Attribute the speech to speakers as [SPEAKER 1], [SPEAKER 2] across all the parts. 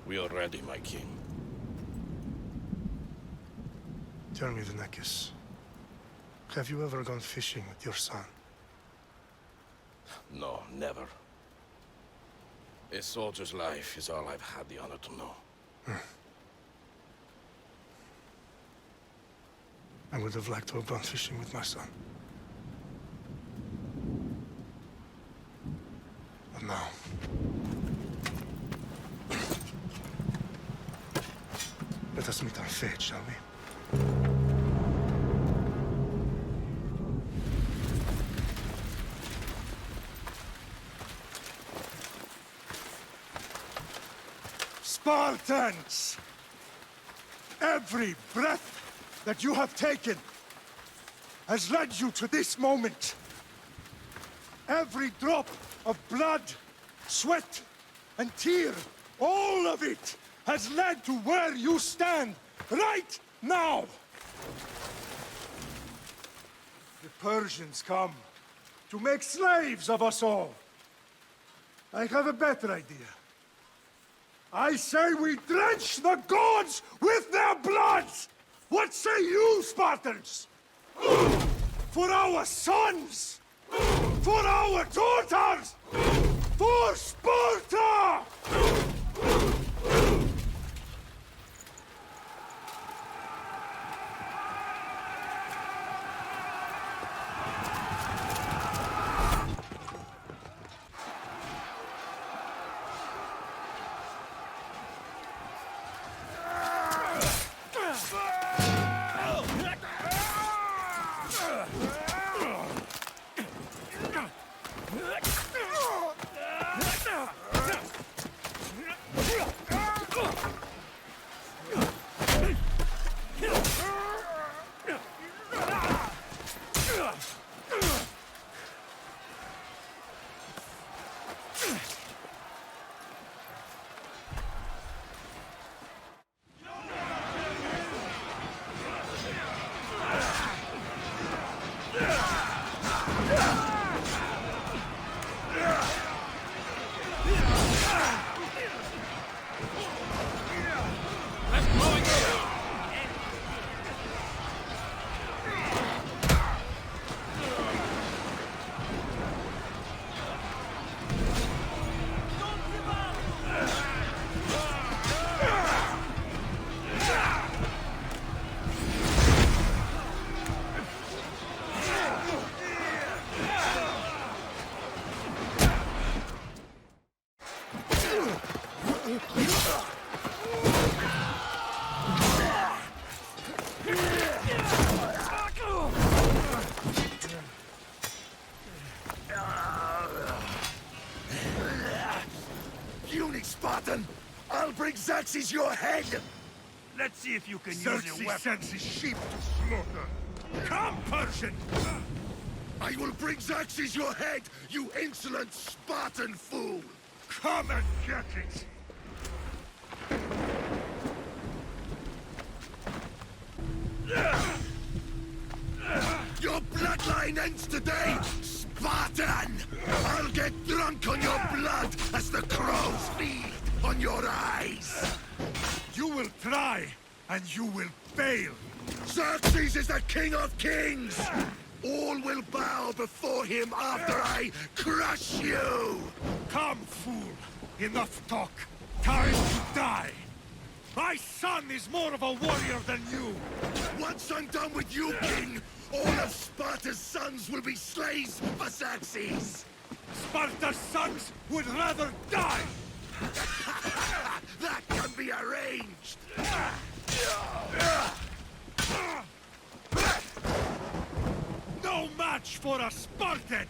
[SPEAKER 1] We are ready, my king.
[SPEAKER 2] Tell me, Alexios, have you ever gone fishing with your son?
[SPEAKER 1] No, never. A soldier's life is all I've had the honor to know.
[SPEAKER 2] I would have liked to have gone fishing with my son. But now... Let us meet our fate, shall we?
[SPEAKER 3] Spartans! Every breath that you have taken has led you to this moment. Every drop of blood, sweat, and tear, all of it has led to where you stand right now. The Persians come to make slaves of us all. I have a better idea. I say we drench the gods with their blood! What say you, Spartans? For our sons! For our daughters! For Sparta!
[SPEAKER 4] Spartan! I'll bring Xerxes your head!
[SPEAKER 3] Let's see if you can use your weapon. Xerxes sends his sheep to slaughter. Come, Persian!
[SPEAKER 4] I will bring Xerxes your head, you insolent Spartan fool!
[SPEAKER 3] Come and get it!
[SPEAKER 4] Your bloodline ends today, Spartan! I'll get drunk on your blood as the crows feed on your eyes!
[SPEAKER 3] You will try, and you will fail!
[SPEAKER 4] Xerxes is the king of kings! All will bow before him after I crush you!
[SPEAKER 3] Come, fool! Enough talk! Time to die! My son is more of a warrior than you!
[SPEAKER 4] Once I'm done with you, king, all of Sparta's sons will be slaves for Xerxes!
[SPEAKER 3] Sparta's sons would rather die!
[SPEAKER 4] That can be arranged!
[SPEAKER 3] No match for a Spartan!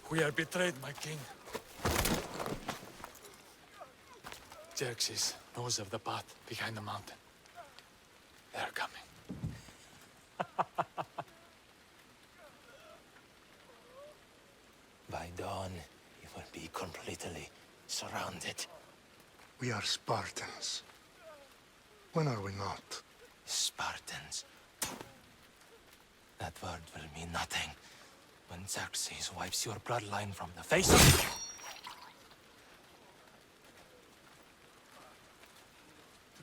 [SPEAKER 5] We are betrayed, my king. Xerxes, nose of the path behind the mountain. They're coming.
[SPEAKER 6] By dawn, you will be completely surrounded.
[SPEAKER 2] We are Spartans. When are we not?
[SPEAKER 6] Spartans. That word will mean nothing when Xerxes wipes your bloodline from the face of...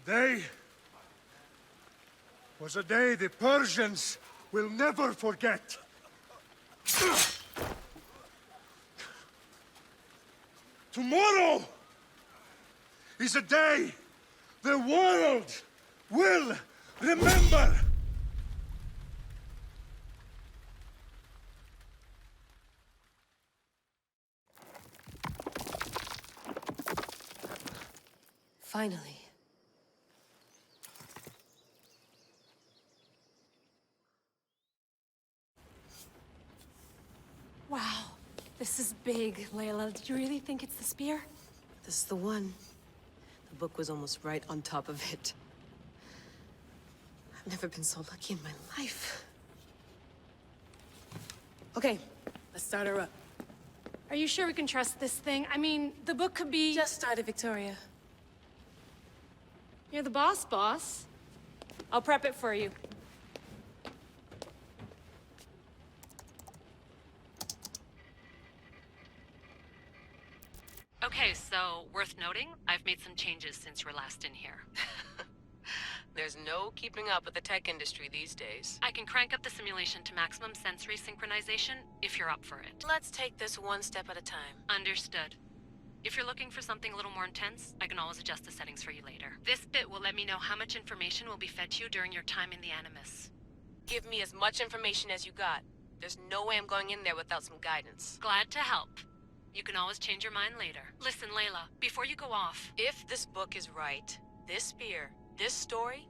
[SPEAKER 3] Today was a day the Persians will never forget. Tomorrow is a day the world will remember.
[SPEAKER 7] Finally.
[SPEAKER 8] Wow, this is big, Layla. Did you really think it's the spear?
[SPEAKER 7] This is the one. The book was almost right on top of it. I've never been so lucky in my life. Okay, let's start her up.
[SPEAKER 8] Are you sure we can trust this thing? I mean, the book could be...
[SPEAKER 7] Just started, Victoria.
[SPEAKER 8] You're the boss. I'll prep it for you.
[SPEAKER 9] Okay, so worth noting, I've made some changes since you were last in here.
[SPEAKER 7] There's no keeping up with the tech industry these days.
[SPEAKER 9] I can crank up the simulation to maximum sensory synchronization if you're up for it.
[SPEAKER 7] Let's take this one step at a time.
[SPEAKER 9] Understood. If you're looking for something a little more intense, I can always adjust the settings for you later. This bit will let me know how much information will be fed to you during your time in the Animus.
[SPEAKER 7] Give me as much information as you got. There's no way I'm going in there without some guidance.
[SPEAKER 9] Glad to help. You can always change your mind later. Listen, Layla, before you go off...
[SPEAKER 7] If this book is right, this spear, this story,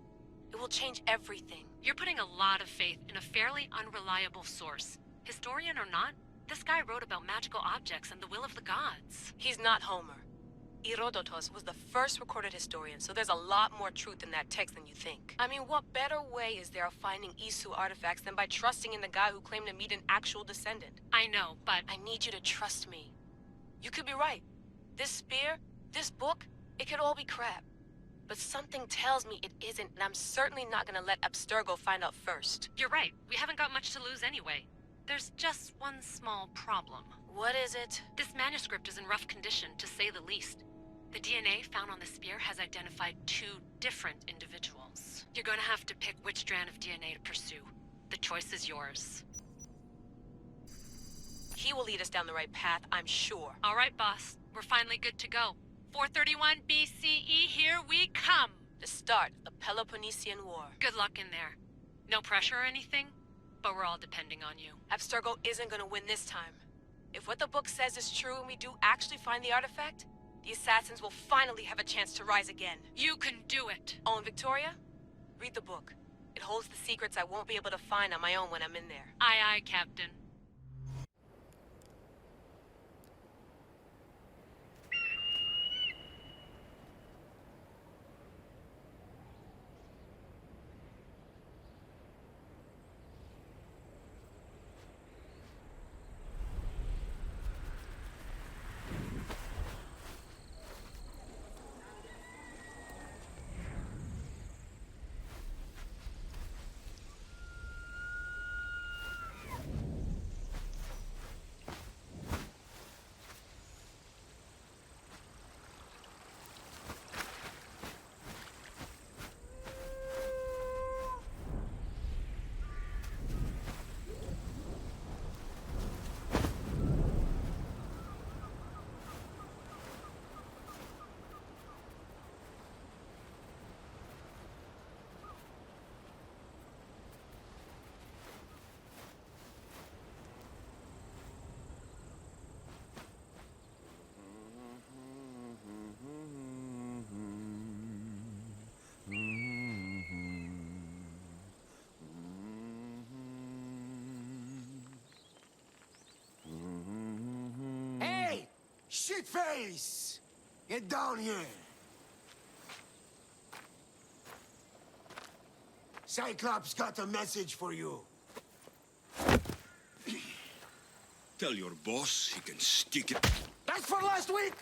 [SPEAKER 7] it will change everything.
[SPEAKER 9] You're putting a lot of faith in a fairly unreliable source. Historian or not, this guy wrote about magical objects and the will of the gods.
[SPEAKER 7] He's not Homer. Herodotus was the first recorded historian, so there's a lot more truth in that text than you think. I mean, what better way is there of finding Isu artifacts than by trusting in the guy who claimed to meet an actual descendant?
[SPEAKER 9] I know, but...
[SPEAKER 7] I need you to trust me. You could be right. This spear, this book, it could all be crap. But something tells me it isn't, and I'm certainly not gonna let Abstergo find out first.
[SPEAKER 9] You're right. We haven't got much to lose anyway. There's just one small problem.
[SPEAKER 7] What is it?
[SPEAKER 9] This manuscript is in rough condition, to say the least. The DNA found on the spear has identified 2 different individuals. You're gonna have to pick which strand of DNA to pursue. The choice is yours.
[SPEAKER 7] He will lead us down the right path, I'm sure.
[SPEAKER 9] All right, boss. We're finally good to go. 431 BCE, here we come!
[SPEAKER 7] The start of the Peloponnesian War.
[SPEAKER 9] Good luck in there. No pressure or anything, but we're all depending on you.
[SPEAKER 7] Abstergo isn't gonna win this time. If what the book says is true and we do actually find the artifact, the assassins will finally have a chance to rise again.
[SPEAKER 9] You can do it!
[SPEAKER 7] Oh, and Victoria? Read the book. It holds the secrets I won't be able to find on my own when I'm in there.
[SPEAKER 9] Aye, aye, Captain.
[SPEAKER 4] Shitface! Get down here! Cyclops got a message for you. Tell your boss he can stick it.
[SPEAKER 3] That's for last week!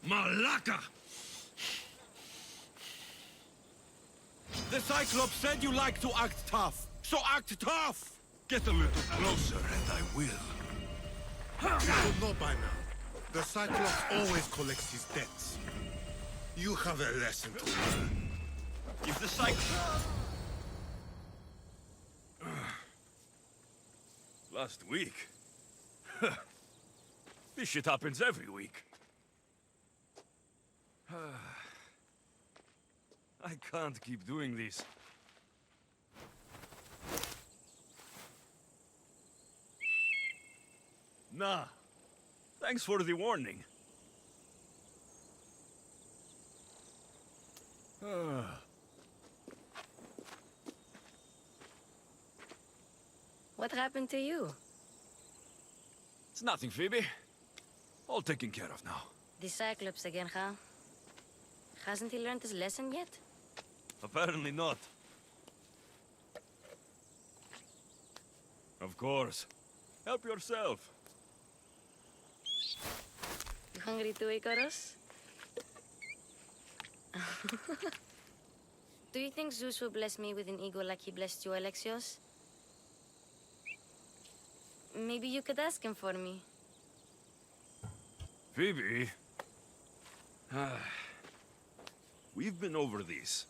[SPEAKER 4] Malaka! The Cyclops said you like to act tough, so act tough! Get a little closer and I will.
[SPEAKER 10] You should know by now. The Cyclops always collects his debts. You have a lesson to learn.
[SPEAKER 4] If the Cyclops... Last week? This shit happens every week. I can't keep doing this. Nah. Thanks for the warning.
[SPEAKER 11] What happened to you?
[SPEAKER 4] It's nothing, Phoebe. All taken care of now.
[SPEAKER 11] The Cyclops again, huh? Hasn't he learned his lesson yet?
[SPEAKER 4] Apparently not. Of course. Help yourself.
[SPEAKER 11] You hungry too, Icarus? Do you think Zeus will bless me with an ego like he blessed you, Alexios? Maybe you could ask him for me.
[SPEAKER 4] Phoebe? We've been over this.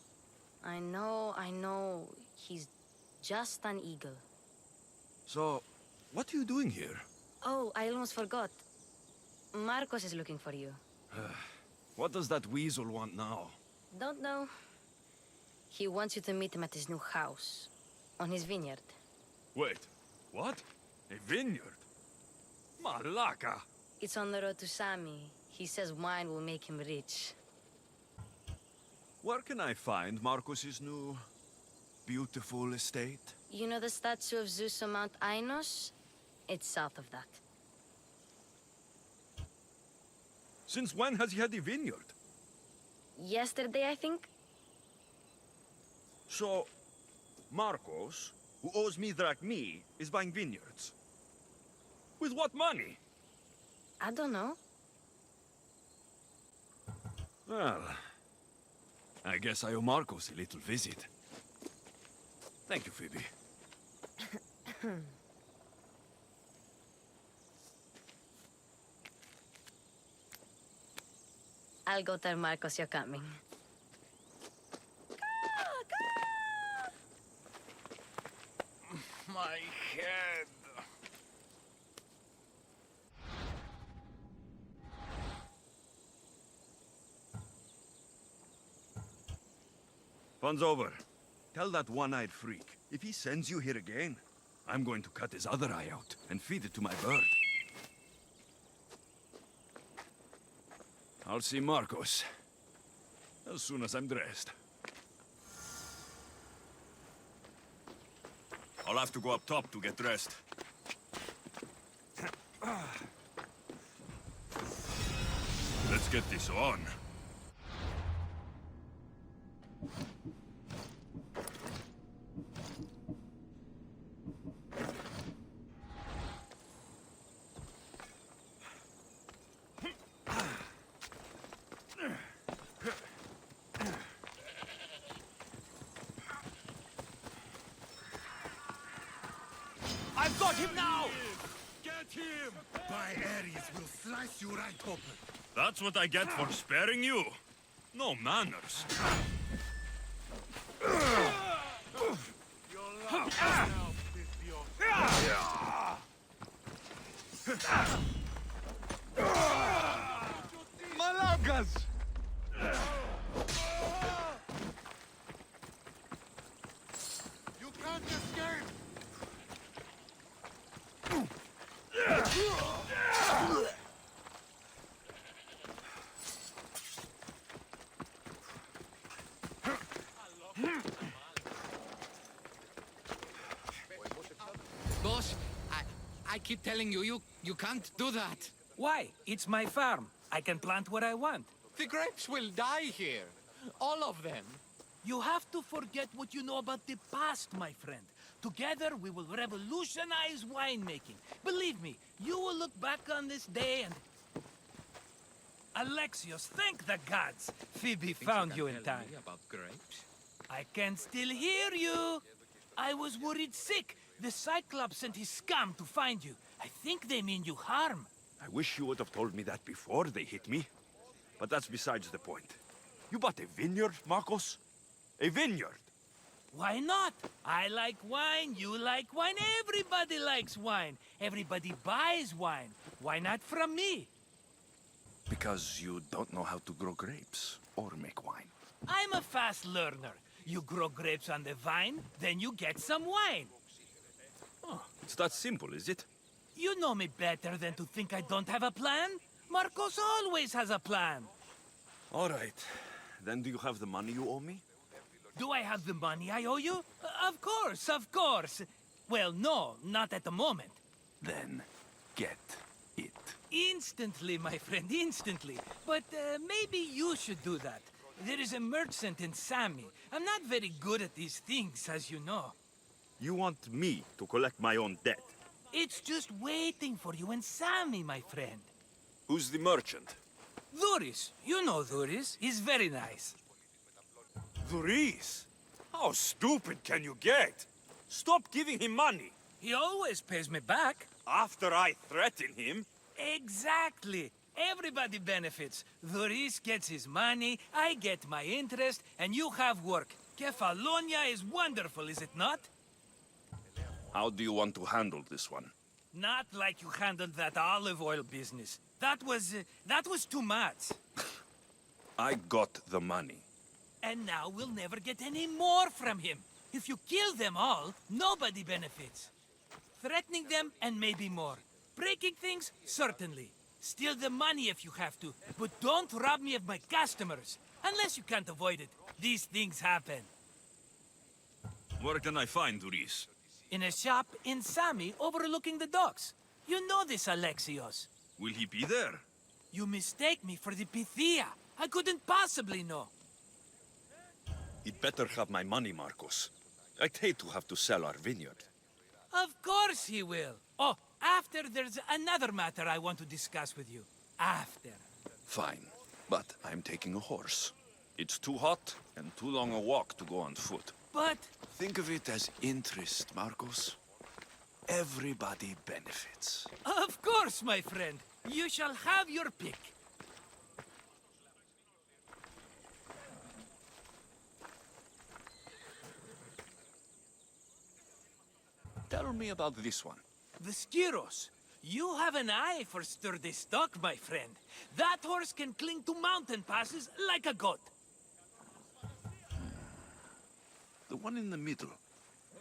[SPEAKER 11] I know. He's just an eagle.
[SPEAKER 4] So, what are you doing here?
[SPEAKER 11] Oh, I almost forgot. Marcos is looking for you.
[SPEAKER 4] What does that weasel want now?
[SPEAKER 11] Don't know. He wants you to meet him at his new house. On his vineyard.
[SPEAKER 4] Wait, what? A vineyard? Malaka!
[SPEAKER 11] It's on the road to Sami. He says wine will make him rich.
[SPEAKER 4] Where can I find Marcos's new, beautiful estate?
[SPEAKER 11] You know the statue of Zeus on Mount Ainos? It's south of that.
[SPEAKER 4] Since when has he had a vineyard?
[SPEAKER 11] Yesterday, I think?
[SPEAKER 4] So, Marcos, who owes me drachmi, is buying vineyards. With what money?
[SPEAKER 11] I don't know.
[SPEAKER 4] Well, I guess I owe Marcos a little visit. Thank you, Phoebe.
[SPEAKER 11] I'll go tell Marcos you're coming.
[SPEAKER 5] My head.
[SPEAKER 4] Fun's over. Tell that one-eyed freak, if he sends you here again, I'm going to cut his other eye out and feed it to my bird. I'll see Marcos as soon as I'm dressed. I'll have to go up top to get dressed. Let's get this on.
[SPEAKER 5] I've got him now!
[SPEAKER 4] Get him!
[SPEAKER 10] By Ares will slice you right open.
[SPEAKER 4] That's what I get for sparing you. No manners.
[SPEAKER 5] Malagas!
[SPEAKER 10] You can't escape!
[SPEAKER 12] Boss, I keep telling you, you can't do that.
[SPEAKER 13] Why? It's my farm. I can plant what I want.
[SPEAKER 12] The grapes will die here. All of them.
[SPEAKER 13] You have to forget what you know about the past, my friend. Together, we will revolutionize winemaking. Believe me, you will look back on this day and... Alexios, thank the gods! Phoebe found you in time.
[SPEAKER 12] About grapes?
[SPEAKER 13] I can still hear you! I was worried sick. The Cyclops sent his scum to find you. I think they mean you harm.
[SPEAKER 14] I wish you would have told me that before they hit me. But that's besides the point. You bought a vineyard, Marcos? A vineyard?
[SPEAKER 13] Why not? I like wine, you like wine, everybody likes wine. Everybody buys wine. Why not from me?
[SPEAKER 14] Because you don't know how to grow grapes or make wine.
[SPEAKER 13] I'm a fast learner. You grow grapes on the vine, then you get some wine.
[SPEAKER 14] Oh, it's that simple, is it?
[SPEAKER 13] You know me better than to think I don't have a plan. Marcos always has a plan.
[SPEAKER 14] All right. Then do you have the money you owe me?
[SPEAKER 13] Do I have the money I owe you? Of course, of course. Well, no, not at the moment.
[SPEAKER 14] Then get it.
[SPEAKER 13] Instantly, my friend, instantly. But maybe you should do that. There is a merchant in Sami. I'm not very good at these things, as you know.
[SPEAKER 14] You want me to collect my own debt?
[SPEAKER 13] It's just waiting for you in Sami, my friend.
[SPEAKER 14] Who's the merchant?
[SPEAKER 13] Dhuris. You know Dhuris. He's very nice.
[SPEAKER 14] Dhuris? How stupid can you get? Stop giving him money.
[SPEAKER 13] He always pays me back.
[SPEAKER 14] After I threaten him?
[SPEAKER 13] Exactly. Everybody benefits. Dhuris gets his money, I get my interest, and you have work. Kefalonia is wonderful, is it not?
[SPEAKER 14] How do you want to handle this one?
[SPEAKER 13] Not like you handled that olive oil business. That was too much.
[SPEAKER 14] I got the money.
[SPEAKER 13] And now we'll never get any more from him. If you kill them all, nobody benefits. Threatening them, and maybe more. Breaking things, certainly. Steal the money if you have to, but don't rob me of my customers. Unless you can't avoid it. These things happen.
[SPEAKER 14] Where can I find Dhuris?
[SPEAKER 13] In a shop in Sami, overlooking the docks. You know this, Alexios.
[SPEAKER 14] Will he be there?
[SPEAKER 13] You mistake me for the Pythia. I couldn't possibly know.
[SPEAKER 14] He'd better have my money, Marcos. I'd hate to have to sell our vineyard.
[SPEAKER 13] Of course he will. Oh, after there's another matter I want to discuss with you. After.
[SPEAKER 14] Fine, but I'm taking a horse. It's too hot and too long a walk to go on foot.
[SPEAKER 13] But...
[SPEAKER 14] Think of it as interest, Marcos. Everybody benefits.
[SPEAKER 13] Of course, my friend. You shall have your pick.
[SPEAKER 14] Tell me about this one.
[SPEAKER 13] The Skiros. You have an eye for sturdy stock, my friend. That horse can cling to mountain passes like a goat.
[SPEAKER 14] The one in the middle.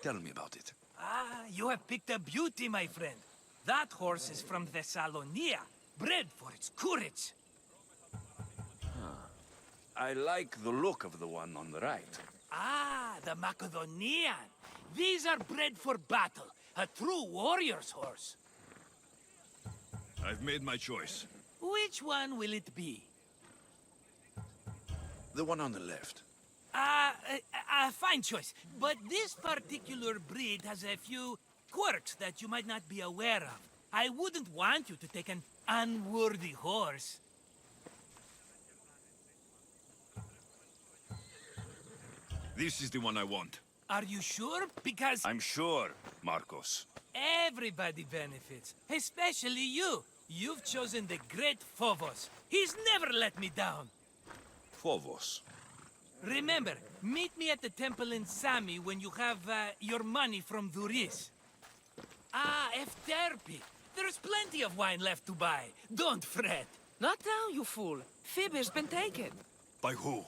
[SPEAKER 14] Tell me about it.
[SPEAKER 13] Ah, you have picked a beauty, my friend. That horse is from Thessalonia, bred for its courage.
[SPEAKER 14] I like the look of the one on the right.
[SPEAKER 13] Ah, the Macedonian. These are bred for battle. A true warrior's horse.
[SPEAKER 14] I've made my choice.
[SPEAKER 13] Which one will it be?
[SPEAKER 14] The one on the left.
[SPEAKER 13] Fine choice. But this particular breed has a few quirks that you might not be aware of. I wouldn't want you to take an unworthy horse.
[SPEAKER 14] This is the one I want.
[SPEAKER 13] Are you sure? Because...
[SPEAKER 14] I'm sure, Marcos.
[SPEAKER 13] Everybody benefits. Especially you. You've chosen the great Phobos. He's never let me down.
[SPEAKER 14] Phobos.
[SPEAKER 13] Remember, meet me at the temple in Sami when you have your money from Dhuris. Ah, Efterpi. There's plenty of wine left to buy. Don't fret.
[SPEAKER 15] Not now, you fool. Phoebe's been taken.
[SPEAKER 14] By who?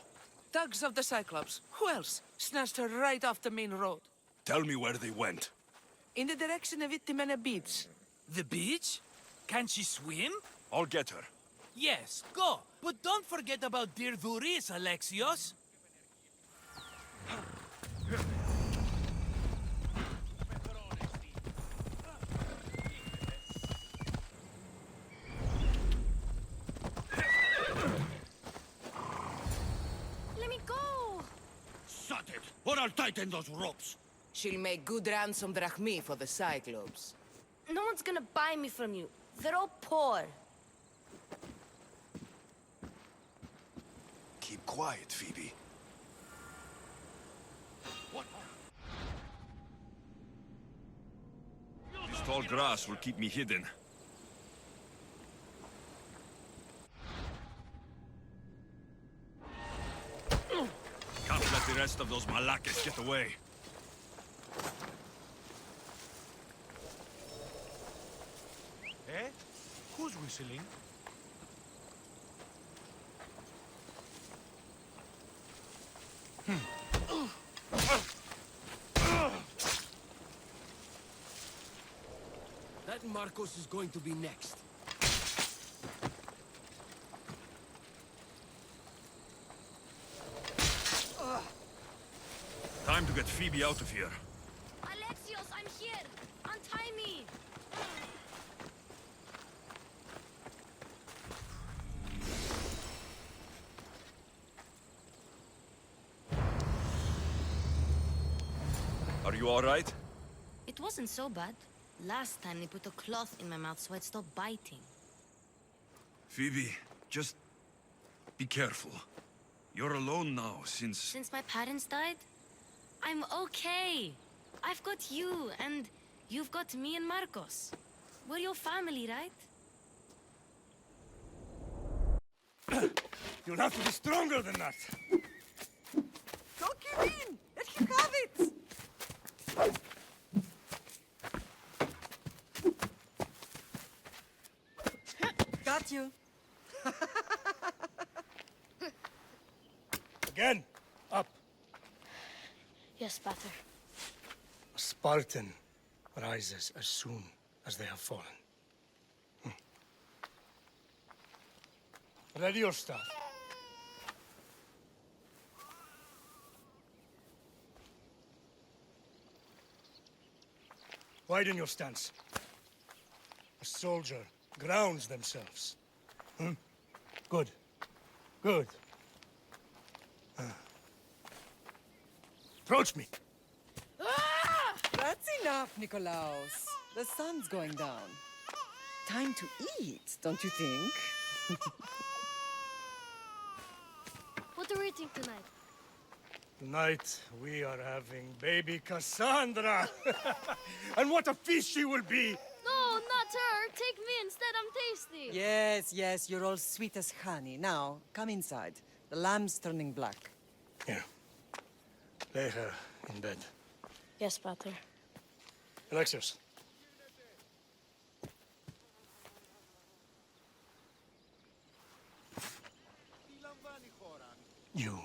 [SPEAKER 15] Thugs of the Cyclops. Who else? Snatched her right off the main road.
[SPEAKER 14] Tell me where they went.
[SPEAKER 15] In the direction of Itimena Beach.
[SPEAKER 13] The beach? Can she swim?
[SPEAKER 14] I'll get her.
[SPEAKER 13] Yes, go. But don't forget about dear Dhuris, Alexios.
[SPEAKER 8] Let me go!
[SPEAKER 10] I'll tighten those ropes.
[SPEAKER 15] She'll make good ransom drachmi for the Cyclops.
[SPEAKER 11] No one's gonna buy me from you. They're all poor.
[SPEAKER 14] Keep quiet, Phoebe. This tall grass will keep me hidden. Can't let the rest of those Malakas get away.
[SPEAKER 3] Eh? Who's whistling?
[SPEAKER 16] That Marcos is going to be next.
[SPEAKER 14] Time to get Phoebe out of here.
[SPEAKER 11] Alexios, I'm here! Untie me!
[SPEAKER 14] Are you all right?
[SPEAKER 11] It wasn't so bad. Last time they put a cloth in my mouth so I'd stop biting.
[SPEAKER 14] Phoebe, just be careful. You're alone now since...
[SPEAKER 11] Since my parents died, I'm okay. I've got you, and you've got me and Marcos. We're your family, right?
[SPEAKER 3] You'll have to be stronger than that.
[SPEAKER 15] Don't give in! Let him have it! Got you.
[SPEAKER 2] Again, up.
[SPEAKER 11] Yes, Pater.
[SPEAKER 2] A Spartan rises as soon as they have fallen. Ready your staff. Widen your stance. A soldier grounds themselves. Good. Good. Approach me.
[SPEAKER 15] That's enough, Nikolaos. The sun's going down. Time to eat, don't you think?
[SPEAKER 11] What are we eating tonight?
[SPEAKER 2] Tonight, we are having baby Cassandra. And what a feast she will be!
[SPEAKER 11] No, not her. Take me instead. I'm tasty.
[SPEAKER 15] Yes, yes, you're all sweet as honey. Now, come inside. The lamb's turning black.
[SPEAKER 2] Here. Lay her in bed.
[SPEAKER 11] Yes, Pater.
[SPEAKER 2] Alexios. You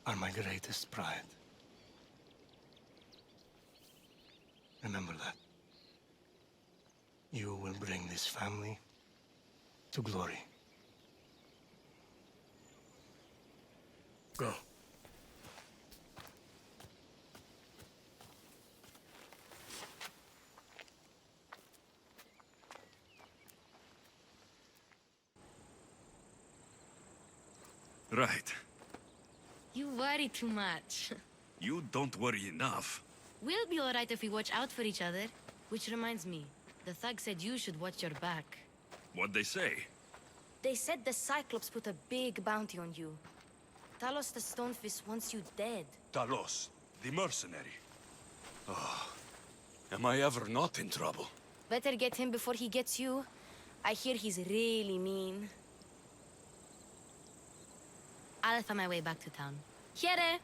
[SPEAKER 2] are my greatest pride. Remember that. You will bring this family to glory. Go.
[SPEAKER 14] Right.
[SPEAKER 11] You worry too much.
[SPEAKER 14] You don't worry enough.
[SPEAKER 11] We'll be all right if we watch out for each other. Which reminds me, the thug said you should watch your back.
[SPEAKER 14] What'd they say?
[SPEAKER 11] They said the Cyclops put a big bounty on you. Talos the Stonefist wants you dead.
[SPEAKER 14] Talos, the mercenary. Oh, am I ever not in trouble?
[SPEAKER 11] Better get him before he gets you. I hear he's really mean. I'll find my way back to town. Here!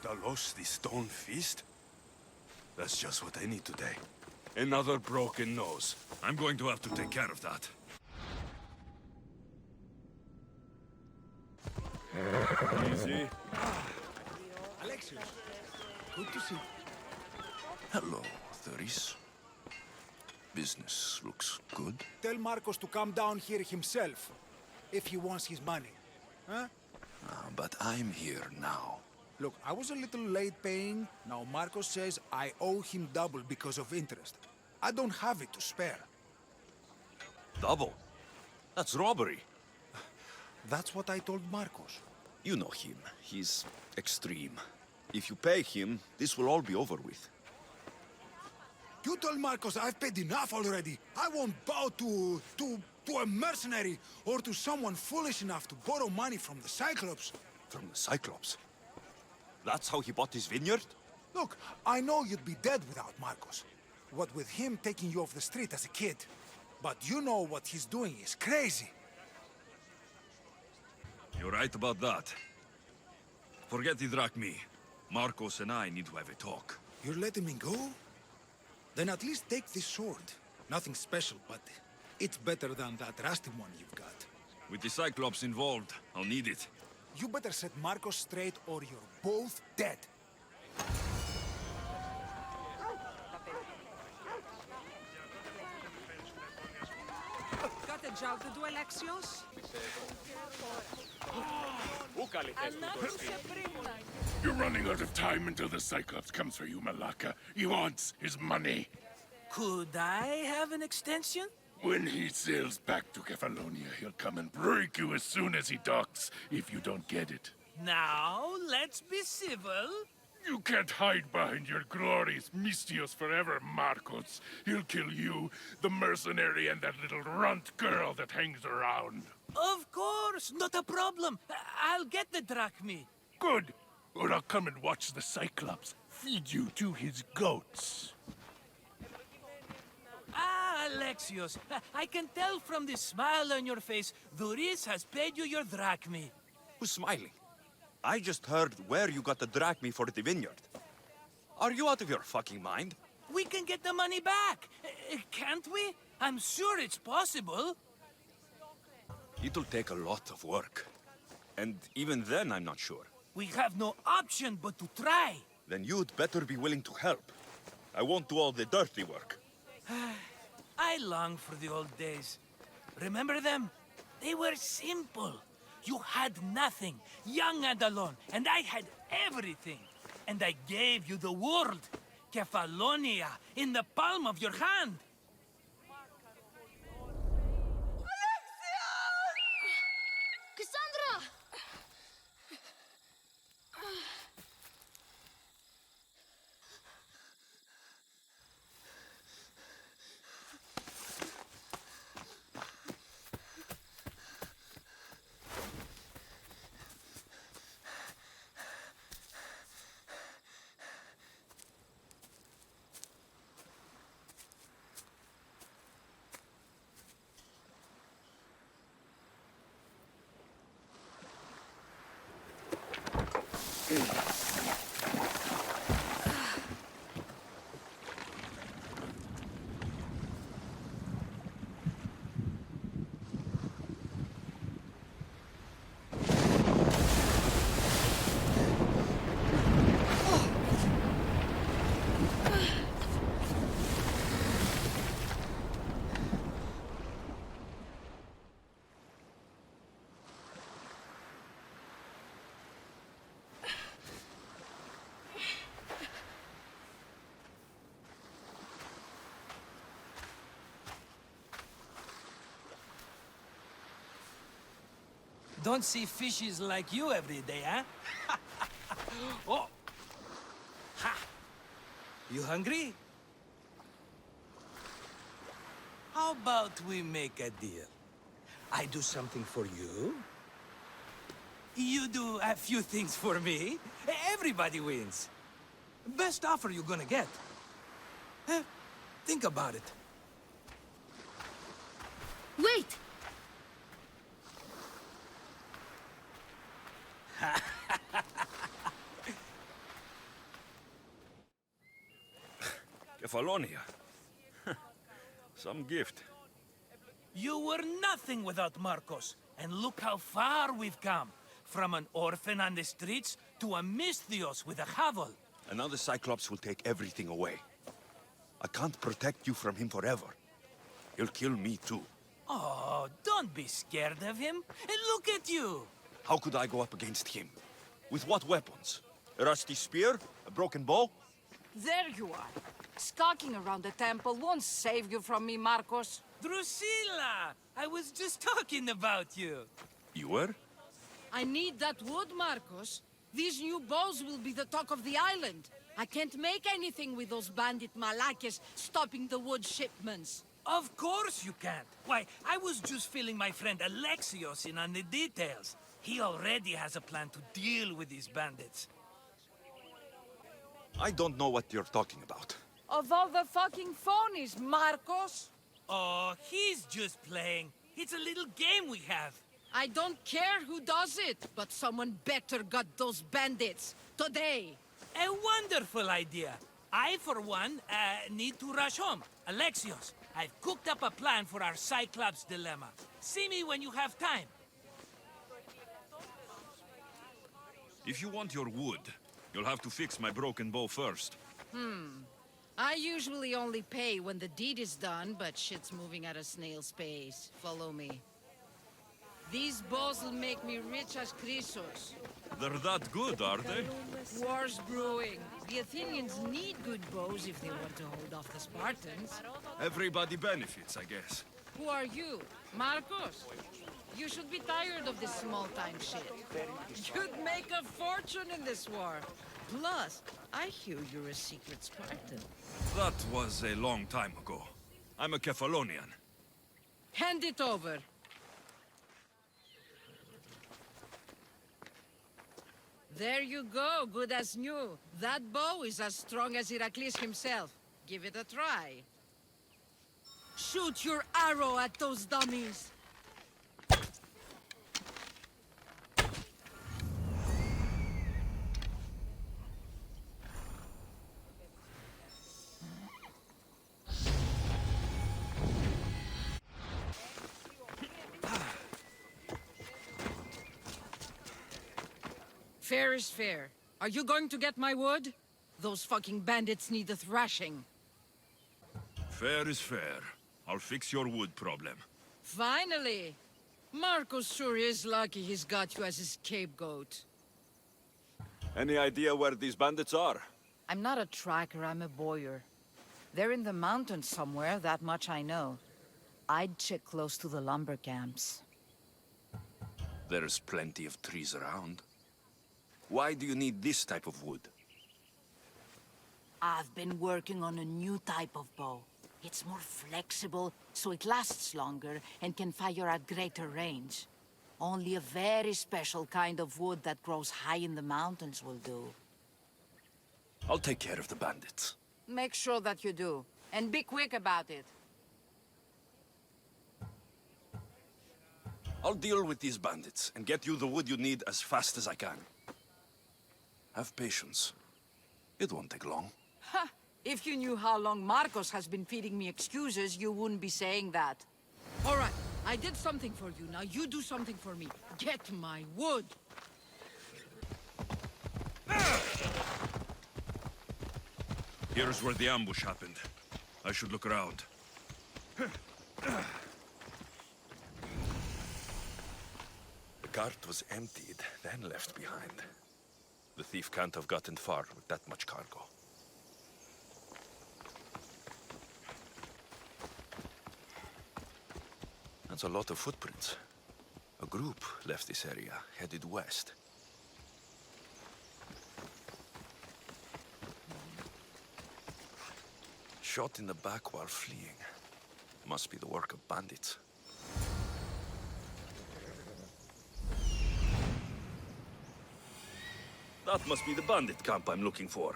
[SPEAKER 14] Talos, the stone fist? That's just what I need today. Another broken nose. I'm going to have to take care of that. Easy.
[SPEAKER 16] Alexios, good to see you.
[SPEAKER 4] Hello, Theris. Business looks good.
[SPEAKER 17] Tell Marcos to come down here himself, if he wants his money. Huh?
[SPEAKER 4] But I'm here now.
[SPEAKER 17] Look, I was a little late paying. Now Marcos says I owe him double because of interest. I don't have it to spare.
[SPEAKER 14] Double? That's robbery.
[SPEAKER 17] That's what I told Marcos.
[SPEAKER 18] You know him. He's extreme. If you pay him, this will all be over with.
[SPEAKER 17] You told Marcos I've paid enough already. I won't bow to a mercenary or to someone foolish enough to borrow money from the Cyclops.
[SPEAKER 18] From the Cyclops? That's how he bought his vineyard?
[SPEAKER 17] Look, I know you'd be dead without Marcos. What with him taking you off the street as a kid. But you know what he's doing is crazy.
[SPEAKER 14] You're right about that. Forget the drachmi. Marcos and I need to have a talk.
[SPEAKER 17] You're letting me go? Then at least take this sword. Nothing special, but it's better than that rusty one you've got.
[SPEAKER 14] With the Cyclops involved, I'll need it.
[SPEAKER 17] You better set Marcos straight or you're both dead.
[SPEAKER 19] Got a job to do, Alexios?
[SPEAKER 1] You're running out of time until the Cyclops comes for you, Malaka. He wants his money.
[SPEAKER 13] Could I have an extension?
[SPEAKER 1] When he sails back to Kefalonia, he'll come and break you as soon as he docks, if you don't get it.
[SPEAKER 13] Now, let's be civil.
[SPEAKER 1] You can't hide behind your glorious Mystios forever, Marcos. He'll kill you, the mercenary, and that little runt girl that hangs around.
[SPEAKER 13] Of course, not a problem. I'll get the drachmi.
[SPEAKER 1] Good. Or I'll come and watch the Cyclops feed you to his goats.
[SPEAKER 13] Ah, Alexios, I can tell from the smile on your face, Duris has paid you your drachmi.
[SPEAKER 18] Who's smiling? I just heard where you got the drachmi for the vineyard. Are you out of your fucking mind?
[SPEAKER 13] We can get the money back, can't we? I'm sure it's possible.
[SPEAKER 18] It'll take a lot of work. And even then, I'm not sure.
[SPEAKER 13] We have no option but to try.
[SPEAKER 18] Then you'd better be willing to help. I won't do all the dirty work.
[SPEAKER 13] I long for the old days. Remember them? They were simple. You had nothing, young and alone, and I had everything. And I gave you the world, Kefalonia, in the palm of your hand.
[SPEAKER 11] Cassandra!
[SPEAKER 13] Don't see fishes like you every day, huh? Oh! Ha! You hungry? How about we make a deal? I do something for you. You do a few things for me. Everybody wins. Best offer you're gonna get. Think about it.
[SPEAKER 11] Wait!
[SPEAKER 14] Kefalonia. Some gift.
[SPEAKER 13] You were nothing without Marcos, and look how far we've come. From an orphan on the streets to a Mystios with a hovel.
[SPEAKER 18] And now the Cyclops will take everything away. I can't protect you from him forever. He'll kill me too.
[SPEAKER 13] Oh, don't be scared of him. And look at you.
[SPEAKER 18] How could I go up against him? With what weapons? A rusty spear? A broken bow?
[SPEAKER 19] There you are. Skulking around the temple won't save you from me, Marcos.
[SPEAKER 13] Drusilla! I was just talking about you.
[SPEAKER 14] You were?
[SPEAKER 19] I need that wood, Marcos. These new bows will be the talk of the island. I can't make anything with those bandit malakes stopping the wood shipments.
[SPEAKER 13] Of course you can't. Why, I was just filling my friend Alexios in on the details. He already has a plan to deal with these bandits.
[SPEAKER 18] I don't know what you're talking about.
[SPEAKER 19] Of all the fucking phonies, Marcos!
[SPEAKER 13] Oh, he's just playing. It's a little game we have.
[SPEAKER 19] I don't care who does it, but someone better got those bandits. Today.
[SPEAKER 13] A wonderful idea. I, for one, need to rush home. Alexios, I've cooked up a plan for our Cyclops dilemma. See me when you have time.
[SPEAKER 14] If you want your wood, you'll have to fix my broken bow first.
[SPEAKER 19] I usually only pay when the deed is done, but shit's moving at a snail's pace. Follow me. These bows will make me rich as Chrysos.
[SPEAKER 14] They're that good, are they?
[SPEAKER 19] War's brewing. The Athenians need good bows if they want to hold off the Spartans.
[SPEAKER 14] Everybody benefits, I guess.
[SPEAKER 19] Who are you? Marcos? You should be tired of this small-time shit. You'd make a fortune in this war. Plus, I hear you're a secret Spartan.
[SPEAKER 14] That was a long time ago. I'm a Kephalonian.
[SPEAKER 19] Hand it over. There you go, good as new. That bow is as strong as Heracles himself. Give it a try. Shoot your arrow at those dummies. Fair is fair. Are you going to get my wood? Those fucking bandits need a thrashing.
[SPEAKER 14] Fair is fair. I'll fix your wood problem.
[SPEAKER 19] Finally! Marcos sure is lucky he's got you as his scapegoat.
[SPEAKER 18] Any idea where these bandits are?
[SPEAKER 19] I'm not a tracker, I'm a boyer. They're in the mountains somewhere, that much I know. I'd check close to the lumber camps.
[SPEAKER 18] There's plenty of trees around. Why do you need this type of wood?
[SPEAKER 19] I've been working on a new type of bow. It's more flexible, so it lasts longer and can fire at greater range. Only a very special kind of wood that grows high in the mountains will do.
[SPEAKER 18] I'll take care of the bandits.
[SPEAKER 19] Make sure that you do, and be quick about it.
[SPEAKER 18] I'll deal with these bandits and get you the wood you need as fast as I can. Have patience. It won't take long.
[SPEAKER 19] Ha! If you knew how long Marcos has been feeding me excuses, you wouldn't be saying that. All right, I did something for you. Now you do something for me. Get my wood.
[SPEAKER 14] Here's where the ambush happened. I should look around.
[SPEAKER 18] The cart was emptied, then left behind. The thief can't have gotten far with that much cargo. That's a lot of footprints. A group left this area, headed west. Shot in the back while fleeing. Must be the work of bandits.
[SPEAKER 14] That must be the bandit camp I'm looking for.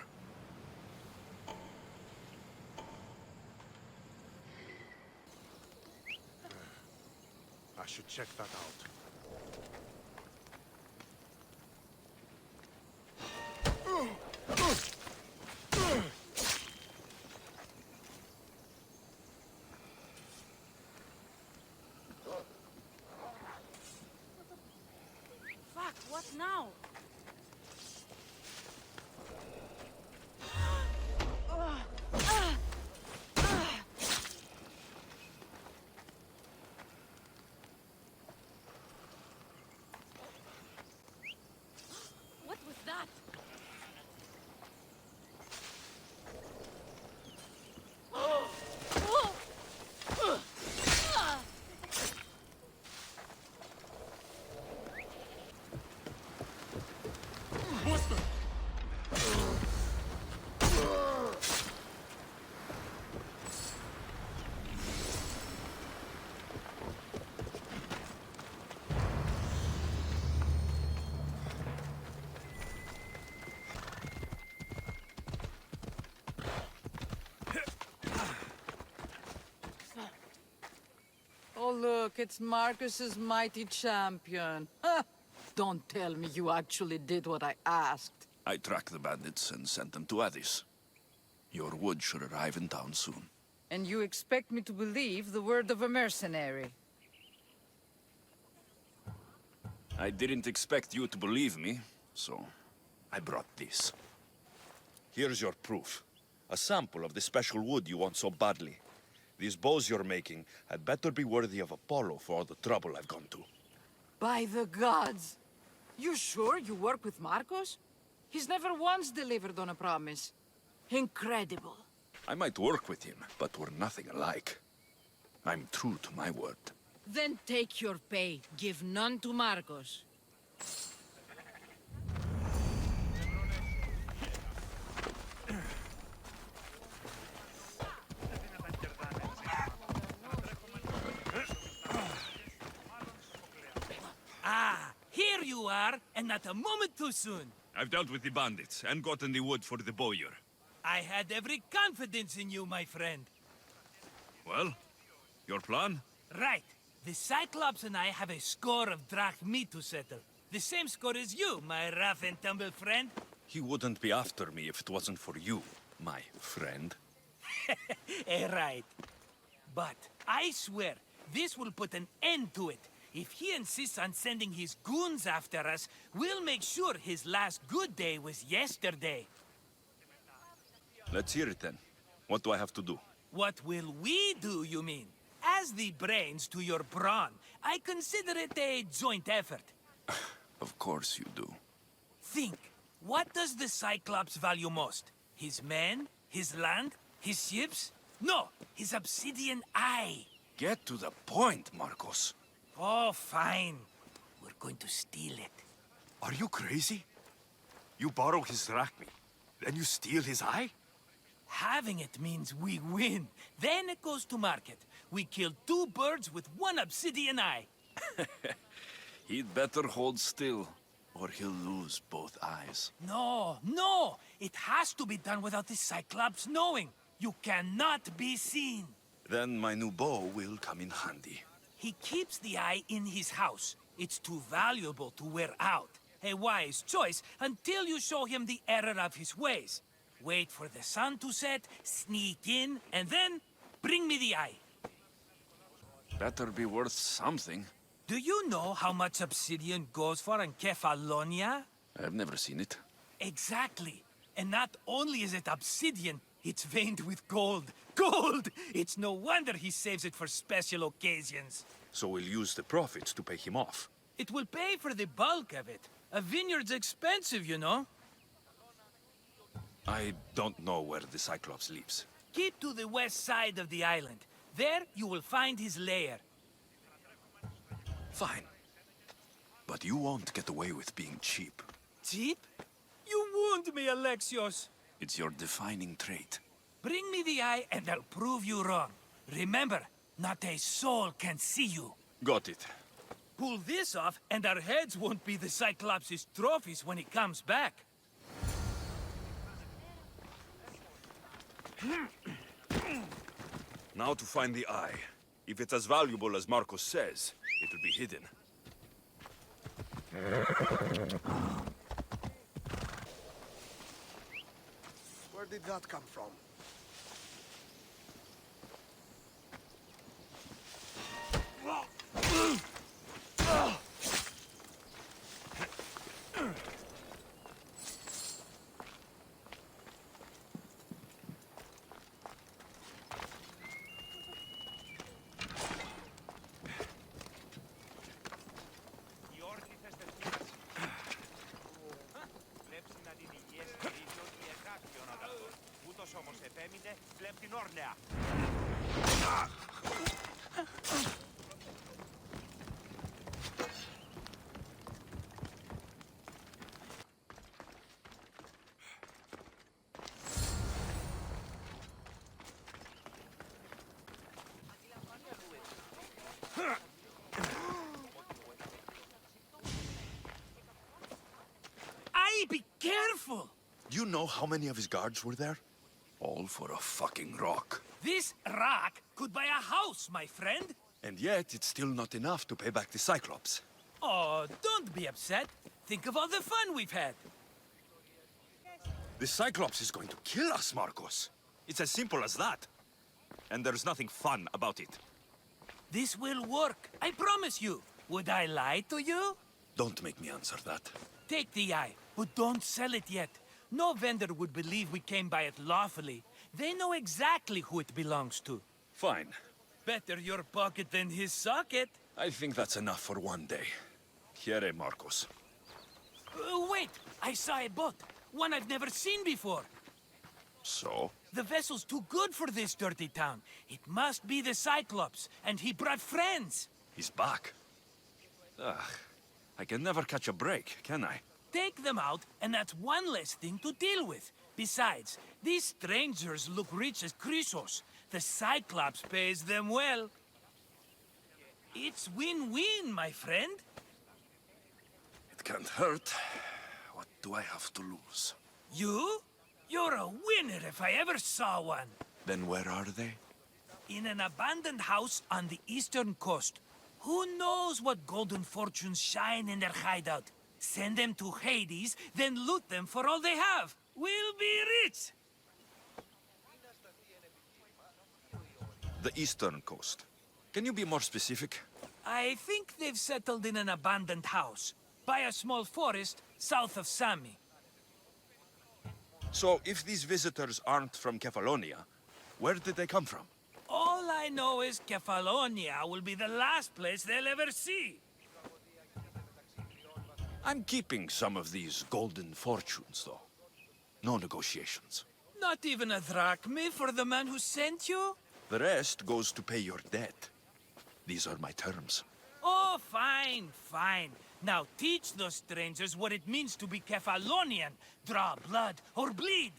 [SPEAKER 3] I should check that out.
[SPEAKER 19] Fuck, what now? What was that? Oh, look, it's Marcus's mighty champion. Ha! Don't tell me you actually did what I asked.
[SPEAKER 18] I tracked the bandits and sent them to Addis. Your wood should arrive in town soon.
[SPEAKER 19] And you expect me to believe the word of a mercenary?
[SPEAKER 18] I didn't expect you to believe me, so I brought this. Here's your proof. A sample of the special wood you want so badly. These bows you're making had better be worthy of Apollo for all the trouble I've gone to.
[SPEAKER 19] By the gods! You sure you work with Marcos? He's never once delivered on a promise. Incredible.
[SPEAKER 18] I might work with him, but we're nothing alike. I'm true to my word.
[SPEAKER 19] Then take your pay. Give none to Marcos.
[SPEAKER 13] Ah, here you are, and not a moment too soon.
[SPEAKER 14] I've dealt with the bandits and gotten the wood for the bowyer.
[SPEAKER 13] I had every confidence in you, my friend.
[SPEAKER 14] Well, your plan?
[SPEAKER 13] Right. The Cyclops and I have a score of drachmi to settle. The same score as you, my rough and tumble friend.
[SPEAKER 18] He wouldn't be after me if it wasn't for you, my friend.
[SPEAKER 13] Right. But I swear, this will put an end to it. If he insists on sending his goons after us, we'll make sure his last good day was yesterday.
[SPEAKER 18] Let's hear it then. What do I have to do?
[SPEAKER 13] What will we do, you mean? As the brains to your brawn, I consider it a joint effort.
[SPEAKER 18] Of course you do.
[SPEAKER 13] Think, what does the Cyclops value most? His men? His land? His ships? No, his obsidian eye.
[SPEAKER 18] Get to the point, Marcos.
[SPEAKER 13] Oh, fine. We're going to steal it.
[SPEAKER 14] Are you crazy? You borrow his drachmi, then you steal his eye?
[SPEAKER 13] Having it means we win. Then it goes to market. We kill 2 birds with 1 obsidian eye.
[SPEAKER 18] He'd better hold still, or he'll lose both eyes.
[SPEAKER 13] No, no! It has to be done without the Cyclops knowing. You cannot be seen.
[SPEAKER 18] Then my new bow will come in handy.
[SPEAKER 13] He keeps the eye in his house. It's too valuable to wear out. A wise choice until you show him the error of his ways. Wait for the sun to set, sneak in, and then bring me the eye.
[SPEAKER 18] Better be worth something.
[SPEAKER 13] Do you know how much obsidian goes for in Kefalonia?
[SPEAKER 18] I've never seen it.
[SPEAKER 13] Exactly. And not only is it obsidian, it's veined with gold. Gold! It's no wonder he saves it for special occasions.
[SPEAKER 18] So we'll use the profits to pay him off.
[SPEAKER 13] It will pay for the bulk of it. A vineyard's expensive, you know.
[SPEAKER 18] I don't know where the Cyclops lives.
[SPEAKER 13] Keep to the west side of the island. There, you will find his lair.
[SPEAKER 18] Fine. But you won't get away with being cheap.
[SPEAKER 13] Cheap? You wound me, Alexios.
[SPEAKER 18] It's your defining trait.
[SPEAKER 13] Bring me the eye and I'll prove you wrong. Remember, not a soul can see you.
[SPEAKER 18] Got it.
[SPEAKER 13] Pull this off and our heads won't be the Cyclops' trophies when he comes back.
[SPEAKER 14] Now to find the eye. If it's as valuable as Marcos says, it'll be hidden.
[SPEAKER 16] Where did that come from?
[SPEAKER 18] Do you know how many of his guards were there? All for a fucking rock.
[SPEAKER 13] This rock could buy a house, my friend.
[SPEAKER 18] And yet, it's still not enough to pay back the Cyclops.
[SPEAKER 13] Oh, don't be upset. Think of all the fun we've had.
[SPEAKER 18] The Cyclops is going to kill us, Marcos. It's as simple as that. And there's nothing fun about it.
[SPEAKER 13] This will work, I promise you. Would I lie to you?
[SPEAKER 18] Don't make me answer that.
[SPEAKER 13] Take the eye, but don't sell it yet. No vendor would believe we came by it lawfully. They know exactly who it belongs to.
[SPEAKER 18] Fine.
[SPEAKER 13] Better your pocket than his socket.
[SPEAKER 18] I think that's enough for one day. Here, Marcos.
[SPEAKER 13] Wait! I saw a boat. One I've never seen before.
[SPEAKER 18] So?
[SPEAKER 13] The vessel's too good for this dirty town. It must be the Cyclops, and he brought friends.
[SPEAKER 18] He's back. Ugh. I can never catch a break, can I?
[SPEAKER 13] Take them out, and that's one less thing to deal with. Besides, these strangers look rich as Chrysos. The Cyclops pays them well. It's win-win, my friend.
[SPEAKER 18] It can't hurt. What do I have to lose?
[SPEAKER 13] You? You're a winner if I ever saw one.
[SPEAKER 18] Then where are they?
[SPEAKER 13] In an abandoned house on the eastern coast. Who knows what golden fortunes shine in their hideout? Send them to Hades, then loot them for all they have. We'll be rich!
[SPEAKER 18] The eastern coast. Can you be more specific?
[SPEAKER 13] I think they've settled in an abandoned house, by a small forest south of Sami.
[SPEAKER 18] So, if these visitors aren't from Kefalonia, where did they come from?
[SPEAKER 13] All I know is Kefalonia will be the last place they'll ever see.
[SPEAKER 18] I'm keeping some of these golden fortunes, though. No negotiations.
[SPEAKER 13] Not even a drachme for the man who sent you?
[SPEAKER 18] The rest goes to pay your debt. These are my terms.
[SPEAKER 13] Oh, fine, fine. Now teach those strangers what it means to be Kefalonian. Draw blood or bleed.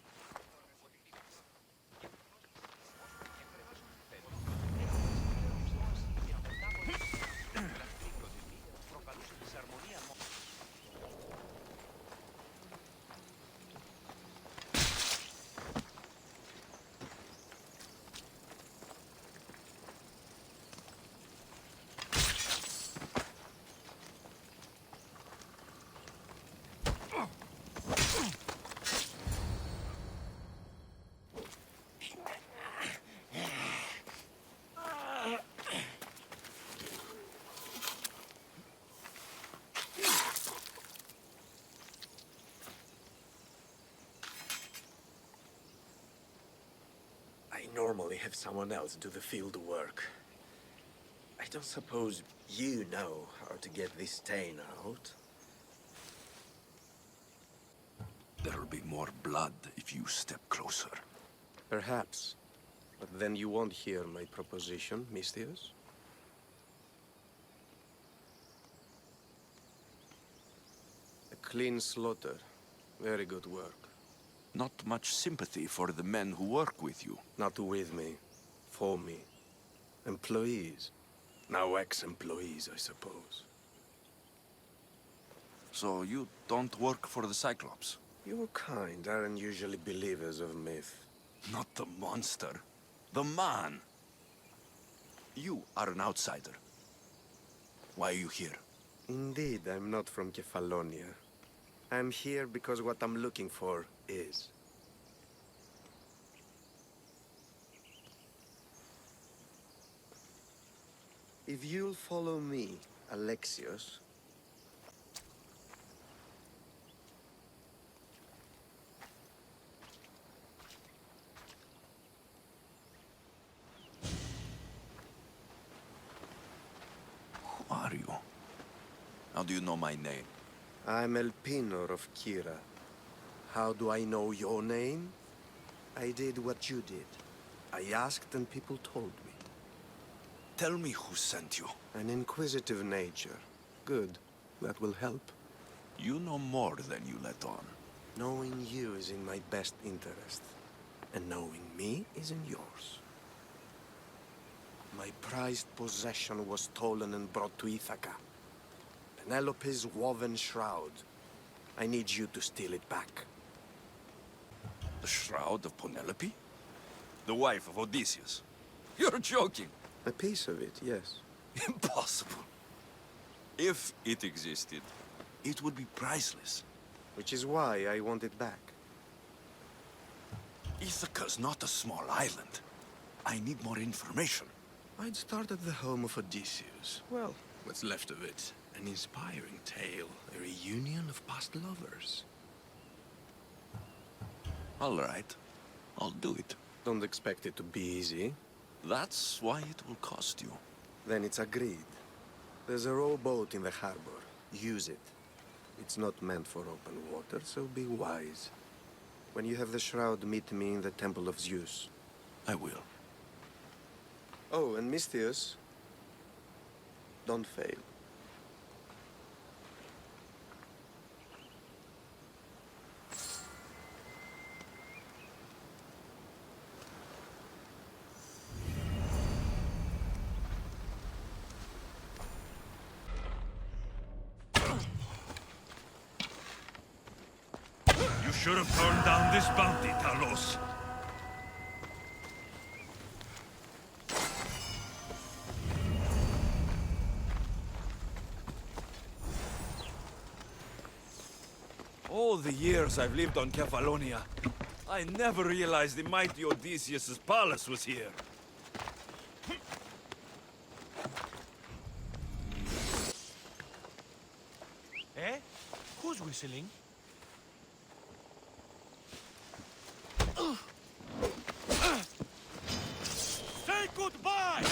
[SPEAKER 20] I normally have someone else do the field work. I don't suppose you know how to get this stain out?
[SPEAKER 18] There'll be more blood if you step closer.
[SPEAKER 20] Perhaps. But then you won't hear my proposition, Mystios. A clean slaughter. Very good work.
[SPEAKER 18] Not much sympathy for the men who work with you.
[SPEAKER 20] Not with me. For me. Employees. Now ex-employees, I suppose.
[SPEAKER 18] So you don't work for the Cyclops?
[SPEAKER 20] Your kind aren't usually believers of myth.
[SPEAKER 18] Not the monster. The man. You are an outsider. Why are you here?
[SPEAKER 20] Indeed, I'm not from Kefalonia. I'm here because what I'm looking for is. If you'll follow me, Alexios,
[SPEAKER 18] Who are you? How do you know my name?
[SPEAKER 20] I'm El Pinor of Kira. How do I know your name? I did what you did. I asked and people told me.
[SPEAKER 18] Tell me who sent you.
[SPEAKER 20] An inquisitive nature. Good. That will help.
[SPEAKER 18] You know more than you let on.
[SPEAKER 20] Knowing you is in my best interest. And knowing me is in yours. My prized possession was stolen and brought to Ithaca. Penelope's woven shroud. I need you to steal it back.
[SPEAKER 18] The shroud of Penelope? The wife of Odysseus? You're joking.
[SPEAKER 20] A piece of it, yes.
[SPEAKER 18] Impossible. If it existed, it would be priceless.
[SPEAKER 20] Which is why I want it back.
[SPEAKER 18] Ithaca's not a small island. I need more information.
[SPEAKER 20] I'd start at the home of Odysseus. Well, what's left of it. An inspiring tale. A reunion of past lovers.
[SPEAKER 18] All right. I'll do it.
[SPEAKER 20] Don't expect it to be easy.
[SPEAKER 18] That's why it will cost you.
[SPEAKER 20] Then it's agreed. There's a rowboat in the harbor. Use it. It's not meant for open water, so be wise. When you have the shroud, meet me in the Temple of Zeus.
[SPEAKER 18] I will.
[SPEAKER 20] Oh, and Misthios, don't fail.
[SPEAKER 14] You should have turned down this bounty, Talos.
[SPEAKER 18] All the years I've lived on Kefalonia, I never realized the mighty Odysseus' palace was here.
[SPEAKER 13] Eh? Who's whistling?
[SPEAKER 1] Say goodbye!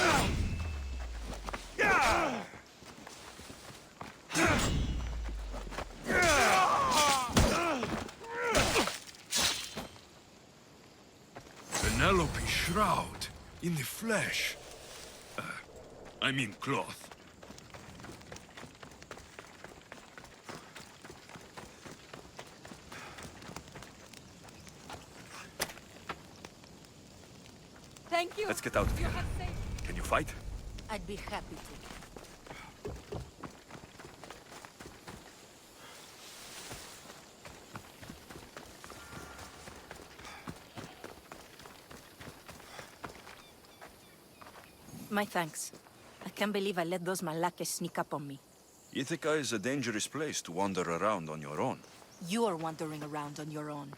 [SPEAKER 14] Penelope shroud in the flesh. I mean cloth.
[SPEAKER 19] Thank you.
[SPEAKER 18] Let's get out of here. Can you fight?
[SPEAKER 19] I'd be happy to. My thanks. I can't believe I let those Malakas sneak up on me.
[SPEAKER 18] Ithaca is a dangerous place to wander around on your own.
[SPEAKER 19] You're wandering around on your own.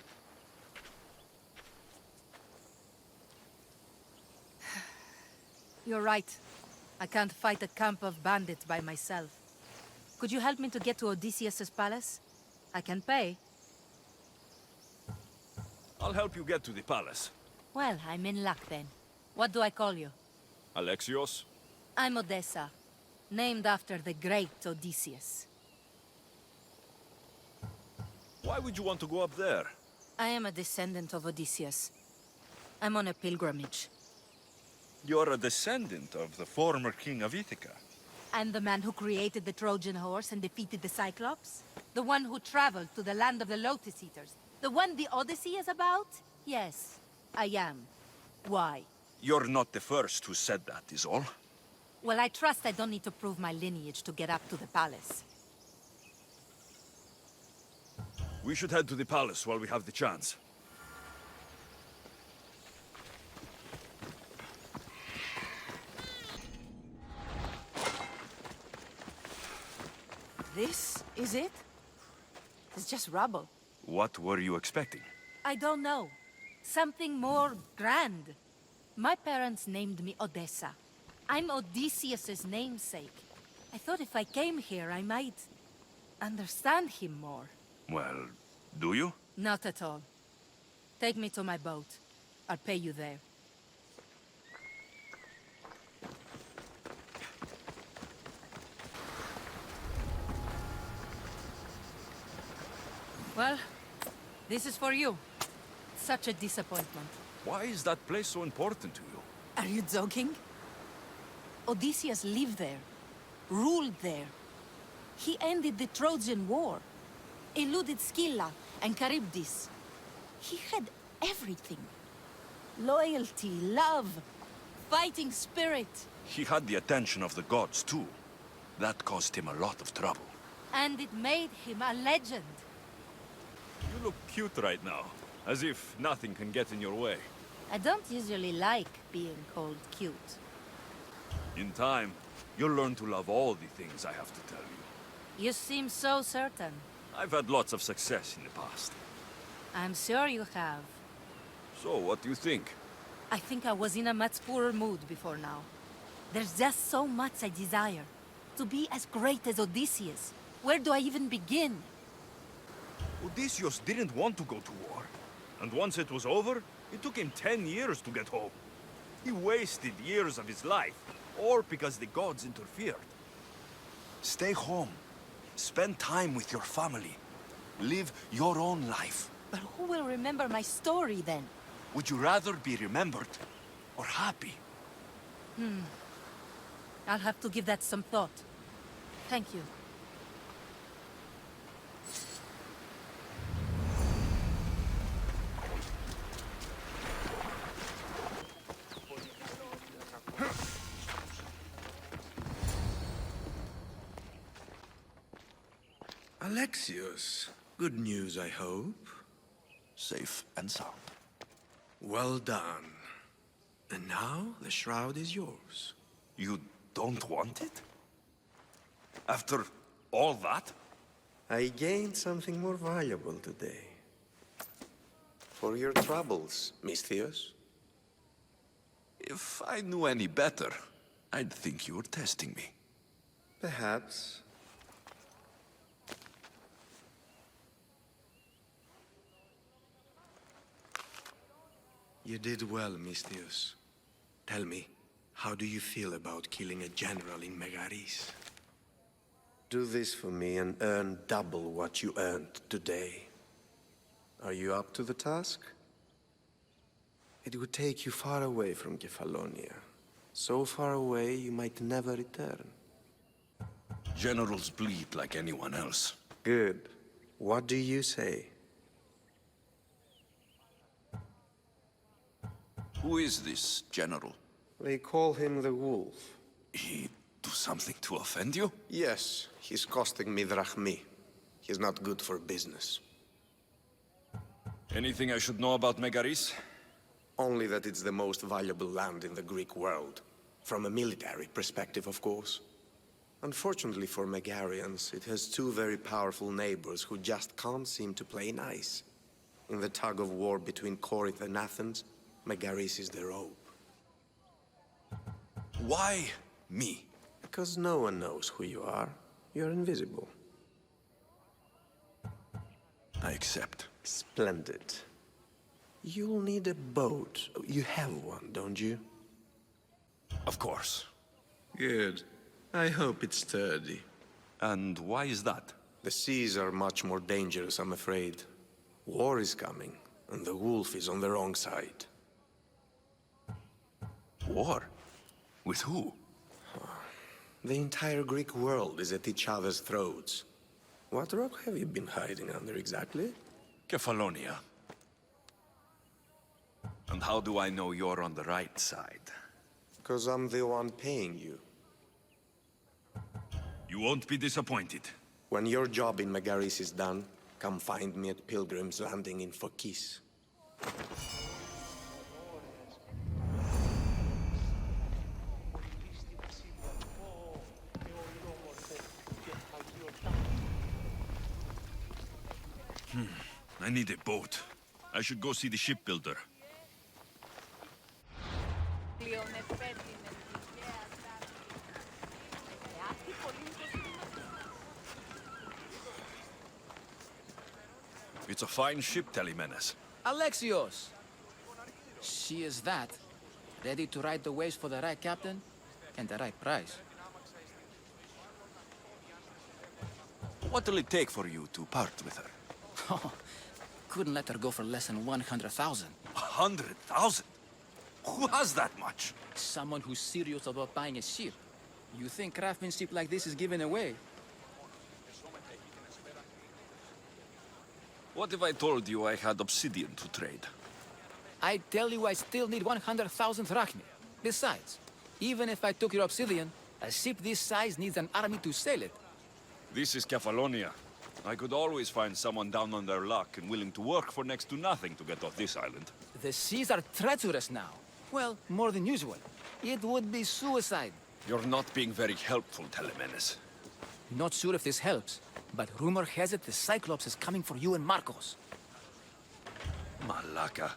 [SPEAKER 19] You're right. I can't fight a camp of bandits by myself. Could you help me to get to Odysseus' palace? I can pay.
[SPEAKER 18] I'll help you get to the palace.
[SPEAKER 19] Well, I'm in luck then. What do I call you?
[SPEAKER 18] Alexios?
[SPEAKER 19] I'm Odessa, named after the great Odysseus.
[SPEAKER 18] Why would you want to go up there?
[SPEAKER 19] I am a descendant of Odysseus. I'm on a pilgrimage.
[SPEAKER 18] You're a descendant of the former king of Ithaca.
[SPEAKER 19] I'm the man who created the Trojan horse and defeated the Cyclops? The one who traveled to the land of the Lotus Eaters? The one the Odyssey is about? Yes, I am. Why?
[SPEAKER 18] You're not the first who said that, is all.
[SPEAKER 19] Well, I trust I don't need to prove my lineage to get up to the palace.
[SPEAKER 18] We should head to the palace while we have the chance.
[SPEAKER 19] This is it? It's just rubble.
[SPEAKER 18] What were you expecting?
[SPEAKER 19] I don't know. Something more grand. My parents named me Odessa. I'm Odysseus's namesake. I thought if I came here, I might understand him more.
[SPEAKER 18] Well, do you?
[SPEAKER 19] Not at all. Take me to my boat. I'll pay you there. Well, this is for you. Such a disappointment.
[SPEAKER 18] Why is that place so important to you?
[SPEAKER 19] Are you joking? Odysseus lived there, ruled there. He ended the Trojan War, eluded Scylla and Charybdis. He had everything. Loyalty, love, fighting spirit.
[SPEAKER 18] He had the attention of the gods, too. That caused him a lot of trouble.
[SPEAKER 19] And it made him a legend.
[SPEAKER 18] You look cute right now. As if nothing can get in your way.
[SPEAKER 21] I don't usually like being called cute.
[SPEAKER 18] In time, you'll learn to love all the things I have to tell you.
[SPEAKER 21] You seem so certain.
[SPEAKER 18] I've had lots of success in the past.
[SPEAKER 21] I'm sure you have.
[SPEAKER 18] So, what do you think?
[SPEAKER 21] I think I was in a much poorer mood before now. There's just so much I desire. To be as great as Odysseus. Where do I even begin?
[SPEAKER 18] Odysseus didn't want to go to war. And once it was over, it took him 10 years to get home. He wasted years of his life, all because the gods interfered. Stay home. Spend time with your family. Live your own life.
[SPEAKER 21] But who will remember my story then?
[SPEAKER 18] Would you rather be remembered or happy?
[SPEAKER 21] I'll have to give that some thought. Thank you.
[SPEAKER 20] Alexios, good news, I hope.
[SPEAKER 18] Safe and sound.
[SPEAKER 20] Well done. And now the shroud is yours.
[SPEAKER 18] You don't want it? After all that?
[SPEAKER 20] I gained something more valuable today. For your troubles, Misthios.
[SPEAKER 18] If I knew any better, I'd think you were testing me.
[SPEAKER 20] Perhaps. You did well, Misthios. Tell me, how do you feel about killing a general in Megaris? Do this for me and earn double what you earned today. Are you up to the task? It would take you far away from Kefalonia. So far away you might never return.
[SPEAKER 18] Generals bleed like anyone else.
[SPEAKER 20] Good. What do you say?
[SPEAKER 18] Who is this general?
[SPEAKER 20] They call him the Wolf.
[SPEAKER 18] He do something to offend you?
[SPEAKER 20] Yes, he's costing me drachmi. He's not good for business.
[SPEAKER 18] Anything I should know about Megaris?
[SPEAKER 20] Only that it's the most valuable land in the Greek world. From a military perspective, of course. Unfortunately for Megarians, it has two very powerful neighbors who just can't seem to play nice. In the tug of war between Corinth and Athens, Megaris is their hope.
[SPEAKER 18] Why me?
[SPEAKER 20] Because no one knows who you are. You're invisible.
[SPEAKER 18] I accept.
[SPEAKER 20] Splendid. You'll need a boat. You have one, don't you?
[SPEAKER 18] Of course.
[SPEAKER 20] Good. I hope it's sturdy.
[SPEAKER 18] And why is that?
[SPEAKER 20] The seas are much more dangerous, I'm afraid. War is coming, and the wolf is on the wrong side.
[SPEAKER 18] War? With who?
[SPEAKER 20] The entire Greek world is at each other's throats. What rock have you been hiding under exactly?
[SPEAKER 18] Kefalonia. And how do I know you're on the right side?
[SPEAKER 20] Because I'm the one paying you.
[SPEAKER 18] You won't be disappointed.
[SPEAKER 20] When your job in Megaris is done, come find me at Pilgrim's Landing in Phokis.
[SPEAKER 18] I need a boat. I should go see the shipbuilder. It's a fine ship, Telemenes.
[SPEAKER 5] Alexios! She is that. Ready to ride the waves for the right captain and the right price.
[SPEAKER 18] What will it take for you to part with her?
[SPEAKER 5] Oh, couldn't let her go for less than 100,000.
[SPEAKER 18] 100,000? Who has that much?
[SPEAKER 5] Someone who's serious about buying a ship. You think craftsmanship like this is given away?
[SPEAKER 18] What if I told you I had obsidian to trade?
[SPEAKER 5] I tell you I still need 100,000 drachmi. Besides, even if I took your obsidian, a ship this size needs an army to sail it.
[SPEAKER 18] This is Kefalonia. I could always find someone down on their luck and willing to work for next to nothing to get off this island.
[SPEAKER 5] The seas are treacherous now. Well, more than usual. It would be suicide.
[SPEAKER 18] You're not being very helpful, Telemenes.
[SPEAKER 5] Not sure if this helps, but rumor has it the Cyclops is coming for you and Marcos.
[SPEAKER 18] Malaka.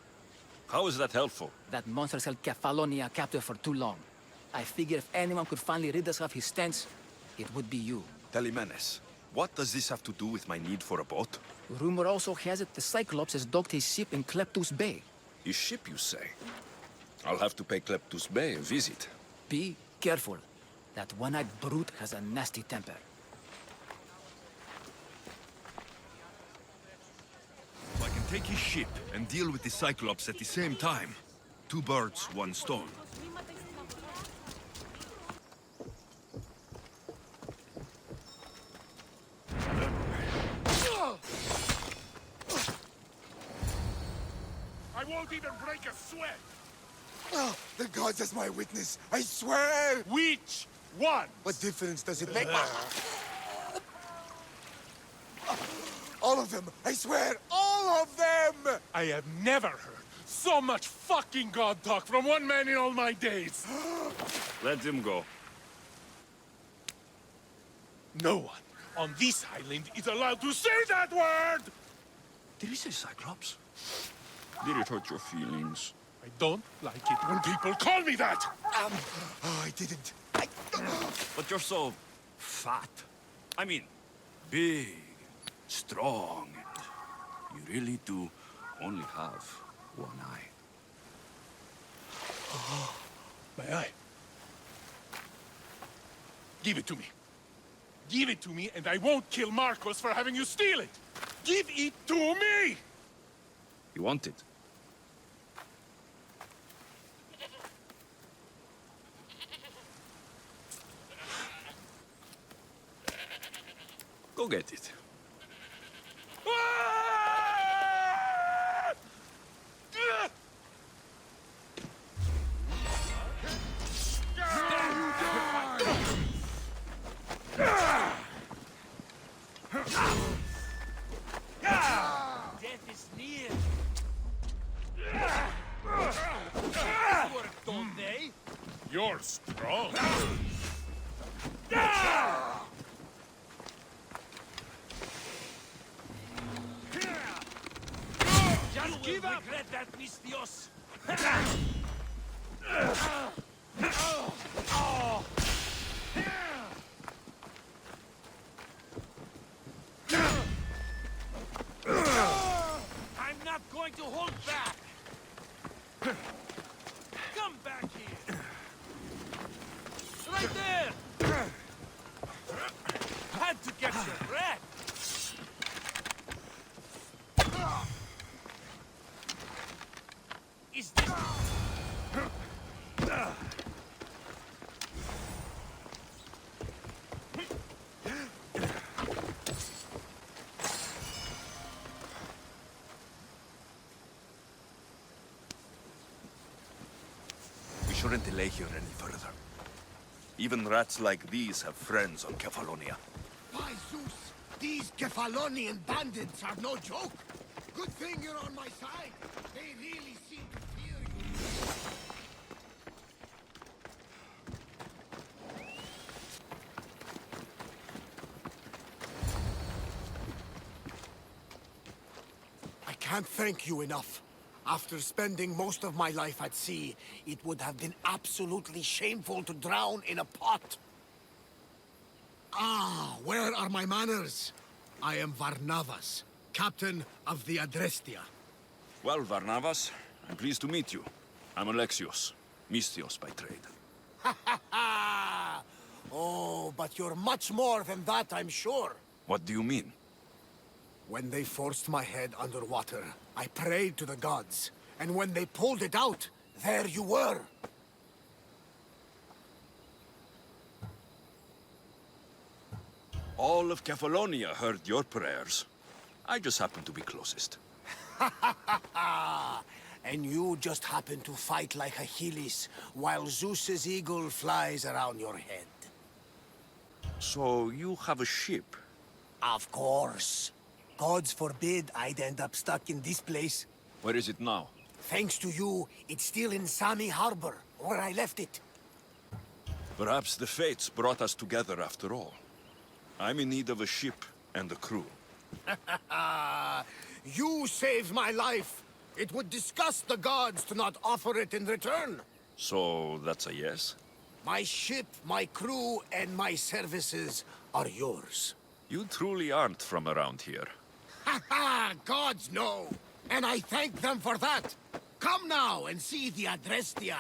[SPEAKER 18] How is that helpful?
[SPEAKER 5] That monster's held Kefalonia captive for too long. I figure if anyone could finally rid us of his stench, it would be you.
[SPEAKER 18] Telemenes, what does this have to do with my need for a boat?
[SPEAKER 5] Rumor also has it the Cyclops has docked his ship in Kleptus Bay.
[SPEAKER 18] His ship, you say? I'll have to pay Kleptus Bay a visit.
[SPEAKER 5] Be careful. That one-eyed brute has a nasty temper.
[SPEAKER 14] I can take his ship and deal with the Cyclops at the same time. 2 birds, 1 stone.
[SPEAKER 1] I won't even break a sweat!
[SPEAKER 17] Oh, the gods as my witness, I swear!
[SPEAKER 1] Which one?
[SPEAKER 17] What difference does it make? All of them, I swear, all of them!
[SPEAKER 1] I have never heard so much fucking god talk from one man in all my days.
[SPEAKER 18] Let him go.
[SPEAKER 1] No one on this island is allowed to say that word!
[SPEAKER 18] Did he say Cyclops? Did it hurt your feelings?
[SPEAKER 1] I don't like it when people call me that!
[SPEAKER 17] Oh, I didn't.
[SPEAKER 18] But you're so fat. I mean, big, strong. You really do only have one eye.
[SPEAKER 1] My eye. Give it to me. Give it to me, and I won't kill Marcos for having you steal it! Give it to me!
[SPEAKER 18] You want it? Go get it.
[SPEAKER 13] Death is near. Work, don't they?
[SPEAKER 1] You're strong.
[SPEAKER 13] Just give up! Regret that, Mystios! I'm not going to hold back! Come back here! Right there! Had to catch your breath! Is this...
[SPEAKER 18] We shouldn't delay here any further. Even rats like these have friends on Kefalonia.
[SPEAKER 4] By Zeus, these Kefalonian bandits are no joke. Good thing you're on my side. They really seem to fear you.
[SPEAKER 16] I can't thank you enough. After spending most of my life at sea, it would have been absolutely shameful to drown in a pot. Ah, where are my manners? I am Varnavas, captain of the Adrestia.
[SPEAKER 18] Well, Varnavas, I'm pleased to meet you. I'm Alexios, Mystios by trade.
[SPEAKER 16] Oh, but you're much more than that, I'm sure.
[SPEAKER 18] What do you mean?
[SPEAKER 16] When they forced my head underwater, I prayed to the gods. And when they pulled it out, there you were.
[SPEAKER 18] All of Kefalonia heard your prayers. I just happen to be closest.
[SPEAKER 16] And you just happen to fight like Achilles, while Zeus's eagle flies around your head.
[SPEAKER 18] So you have a ship?
[SPEAKER 16] Of course. Gods forbid I'd end up stuck in this place.
[SPEAKER 18] Where is it now?
[SPEAKER 16] Thanks to you, it's still in Sami Harbor, where I left it.
[SPEAKER 18] Perhaps the fates brought us together after all. I'm in need of a ship and a crew.
[SPEAKER 16] You saved my life. It would disgust the gods to not offer it in return.
[SPEAKER 18] So that's a yes?
[SPEAKER 16] My ship, my crew, and my services are yours.
[SPEAKER 18] You truly aren't from around here.
[SPEAKER 16] Ha ha! Gods know! And I thank them for that! Come now and see the Adrestia!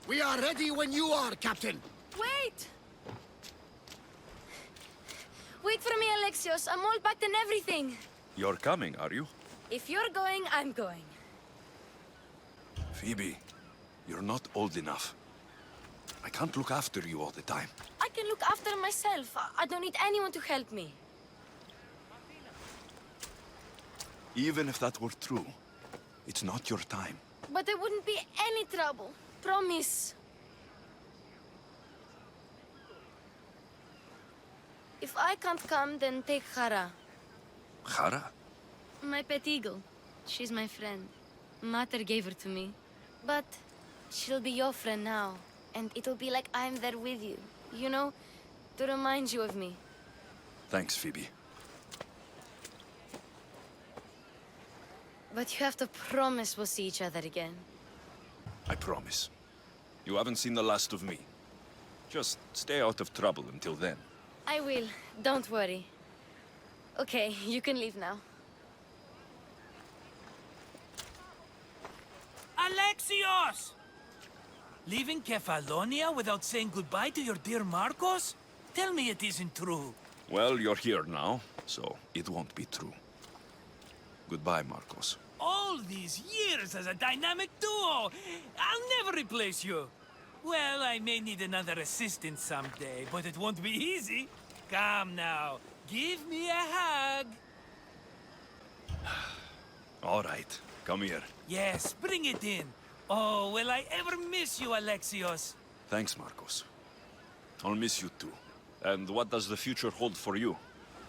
[SPEAKER 16] We are ready when you are, Captain!
[SPEAKER 11] Wait! Wait for me, Alexios. I'm all packed and everything.
[SPEAKER 18] You're coming, are you?
[SPEAKER 11] If you're going, I'm going.
[SPEAKER 18] Phoebe, you're not old enough. I can't look after you all the time.
[SPEAKER 11] I can look after myself. I don't need anyone to help me.
[SPEAKER 18] Even if that were true, it's not your time.
[SPEAKER 11] But there wouldn't be any trouble. Promise. If I can't come, then take Hara.
[SPEAKER 18] Hara?
[SPEAKER 11] My pet eagle. She's my friend. Mater gave her to me. But she'll be your friend now. And it'll be like I'm there with you. You know, to remind you of me.
[SPEAKER 18] Thanks, Phoebe.
[SPEAKER 11] But you have to promise we'll see each other again.
[SPEAKER 18] I promise. You haven't seen the last of me. Just stay out of trouble until then.
[SPEAKER 11] I will. Don't worry. Okay, you can leave now.
[SPEAKER 13] Alexios! Leaving Kefalonia without saying goodbye to your dear Marcos? Tell me it isn't true.
[SPEAKER 18] Well, you're here now, so it won't be true. Goodbye, Marcos.
[SPEAKER 13] All these years as a dynamic duo! I'll never replace you! Well, I may need another assistant someday, but it won't be easy. Come now, give me a hug.
[SPEAKER 18] All right, come here.
[SPEAKER 13] Yes, bring it in. Oh, will I ever miss you, Alexios?
[SPEAKER 18] Thanks, Marcos. I'll miss you too. And what does the future hold for you?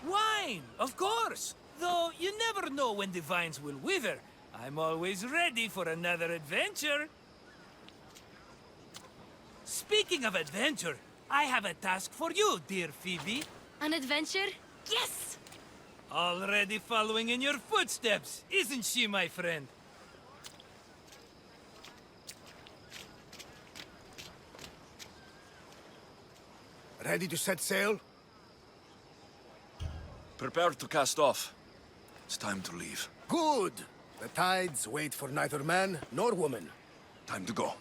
[SPEAKER 13] Wine, of course. Though you never know when the vines will wither. I'm always ready for another adventure. Speaking of adventure, I have a task for you, dear Phoebe.
[SPEAKER 11] An adventure? Yes!
[SPEAKER 13] Already following in your footsteps, isn't she, my friend?
[SPEAKER 16] Ready to set sail?
[SPEAKER 18] Prepare to cast off. It's time to leave.
[SPEAKER 16] Good! The tides wait for neither man nor woman.
[SPEAKER 18] Time to go.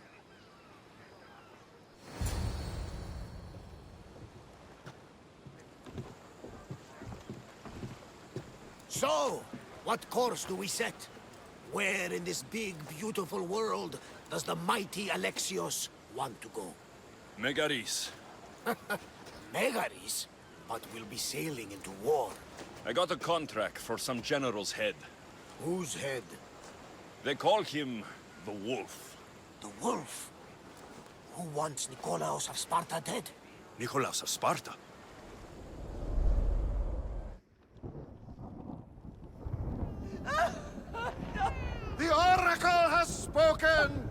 [SPEAKER 16] So, what course do we set? Where in this big, beautiful world does the mighty Alexios want to go?
[SPEAKER 18] Megaris.
[SPEAKER 16] Megaris? But we'll be sailing into war.
[SPEAKER 18] I got a contract for some general's head.
[SPEAKER 16] Whose head?
[SPEAKER 18] They call him the Wolf.
[SPEAKER 16] The Wolf? Who wants Nikolaos of Sparta dead?
[SPEAKER 18] Nikolaos of Sparta?
[SPEAKER 3] The Oracle has spoken!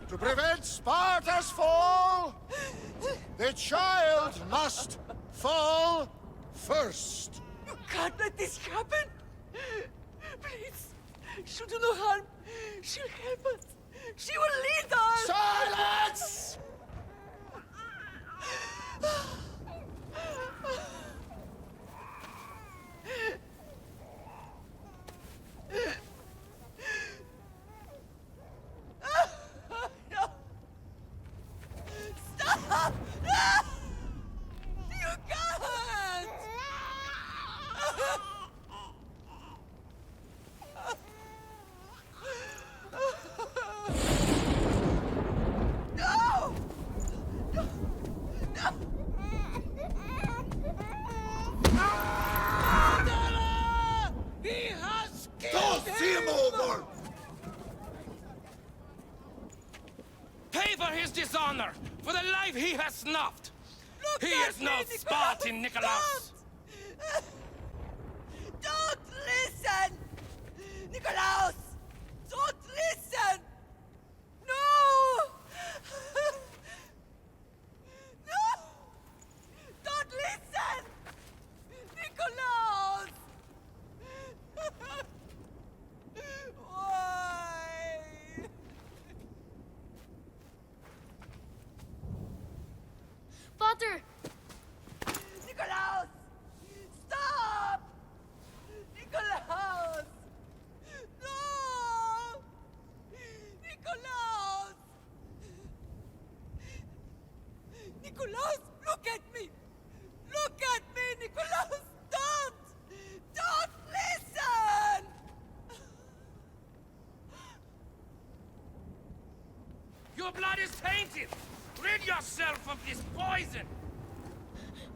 [SPEAKER 3] To prevent Sparta's fall, the child must fall first.
[SPEAKER 6] You can't let this happen! Please, she'll do no harm. She'll help us. She will lead us!
[SPEAKER 3] Silence!
[SPEAKER 6] Stop! You can't!
[SPEAKER 13] dishonor for the life he has snuffed!
[SPEAKER 6] Look
[SPEAKER 13] He
[SPEAKER 6] at
[SPEAKER 13] is no
[SPEAKER 6] me,
[SPEAKER 13] Spartan, Nikolaos!
[SPEAKER 6] Don't listen! Nikolaos! Don't listen! No! No! Don't listen! Nikolaos! Why?
[SPEAKER 11] Father!
[SPEAKER 6] Nikolaos! Stop! Nikolaos! No! Nikolaos! Nikolaos, look at me! Look at me, Nikolaos! Don't! Don't listen!
[SPEAKER 13] Your blood is tainted! Rid yourself of this poison!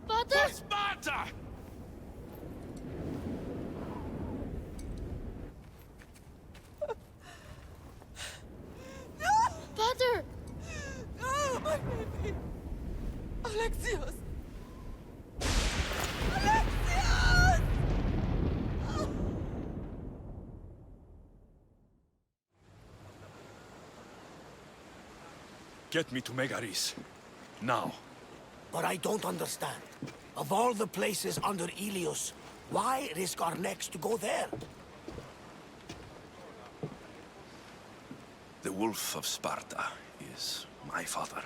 [SPEAKER 11] Father!
[SPEAKER 13] For Sparta!
[SPEAKER 11] Father!
[SPEAKER 6] No, my baby! Alexios! Alexios!
[SPEAKER 14] Get me to Megaris. Now.
[SPEAKER 16] But I don't understand. Of all the places under Ilios, why risk our necks to go there?
[SPEAKER 18] The Wolf of Sparta is my father.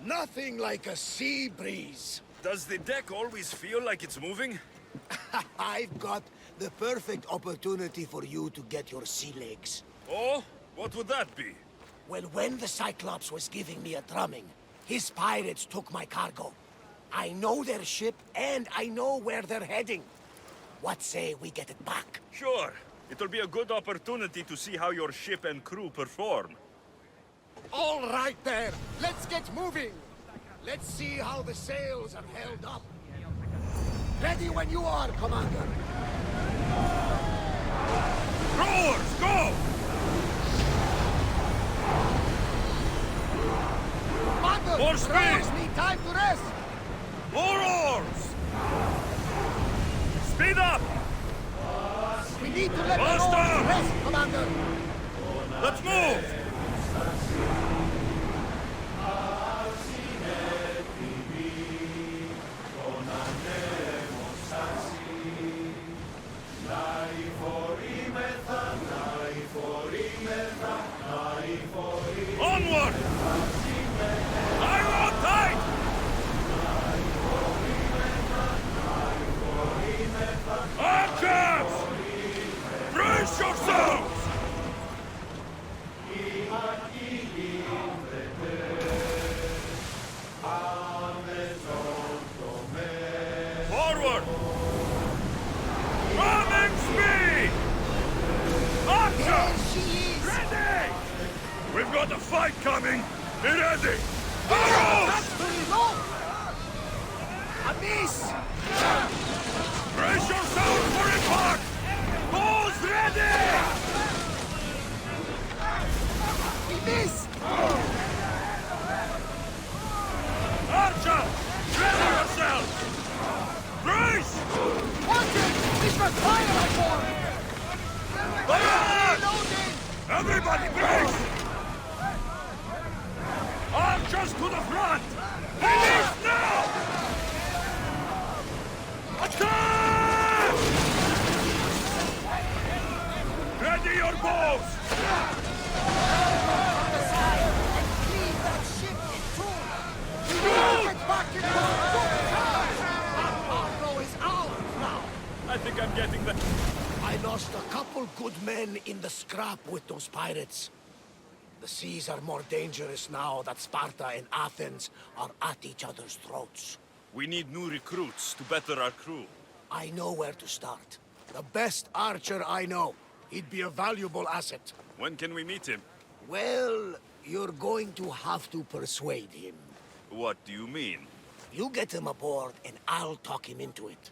[SPEAKER 16] Nothing like a sea breeze.
[SPEAKER 18] Does the deck always feel like it's moving?
[SPEAKER 16] I've got the perfect opportunity for you to get your sea legs.
[SPEAKER 18] Oh? What would that be?
[SPEAKER 16] Well, when the Cyclops was giving me a drumming, his pirates took my cargo. I know their ship, and I know where they're heading. What say we get it back?
[SPEAKER 18] Sure. It'll be a good opportunity to see how your ship and crew perform.
[SPEAKER 16] All right there. Let's get moving. Let's see how the sails are held up. Ready when you are, Commander.
[SPEAKER 14] Rowers, go!
[SPEAKER 16] Commander,
[SPEAKER 14] More speed!
[SPEAKER 16] rowers need time to rest.
[SPEAKER 14] More oars! Speed up!
[SPEAKER 16] We need to let the
[SPEAKER 14] Faster!
[SPEAKER 16] rowers rest, Commander.
[SPEAKER 14] Let's move! Onward! Iron tight! Archers! Brace yourselves! Forward! Ramming speed! Archers! Ready! We've got a fight coming! Be ready! Arrows!
[SPEAKER 16] A miss!
[SPEAKER 14] Brace yourselves for impact! Bows ready!
[SPEAKER 16] We missed!
[SPEAKER 14] Archer! Ready yourself! Brace!
[SPEAKER 16] Watch it! This was fire I formed!
[SPEAKER 14] Everybody brace! Archers to the front! Release now! Attack! Ready your bows!
[SPEAKER 16] On the side and cleave that ship in two! We need to get back into our boat! Our cargo is ours now!
[SPEAKER 18] I think I'm getting the...
[SPEAKER 16] I lost a couple good men in the scrap with those pirates. The seas are more dangerous now that Sparta and Athens are at each other's throats.
[SPEAKER 18] We need new recruits to better our crew.
[SPEAKER 16] I know where to start. The best archer I know. He'd be a valuable asset.
[SPEAKER 18] When can we meet him?
[SPEAKER 16] Well, you're going to have to persuade him.
[SPEAKER 18] What do you mean?
[SPEAKER 16] You get him aboard and I'll talk him into it.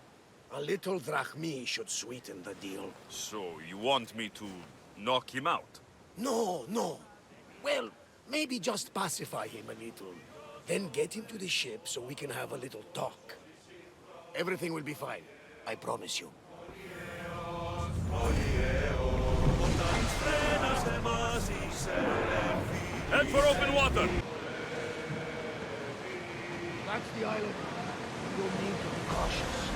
[SPEAKER 16] A little drachmi should sweeten the deal.
[SPEAKER 18] So, you want me to knock him out?
[SPEAKER 16] No, no. Well, maybe just pacify him a little. Then get him to the ship so we can have a little talk. Everything will be fine. I promise you.
[SPEAKER 18] Head for open water!
[SPEAKER 16] That's the island. You'll need to be cautious.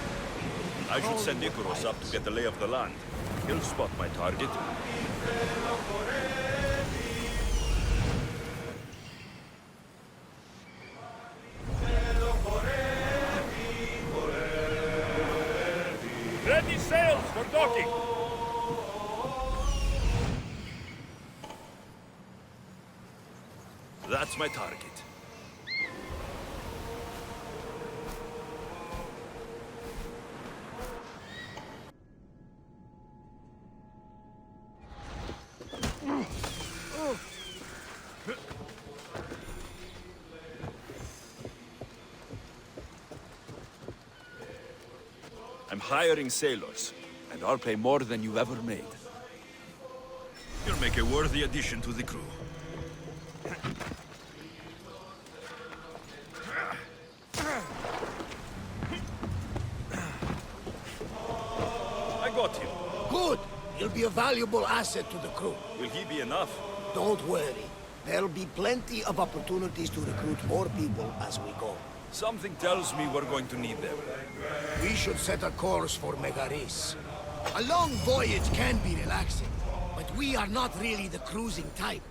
[SPEAKER 18] I should send Icarus up to get the lay of the land. He'll spot my target. Ready sails for docking! That's my target. I'm hiring sailors, and I'll pay more than you've ever made. You'll make a worthy addition to the crew. I got him.
[SPEAKER 16] Good! He'll be a valuable asset to the crew.
[SPEAKER 18] Will he be enough?
[SPEAKER 16] Don't worry. There'll be plenty of opportunities to recruit more people as we go.
[SPEAKER 18] Something tells me we're going to need them.
[SPEAKER 16] We should set a course for Megaris. A long voyage can be relaxing, but we are not really the cruising type.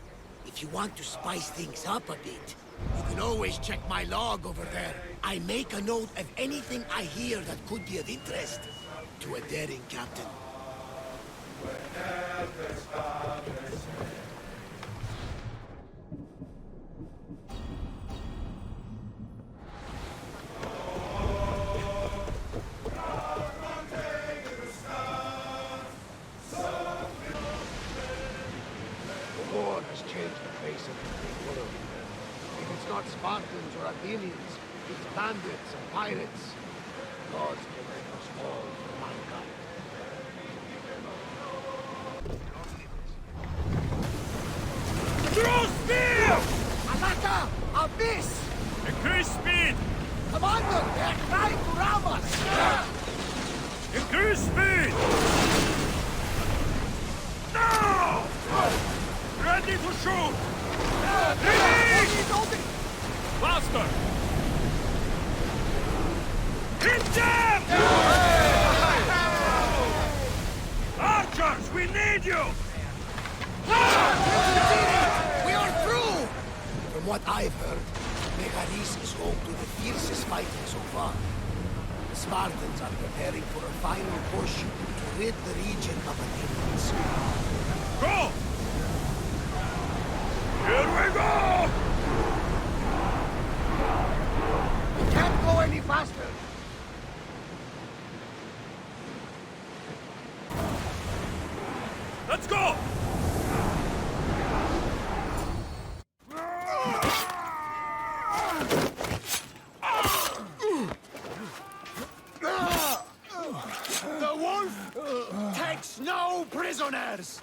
[SPEAKER 16] If you want to spice things up a bit, you can always check my log over there. I make a note of anything I hear that could be of interest to a daring captain. The war has changed the face of the big world. If it's not Spartans or Athenians, it's bandits and pirates. Gods protect us all from mankind.
[SPEAKER 18] Draw spear!
[SPEAKER 16] Alaka! Abyss!
[SPEAKER 18] Increase speed!
[SPEAKER 16] Commander, they're trying to ram us!
[SPEAKER 18] Increase speed! Now! Ready to shoot! Ready! Faster! Hit them! Archers, we need you!
[SPEAKER 16] We are through! From what I've heard, Megaris is home to the fiercest fighting so far. The Spartans are preparing for a final push to rid the region of Athenians.
[SPEAKER 18] Go! Here we go!
[SPEAKER 16] We can't go any faster.
[SPEAKER 18] Let's go!
[SPEAKER 16] The wolf takes no prisoners!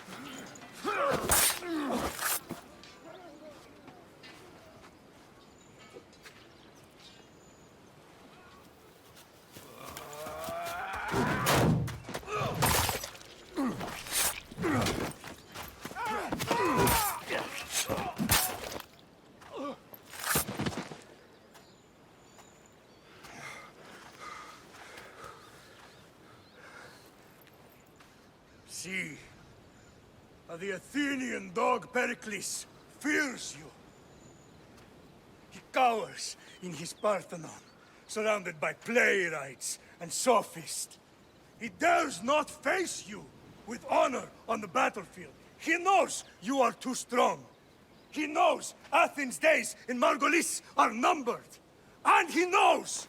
[SPEAKER 2] See, the Athenian dog Pericles fears you. He cowers in his Parthenon, surrounded by playwrights and sophists. He dares not face you with honor on the battlefield. He knows you are too strong. He knows Athens' days in Margolis are numbered. And he knows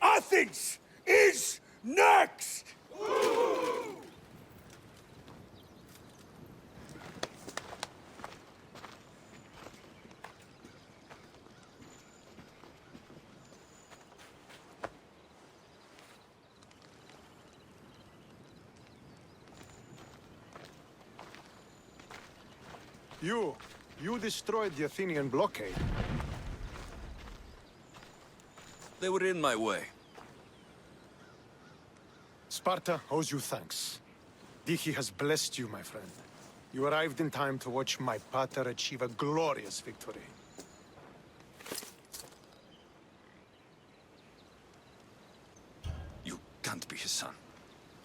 [SPEAKER 2] Athens is next!
[SPEAKER 3] You destroyed the Athenian blockade.
[SPEAKER 18] They were in my way.
[SPEAKER 3] Sparta owes you thanks. Dichi has blessed you, my friend. You arrived in time to watch my pater achieve a glorious victory.
[SPEAKER 18] You can't be his son.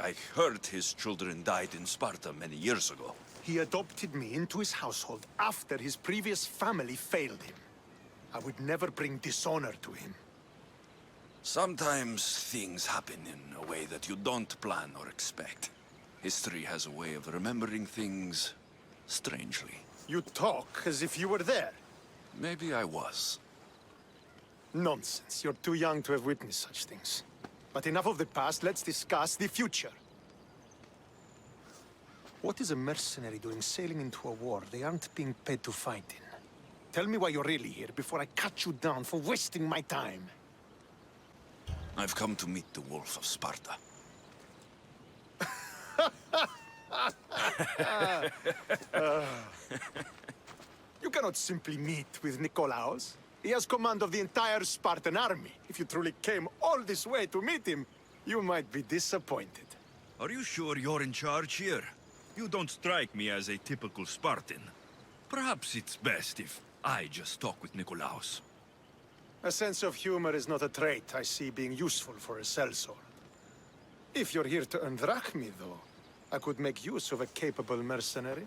[SPEAKER 18] I heard his children died in Sparta many years ago.
[SPEAKER 3] He adopted me into his household after his previous family failed him. I would never bring dishonor to him.
[SPEAKER 18] Sometimes things happen in a way that you don't plan or expect. History has a way of remembering things strangely.
[SPEAKER 3] You talk as if you were there.
[SPEAKER 18] Maybe I was.
[SPEAKER 3] Nonsense. You're too young to have witnessed such things. But enough of the past, let's discuss the future. What is a mercenary doing sailing into a war they aren't being paid to fight in? Tell me why you're really here before I cut you down for wasting my time.
[SPEAKER 18] I've come to meet the Wolf of Sparta.
[SPEAKER 3] You cannot simply meet with Nikolaos. He has command of the entire Spartan army. If you truly came all this way to meet him, you might be disappointed.
[SPEAKER 14] Are you sure you're in charge here? You don't strike me as a typical Spartan. Perhaps it's best if I just talk with Nikolaos.
[SPEAKER 3] A sense of humor is not a trait I see being useful for a sellsword. If you're here to earn drachmi, though, I could make use of a capable mercenary.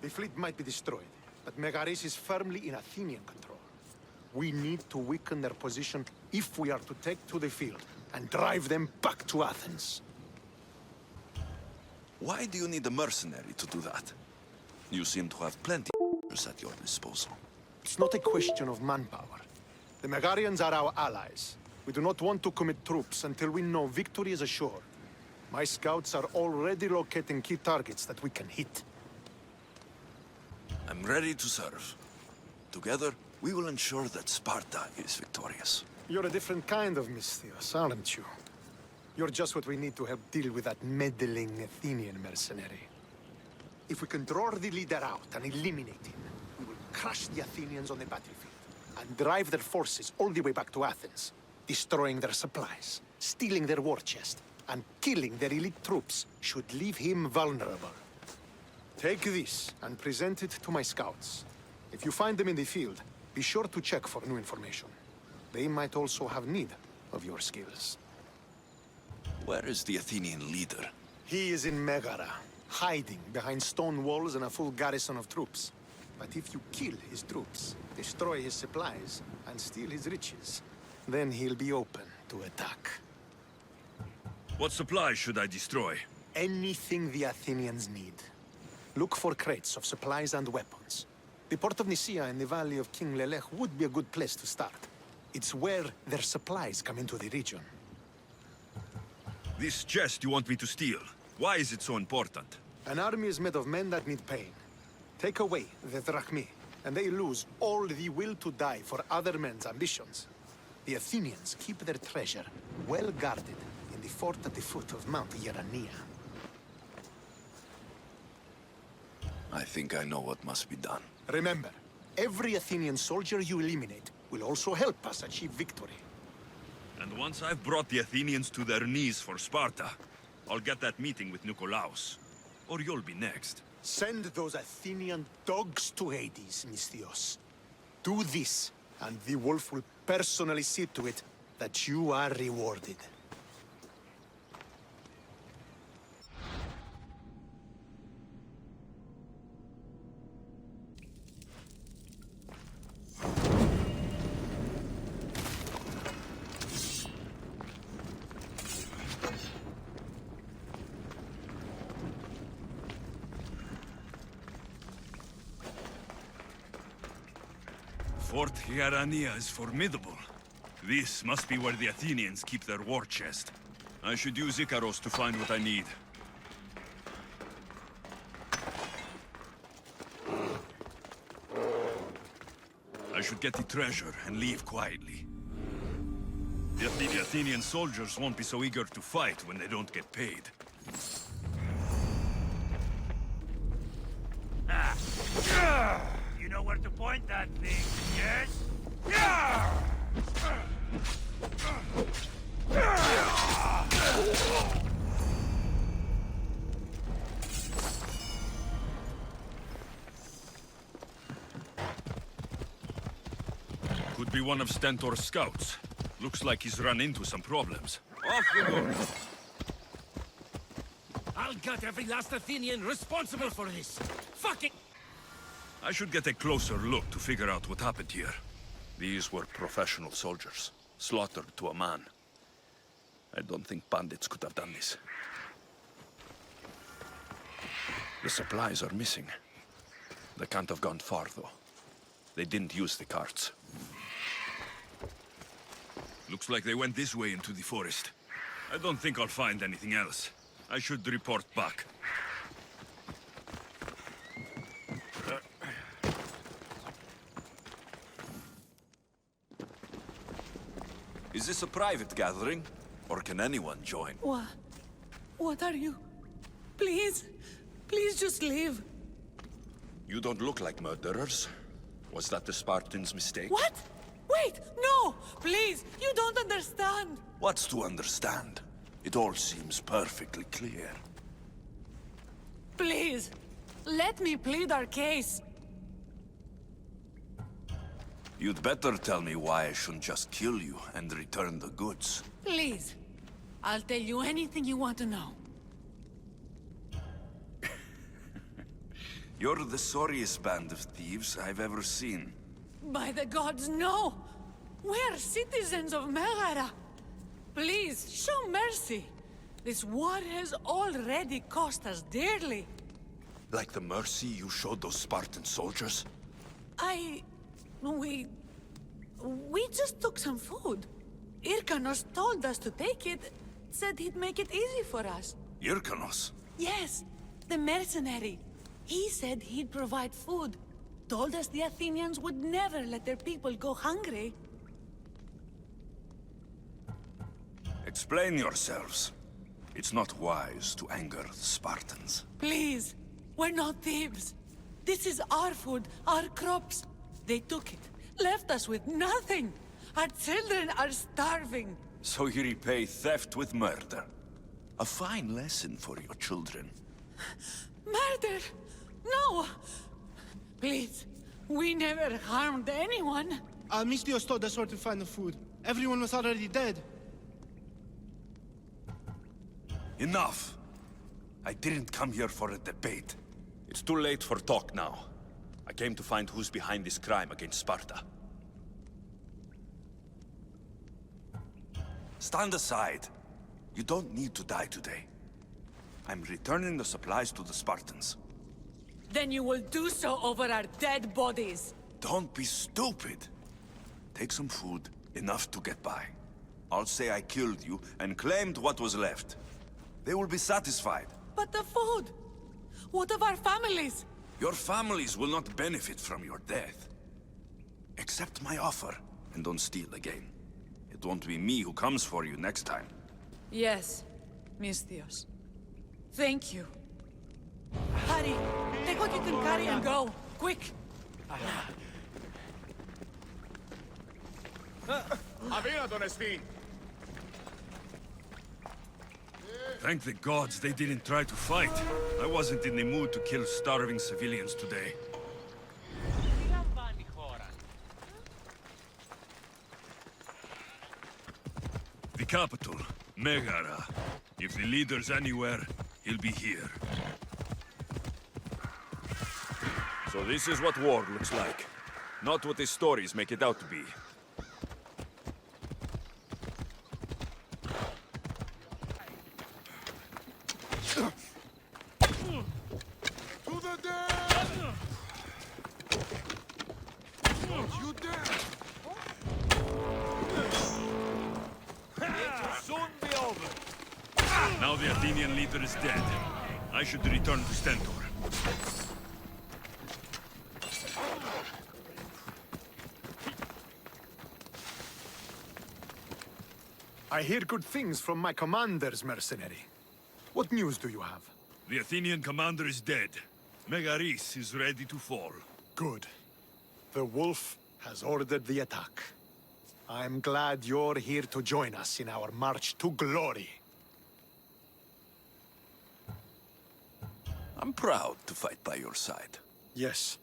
[SPEAKER 3] The fleet might be destroyed, but Megaris is firmly in Athenian control. We need to weaken their position if we are to take to the field and drive them back to Athens.
[SPEAKER 18] Why do you need a mercenary to do that? You seem to have plenty of at your disposal.
[SPEAKER 3] It's not a question of manpower. The Megarians are our allies. We do not want to commit troops until we know victory is assured. My scouts are already locating key targets that we can hit.
[SPEAKER 18] I'm ready to serve. Together, we will ensure that Sparta is victorious.
[SPEAKER 3] You're a different kind of Misthios, aren't you? You're just what we need to help deal with that meddling Athenian mercenary. If we can draw the leader out and eliminate him, we will crush the Athenians on the battlefield and drive their forces all the way back to Athens, destroying their supplies, stealing their war chest, and killing their elite troops should leave him vulnerable. Take this and present it to my scouts. If you find them in the field, be sure to check for new information. They might also have need of your skills.
[SPEAKER 18] Where is the Athenian leader?
[SPEAKER 3] He is in Megara, hiding behind stone walls and a full garrison of troops. But if you kill his troops, destroy his supplies, and steal his riches, then he'll be open to attack.
[SPEAKER 14] What supplies should I destroy?
[SPEAKER 3] Anything the Athenians need. Look for crates of supplies and weapons. The port of Nicaea in the valley of King Lelech would be a good place to start. It's where their supplies come into the region.
[SPEAKER 14] This chest you want me to steal, why is it so important?
[SPEAKER 3] An army is made of men that need pain. Take away the drachmi, and they lose all the will to die for other men's ambitions. The Athenians keep their treasure well guarded in the fort at the foot of Mount Yerania.
[SPEAKER 18] I think I know what must be done.
[SPEAKER 3] Remember, every Athenian soldier you eliminate will also help us achieve victory.
[SPEAKER 14] And once I've brought the Athenians to their knees for Sparta, I'll get that meeting with Nikolaos. Or you'll be next.
[SPEAKER 3] Send those Athenian dogs to Hades, Misthios. Do this, and the wolf will personally see to it that you are rewarded.
[SPEAKER 14] Fort Hierania is formidable. This must be where the Athenians keep their war chest. I should use Icaros to find what I need. I should get the treasure and leave quietly. The Athenian soldiers won't be so eager to fight when they don't get paid.
[SPEAKER 2] You know where to point that thing, yes?
[SPEAKER 14] Could be one of Stentor's scouts. Looks like he's run into some problems. Off we go!
[SPEAKER 2] I'll gut every last Athenian responsible for this. Fucking...
[SPEAKER 14] I should get a closer look to figure out what happened here.
[SPEAKER 18] These were professional soldiers, slaughtered to a man. I don't think bandits could have done this. The supplies are missing. They can't have gone far, though. They didn't use the carts.
[SPEAKER 14] Looks like they went this way into the forest. I don't think I'll find anything else. I should report back.
[SPEAKER 18] Is this a private gathering? Or can anyone join?
[SPEAKER 6] What are you? Please, please just leave.
[SPEAKER 18] You don't look like murderers. Was that the Spartans' mistake?
[SPEAKER 6] What? Wait, no! Please, you don't understand.
[SPEAKER 18] What's to understand? It all seems perfectly clear.
[SPEAKER 6] Please, let me plead our case.
[SPEAKER 18] You'd better tell me why I shouldn't just kill you and return the goods.
[SPEAKER 6] Please, I'll tell you anything you want to know.
[SPEAKER 18] You're the sorriest band of thieves I've ever seen.
[SPEAKER 6] By the gods, no! We're citizens of Megara. Please, show mercy. This war has already cost us dearly.
[SPEAKER 18] Like the mercy you showed those Spartan soldiers?
[SPEAKER 6] We just took some food. Irkanos told us to take it, said he'd make it easy for us.
[SPEAKER 18] Irkanos?
[SPEAKER 6] Yes, the mercenary. He said he'd provide food. Told us the Athenians would never let their people go hungry.
[SPEAKER 18] Explain yourselves. It's not wise to anger the Spartans.
[SPEAKER 6] Please, we're not thieves. This is our food, our crops. They took it, left us with nothing. Our children are starving.
[SPEAKER 18] So you repay theft with murder. A fine lesson for your children.
[SPEAKER 6] Murder? No! Please, we never harmed anyone.
[SPEAKER 7] Alexios told us where to find the food. Everyone was already dead.
[SPEAKER 18] Enough! I didn't come here for a debate. It's too late for talk now. I came to find who's behind this crime against Sparta. Stand aside. You don't need to die today. I'm returning the supplies to the Spartans.
[SPEAKER 6] Then you will do so over our dead bodies.
[SPEAKER 18] Don't be stupid. Take some food, enough to get by. I'll say I killed you and claimed what was left. They will be satisfied.
[SPEAKER 6] But the food? What of our families?
[SPEAKER 18] Your families will not benefit from your death. Accept my offer, and don't steal again. It won't be me who comes for you next time.
[SPEAKER 6] Yes, Misthios. Thank you. Hurry, take what you can carry and go. Quick!
[SPEAKER 14] Thank the gods they didn't try to fight. I wasn't in the mood to kill starving civilians today. The capital, Megara. If the leader's anywhere, he'll be here.
[SPEAKER 18] So this is what war looks like. Not what the stories make it out to be.
[SPEAKER 10] To the dead! Don't you dare!
[SPEAKER 14] the Athenian leader is dead. I should return to Stentor.
[SPEAKER 9] I hear good things from my commanders, mercenary. What news do you have?
[SPEAKER 14] The Athenian commander is dead. Megaris is ready to fall.
[SPEAKER 9] Good. The wolf has ordered the attack. I'm glad you're here to join us in our march to glory.
[SPEAKER 18] I'm proud to fight by your side.
[SPEAKER 9] Yes,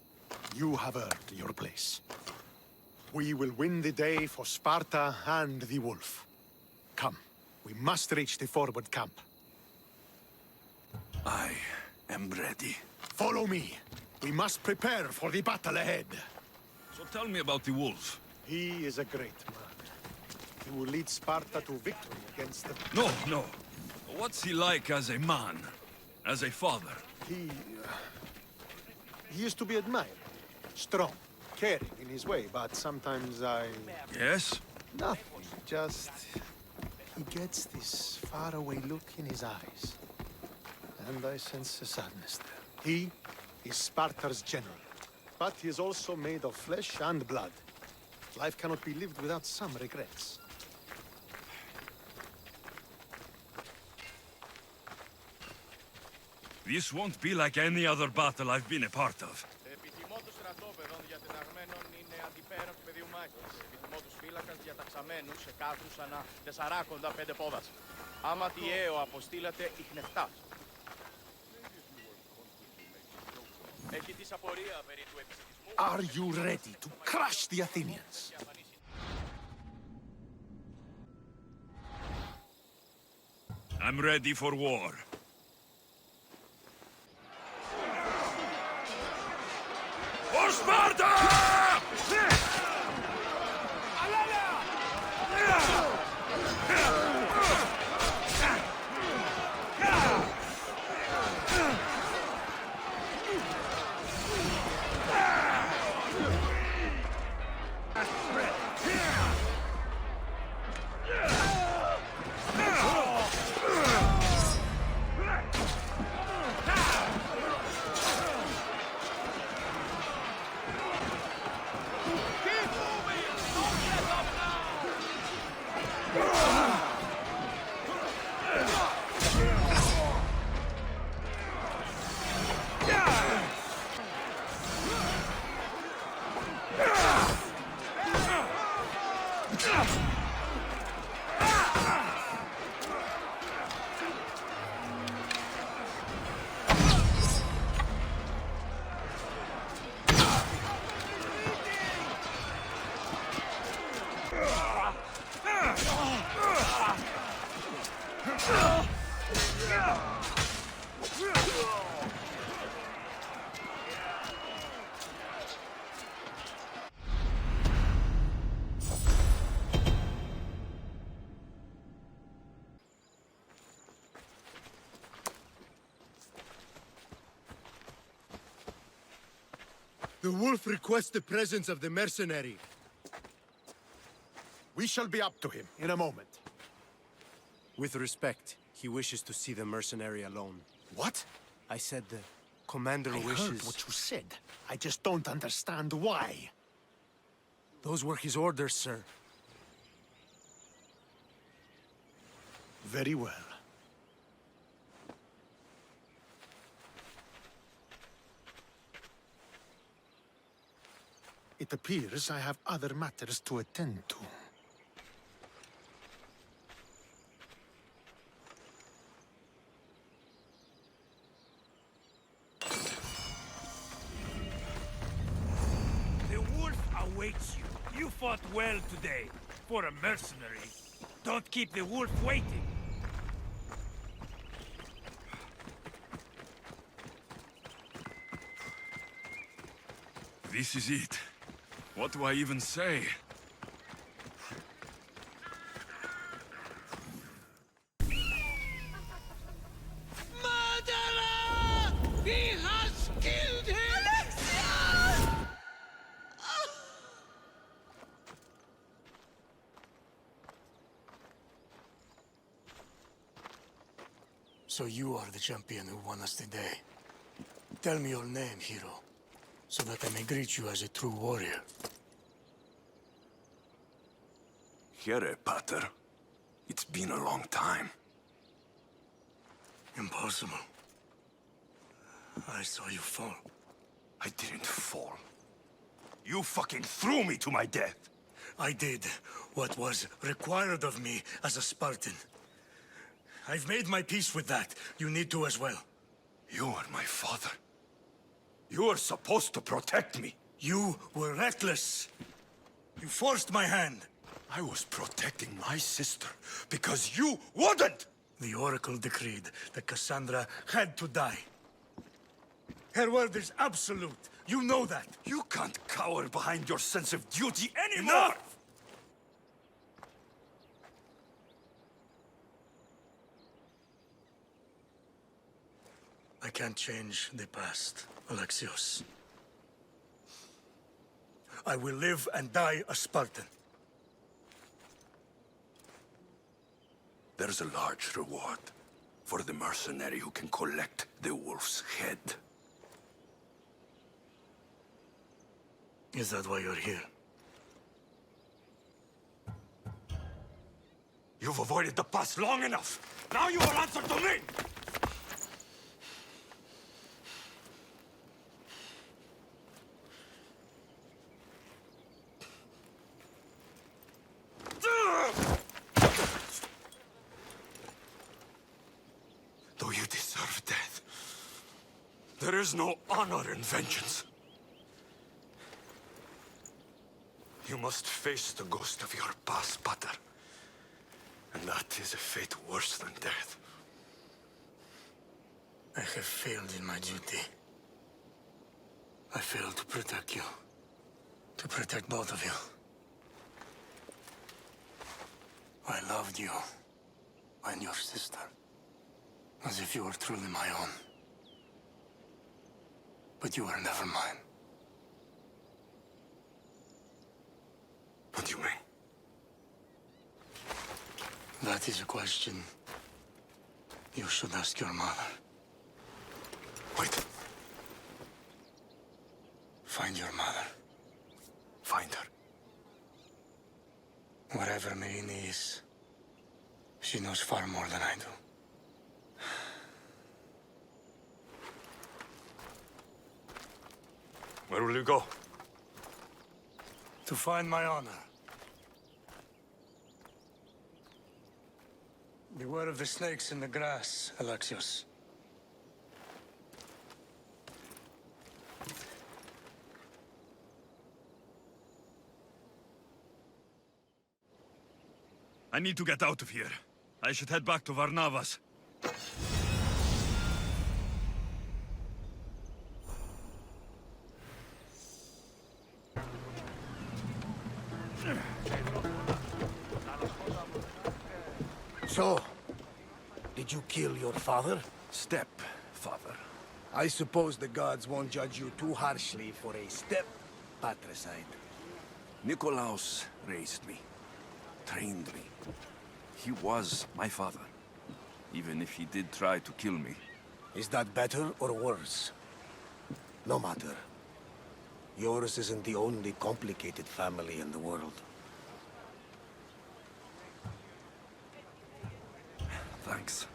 [SPEAKER 9] you have earned your place. We will win the day for Sparta and the wolf. Come, we must reach the forward camp.
[SPEAKER 14] I am ready.
[SPEAKER 9] Follow me. We must prepare for the battle ahead.
[SPEAKER 14] So tell me about the wolf.
[SPEAKER 9] He is a great man. He will lead Sparta to victory against the...
[SPEAKER 14] No. What's he like as a man? As a father?
[SPEAKER 9] He is to be admired. Strong, caring in his way, but sometimes I...
[SPEAKER 14] Yes?
[SPEAKER 9] Nothing, just... He gets this faraway look in his eyes. And I sense a sadness there. He is Sparta's general, but he is also made of flesh and blood. Life cannot be lived without some regrets.
[SPEAKER 14] This won't be like any other battle I've been a part of.
[SPEAKER 9] Are you ready to crush the Athenians?
[SPEAKER 14] I'm ready for war. For Sparta!
[SPEAKER 10] The wolf requests the presence of the mercenary.
[SPEAKER 9] We shall be up to him in a moment.
[SPEAKER 22] With respect, he wishes to see the mercenary alone.
[SPEAKER 9] What?
[SPEAKER 22] I said the commander
[SPEAKER 9] I
[SPEAKER 22] wishes...
[SPEAKER 9] heard what you said. I just don't understand why.
[SPEAKER 22] Those were his orders, sir.
[SPEAKER 9] Very well. It appears I have other matters to attend to.
[SPEAKER 13] The wolf awaits you. You fought well today. For a mercenary. Don't keep the wolf waiting.
[SPEAKER 14] This is it. What do I even say?
[SPEAKER 4] Murderer! He has killed him! Alexios!
[SPEAKER 3] So you are the champion who won us today. Tell me your name, hero, so that I may greet you as a true warrior.
[SPEAKER 14] Here, Pater. It's been a long time.
[SPEAKER 3] Impossible. I saw you fall.
[SPEAKER 14] I didn't fall. You fucking threw me to my death!
[SPEAKER 3] I did what was required of me as a Spartan. I've made my peace with that. You need to as well.
[SPEAKER 14] You are my father. You are supposed to protect me.
[SPEAKER 3] You were reckless. You forced my hand.
[SPEAKER 14] I was protecting my sister because you wouldn't!
[SPEAKER 3] The Oracle decreed that Cassandra had to die. Her word is absolute. You know that.
[SPEAKER 14] You can't cower behind your sense of duty anymore!
[SPEAKER 3] Enough! I can't change the past, Alexios. I will live and die a Spartan.
[SPEAKER 14] There's a large reward for the mercenary who can collect the wolf's head.
[SPEAKER 3] Is that why you're here?
[SPEAKER 14] You've avoided the past long enough. Now you will answer to me! Though you deserve death, there is no honor in vengeance. You must face the ghost of your past, Pater. And that is a fate worse than death.
[SPEAKER 3] I have failed in my duty. I failed to protect you. To protect both of you. I loved you. And your sister. As if you were truly my own. But you were never mine.
[SPEAKER 14] What do you mean?
[SPEAKER 3] That is a question you should ask your mother.
[SPEAKER 14] Wait.
[SPEAKER 3] Find your mother.
[SPEAKER 14] Find her.
[SPEAKER 3] Wherever Merini is, she knows far more than I do.
[SPEAKER 14] Where will you go?
[SPEAKER 3] To find my honor. Beware of the snakes in the grass, Alexios.
[SPEAKER 14] I need to get out of here. I should head back to Varnavas.
[SPEAKER 16] So, did you kill your father?
[SPEAKER 14] Step-father.
[SPEAKER 16] I suppose the gods won't judge you too harshly for a step-patricide.
[SPEAKER 14] Nikolaos raised me, trained me. He was my father, even if he did try to kill me.
[SPEAKER 16] Is that better or worse? No matter. Yours isn't the only complicated family in the world.
[SPEAKER 14] Thanks.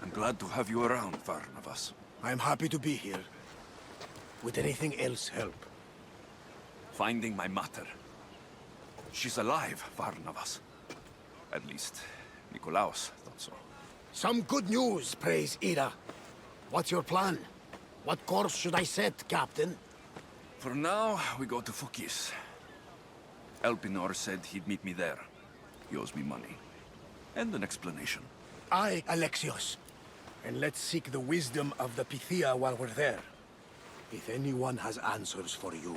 [SPEAKER 14] I'm glad to have you around, Varnavas.
[SPEAKER 16] I'm happy to be here. Would anything else help?
[SPEAKER 14] Finding my mater. She's alive, Varnavas. At least, Nikolaos thought so.
[SPEAKER 16] Some good news, praise Ira. What's your plan? What course should I set, Captain?
[SPEAKER 14] For now, we go to Fokis. Elpinor said he'd meet me there. He owes me money. And an explanation.
[SPEAKER 16] Aye, Alexios. And let's seek the wisdom of the Pythia while we're there. If anyone has answers for you,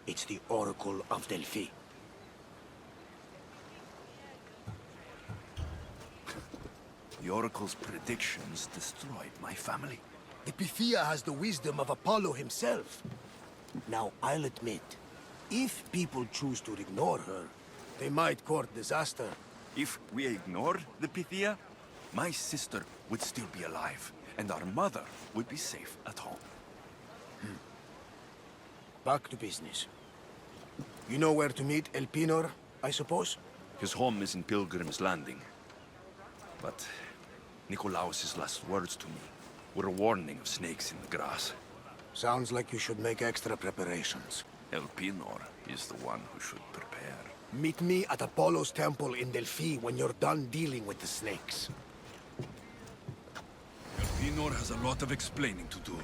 [SPEAKER 16] it's the Oracle of Delphi.
[SPEAKER 14] The Oracle's predictions destroyed my family.
[SPEAKER 16] The Pythia has the wisdom of Apollo himself. Now, I'll admit, if people choose to ignore her, they might court disaster.
[SPEAKER 14] If we ignore the Pythia, my sister would still be alive, and our mother would be safe at home.
[SPEAKER 16] Back to business. You know where to meet El Pinor, I suppose?
[SPEAKER 14] His home is in Pilgrim's Landing. But Nicolaus's last words to me were a warning of snakes in the grass.
[SPEAKER 16] Sounds like you should make extra preparations.
[SPEAKER 14] El Pinor is the one who should prepare.
[SPEAKER 16] Meet me at Apollo's temple in Delphi when you're done dealing with the snakes.
[SPEAKER 14] El Pinor has a lot of explaining to do.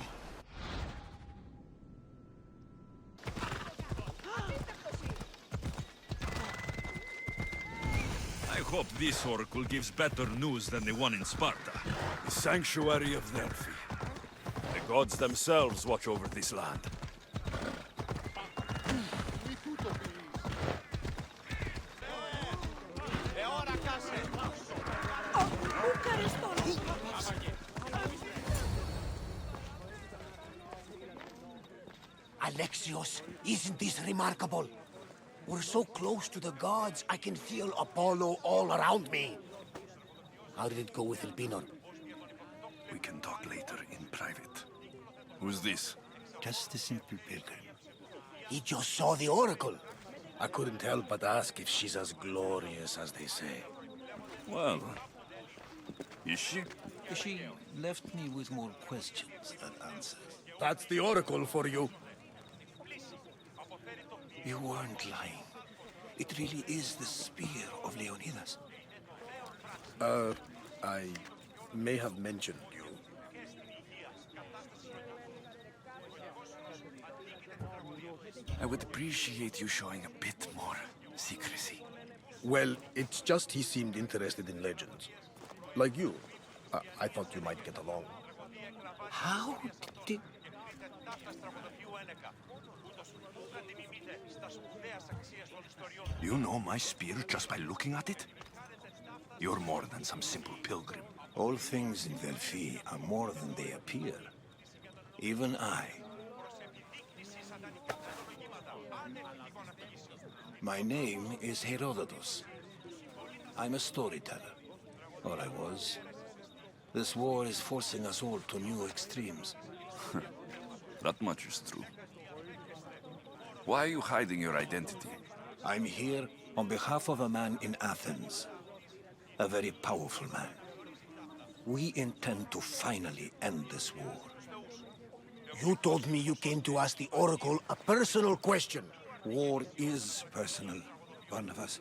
[SPEAKER 14] I hope this oracle gives better news than the one in Sparta. The sanctuary of Delphi. The gods themselves watch over this land.
[SPEAKER 16] Alexios, isn't this remarkable? We're so close to the gods, I can feel Apollo all around me. How did it go with El Pinor?
[SPEAKER 14] We can talk later in private. Who's this?
[SPEAKER 16] Just a simple pilgrim. He just saw the oracle. I couldn't help but ask if she's as glorious as they say.
[SPEAKER 14] Well, is she?
[SPEAKER 8] She left me with more questions than answers.
[SPEAKER 16] That's the oracle for you.
[SPEAKER 8] You weren't lying. It really is the spear of Leonidas.
[SPEAKER 16] I may have mentioned you.
[SPEAKER 14] I would appreciate you showing a bit more secrecy.
[SPEAKER 16] Well, it's just he seemed interested in legends. Like you. I thought you might get along.
[SPEAKER 8] How did...
[SPEAKER 14] You know my spear just by looking at it? You're more than some simple pilgrim.
[SPEAKER 8] All things in Delphi are more than they appear. Even I. My name is Herodotus. I'm a storyteller. Or I was. This war is forcing us all to new extremes.
[SPEAKER 14] That much is true. Why are you hiding your identity?
[SPEAKER 8] I'm here on behalf of a man in Athens. A very powerful man. We intend to finally end this war.
[SPEAKER 16] You told me you came to ask the Oracle a personal question.
[SPEAKER 8] War is personal, Barnabas.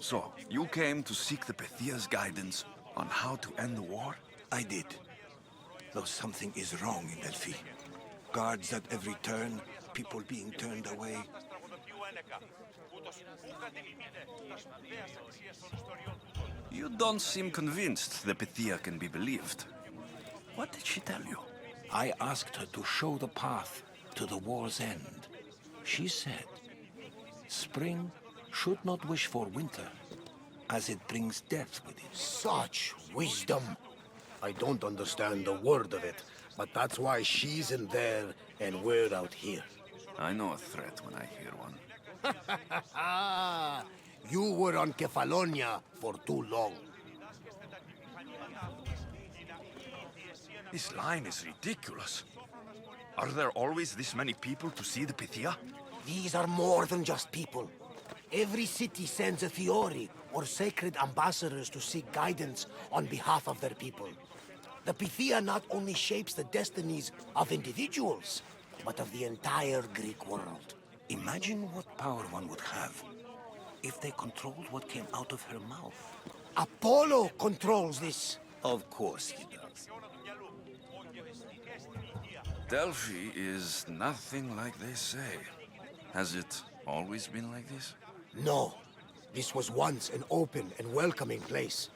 [SPEAKER 14] So, you came to seek the Pythia's guidance on how to end the war?
[SPEAKER 8] I did. Though something is wrong in Delphi. Guards at every turn, people being turned away.
[SPEAKER 14] You don't seem convinced the Pythia can be believed. What did she tell you?
[SPEAKER 8] I asked her to show the path to the war's end. She said, spring should not wish for winter, as it brings death with it.
[SPEAKER 16] Such wisdom! I don't understand a word of it, but that's why she's in there and we're out here.
[SPEAKER 14] I know a threat when I hear one.
[SPEAKER 16] You were on Kefalonia for too long.
[SPEAKER 14] This line is ridiculous. Are there always this many people to see the Pythia?
[SPEAKER 16] These are more than just people. Every city sends a Fiori or sacred ambassadors to seek guidance on behalf of their people. The Pythia not only shapes the destinies of individuals, but of the entire Greek world.
[SPEAKER 8] Imagine what power one would have if they controlled what came out of her mouth.
[SPEAKER 16] Apollo controls this.
[SPEAKER 8] Of course he does.
[SPEAKER 14] Delphi is nothing like they say. Has it always been like this?
[SPEAKER 16] No. This was once an open and welcoming place.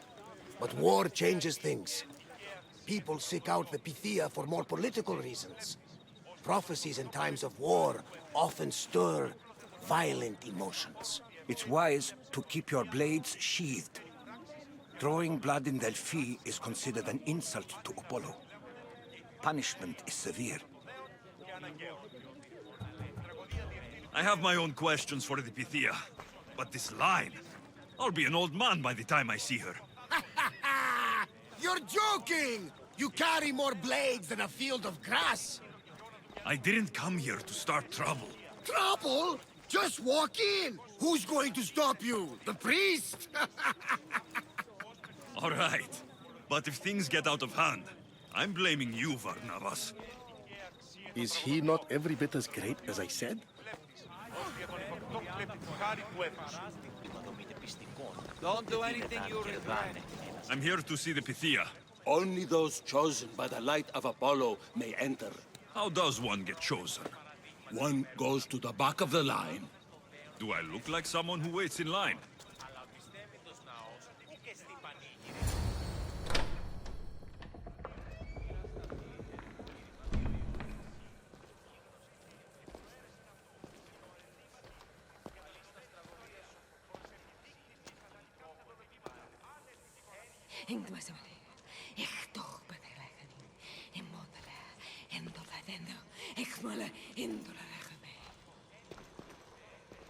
[SPEAKER 16] But war changes things. People seek out the Pythia for more political reasons. Prophecies in times of war often stir violent emotions.
[SPEAKER 8] It's wise to keep your blades sheathed. Drawing blood in Delphi is considered an insult to Apollo. Punishment is severe.
[SPEAKER 14] I have my own questions for the Pythia. But this line... I'll be an old man by the time I see her.
[SPEAKER 16] You you're joking! You carry more blades than a field of grass.
[SPEAKER 14] I didn't come here to start trouble.
[SPEAKER 16] Trouble? Just walk in! Who's going to stop you? The priest?
[SPEAKER 14] All right. But if things get out of hand, I'm blaming you, Varnavas.
[SPEAKER 12] Is he not every bit as great as I said?
[SPEAKER 13] Don't do anything you regret.
[SPEAKER 14] I'm here to see the Pythia.
[SPEAKER 12] Only those chosen by the light of Apollo may enter.
[SPEAKER 14] How does one get chosen?
[SPEAKER 12] One goes to the back of the line.
[SPEAKER 14] Do I look like someone who waits in line?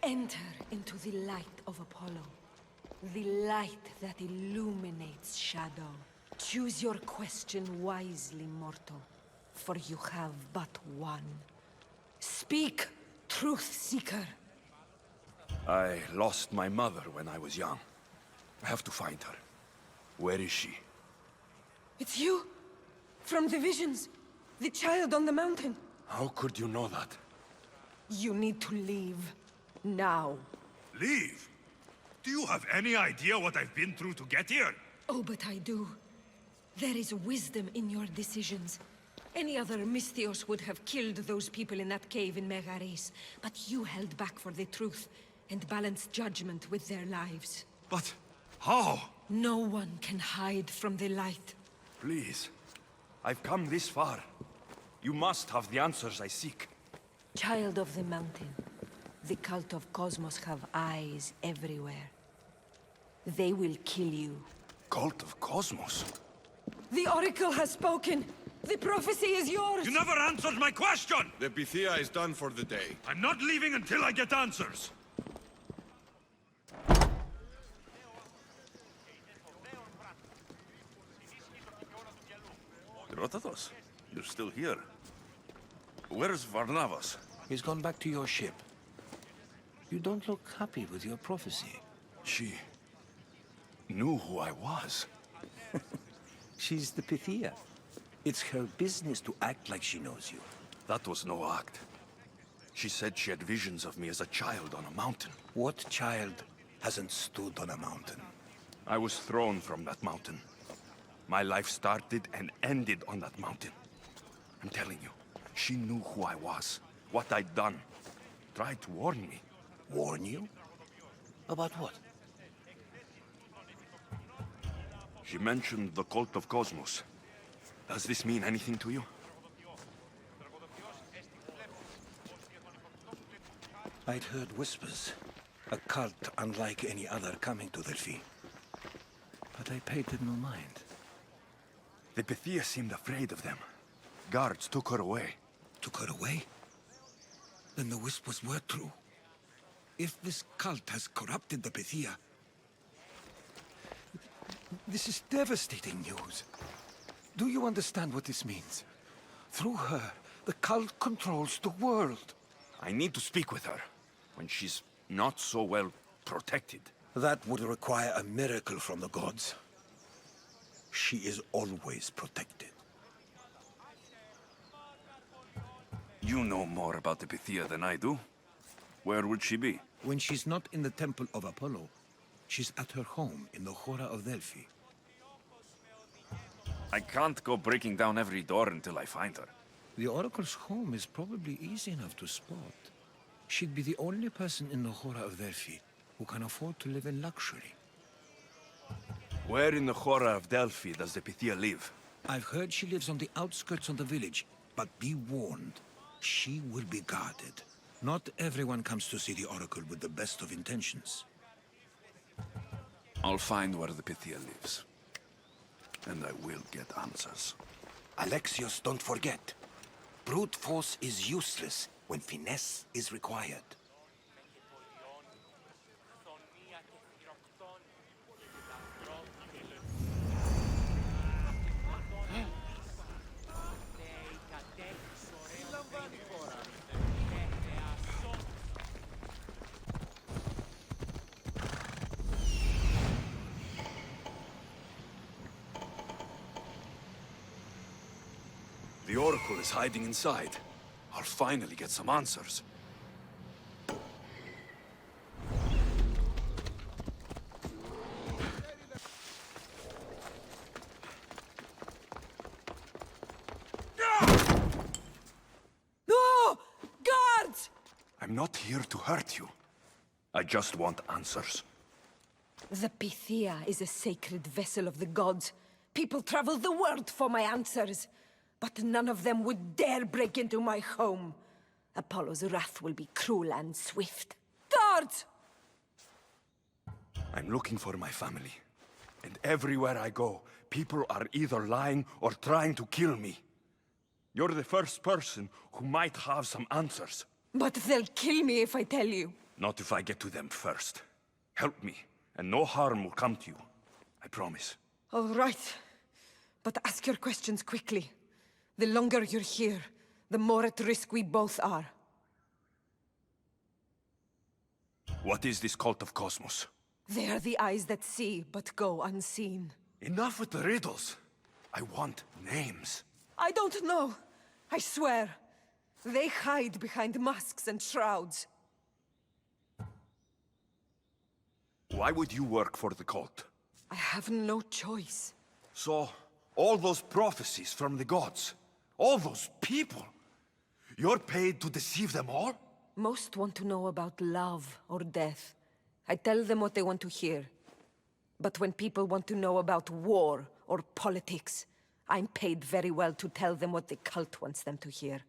[SPEAKER 15] Enter into the light of Apollo, the light that illuminates shadow. Choose your question wisely, mortal, for you have but one. Speak, truth seeker.
[SPEAKER 18] I lost my mother when I was young. I have to find her. Where is she?
[SPEAKER 15] It's you! From the visions! The child on the mountain!
[SPEAKER 18] How could you know that?
[SPEAKER 15] You need to leave. Now.
[SPEAKER 14] Leave? Do you have any idea what I've been through to get here?
[SPEAKER 15] Oh, but I do. There is wisdom in your decisions. Any other Mythios would have killed those people in that cave in Megaris, but you held back for the truth and balanced judgment with their lives.
[SPEAKER 14] But how?
[SPEAKER 15] No one can hide from the light.
[SPEAKER 18] Please. I've come this far. You must have the answers I seek.
[SPEAKER 15] Child of the mountain, the cult of Cosmos have eyes everywhere. They will kill you.
[SPEAKER 18] Cult of Cosmos?
[SPEAKER 15] The Oracle has spoken! The prophecy is yours!
[SPEAKER 14] You never answered my question!
[SPEAKER 10] The Pythia is done for the day.
[SPEAKER 14] I'm not leaving until I get answers!
[SPEAKER 18] Drotatos, you're still here. Where's Varnavas?
[SPEAKER 8] He's gone back to your ship. You don't look happy with your prophecy.
[SPEAKER 18] She knew who I was.
[SPEAKER 8] She's the Pythia. It's her business to act like she knows you.
[SPEAKER 18] That was no act. She said she had visions of me as a child on a mountain.
[SPEAKER 8] What child hasn't stood on a mountain?
[SPEAKER 18] I was thrown from that mountain. My life started and ended on that mountain. I'm telling you, she knew who I was, what I'd done. Tried to warn me.
[SPEAKER 8] Warn you? About what?
[SPEAKER 18] She mentioned the cult of Cosmos. Does this mean anything to you?
[SPEAKER 8] I'd heard whispers. A cult unlike any other coming to Delphi. But I paid it no mind.
[SPEAKER 18] The Pythia seemed afraid of them. Guards took her away.
[SPEAKER 8] Took her away? Then the whispers were true. If this cult has corrupted the Pythia... This is devastating news. Do you understand what this means? Through her, the cult controls the world.
[SPEAKER 18] I need to speak with her, when she's not so well protected.
[SPEAKER 8] That would require a miracle from the gods. She is always protected.
[SPEAKER 18] You know more about the Pythia than I do. Where would she be?
[SPEAKER 8] When she's not in the Temple of Apollo, she's at her home in the Hora of Delphi.
[SPEAKER 18] I can't go breaking down every door until I find her.
[SPEAKER 8] The Oracle's home is probably easy enough to spot. She'd be the only person in the Hora of Delphi who can afford to live in luxury.
[SPEAKER 18] Where in the Hora of Delphi does the Pythia live?
[SPEAKER 8] I've heard she lives on the outskirts of the village, but be warned, she will be guarded. Not everyone comes to see the Oracle with the best of intentions.
[SPEAKER 18] I'll find where the Pythia lives. And I will get answers.
[SPEAKER 8] Alexios, don't forget. Brute force is useless when finesse is required.
[SPEAKER 14] is hiding inside. I'll finally get some answers.
[SPEAKER 15] No! Guards!
[SPEAKER 14] I'm not here to hurt you. I just want answers.
[SPEAKER 15] The Pythia is a sacred vessel of the gods. People travel the world for my answers. But none of them would dare break into my home. Apollo's wrath will be cruel and swift. Guards!
[SPEAKER 14] I'm looking for my family. And everywhere I go, people are either lying or trying to kill me. You're the first person who might have some answers.
[SPEAKER 15] But they'll kill me if I tell you.
[SPEAKER 14] Not if I get to them first. Help me, and no harm will come to you. I promise.
[SPEAKER 15] All right. But ask your questions quickly. The longer you're here, the more at risk we both are.
[SPEAKER 14] What is this cult of Cosmos?
[SPEAKER 15] They are the eyes that see, but go unseen.
[SPEAKER 14] Enough with the riddles. I want names.
[SPEAKER 15] I don't know. I swear. They hide behind masks and shrouds.
[SPEAKER 14] Why would you work for the cult?
[SPEAKER 15] I have no choice.
[SPEAKER 14] So, all those prophecies from the gods, all those people, you're paid to deceive them all?
[SPEAKER 15] Most want to know about love or death. I tell them what they want to hear. But when people want to know about war or politics, I'm paid very well to tell them what the cult wants them to hear.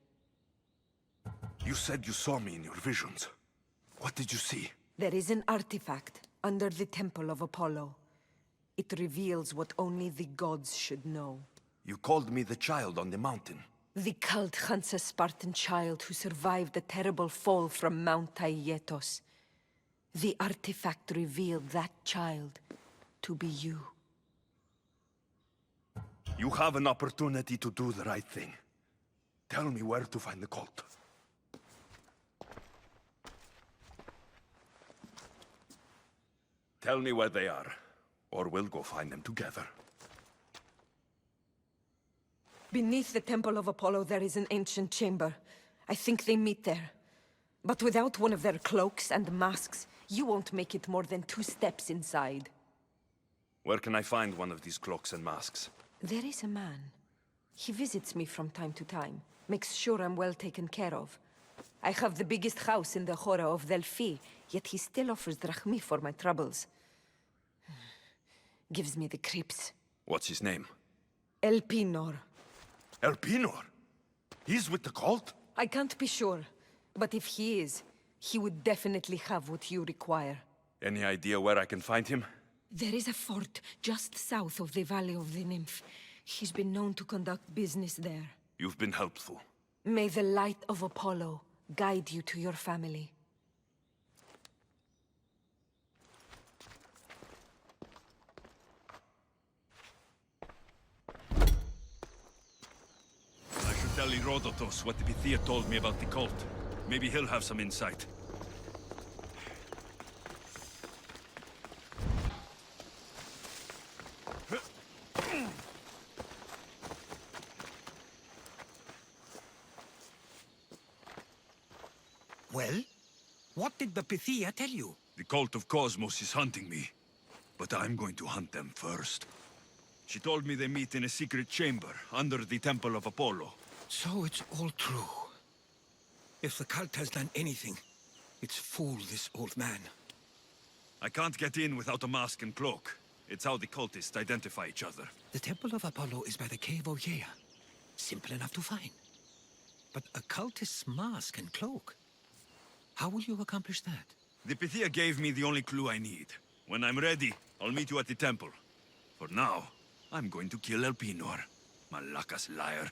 [SPEAKER 14] You said you saw me in your visions. What did you see?
[SPEAKER 15] There is an artifact under the temple of Apollo. It reveals what only the gods should know.
[SPEAKER 14] You called me the child on the mountain.
[SPEAKER 15] The cult hunts a Spartan child who survived a terrible fall from Mount Aegean. The artifact revealed that child to be you.
[SPEAKER 14] You have an opportunity to do the right thing. Tell me where to find the cult. Tell me where they are, or we'll go find them together.
[SPEAKER 15] Beneath the temple of Apollo there is an ancient chamber. I think they meet there. But without one of their cloaks and masks, you won't make it more than 2 steps inside.
[SPEAKER 14] Where can I find one of these cloaks and masks?
[SPEAKER 15] There is a man. He visits me from time to time, makes sure I'm well taken care of. I have the biggest house in the Hora of Delphi, yet he still offers drachmi for my troubles. Gives me the creeps.
[SPEAKER 14] What's his name?
[SPEAKER 15] Elpinor.
[SPEAKER 14] Elpinor? He's with the cult?
[SPEAKER 15] I can't be sure, but if he is, he would definitely have what you require.
[SPEAKER 14] Any idea where I can find him?
[SPEAKER 15] There is a fort just south of the Valley of the Nymph. He's been known to conduct business there.
[SPEAKER 14] You've been helpful.
[SPEAKER 15] May the light of Apollo guide you to your family.
[SPEAKER 14] I should tell Herodotus what the Pythia told me about the cult. Maybe he'll have some insight.
[SPEAKER 19] Well? What did the Pythia tell you?
[SPEAKER 14] The cult of Cosmos is hunting me, but I'm going to hunt them first. She told me they meet in a secret chamber under the temple of Apollo.
[SPEAKER 19] So it's all true. If the cult has done anything, it's fooled this old man.
[SPEAKER 14] I can't get in without a mask and cloak. It's how the cultists identify each other.
[SPEAKER 19] The temple of Apollo is by the cave Ogyea. Simple enough to find. But a cultist's mask and cloak? How will you accomplish that?
[SPEAKER 14] The Pythia gave me the only clue I need. When I'm ready, I'll meet you at the temple. For now, I'm going to kill Elpinor. Malaka's liar.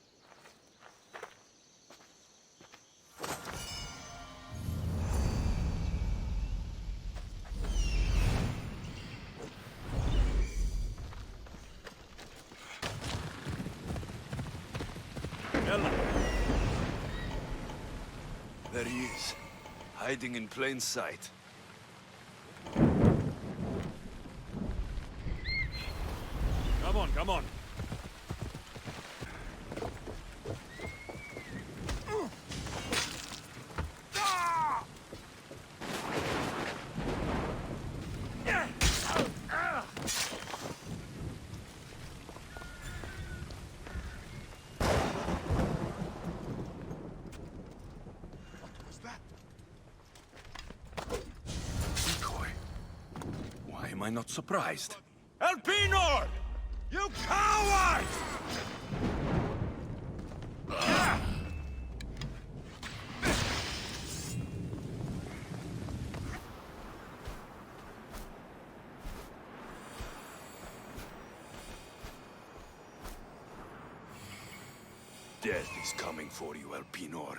[SPEAKER 14] Ella! There he is, hiding in plain sight. Come on, come on. I not surprised? Elpinor! You coward! Death is coming for you, Elpinor.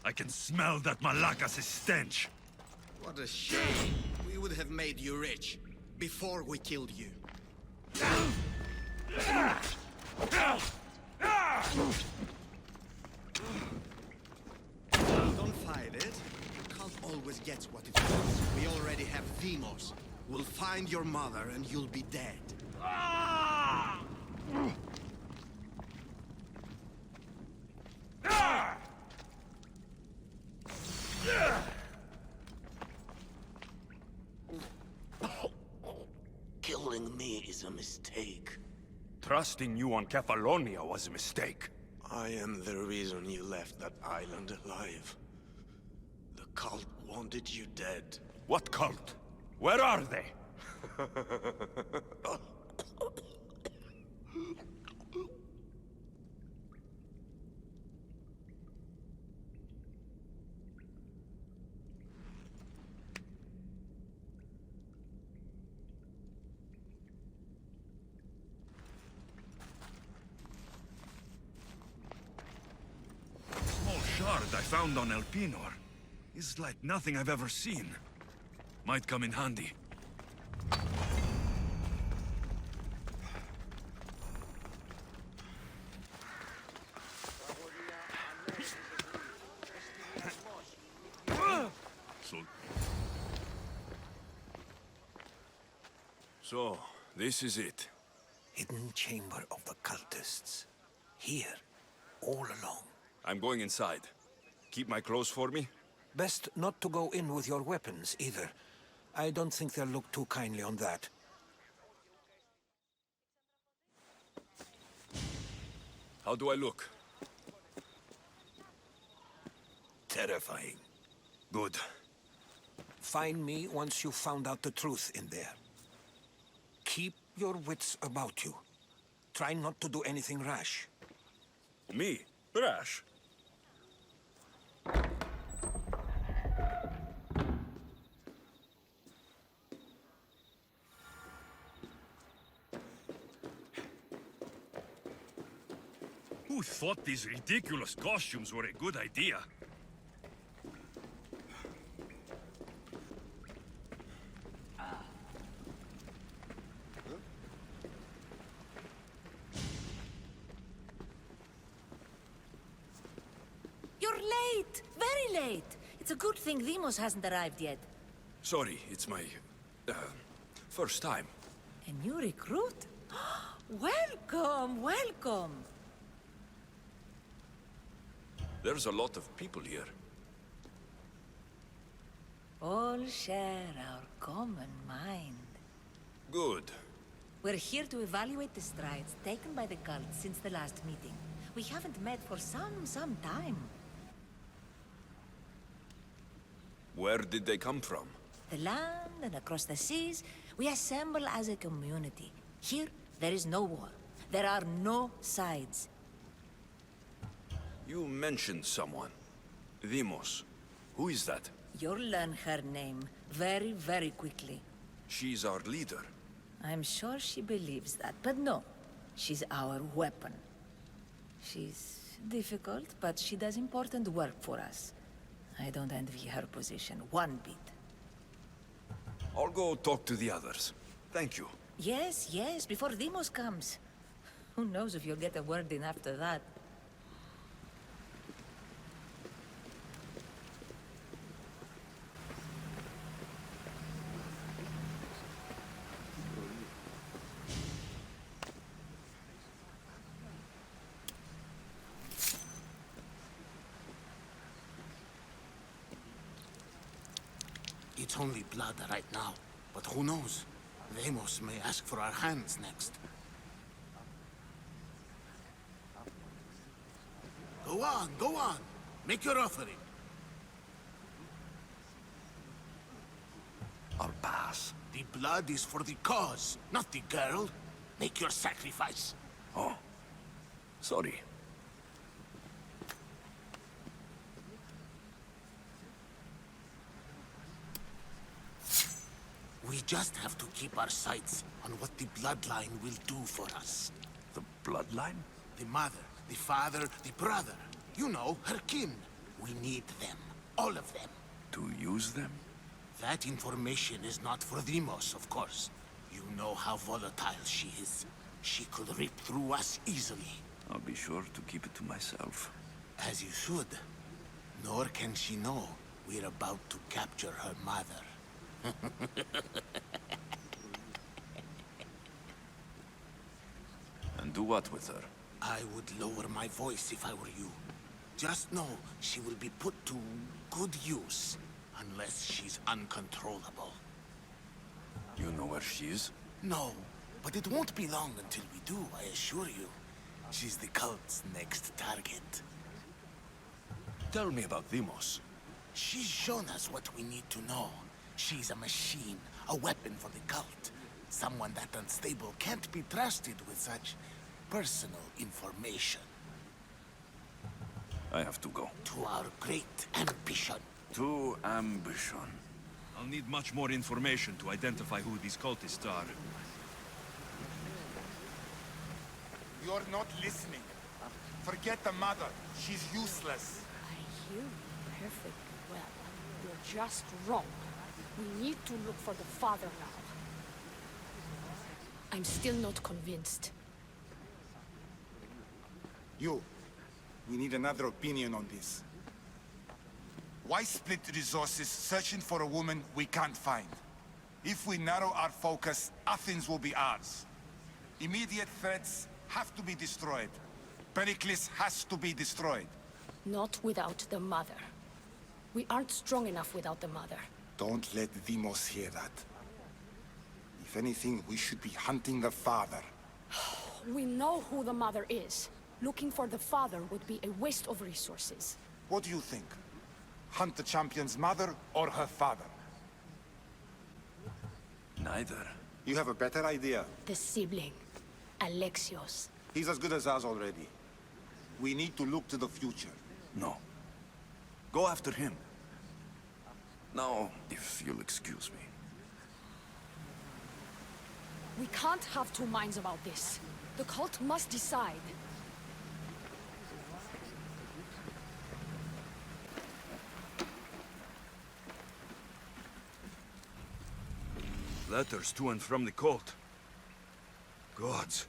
[SPEAKER 14] I can smell that Malakas' stench.
[SPEAKER 16] What a shame. We would have made you rich before we killed you. Don't fight it. The cult always gets what it wants. We already have Demos. We'll find your mother and you'll be dead.
[SPEAKER 8] Killing me is a mistake.
[SPEAKER 14] Trusting you on Kefalonia was a mistake.
[SPEAKER 9] I am the reason you left that island alive. The cult wanted you dead.
[SPEAKER 14] What cult? Where are they? Small shard I found on Elpinor is like nothing I've ever seen. Might come in handy. So, this is it.
[SPEAKER 8] Hidden chamber of the cultists. Here, all along.
[SPEAKER 14] I'm going inside. Keep my clothes for me?
[SPEAKER 8] Best not to go in with your weapons, either. I don't think they'll look too kindly on that.
[SPEAKER 14] How do I look?
[SPEAKER 8] Terrifying.
[SPEAKER 14] Good.
[SPEAKER 8] Find me once you've found out the truth in there. Keep your wits about you. Try not to do anything rash.
[SPEAKER 14] Me? Rash? Who thought these ridiculous costumes were a good idea?
[SPEAKER 20] You're late! Very late! It's a good thing Demos hasn't arrived yet.
[SPEAKER 14] Sorry, it's my... first time.
[SPEAKER 20] A new recruit? Welcome, welcome!
[SPEAKER 14] There's a lot of people here.
[SPEAKER 20] All share our common mind.
[SPEAKER 14] Good.
[SPEAKER 20] We're here to evaluate the strides taken by the cult since the last meeting. We haven't met for some time.
[SPEAKER 14] Where did they come from?
[SPEAKER 20] The land and across the seas, we assemble as a community. Here, there is no war. There are no sides.
[SPEAKER 14] You mentioned someone. Demos. Who is that?
[SPEAKER 20] You'll learn her name very, very quickly.
[SPEAKER 14] She's our leader.
[SPEAKER 20] I'm sure she believes that, but no. She's our weapon. She's difficult, but she does important work for us. I don't envy her position one bit.
[SPEAKER 14] I'll go talk to the others. Thank you.
[SPEAKER 20] Yes, yes, before Demos comes. Who knows if you'll get a word in after that.
[SPEAKER 16] It's only blood right now, but who knows? Demos may ask for our hands next. Go on, go on. Make your offering.
[SPEAKER 18] I'll pass.
[SPEAKER 16] The blood is for the cause, not the girl. Make your sacrifice.
[SPEAKER 18] Oh. Sorry.
[SPEAKER 16] We just have to keep our sights on what the bloodline will do for us.
[SPEAKER 18] The bloodline?
[SPEAKER 16] The mother, the father, the brother. You know, her kin. We need them. All of them.
[SPEAKER 18] To use them?
[SPEAKER 16] That information is not for Deimos, of course. You know how volatile she is. She could rip through us easily.
[SPEAKER 18] I'll be sure to keep it to myself.
[SPEAKER 16] As you should. Nor can she know we're about to capture her mother.
[SPEAKER 18] And do what with her?
[SPEAKER 16] I would lower my voice if I were you. Just know she will be put to good use, unless she's uncontrollable.
[SPEAKER 18] You know where she is?
[SPEAKER 16] No, but it won't be long until we do, I assure you. She's the cult's next target.
[SPEAKER 18] Tell me about Deimos.
[SPEAKER 16] She's shown us what we need to know. She's a machine, a weapon for the cult. Someone that unstable can't be trusted with such personal information.
[SPEAKER 18] I have to go.
[SPEAKER 16] To our great ambition.
[SPEAKER 18] To ambition.
[SPEAKER 14] I'll need much more information to identify who these cultists are.
[SPEAKER 17] You're not listening. Forget the mother. She's useless.
[SPEAKER 5] I hear you perfectly well. You're just wrong. We need to look for the father now. I'm still not convinced.
[SPEAKER 17] You. We need another opinion on this. Why split resources searching for a woman we can't find? If we narrow our focus, Athens will be ours. Immediate threats have to be destroyed. Pericles has to be destroyed.
[SPEAKER 5] Not without the mother. We aren't strong enough without the mother.
[SPEAKER 17] Don't let Deimos hear that. If anything, we should be hunting the father.
[SPEAKER 5] We know who the mother is. Looking for the father would be a waste of resources.
[SPEAKER 17] What do you think? Hunt the champion's mother or her father?
[SPEAKER 18] Neither.
[SPEAKER 17] You have a better idea.
[SPEAKER 5] The sibling, Alexios.
[SPEAKER 17] He's as good as us already. We need to look to the future.
[SPEAKER 18] No. Go after him. Now, if you'll excuse me.
[SPEAKER 5] We can't have two minds about this. The cult must decide.
[SPEAKER 14] Letters to and from the cult. Gods.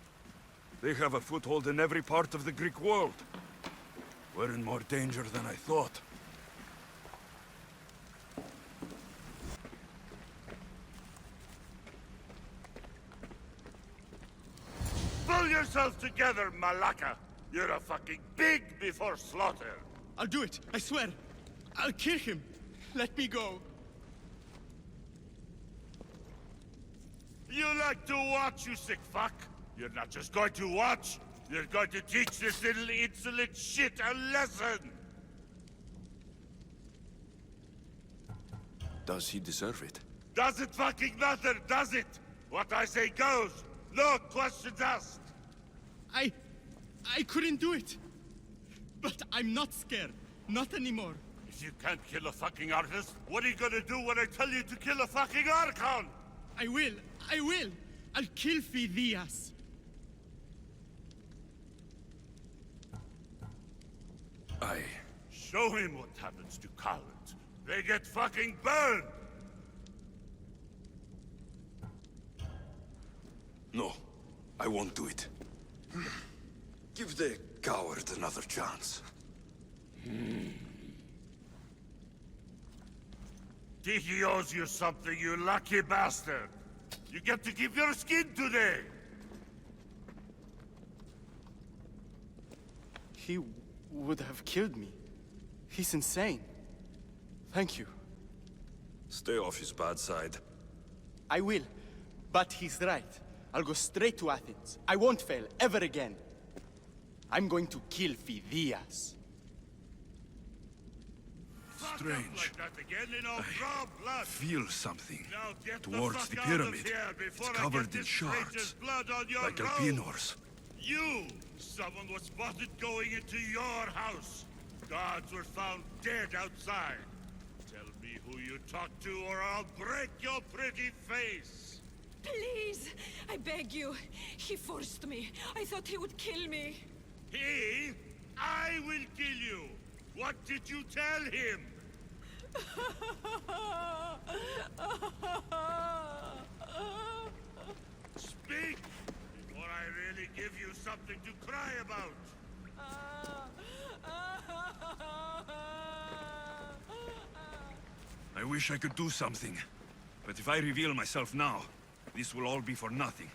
[SPEAKER 14] They have a foothold in every part of the Greek world. We're in more danger than I thought.
[SPEAKER 1] Pull yourself together, Malaka! You're a fucking pig before slaughter!
[SPEAKER 7] I'll do it, I swear. I'll kill him. Let me go.
[SPEAKER 1] You like to watch, you sick fuck? You're not just going to watch, you're going to teach this little insolent shit a lesson!
[SPEAKER 18] Does he deserve it?
[SPEAKER 1] Does it fucking matter, does it? What I say goes, no questions asked!
[SPEAKER 7] I couldn't do it. But I'm not scared. Not anymore.
[SPEAKER 1] If you can't kill a fucking artist, what are you gonna do when I tell you to kill a fucking Archon?
[SPEAKER 7] I will. I'll kill Phidias.
[SPEAKER 1] Show him what happens to cowards. They get fucking burned!
[SPEAKER 14] No, I won't do it. Give the coward another chance.
[SPEAKER 1] Tiki owes you something, you lucky bastard! You get to keep your skin today!
[SPEAKER 7] He would have killed me. He's insane. Thank you.
[SPEAKER 14] Stay off his bad side.
[SPEAKER 7] I will. But he's right. I'll go straight to Athens. I won't fail ever again. I'm going to kill Phidias.
[SPEAKER 14] Strange. I feel something towards the pyramid. It's covered in shards, like Alpinor's.
[SPEAKER 4] You! Someone was spotted going into your house. Guards were found dead outside. Tell me who you talked to or I'll break your pretty face.
[SPEAKER 6] Please, I beg you. He forced me. I thought he would kill me.
[SPEAKER 4] He? I will kill you. What did you tell him? Speak, before I really give you something to cry about.
[SPEAKER 14] I wish I could do something. But if I reveal myself now, this will all be for nothing.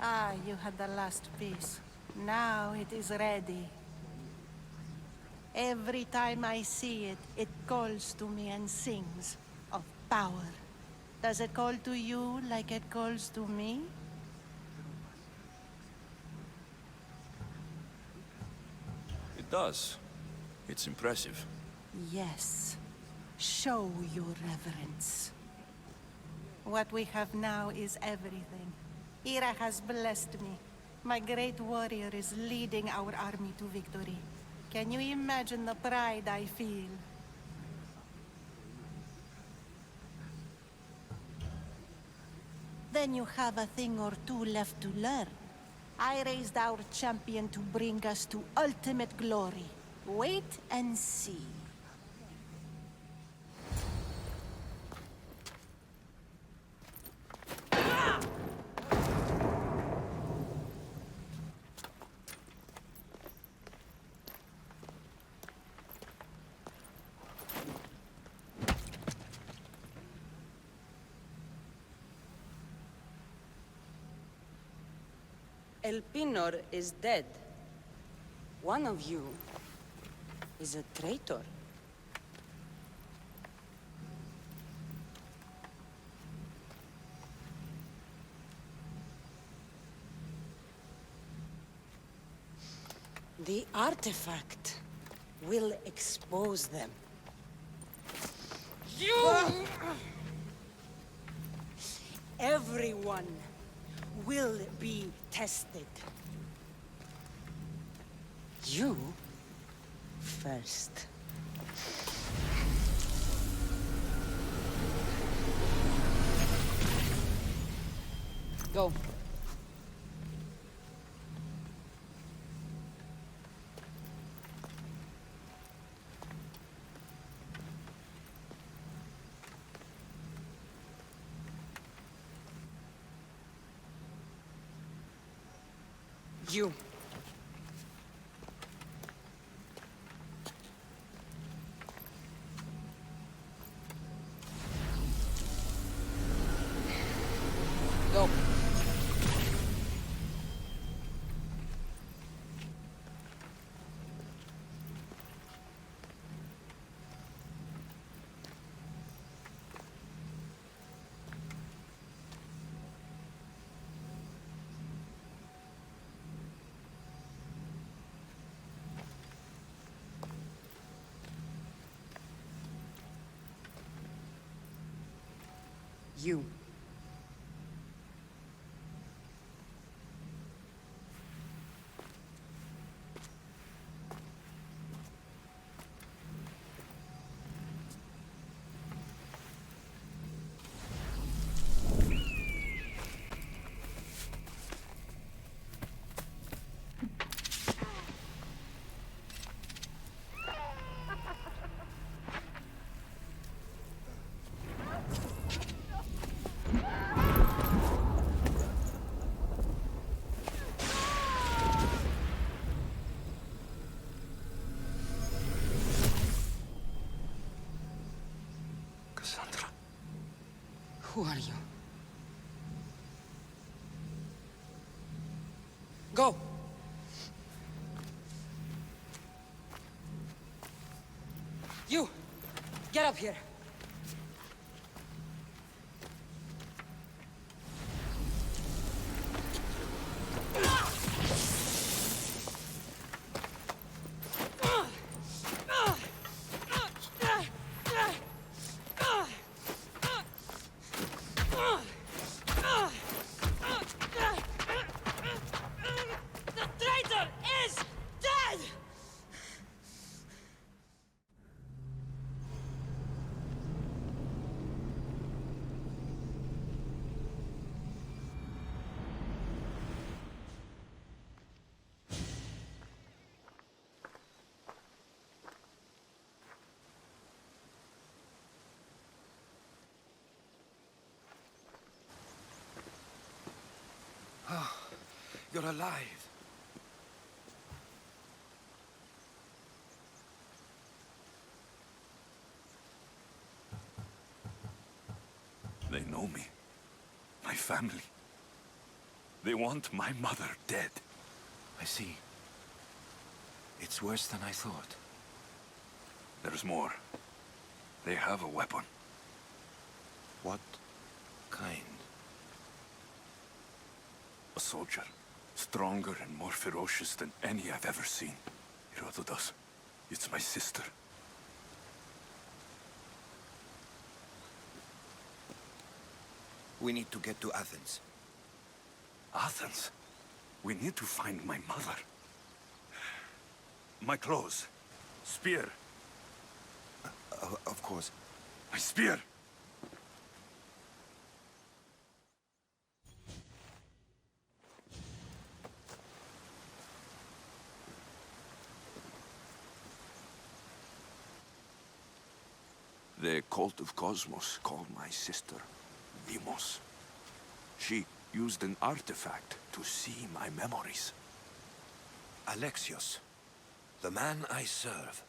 [SPEAKER 11] Ah, you had the last piece. Now it is ready. Every time I see it, it calls to me and sings of power. Does it call to you like it calls to me?
[SPEAKER 18] It does. It's impressive.
[SPEAKER 11] Yes. Show your reverence. What we have now is everything. Ira has blessed me. My great warrior is leading our army to victory. Can you imagine the pride I feel? Then you have a thing or two left to learn. I raised our champion to bring us to ultimate glory. Wait and see.
[SPEAKER 15] Elpinor is dead. One of you is a traitor. The artifact will expose them. You! Everyone will be tested. You first. Go. You. Go. You. Who are you? Go! You! Get up here!
[SPEAKER 8] You're alive.
[SPEAKER 14] They know me. My family. They want my mother dead.
[SPEAKER 8] I see. It's worse than I thought.
[SPEAKER 14] There's more. They have a weapon.
[SPEAKER 8] What kind?
[SPEAKER 14] A soldier. Stronger and more ferocious than any I've ever seen. Herodotus. It's my sister.
[SPEAKER 8] We need to get to Athens.
[SPEAKER 14] Athens? We need to find my mother. My clothes. Spear.
[SPEAKER 8] Of course.
[SPEAKER 14] My spear! The cult of Cosmos called my sister Demos. She used an artifact to see my memories.
[SPEAKER 8] Alexios, the man I serve.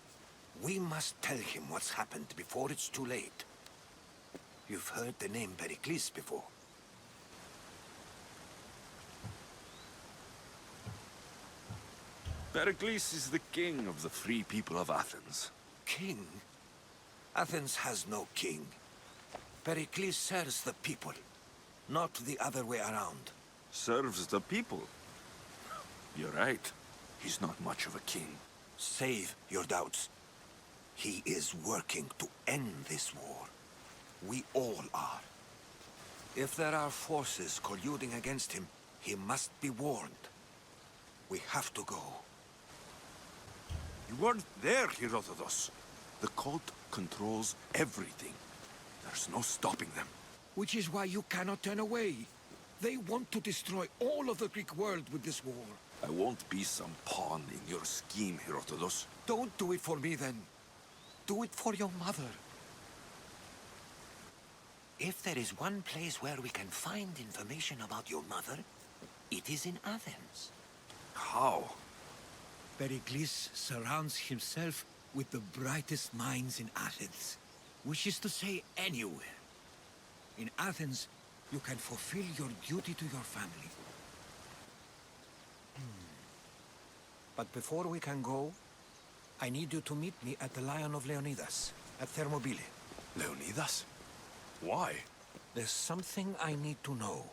[SPEAKER 8] We must tell him what's happened before it's too late. You've heard the name Pericles before.
[SPEAKER 14] Pericles is the king of the free people of Athens.
[SPEAKER 8] King? Athens has no king. Pericles serves the people, not the other way around.
[SPEAKER 14] Serves the people? You're right. He's not much of a king.
[SPEAKER 8] Save your doubts. He is working to end this war. We all are. If there are forces colluding against him, he must be warned. We have to go.
[SPEAKER 14] You weren't there, Herodotus. The cult controls everything. There's no stopping them.
[SPEAKER 19] Which is why you cannot turn away. They want to destroy all of the Greek world with this war.
[SPEAKER 14] I won't be some pawn in your scheme, Herodotus.
[SPEAKER 8] Don't do it for me, then. Do it for your mother. If there is one place where we can find information about your mother, it is in Athens.
[SPEAKER 14] How?
[SPEAKER 19] Pericles surrounds himself with the brightest minds in Athens. Which is to say, anywhere. In Athens, you can fulfill your duty to your family. But before we can go, I need you to meet me at the Lion of Leonidas, at Thermopylae.
[SPEAKER 14] Leonidas? Why?
[SPEAKER 19] There's something I need to know.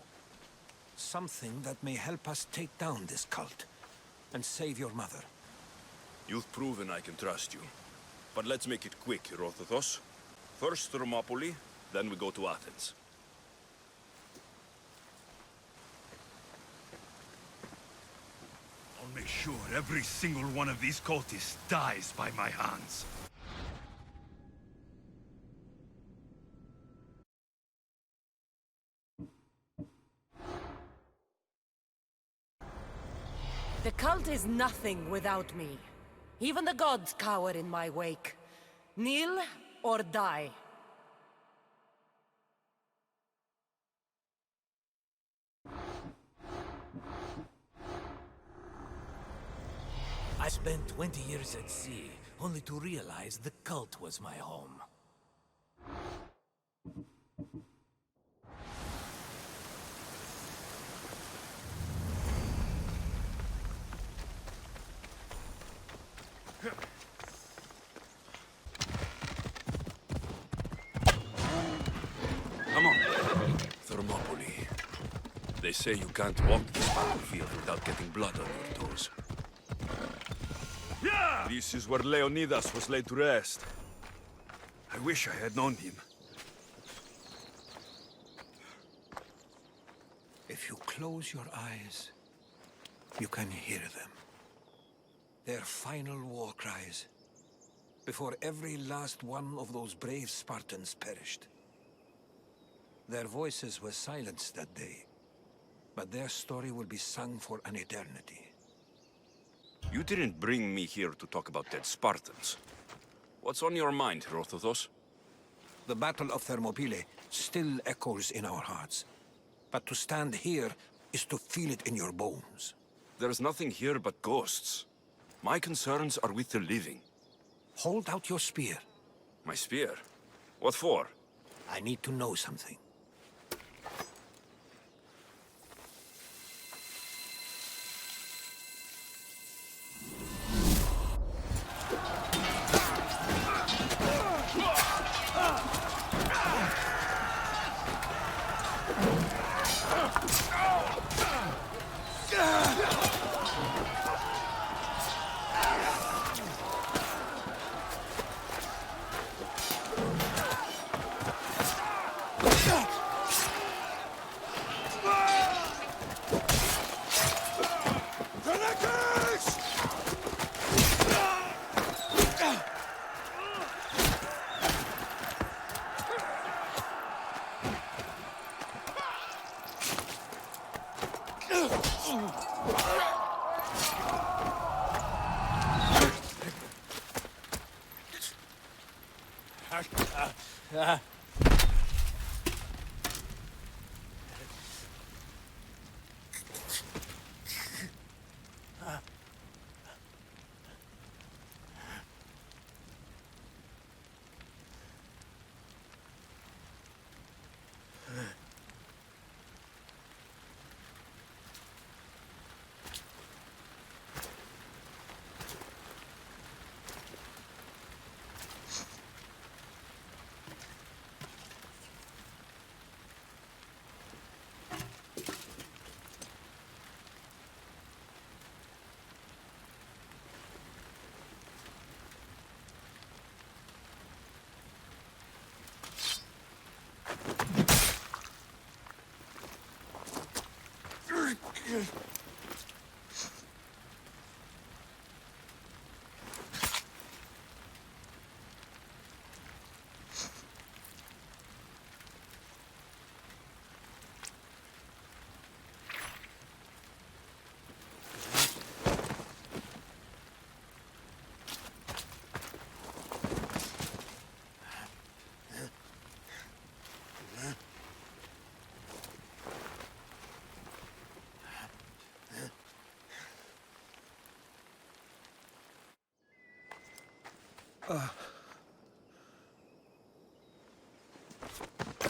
[SPEAKER 19] Something that may help us take down this cult and save your mother.
[SPEAKER 14] You've proven I can trust you. But let's make it quick, Herodotus. First Thermopylae, then we go to Athens. I'll make sure every single one of these cultists dies by my hands.
[SPEAKER 15] The cult is nothing without me. Even the gods cower in my wake. Kneel or die.
[SPEAKER 13] I spent 20 years at sea, only to realize the cult was my home.
[SPEAKER 18] They say you can't walk this battlefield without getting blood on your toes. This is where Leonidas was laid to rest. I wish I had known him.
[SPEAKER 19] If you close your eyes, you can hear them. Their final war cries, before every last one of those brave Spartans perished. Their voices were silenced that day, but their story will be sung for an eternity.
[SPEAKER 18] You didn't bring me here to talk about dead Spartans. What's on your mind, Herodotus?
[SPEAKER 19] The Battle of Thermopylae still echoes in our hearts. But to stand here is to feel it in your bones.
[SPEAKER 18] There's nothing here but ghosts. My concerns are with the living.
[SPEAKER 19] Hold out your spear.
[SPEAKER 18] My spear? What for?
[SPEAKER 19] I need to know something.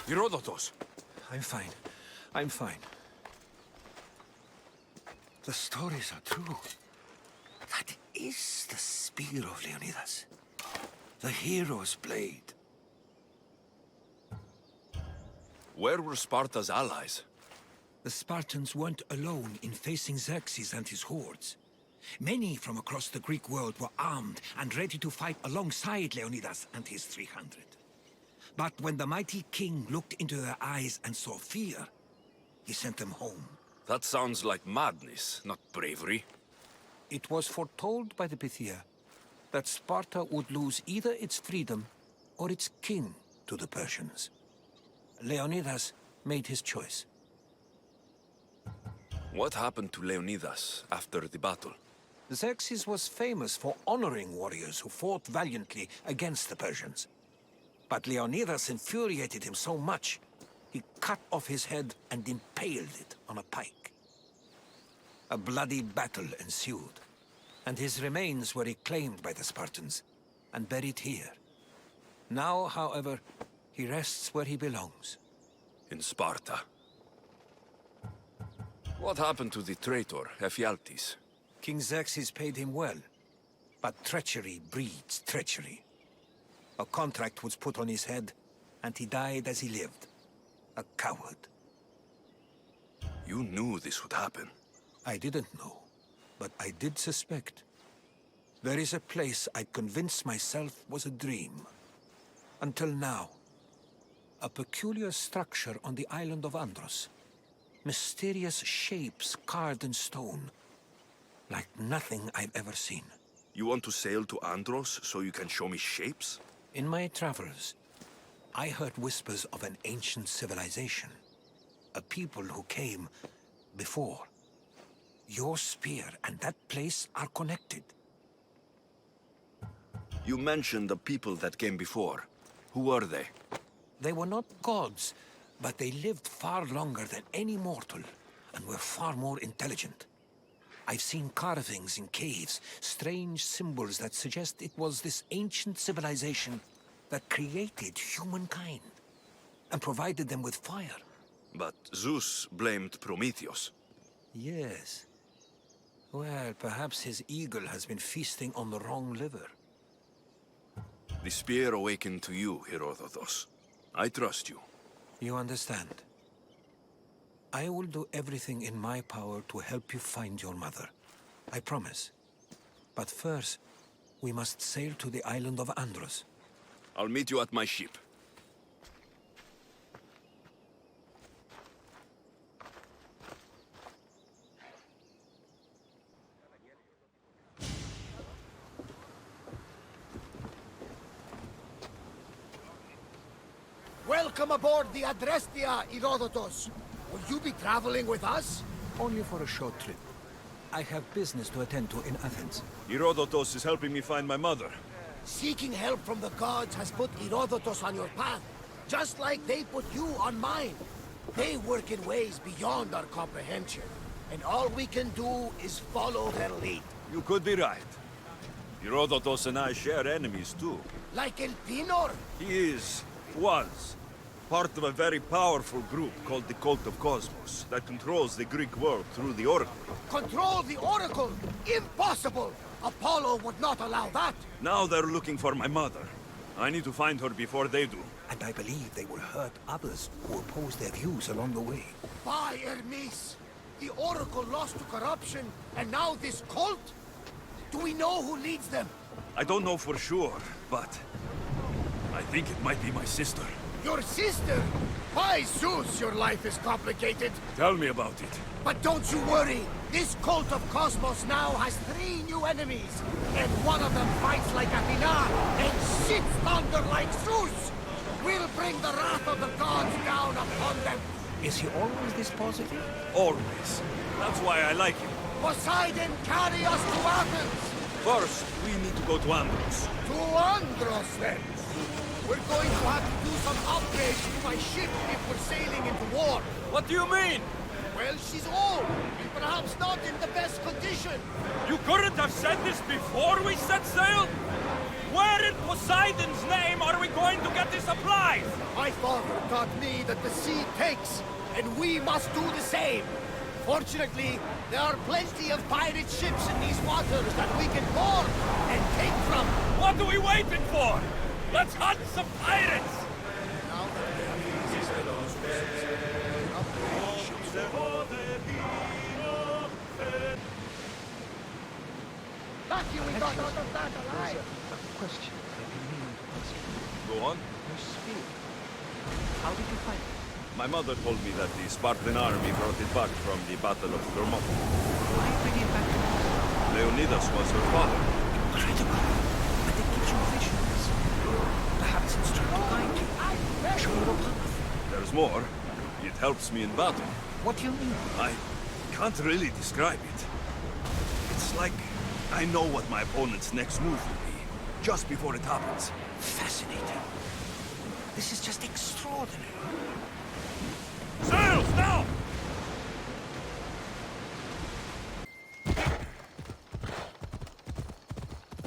[SPEAKER 18] Herodotus!
[SPEAKER 19] I'm fine. I'm fine. The stories are true. That is the spear of Leonidas. The hero's blade.
[SPEAKER 18] Where were Sparta's allies?
[SPEAKER 19] The Spartans weren't alone in facing Xerxes and his hordes. Many from across the Greek world were armed and ready to fight alongside Leonidas and his 300. But when the mighty king looked into their eyes and saw fear, he sent them home.
[SPEAKER 18] That sounds like madness, not bravery.
[SPEAKER 19] It was foretold by the Pythia that Sparta would lose either its freedom or its king to the Persians. Leonidas made his choice.
[SPEAKER 18] What happened to Leonidas after the battle?
[SPEAKER 19] Xerxes was famous for honoring warriors who fought valiantly against the Persians. But Leonidas infuriated him so much, he cut off his head and impaled it on a pike. A bloody battle ensued, and his remains were reclaimed by the Spartans and buried here. Now, however, he rests where he belongs.
[SPEAKER 18] In Sparta. What happened to the traitor, Ephialtes?
[SPEAKER 19] King Xerxes paid him well, but treachery breeds treachery. A contract was put on his head, and he died as he lived. A coward.
[SPEAKER 18] You knew this would happen.
[SPEAKER 19] I didn't know, but I did suspect. There is a place I convinced myself was a dream. Until now. A peculiar structure on the island of Andros. Mysterious shapes carved in stone. Like nothing I've ever seen.
[SPEAKER 18] You want to sail to Andros so you can show me shapes?
[SPEAKER 19] In my travels, I heard whispers of an ancient civilization. A people who came before. Your spear and that place are connected.
[SPEAKER 18] You mentioned the people that came before. Who are they?
[SPEAKER 19] They were not gods, but they lived far longer than any mortal, and were far more intelligent. I've seen carvings in caves, strange symbols that suggest it was this ancient civilization that created humankind, and provided them with fire.
[SPEAKER 18] But Zeus blamed Prometheus.
[SPEAKER 19] Yes. Well, perhaps his eagle has been feasting on the wrong liver.
[SPEAKER 18] The spear awakened to you, Herodotus. I trust you.
[SPEAKER 19] You understand. I will do everything in my power to help you find your mother. I promise. But first, we must sail to the island of Andros.
[SPEAKER 18] I'll meet you at my ship.
[SPEAKER 16] Welcome aboard the Adrestia, Herodotus. Will you be traveling with us?
[SPEAKER 19] Only for a short trip. I have business to attend to in Athens.
[SPEAKER 18] Herodotus is helping me find my mother.
[SPEAKER 16] Seeking help from the gods has put Herodotus on your path, just like they put you on mine. They work in ways beyond our comprehension, and all we can do is follow their lead.
[SPEAKER 18] You could be right. Herodotus and I share enemies too.
[SPEAKER 16] Like El Pinor?
[SPEAKER 18] He was, part of a very powerful group called the Cult of Cosmos that controls the Greek world through the Oracle.
[SPEAKER 16] Control the Oracle? Impossible! Apollo would not allow that!
[SPEAKER 18] Now they're looking for my mother. I need to find her before they do.
[SPEAKER 19] And I believe they will hurt others who oppose their views along the way.
[SPEAKER 16] By Hermes! The Oracle lost to corruption, and now this cult? Do we know who leads them?
[SPEAKER 18] I don't know for sure, but I think it might be my sister.
[SPEAKER 16] Your sister? By Zeus, your life is complicated.
[SPEAKER 18] Tell me about it.
[SPEAKER 16] But don't you worry. This cult of Cosmos now has 3 new enemies. And one of them fights like Athena and shits thunder like Zeus. We'll bring the wrath of the gods down upon them.
[SPEAKER 19] Is he always this positive?
[SPEAKER 18] Always. That's why I like him.
[SPEAKER 16] Poseidon, carry us to Athens.
[SPEAKER 18] First, we need to go to Andros.
[SPEAKER 16] To Andros, then. We're going to have to do some upgrades to my ship if we're sailing into war.
[SPEAKER 18] What do you mean?
[SPEAKER 16] Well, she's old, and perhaps not in the best condition.
[SPEAKER 18] You couldn't have said this before we set sail? Where in Poseidon's name are we going to get the supplies?
[SPEAKER 16] My father taught me that the sea takes, and we must do the same. Fortunately, there are plenty of pirate ships in these waters that we can board and take from.
[SPEAKER 18] What are we waiting for? Let's hunt some pirates!
[SPEAKER 16] Lucky we got out of that alive!
[SPEAKER 9] A question I've been meaning to ask you.
[SPEAKER 18] Go on.
[SPEAKER 9] Your spear. How did you find it?
[SPEAKER 18] My mother told me that the Spartan army brought it back from the Battle of Thermopylae.
[SPEAKER 9] Why bring it back to us?
[SPEAKER 18] Leonidas was her father.
[SPEAKER 19] Incredible. But it gives you visions. Perhaps it's trying to guide you. Show you a path.
[SPEAKER 18] There's more. It helps me in battle.
[SPEAKER 19] What do you mean?
[SPEAKER 18] I can't really describe it. It's like I know what my opponent's next move will be, just before it happens.
[SPEAKER 19] Fascinating. This is just extraordinary.
[SPEAKER 18] Sails, now!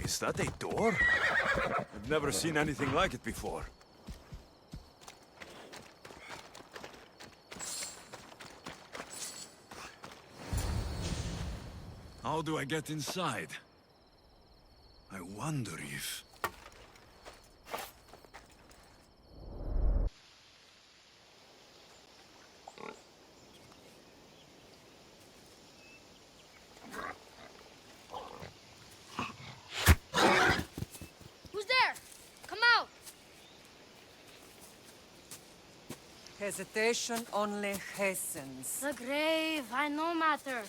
[SPEAKER 18] Is that a door? I've never seen anything like it before. How do I get inside? I wonder if...
[SPEAKER 2] Hesitation only hastens.
[SPEAKER 5] The grave, I no matter.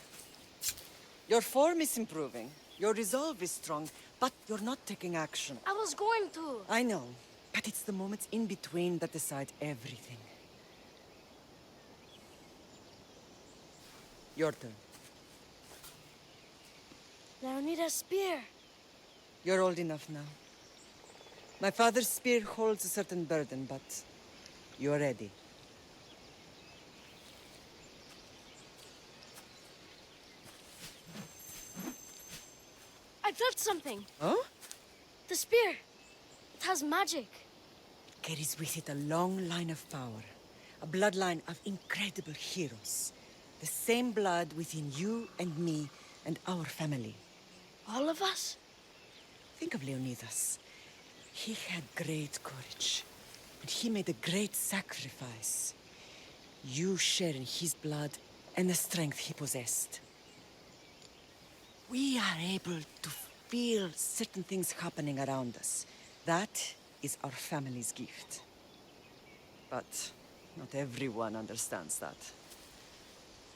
[SPEAKER 2] Your form is improving. Your resolve is strong, but you're not taking action.
[SPEAKER 5] I was going to.
[SPEAKER 2] I know, but it's the moments in between that decide everything. Your turn.
[SPEAKER 5] Leonida's spear.
[SPEAKER 2] You're old enough now. My father's spear holds a certain burden, but you're ready.
[SPEAKER 5] I felt something.
[SPEAKER 2] Oh?
[SPEAKER 5] The spear. It has magic.
[SPEAKER 2] Carries with it a long line of power. A bloodline of incredible heroes. The same blood within you and me and our family.
[SPEAKER 5] All of us?
[SPEAKER 2] Think of Leonidas. He had great courage. And he made a great sacrifice. You share in his blood and the strength he possessed. We are able to feel certain things happening around us. That is our family's gift. But not everyone understands that.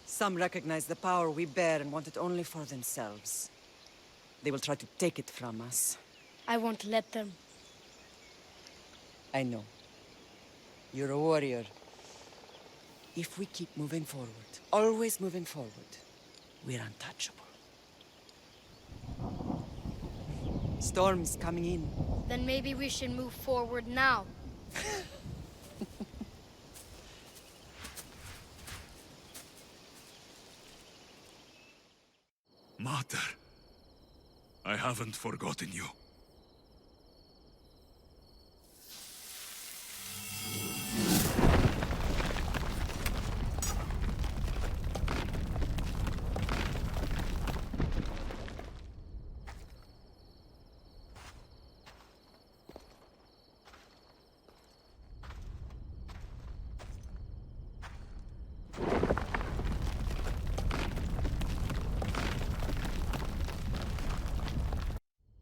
[SPEAKER 2] Some recognize the power we bear and want it only for themselves. They will try to take it from us.
[SPEAKER 5] I won't let them.
[SPEAKER 2] I know. You're a warrior. If we keep moving forward, always moving forward, we're untouchable. Storm's coming in.
[SPEAKER 5] Then maybe we should move forward now.
[SPEAKER 1] Mater, I haven't forgotten you.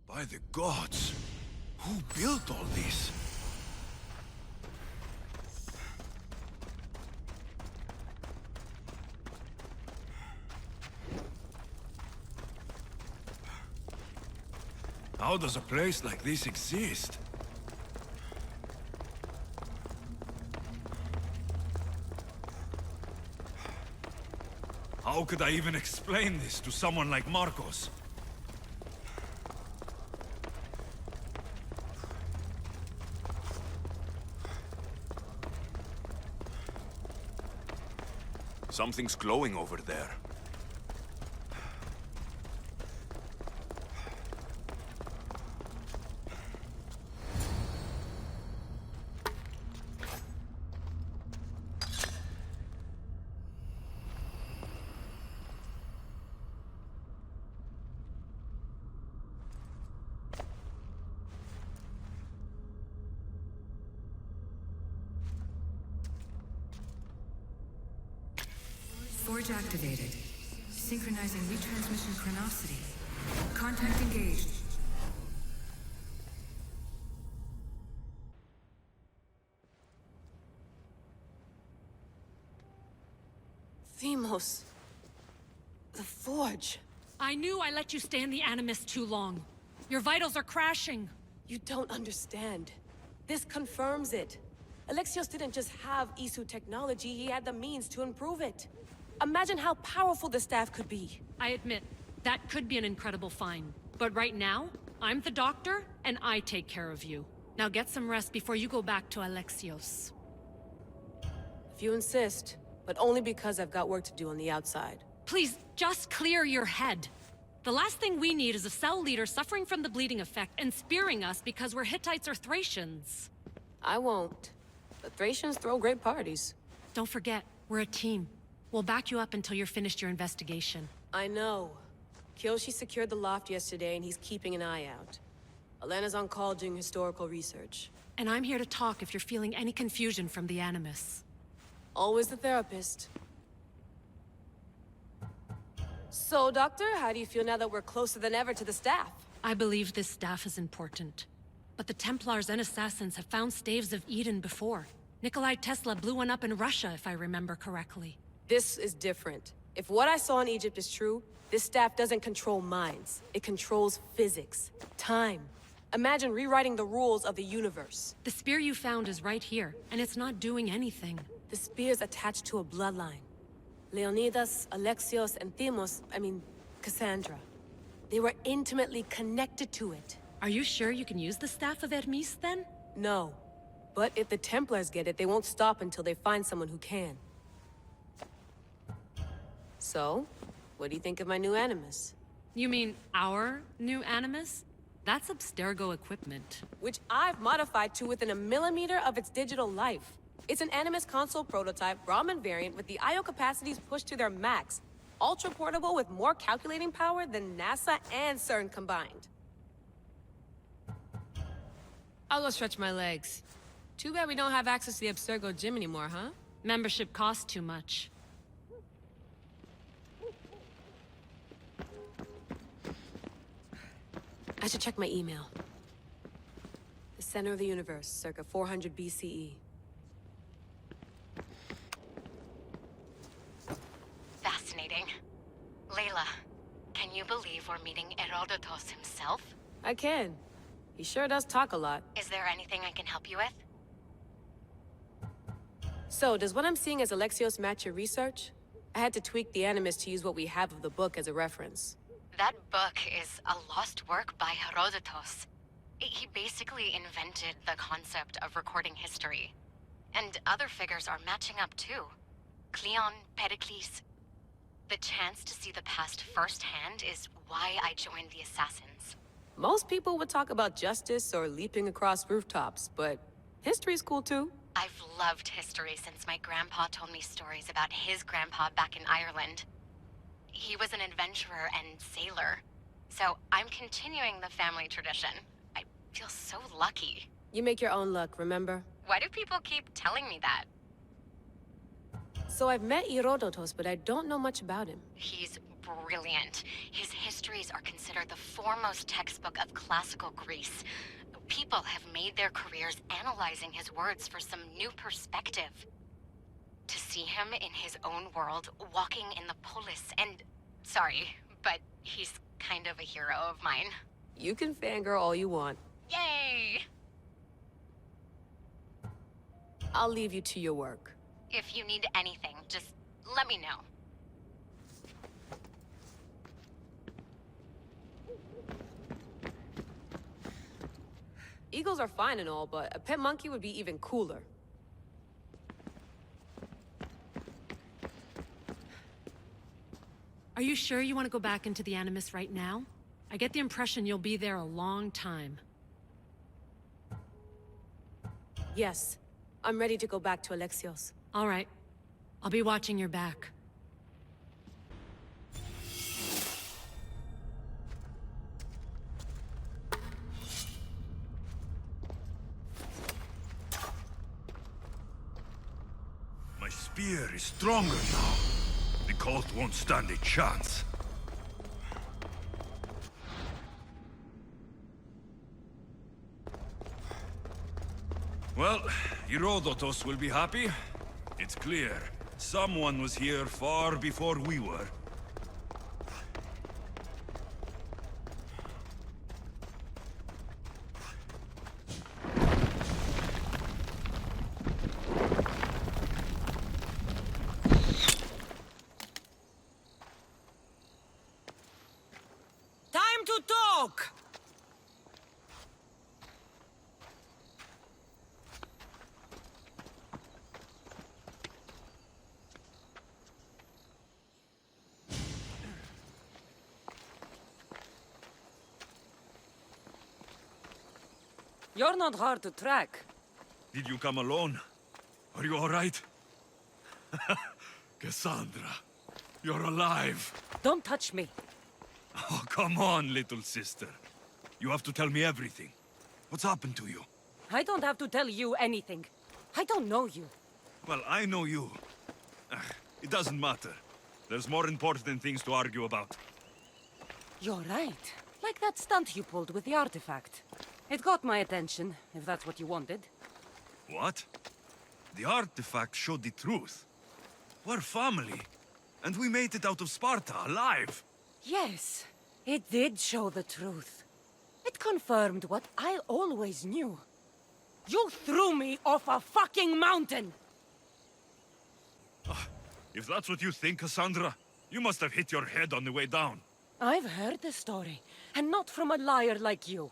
[SPEAKER 1] By the gods, who built all this? How does a place like this exist? How could I even explain this to someone like Marcos? Something's glowing over there.
[SPEAKER 21] Forge activated. Synchronizing retransmission chronicity. Contact engaged.
[SPEAKER 6] Themos. The Forge.
[SPEAKER 23] I knew I let you stay in the Animus too long. Your vitals are crashing.
[SPEAKER 24] You don't understand. This confirms it. Alexios didn't just have Isu technology, he had the means to improve it. Imagine how powerful the staff could be.
[SPEAKER 23] I admit, that could be an incredible find. But right now, I'm the doctor, and I take care of you. Now get some rest before you go back to Alexios.
[SPEAKER 24] If you insist, but only because I've got work to do on the outside.
[SPEAKER 23] Please, just clear your head. The last thing we need is a cell leader suffering from the bleeding effect and spearing us because we're Hittites or Thracians.
[SPEAKER 24] I won't. The Thracians throw great parties.
[SPEAKER 23] Don't forget, we're a team. We'll back you up until you're finished your investigation.
[SPEAKER 24] I know. Kyoshi secured the loft yesterday and he's keeping an eye out. Elena's on call doing historical research.
[SPEAKER 23] And I'm here to talk if you're feeling any confusion from the Animus.
[SPEAKER 24] Always the therapist. So, Doctor, how do you feel now that we're closer than ever to the staff?
[SPEAKER 23] I believe this staff is important. But the Templars and Assassins have found Staves of Eden before. Nikolai Tesla blew one up in Russia, if I remember correctly.
[SPEAKER 24] This is different. If what I saw in Egypt is true, this staff doesn't control minds. It controls physics, time. Imagine rewriting the rules of the universe.
[SPEAKER 23] The spear you found is right here, and it's not doing anything.
[SPEAKER 24] The spear's attached to a bloodline. Leonidas, Alexios, and Cassandra. They were intimately connected to it.
[SPEAKER 23] Are you sure you can use the Staff of Hermes, then?
[SPEAKER 24] No. But if the Templars get it, they won't stop until they find someone who can. So, what do you think of my new Animus?
[SPEAKER 23] You mean our new Animus? That's Abstergo equipment.
[SPEAKER 24] Which I've modified to within a millimeter of its digital life. It's an Animus console prototype, Brahmin variant with the I/O capacities pushed to their max. Ultra portable with more calculating power than NASA and CERN combined. I'll go stretch my legs. Too bad we don't have access to the Abstergo gym anymore, huh?
[SPEAKER 23] Membership costs too much.
[SPEAKER 24] I should check my email. The center of the universe, circa 400 BCE.
[SPEAKER 3] Fascinating. Layla, can you believe we're meeting Herodotus himself?
[SPEAKER 24] I can. He sure does talk a lot.
[SPEAKER 3] Is there anything I can help you with?
[SPEAKER 24] So, does what I'm seeing as Alexios match your research? I had to tweak the Animus to use what we have of the book as a reference.
[SPEAKER 3] That book is a lost work by Herodotus. He basically invented the concept of recording history. And other figures are matching up too. Cleon, Pericles. The chance to see the past firsthand is why I joined the Assassins.
[SPEAKER 24] Most people would talk about justice or leaping across rooftops, but history's cool too.
[SPEAKER 3] I've loved history since my grandpa told me stories about his grandpa back in Ireland. He was an adventurer and sailor, so I'm continuing the family tradition. I feel so lucky.
[SPEAKER 24] You make your own luck, remember?
[SPEAKER 3] Why do people keep telling me that?
[SPEAKER 24] So I've met Herodotus, but I don't know much about him.
[SPEAKER 3] He's brilliant. His histories are considered the foremost textbook of classical Greece. People have made their careers analyzing his words for some new perspective. To see him in his own world, walking in the polis, and... Sorry, but he's kind of a hero of mine.
[SPEAKER 24] You can fangirl all you want.
[SPEAKER 3] Yay!
[SPEAKER 24] I'll leave you to your work.
[SPEAKER 3] If you need anything, just let me know.
[SPEAKER 24] Eagles are fine and all, but a pet monkey would be even cooler.
[SPEAKER 23] Are you sure you want to go back into the Animus right now? I get the impression you'll be there a long time.
[SPEAKER 24] Yes. I'm ready to go back to Alexios.
[SPEAKER 23] All right. I'll be watching your back.
[SPEAKER 14] My spear is stronger now. The cult won't stand a chance. Well, Herodotus will be happy. It's clear. Someone was here far before we were.
[SPEAKER 6] Time to talk!
[SPEAKER 2] You're not hard to track.
[SPEAKER 14] Did you come alone? Are you all right? Cassandra, you're alive.
[SPEAKER 2] Don't touch me.
[SPEAKER 14] Oh, come on, little sister. You have to tell me everything. What's happened to you?
[SPEAKER 2] I don't have to tell you anything. I don't know you.
[SPEAKER 14] Well, I know you. It doesn't matter. There's more important things to argue about.
[SPEAKER 2] You're right. Like that stunt you pulled with the artifact. It got my attention, if that's what you wanted.
[SPEAKER 14] What? The artifact showed the truth. We're family, and we made it out of Sparta alive.
[SPEAKER 15] Yes, it did show the truth. It confirmed what I always knew. You threw me off a fucking mountain!
[SPEAKER 14] If that's what you think, Cassandra, you must have hit your head on the way down.
[SPEAKER 15] I've heard the story, and not from a liar like you.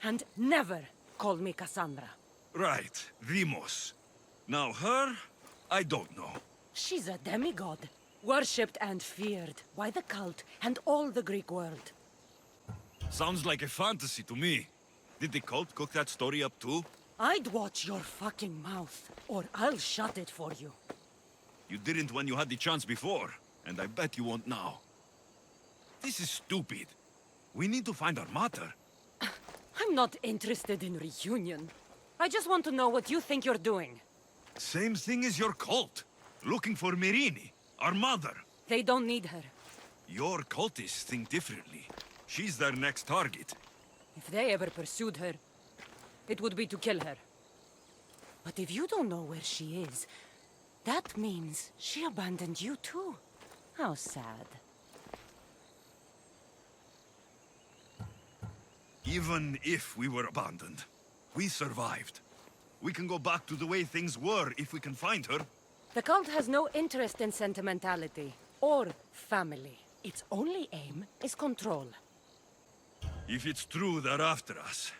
[SPEAKER 15] And never call me Cassandra.
[SPEAKER 14] Right, Demos. Now her, I don't know.
[SPEAKER 15] She's a demigod, worshipped and feared by the cult and all the Greek world.
[SPEAKER 14] Sounds like a fantasy to me. Did the cult cook that story up too?
[SPEAKER 15] I'd watch your fucking mouth, or I'll shut it for you.
[SPEAKER 14] You didn't when you had the chance before, and I bet you won't now. This is stupid. We need to find our mater.
[SPEAKER 15] I'm not interested in reunion. I just want to know what you think you're doing.
[SPEAKER 14] Same thing as your cult. Looking for Myrrine, our mother.
[SPEAKER 15] They don't need her.
[SPEAKER 14] Your cultists think differently. She's their next target.
[SPEAKER 15] If they ever pursued her, it would be to kill her. But if you don't know where she is, that means she abandoned you too. How sad.
[SPEAKER 14] Even if we were abandoned, we survived. We can go back to the way things were if we can find her.
[SPEAKER 15] The cult has no interest in sentimentality or family. Its only aim is control.
[SPEAKER 14] If it's true they're after us,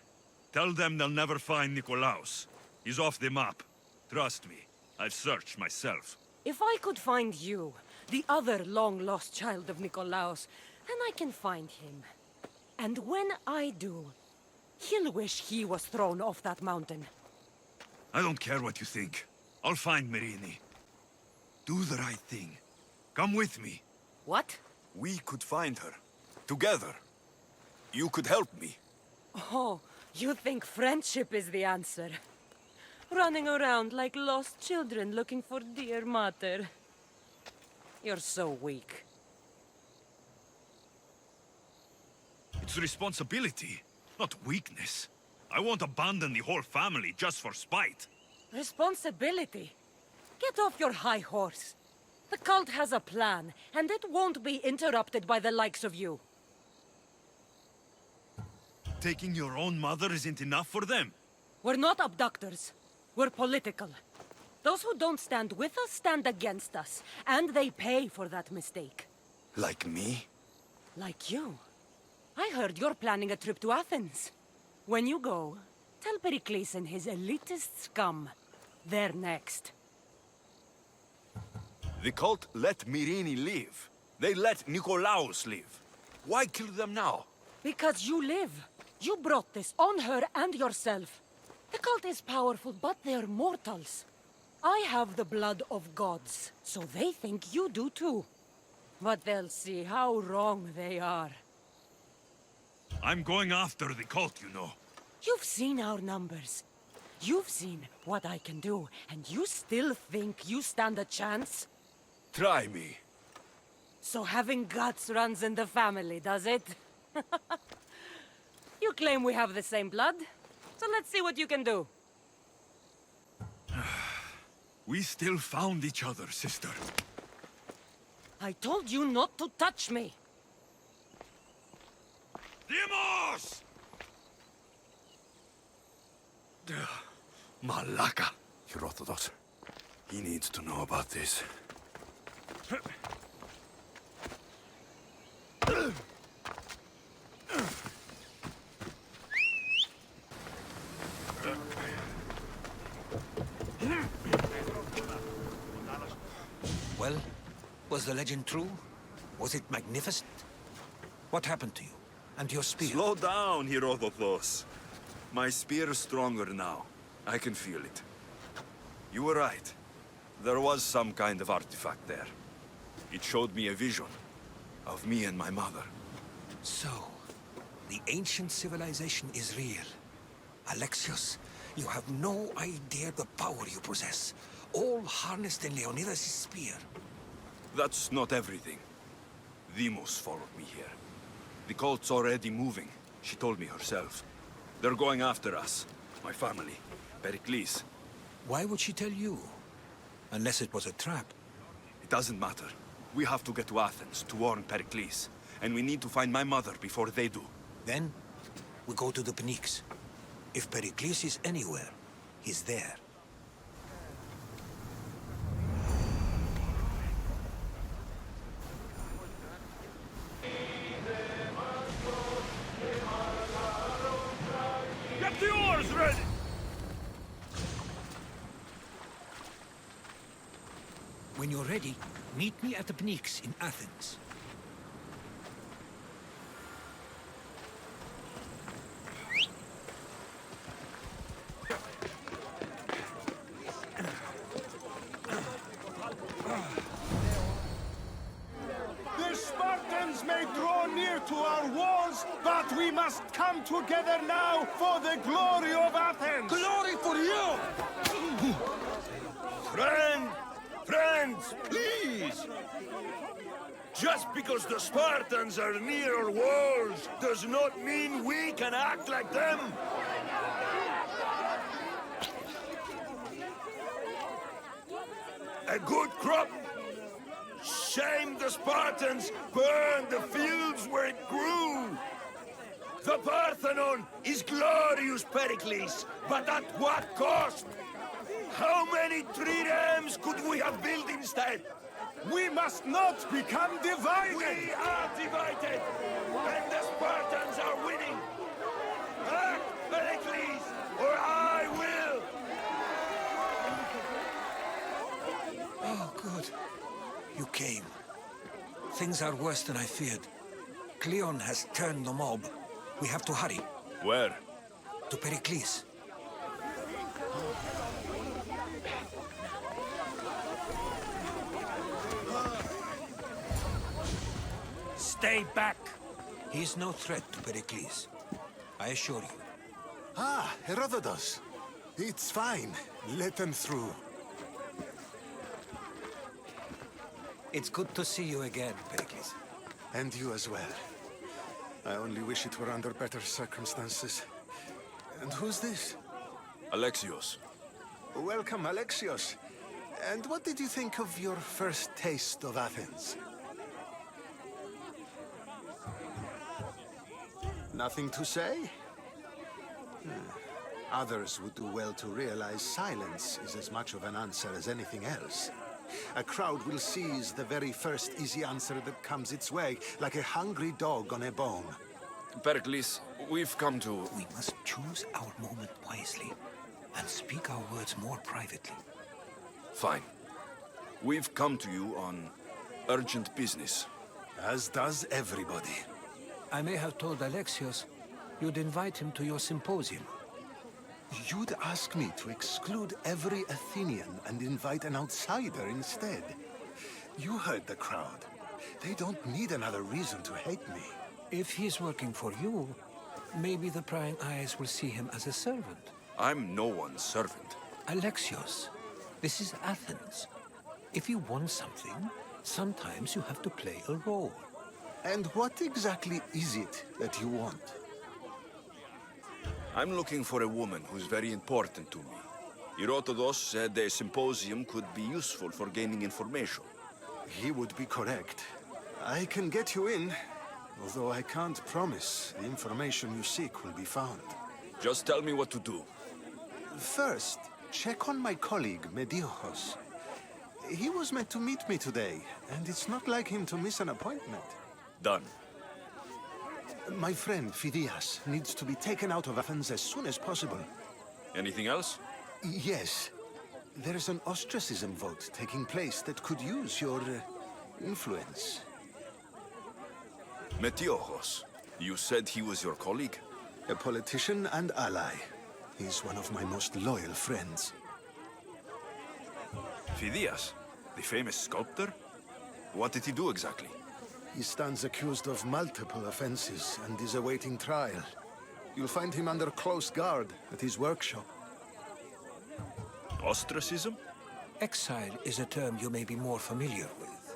[SPEAKER 14] tell them they'll never find Nikolaos. He's off the map. Trust me, I've searched myself.
[SPEAKER 15] If I could find you, the other long-lost child of Nikolaos, then I can find him. And when I do, he'll wish he was thrown off that mountain.
[SPEAKER 14] I don't care what you think. I'll find Myrrine. Do the right thing. Come with me.
[SPEAKER 15] What?
[SPEAKER 14] We could find her. Together. You could help me.
[SPEAKER 15] Oh, you think friendship is the answer? Running around like lost children looking for dear mater. You're so weak.
[SPEAKER 14] It's responsibility, not weakness. I won't abandon the whole family just for spite.
[SPEAKER 15] Responsibility? Get off your high horse. The cult has a plan, and it won't be interrupted by the likes of you.
[SPEAKER 14] Taking your own mother isn't enough for them.
[SPEAKER 15] We're not abductors. We're political. Those who don't stand with us stand against us, and they pay for that mistake.
[SPEAKER 14] Like me?
[SPEAKER 15] Like you. I heard you're planning a trip to Athens. When you go, tell Pericles and his elitist scum they're next.
[SPEAKER 14] The cult let Myrrine live. They let Nikolaos live. Why kill them now?
[SPEAKER 15] Because you live. You brought this on her and yourself. The cult is powerful, but they're mortals. I have the blood of gods, so they think you do too. But they'll see how wrong they are.
[SPEAKER 14] I'm going after the cult, you know.
[SPEAKER 15] You've seen our numbers. You've seen what I can do, and you still think you stand a chance?
[SPEAKER 14] Try me.
[SPEAKER 15] So having guts runs in the family, does it? You claim we have the same blood, so let's see what you can do.
[SPEAKER 14] We still found each other, sister.
[SPEAKER 15] I told you not to touch me.
[SPEAKER 14] Demos! Malaka. Herodotus. He needs to know about this.
[SPEAKER 16] Well, was the legend true? Was it magnificent? What happened to you? And your spear?
[SPEAKER 14] Slow down, Herodotus. My spear is stronger now. I can feel it. You were right. There was some kind of artifact there. It showed me a vision of me and my mother.
[SPEAKER 16] So, the ancient civilization is real. Alexios, you have no idea the power you possess. All harnessed in Leonidas' spear.
[SPEAKER 14] That's not everything. Demos followed me here. The cult's already moving. She told me herself. They're going after us. My family. Pericles.
[SPEAKER 19] Why would she tell you? Unless it was a trap.
[SPEAKER 14] It doesn't matter. We have to get to Athens to warn Pericles. And we need to find my mother before they do.
[SPEAKER 19] Then, we go to the Pnyx. If Pericles is anywhere, he's there.
[SPEAKER 1] Get the oars ready!
[SPEAKER 19] When you're ready, meet me at the Pnyx in Athens.
[SPEAKER 9] The Spartans may draw near to our walls, but we must come together now for the glory of Athens!
[SPEAKER 8] Glory for you! Friends, please! Just because the Spartans are near our walls does not mean we can act like them! A good crop? Shame the Spartans burned the fields where it grew! The Parthenon is glorious, Pericles, but at what cost? How many triremes could we have built instead?
[SPEAKER 9] We must not become divided!
[SPEAKER 8] We are divided! And the Spartans are winning! Act, Pericles, or I will!
[SPEAKER 19] Oh, good. You came. Things are worse than I feared. Cleon has turned the mob. We have to hurry.
[SPEAKER 14] Where?
[SPEAKER 19] To Pericles. Stay back! He's no threat to Pericles. I assure you.
[SPEAKER 9] Ah, Herodotus. It's fine. Let them through.
[SPEAKER 19] It's good to see you again, Pericles.
[SPEAKER 9] And you as well. I only wish it were under better circumstances. And who's this?
[SPEAKER 14] Alexios.
[SPEAKER 9] Welcome, Alexios. And what did you think of your first taste of Athens? Nothing to say? Others would do well to realize silence is as much of an answer as anything else. A crowd will seize the very first easy answer that comes its way, like a hungry dog on a bone.
[SPEAKER 14] Pericles, we've come to...
[SPEAKER 19] We must choose our moment wisely, and speak our words more privately.
[SPEAKER 14] Fine. We've come to you on urgent business.
[SPEAKER 9] As does everybody.
[SPEAKER 19] I may have told Alexios you'd invite him to your symposium.
[SPEAKER 9] You'd ask me to exclude every Athenian and invite an outsider instead. You heard the crowd. They don't need another reason to hate me.
[SPEAKER 19] If he's working for you, maybe the prying eyes will see him as a servant.
[SPEAKER 14] I'm no one's servant.
[SPEAKER 19] Alexios, this is Athens. If you want something, sometimes you have to play a role.
[SPEAKER 9] And what exactly is it that you want?
[SPEAKER 14] I'm looking for a woman who's very important to me. Herodotus said a symposium could be useful for gaining information.
[SPEAKER 9] He would be correct. I can get you in, although I can't promise the information you seek will be found.
[SPEAKER 14] Just tell me what to do.
[SPEAKER 9] First, check on my colleague, Mediochos. He was meant to meet me today, and it's not like him to miss an appointment.
[SPEAKER 14] Done.
[SPEAKER 9] My friend, Phidias, needs to be taken out of Athens as soon as possible.
[SPEAKER 14] Anything else?
[SPEAKER 9] Yes. There's an ostracism vote taking place that could use your influence.
[SPEAKER 14] Metiochos. You said he was your colleague?
[SPEAKER 9] A politician and ally. He's one of my most loyal friends.
[SPEAKER 14] Phidias, the famous sculptor? What did he do exactly?
[SPEAKER 9] He stands accused of multiple offenses and is awaiting trial. You'll find him under close guard at his workshop.
[SPEAKER 14] Ostracism?
[SPEAKER 19] Exile is a term you may be more familiar with.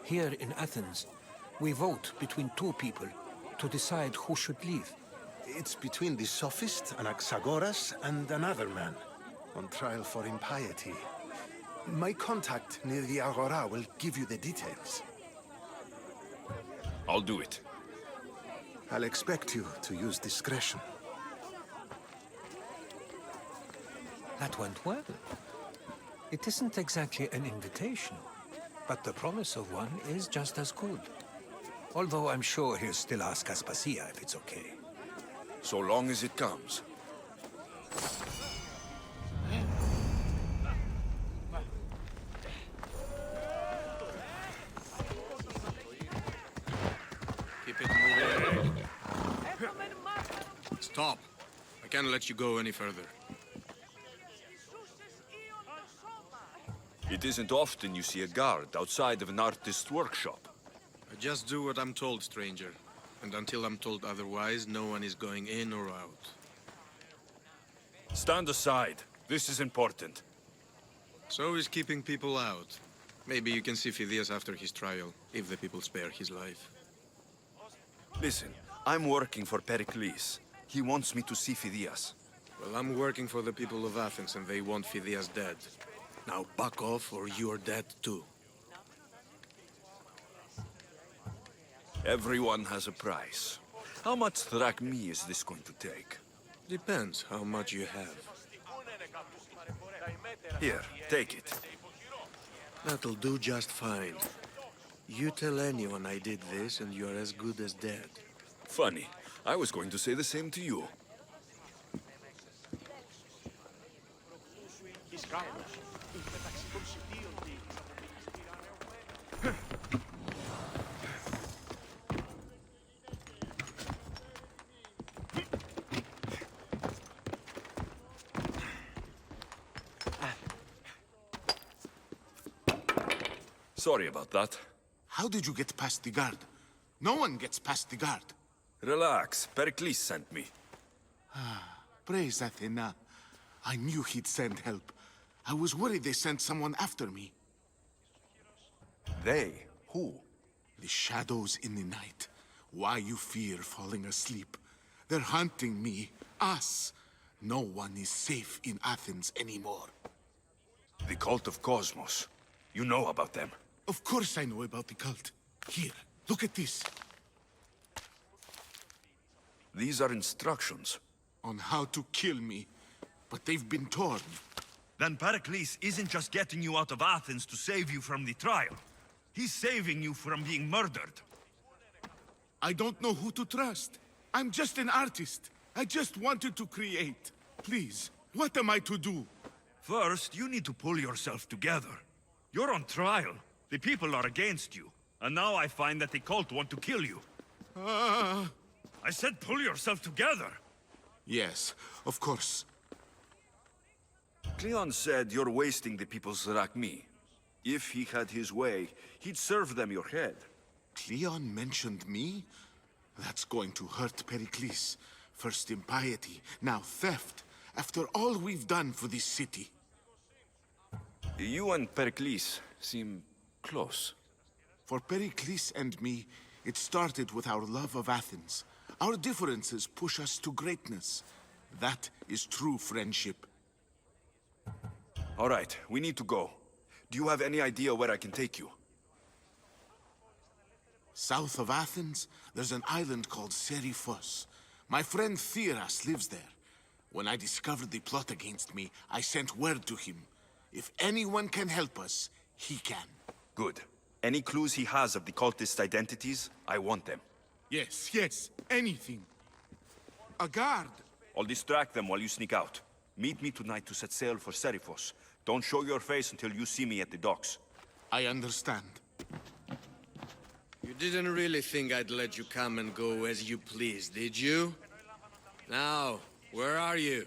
[SPEAKER 19] Here in Athens, we vote between two people to decide who should leave.
[SPEAKER 9] It's between the sophist, Anaxagoras, and another man. On trial for impiety. My contact near the Agora will give you the details.
[SPEAKER 18] I'll do it.
[SPEAKER 9] I'll expect you to use discretion.
[SPEAKER 19] That went well. It isn't exactly an invitation, but the promise of one is just as good. Although I'm sure he'll still ask Aspasia if it's okay.
[SPEAKER 18] So long as it comes.
[SPEAKER 10] Keep it moving. Stop. I can't let you go any further.
[SPEAKER 18] It isn't often you see a guard outside of an artist's workshop.
[SPEAKER 10] I just do what I'm told, stranger. And until I'm told otherwise, no one is going in or out.
[SPEAKER 18] Stand aside. This is important.
[SPEAKER 10] So is keeping people out. Maybe you can see Phidias after his trial, if the people spare his life.
[SPEAKER 18] Listen, I'm working for Pericles. He wants me to see Phidias.
[SPEAKER 10] Well, I'm working for the people of Athens, and they want Phidias dead. Now back off, or you're dead too.
[SPEAKER 18] Everyone has a price. How much drachmi is this going to take?
[SPEAKER 10] Depends how much you have.
[SPEAKER 18] Here, take it.
[SPEAKER 10] That'll do just fine. You tell anyone I did this, and you're as good as dead.
[SPEAKER 18] Funny. I was going to say the same to you. Sorry about that.
[SPEAKER 17] How did you get past the guard? No one gets past the guard.
[SPEAKER 18] Relax. Pericles sent me.
[SPEAKER 17] Praise Athena. I knew he'd send help. I was worried they sent someone after me.
[SPEAKER 18] They? Who?
[SPEAKER 17] The shadows in the night. Why you fear falling asleep. They're hunting me. Us. No one is safe in Athens anymore.
[SPEAKER 18] The cult of Cosmos. You know about them.
[SPEAKER 17] Of course I know about the cult. Here, look at this.
[SPEAKER 18] These are instructions.
[SPEAKER 17] On how to kill me. But they've been torn.
[SPEAKER 14] Then Pericles isn't just getting you out of Athens to save you from the trial. He's saving you from being murdered.
[SPEAKER 17] I don't know who to trust. I'm just an artist. I just wanted to create. Please, what am I to do?
[SPEAKER 14] First, you need to pull yourself together. You're on trial. The people are against you. And now I find that the cult want to kill you. I said pull yourself together.
[SPEAKER 17] Yes, of course.
[SPEAKER 18] Cleon said you're wasting the people's drachmi. If he had his way, he'd serve them your head.
[SPEAKER 17] Cleon mentioned me? That's going to hurt Pericles. First impiety, now theft. After all we've done for this city.
[SPEAKER 18] You and Pericles seem close.
[SPEAKER 17] For Pericles and me, it started with our love of Athens. Our differences push us to greatness. That is true friendship.
[SPEAKER 18] All right, we need to go. Do you have any idea where I can take you?
[SPEAKER 17] South of Athens, there's an island called Seriphos. My friend Theras lives there. When I discovered the plot against me, I sent word to him. If anyone can help us, he can.
[SPEAKER 18] Good. Any clues he has of the cultist identities, I want them.
[SPEAKER 17] Yes, yes, anything. A guard!
[SPEAKER 18] I'll distract them while you sneak out. Meet me tonight to set sail for Seriphos. Don't show your face until you see me at the docks.
[SPEAKER 17] I understand.
[SPEAKER 10] You didn't really think I'd let you come and go as you please, did you? Now, where are you?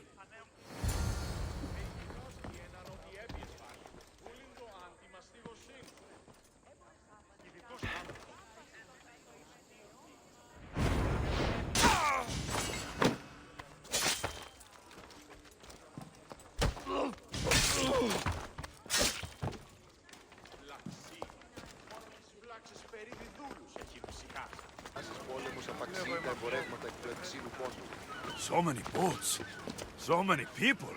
[SPEAKER 14] So many boats. So many people.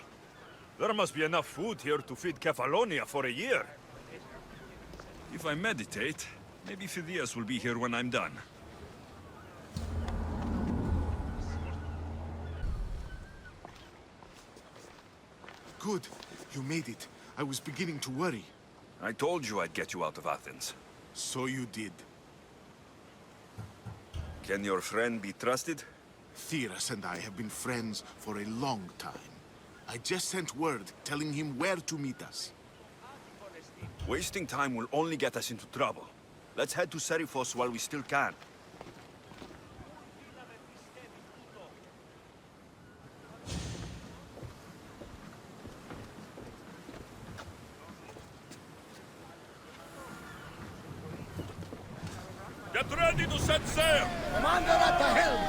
[SPEAKER 18] There must be enough food here to feed Kefalonia for a year. If I meditate, maybe Phidias will be here when I'm done.
[SPEAKER 7] Good. You made it. I was beginning to worry.
[SPEAKER 18] I told you I'd get you out of Athens.
[SPEAKER 7] So you did.
[SPEAKER 18] Can your friend be trusted?
[SPEAKER 7] Theras and I have been friends for a long time. I just sent word telling him where to meet us.
[SPEAKER 18] Wasting time will only get us into trouble. Let's head to Seriphos while we still can.
[SPEAKER 1] Get ready to set sail!
[SPEAKER 16] Commander at the helm!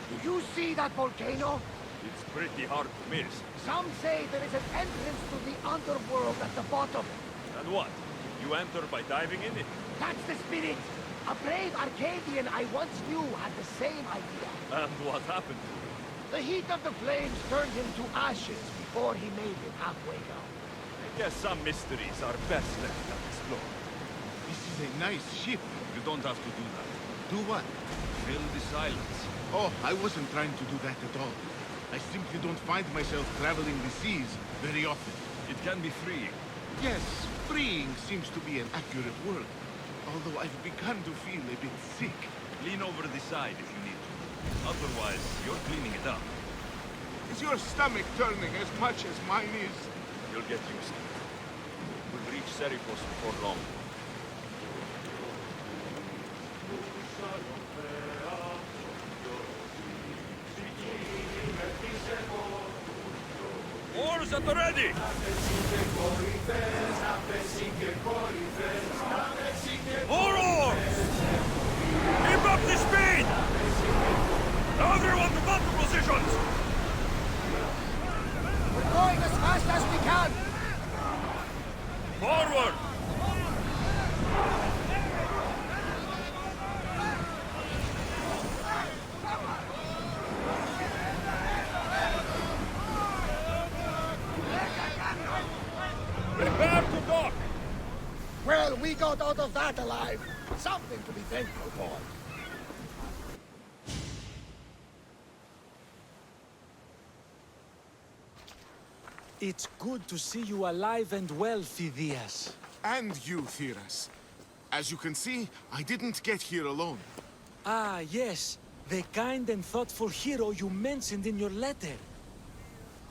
[SPEAKER 16] Do you see that volcano?
[SPEAKER 18] It's pretty hard to miss.
[SPEAKER 16] Some say there is an entrance to the underworld at the bottom.
[SPEAKER 18] And what? You enter by diving in it?
[SPEAKER 16] That's the spirit! A brave Arcadian I once knew had the same idea.
[SPEAKER 18] And what happened?
[SPEAKER 16] The heat of the flames turned him to ashes before he made it halfway down.
[SPEAKER 18] I guess some mysteries are best left unexplored.
[SPEAKER 7] This is a nice ship.
[SPEAKER 18] You don't have to do that.
[SPEAKER 7] Do what?
[SPEAKER 18] Fill the silence.
[SPEAKER 7] Oh, I wasn't trying to do that at all. I simply don't find myself traveling the seas very often.
[SPEAKER 18] It can be freeing.
[SPEAKER 7] Yes, freeing seems to be an accurate word. Although I've begun to feel a bit sick.
[SPEAKER 18] Lean over the side if you need to. Otherwise, you're cleaning it up.
[SPEAKER 7] Is your stomach turning as much as mine is?
[SPEAKER 18] You'll get used to it. We'll reach Seriphos before long. Oars at the ready! More oars! Keep up the speed! Everyone to battle positions!
[SPEAKER 16] We're going as fast as we can!
[SPEAKER 18] Forward!
[SPEAKER 1] Prepare to dock!
[SPEAKER 16] Well, we got out of that alive. Something to be thankful for.
[SPEAKER 12] It's good to see you alive and well, Phidias.
[SPEAKER 7] And you, Theras. As you can see, I didn't get here alone.
[SPEAKER 12] Ah, yes. The kind and thoughtful hero you mentioned in your letter.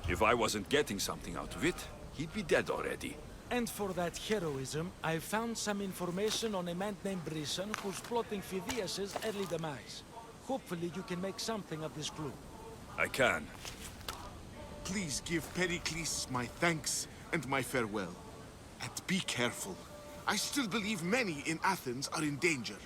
[SPEAKER 18] If I wasn't getting something out of it, he'd be dead already.
[SPEAKER 12] And for that heroism, I found some information on a man named Brisson who's plotting Phidias' early demise. Hopefully you can make something of this clue.
[SPEAKER 18] I can.
[SPEAKER 7] Please give Pericles my thanks and my farewell. And be careful. I still believe many in Athens are in danger.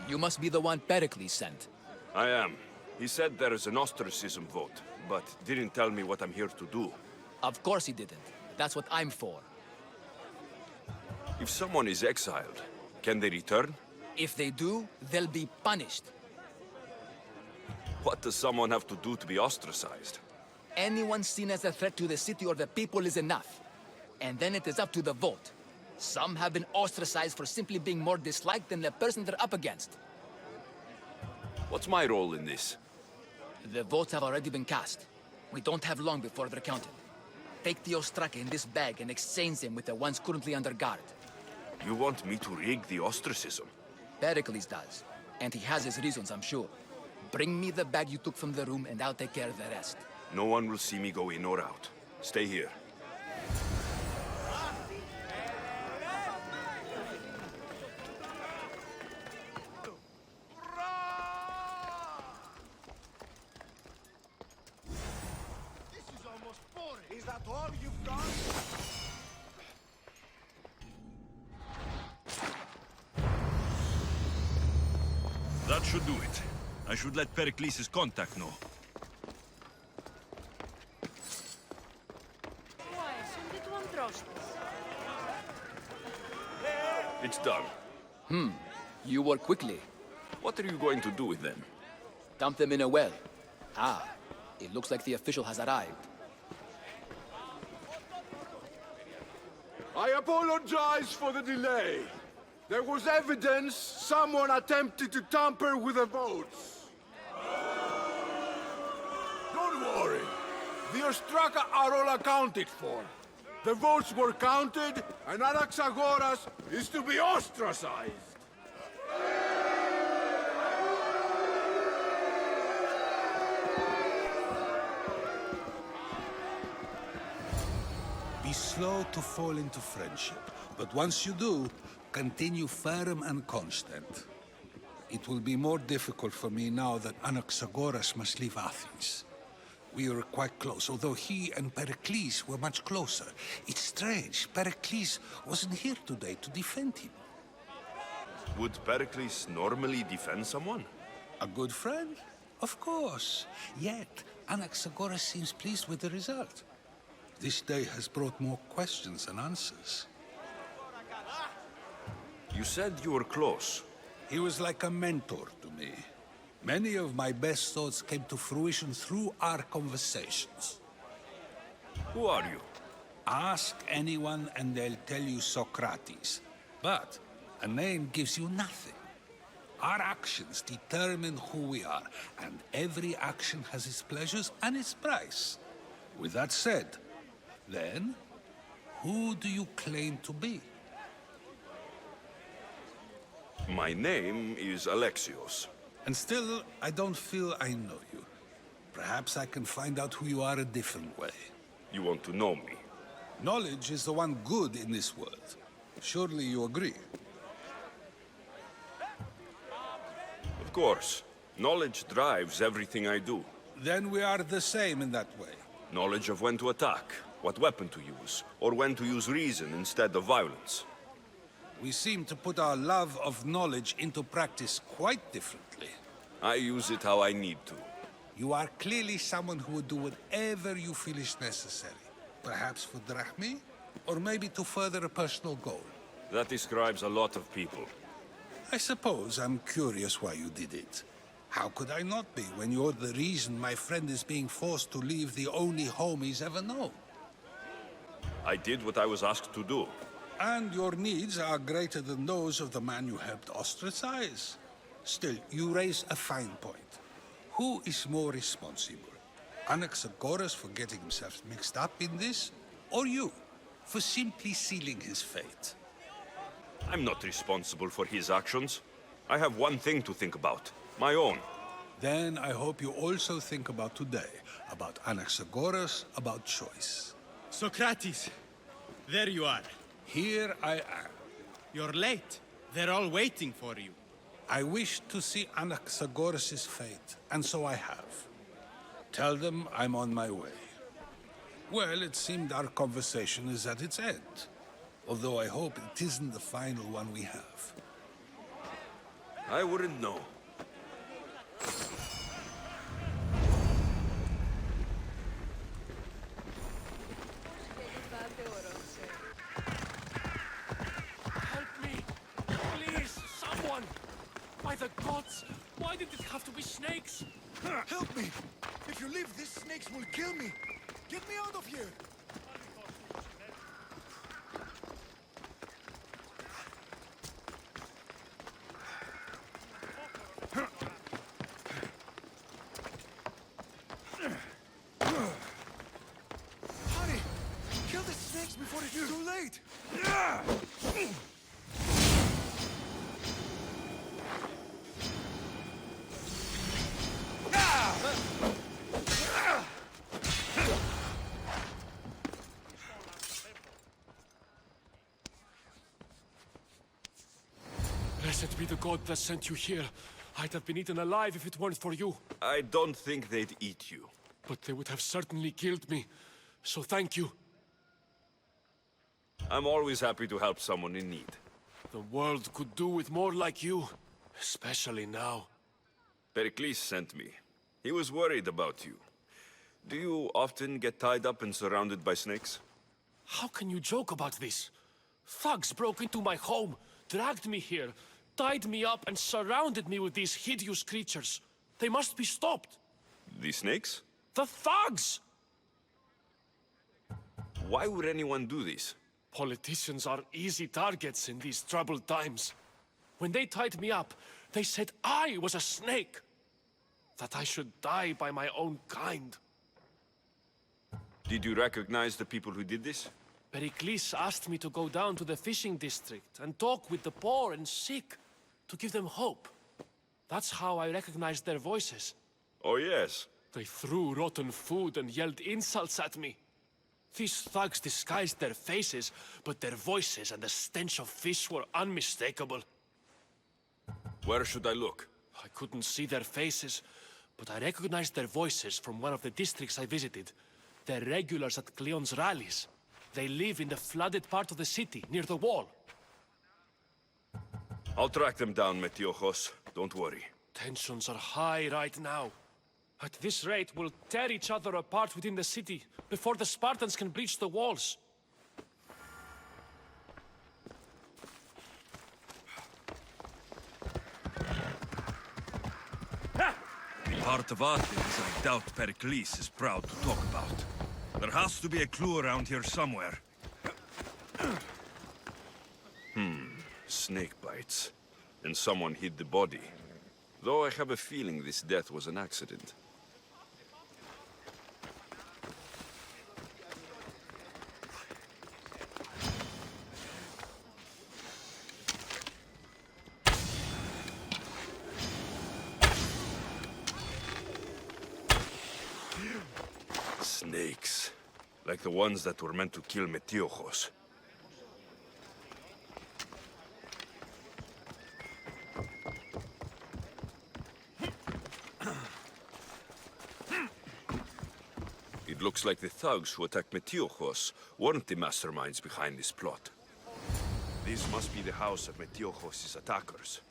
[SPEAKER 20] You must be the one Pericles sent.
[SPEAKER 18] I am. He said there is an ostracism vote, but didn't tell me what I'm here to do.
[SPEAKER 20] Of course he didn't. That's what I'm for.
[SPEAKER 18] If someone is exiled, can they return?
[SPEAKER 20] If they do, they'll be punished.
[SPEAKER 18] What does someone have to do to be ostracized?
[SPEAKER 20] Anyone seen as a threat to the city or the people is enough. And then it is up to the vote. Some have been ostracized for simply being more disliked than the person they're up against.
[SPEAKER 18] What's my role in this?
[SPEAKER 20] The votes have already been cast. We don't have long before they're counted. Take the Ostraka in this bag and exchange them with the ones currently under guard.
[SPEAKER 18] You want me to rig the ostracism?
[SPEAKER 20] Pericles does. And he has his reasons, I'm sure. Bring me the bag you took from the room and I'll take care of the rest.
[SPEAKER 18] No one will see me go in or out. Stay here.
[SPEAKER 16] Is that all you've got?
[SPEAKER 18] That should do it. I should let Pericles' contact know. It's done.
[SPEAKER 20] You work quickly.
[SPEAKER 18] What are you going to do with them?
[SPEAKER 20] Dump them in a well. Ah, it looks like the official has arrived.
[SPEAKER 4] I apologize for the delay. There was evidence someone attempted to tamper with the votes. Don't worry. The Ostraka are all accounted for. The votes were counted, and Anaxagoras is to be ostracized.
[SPEAKER 19] Be slow to fall into friendship, but once you do, continue firm and constant. It will be more difficult for me now that Anaxagoras must leave Athens. We were quite close, although he and Pericles were much closer. It's strange, Pericles wasn't here today to defend him.
[SPEAKER 18] Would Pericles normally defend someone?
[SPEAKER 19] A good friend? Of course. Yet, Anaxagoras seems pleased with the result. This day has brought more questions than answers.
[SPEAKER 18] You said you were close.
[SPEAKER 19] He was like a mentor to me. Many of my best thoughts came to fruition through our conversations.
[SPEAKER 18] Who are you?
[SPEAKER 19] Ask anyone and they'll tell you Socrates. But a name gives you nothing. Our actions determine who we are, and every action has its pleasures and its price. With that said, then, who do you claim to be?
[SPEAKER 18] My name is Alexios.
[SPEAKER 19] And still, I don't feel I know you. Perhaps I can find out who you are a different way.
[SPEAKER 18] You want to know me?
[SPEAKER 19] Knowledge is the one good in this world. Surely you agree?
[SPEAKER 18] Of course. Knowledge drives everything I do.
[SPEAKER 19] Then we are the same in that way.
[SPEAKER 18] Knowledge of when to attack, what weapon to use, or when to use reason instead of violence.
[SPEAKER 19] We seem to put our love of knowledge into practice quite differently.
[SPEAKER 18] I use it how I need to.
[SPEAKER 19] You are clearly someone who would do whatever you feel is necessary. Perhaps for drachmi, or maybe to further a personal goal.
[SPEAKER 18] That describes a lot of people.
[SPEAKER 19] I suppose I'm curious why you did it. How could I not be when you're the reason my friend is being forced to leave the only home he's ever known?
[SPEAKER 18] I did what I was asked to do.
[SPEAKER 19] And your needs are greater than those of the man you helped ostracize. Still, you raise a fine point. Who is more responsible? Anaxagoras for getting himself mixed up in this? Or you, for simply sealing his fate?
[SPEAKER 18] I'm not responsible for his actions. I have one thing to think about. My own.
[SPEAKER 19] Then I hope you also think about today. About Anaxagoras, about choice.
[SPEAKER 11] Socrates! There you are.
[SPEAKER 19] Here I am.
[SPEAKER 11] You're late. They're all waiting for you.
[SPEAKER 19] I wish to see Anaxagoras' fate, and so I have. Tell them I'm on my way. Well, it seemed our conversation is at its end. Although I hope it isn't the final one we have.
[SPEAKER 18] I wouldn't know.
[SPEAKER 1] By the gods! Why did it have to be snakes?
[SPEAKER 4] Help me! If you leave, these snakes will kill me! Get me out of here! Honey! Kill the snakes before it's too late!
[SPEAKER 1] Blessed be the god that sent you here. I'd have been eaten alive if it weren't for you.
[SPEAKER 18] I don't think they'd eat you.
[SPEAKER 1] But they would have certainly killed me. So thank you.
[SPEAKER 18] I'm always happy to help someone in need.
[SPEAKER 5] The world could do with more like you, especially now.
[SPEAKER 18] Pericles sent me. He was worried about you. Do you often get tied up and surrounded by snakes?
[SPEAKER 5] How can you joke about this? Thugs broke into my home, dragged me here, tied me up and surrounded me with these hideous creatures. They must be stopped.
[SPEAKER 18] The snakes?
[SPEAKER 5] The thugs!
[SPEAKER 18] Why would anyone do this?
[SPEAKER 5] Politicians are easy targets in these troubled times. When they tied me up, they said I was a snake. That I should die by my own kind.
[SPEAKER 18] Did you recognize the people who did this?
[SPEAKER 5] Pericles asked me to go down to the fishing district and talk with the poor and sick, to give them hope. That's how I recognized their voices.
[SPEAKER 18] Oh, yes.
[SPEAKER 5] They threw rotten food and yelled insults at me. These thugs disguised their faces, but their voices and the stench of fish were unmistakable.
[SPEAKER 18] Where should I look?
[SPEAKER 5] I couldn't see their faces, but I recognized their voices from one of the districts I visited. They're regulars at Cleon's rallies. They live in the flooded part of the city, near the wall.
[SPEAKER 18] I'll track them down, Metiojos. Don't worry.
[SPEAKER 5] Tensions are high right now. At this rate, we'll tear each other apart within the city, before the Spartans can breach the walls.
[SPEAKER 18] The part of Athens I doubt Pericles is proud to talk about. There has to be a clue around here somewhere. Snake bites. And someone hid the body. Though I have a feeling this death was an accident. Snakes. Like the ones that were meant to kill Metiojos. It looks like the thugs who attacked Metiojos weren't the masterminds behind this plot. This must be the house of Metiojos' attackers.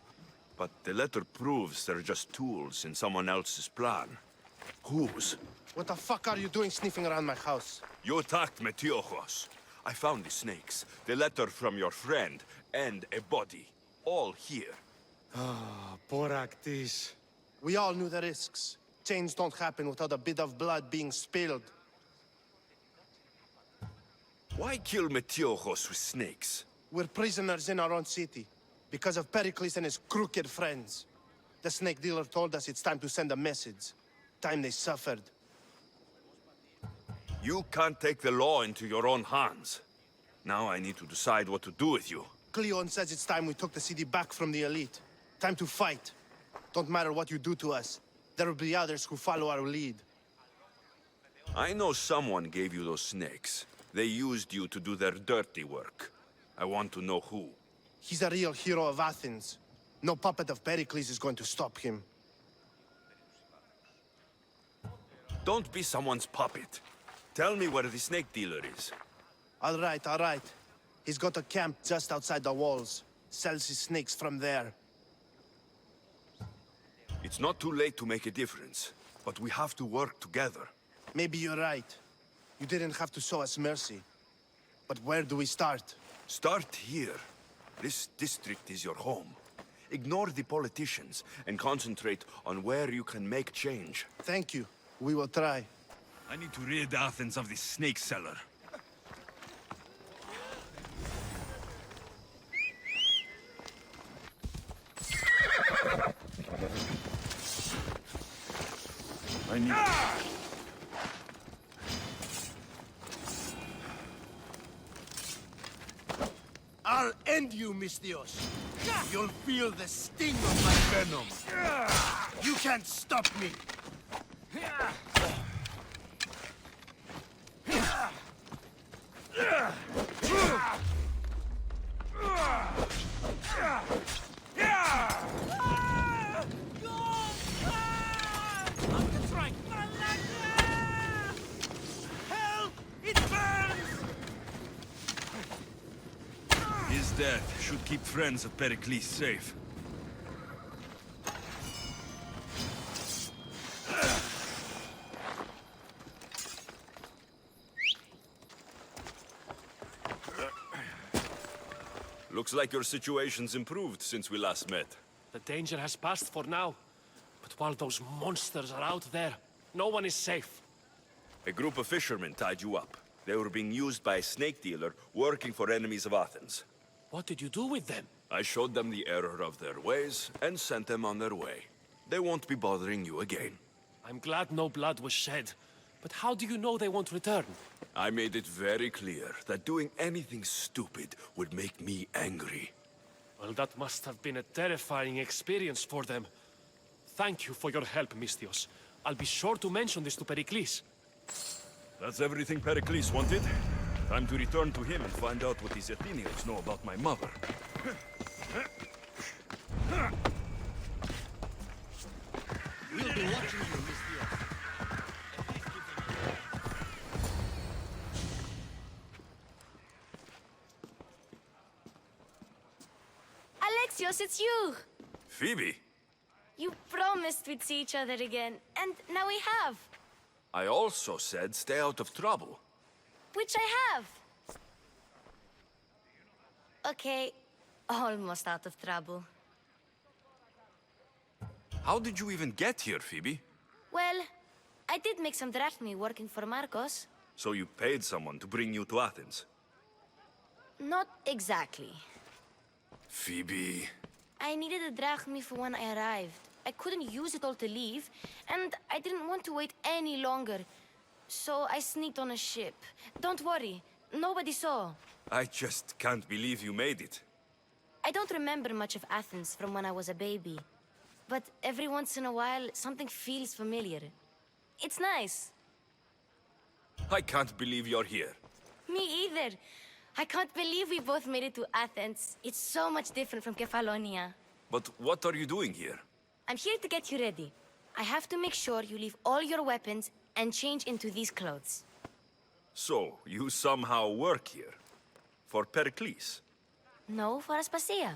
[SPEAKER 18] But the letter proves they're just tools in someone else's plan. Whose?
[SPEAKER 9] What the fuck are you doing sniffing around my house?
[SPEAKER 18] You attacked Metiojos. I found the snakes, the letter from your friend, and a body. All here.
[SPEAKER 9] Ah, poor Actis. We all knew the risks. Change don't happen without a bit of blood being spilled.
[SPEAKER 18] Why kill Metiojos with snakes?
[SPEAKER 9] We're prisoners in our own city, because of Pericles and his crooked friends. The snake dealer told us it's time to send a message. Time they suffered.
[SPEAKER 18] You can't take the law into your own hands. Now I need to decide what to do with you.
[SPEAKER 9] Cleon says it's time we took the city back from the elite. Time to fight. Don't matter what you do to us. There will be others who follow our lead.
[SPEAKER 18] I know someone gave you those snakes. They used you to do their dirty work. I want to know who.
[SPEAKER 9] He's a real hero of Athens. No puppet of Pericles is going to stop him.
[SPEAKER 18] Don't be someone's puppet. Tell me where the snake dealer is.
[SPEAKER 9] All right, all right. He's got a camp just outside the walls. Sells his snakes from there.
[SPEAKER 18] It's not too late to make a difference, but we have to work together.
[SPEAKER 9] Maybe you're right. You didn't have to show us mercy. But where do we start?
[SPEAKER 18] Start here. This district is your home. Ignore the politicians and concentrate on where you can make change.
[SPEAKER 9] Thank you. We will try.
[SPEAKER 18] I need to rid Athens of this snake seller. I need...
[SPEAKER 16] I'll end you, Mystios. You'll feel the sting of my venom. You can't stop me.
[SPEAKER 14] death should keep friends of Pericles safe. Looks like your situation's improved since we last met.
[SPEAKER 5] The danger has passed for now. But while those monsters are out there, no one is safe.
[SPEAKER 14] A group of fishermen tied you up. They were being used by a snake dealer working for enemies of Athens.
[SPEAKER 5] What did you do with them?
[SPEAKER 14] I showed them the error of their ways and sent them on their way. They won't be bothering you again.
[SPEAKER 5] I'm glad no blood was shed. But how do you know they won't return?
[SPEAKER 14] I made it very clear that doing anything stupid would make me angry.
[SPEAKER 5] Well, that must have been a terrifying experience for them. Thank you for your help, Mystios. I'll be sure to mention this to Pericles.
[SPEAKER 14] That's everything Pericles wanted. Time to return to him and find out what these Athenians know about my mother.
[SPEAKER 16] We'll be watching you, Mystios.
[SPEAKER 3] Alexios, it's you!
[SPEAKER 14] Phoebe?
[SPEAKER 3] You promised we'd see each other again, and now we have.
[SPEAKER 14] I also said stay out of trouble.
[SPEAKER 3] Which I have. Okay, almost out of trouble.
[SPEAKER 14] How did you even get here, Phoebe?
[SPEAKER 3] Well, I did make some drachmae working for Marcos.
[SPEAKER 14] So you paid someone to bring you to Athens?
[SPEAKER 3] Not exactly.
[SPEAKER 14] Phoebe...
[SPEAKER 3] I needed a drachmae for when I arrived. I couldn't use it all to leave, and I didn't want to wait any longer. So I sneaked on a ship. Don't worry, nobody saw.
[SPEAKER 14] I just can't believe you made it.
[SPEAKER 3] I don't remember much of Athens from when I was a baby. But every once in a while, something feels familiar. It's nice.
[SPEAKER 14] I can't believe you're here.
[SPEAKER 3] Me either. I can't believe we both made it to Athens. It's so much different from Kefalonia.
[SPEAKER 14] But what are you doing here?
[SPEAKER 3] I'm here to get you ready. I have to make sure you leave all your weapons and change into these clothes.
[SPEAKER 14] So, you somehow work here? For Pericles?
[SPEAKER 3] No, for Aspasia.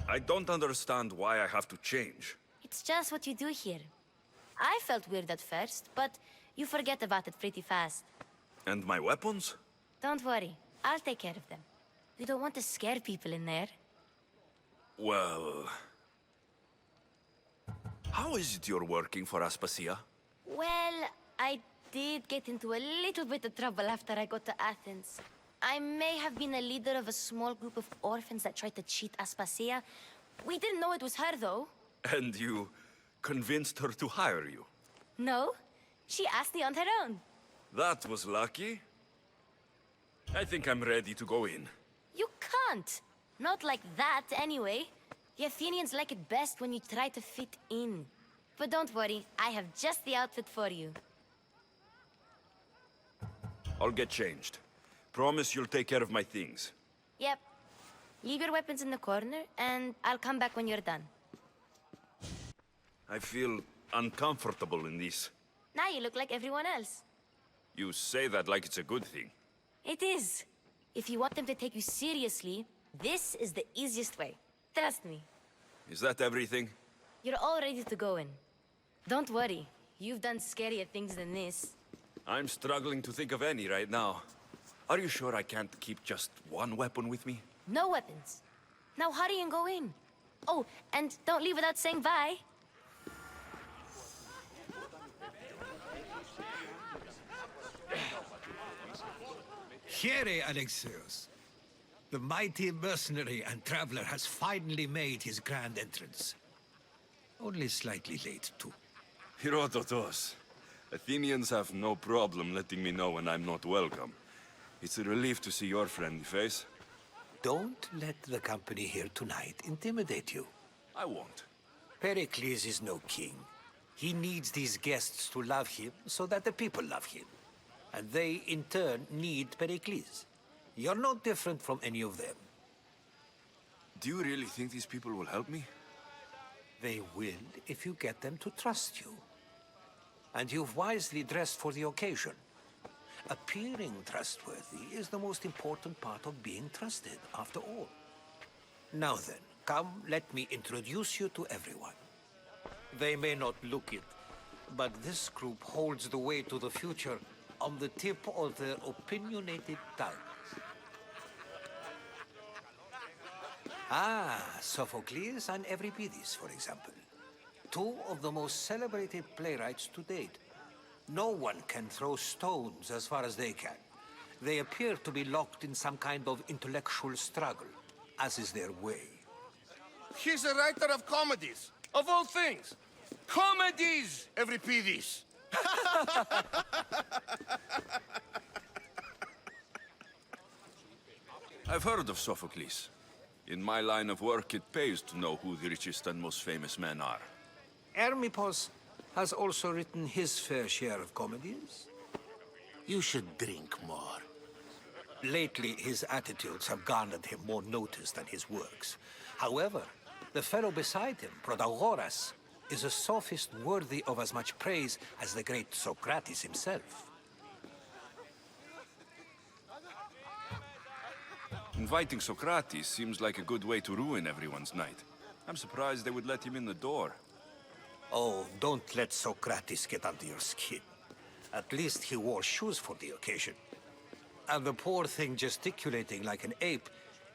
[SPEAKER 14] I don't understand why I have to change.
[SPEAKER 3] It's just what you do here. I felt weird at first, but you forget about it pretty fast.
[SPEAKER 14] And my weapons?
[SPEAKER 3] Don't worry, I'll take care of them. You don't want to scare people in there.
[SPEAKER 14] Well... How is it you're working for Aspasia?
[SPEAKER 3] Well, I did get into a little bit of trouble after I got to Athens. I may have been a leader of a small group of orphans that tried to cheat Aspasia. We didn't know it was her, though.
[SPEAKER 14] And you convinced her to hire you?
[SPEAKER 3] No, she asked me on her own.
[SPEAKER 14] That was lucky. I think I'm ready to go in.
[SPEAKER 3] You can't. Not like that, anyway. The Athenians like it best when you try to fit in. But don't worry, I have just the outfit for you.
[SPEAKER 14] I'll get changed. Promise you'll take care of my things.
[SPEAKER 3] Yep. Leave your weapons in the corner, and I'll come back when you're done.
[SPEAKER 14] I feel uncomfortable in this.
[SPEAKER 3] Now you look like everyone else.
[SPEAKER 14] You say that like it's a good thing.
[SPEAKER 3] It is. If you want them to take you seriously, this is the easiest way. Trust me.
[SPEAKER 14] Is that everything?
[SPEAKER 3] You're all ready to go in. Don't worry. You've done scarier things than this.
[SPEAKER 14] I'm struggling to think of any right now. Are you sure I can't keep just one weapon with me?
[SPEAKER 3] No weapons. Now hurry and go in. Oh, and don't leave without saying bye.
[SPEAKER 19] Here, Alexios. The mighty mercenary and traveler has finally made his grand entrance. Only slightly late, too.
[SPEAKER 14] Herodotus. Athenians have no problem letting me know when I'm not welcome. It's a relief to see your friendly face.
[SPEAKER 16] Don't let the company here tonight intimidate you.
[SPEAKER 14] I won't.
[SPEAKER 16] Pericles is no king. He needs these guests to love him so that the people love him. And they, in turn, need Pericles. You're no different from any of them.
[SPEAKER 14] Do you really think these people will help me?
[SPEAKER 16] They will if you get them to trust you. And you've wisely dressed for the occasion.
[SPEAKER 19] Appearing trustworthy is the most important part of being trusted, after all. Now then, come, let me introduce you to everyone. They may not look it, but this group holds the way to the future on the tip of their opinionated tongues. Ah, Sophocles and Euripides, for example. Two of the most celebrated playwrights to date. No one can throw stones as far as they can. They appear to be locked in some kind of intellectual struggle, as is their way.
[SPEAKER 4] He's a writer of comedies, of all things. Comedies, Euripides.
[SPEAKER 18] I've heard of Sophocles. In my line of work, it pays to know who the richest and most famous men are.
[SPEAKER 19] Hermippos has also written his fair share of comedies. You should drink more. Lately, his attitudes have garnered him more notice than his works. However, the fellow beside him, Protagoras, is a sophist worthy of as much praise as the great Socrates himself.
[SPEAKER 18] Inviting Socrates seems like a good way to ruin everyone's night. I'm surprised they would let him in the door.
[SPEAKER 19] Oh, don't let Socrates get under your skin. At least he wore shoes for the occasion. And the poor thing gesticulating like an ape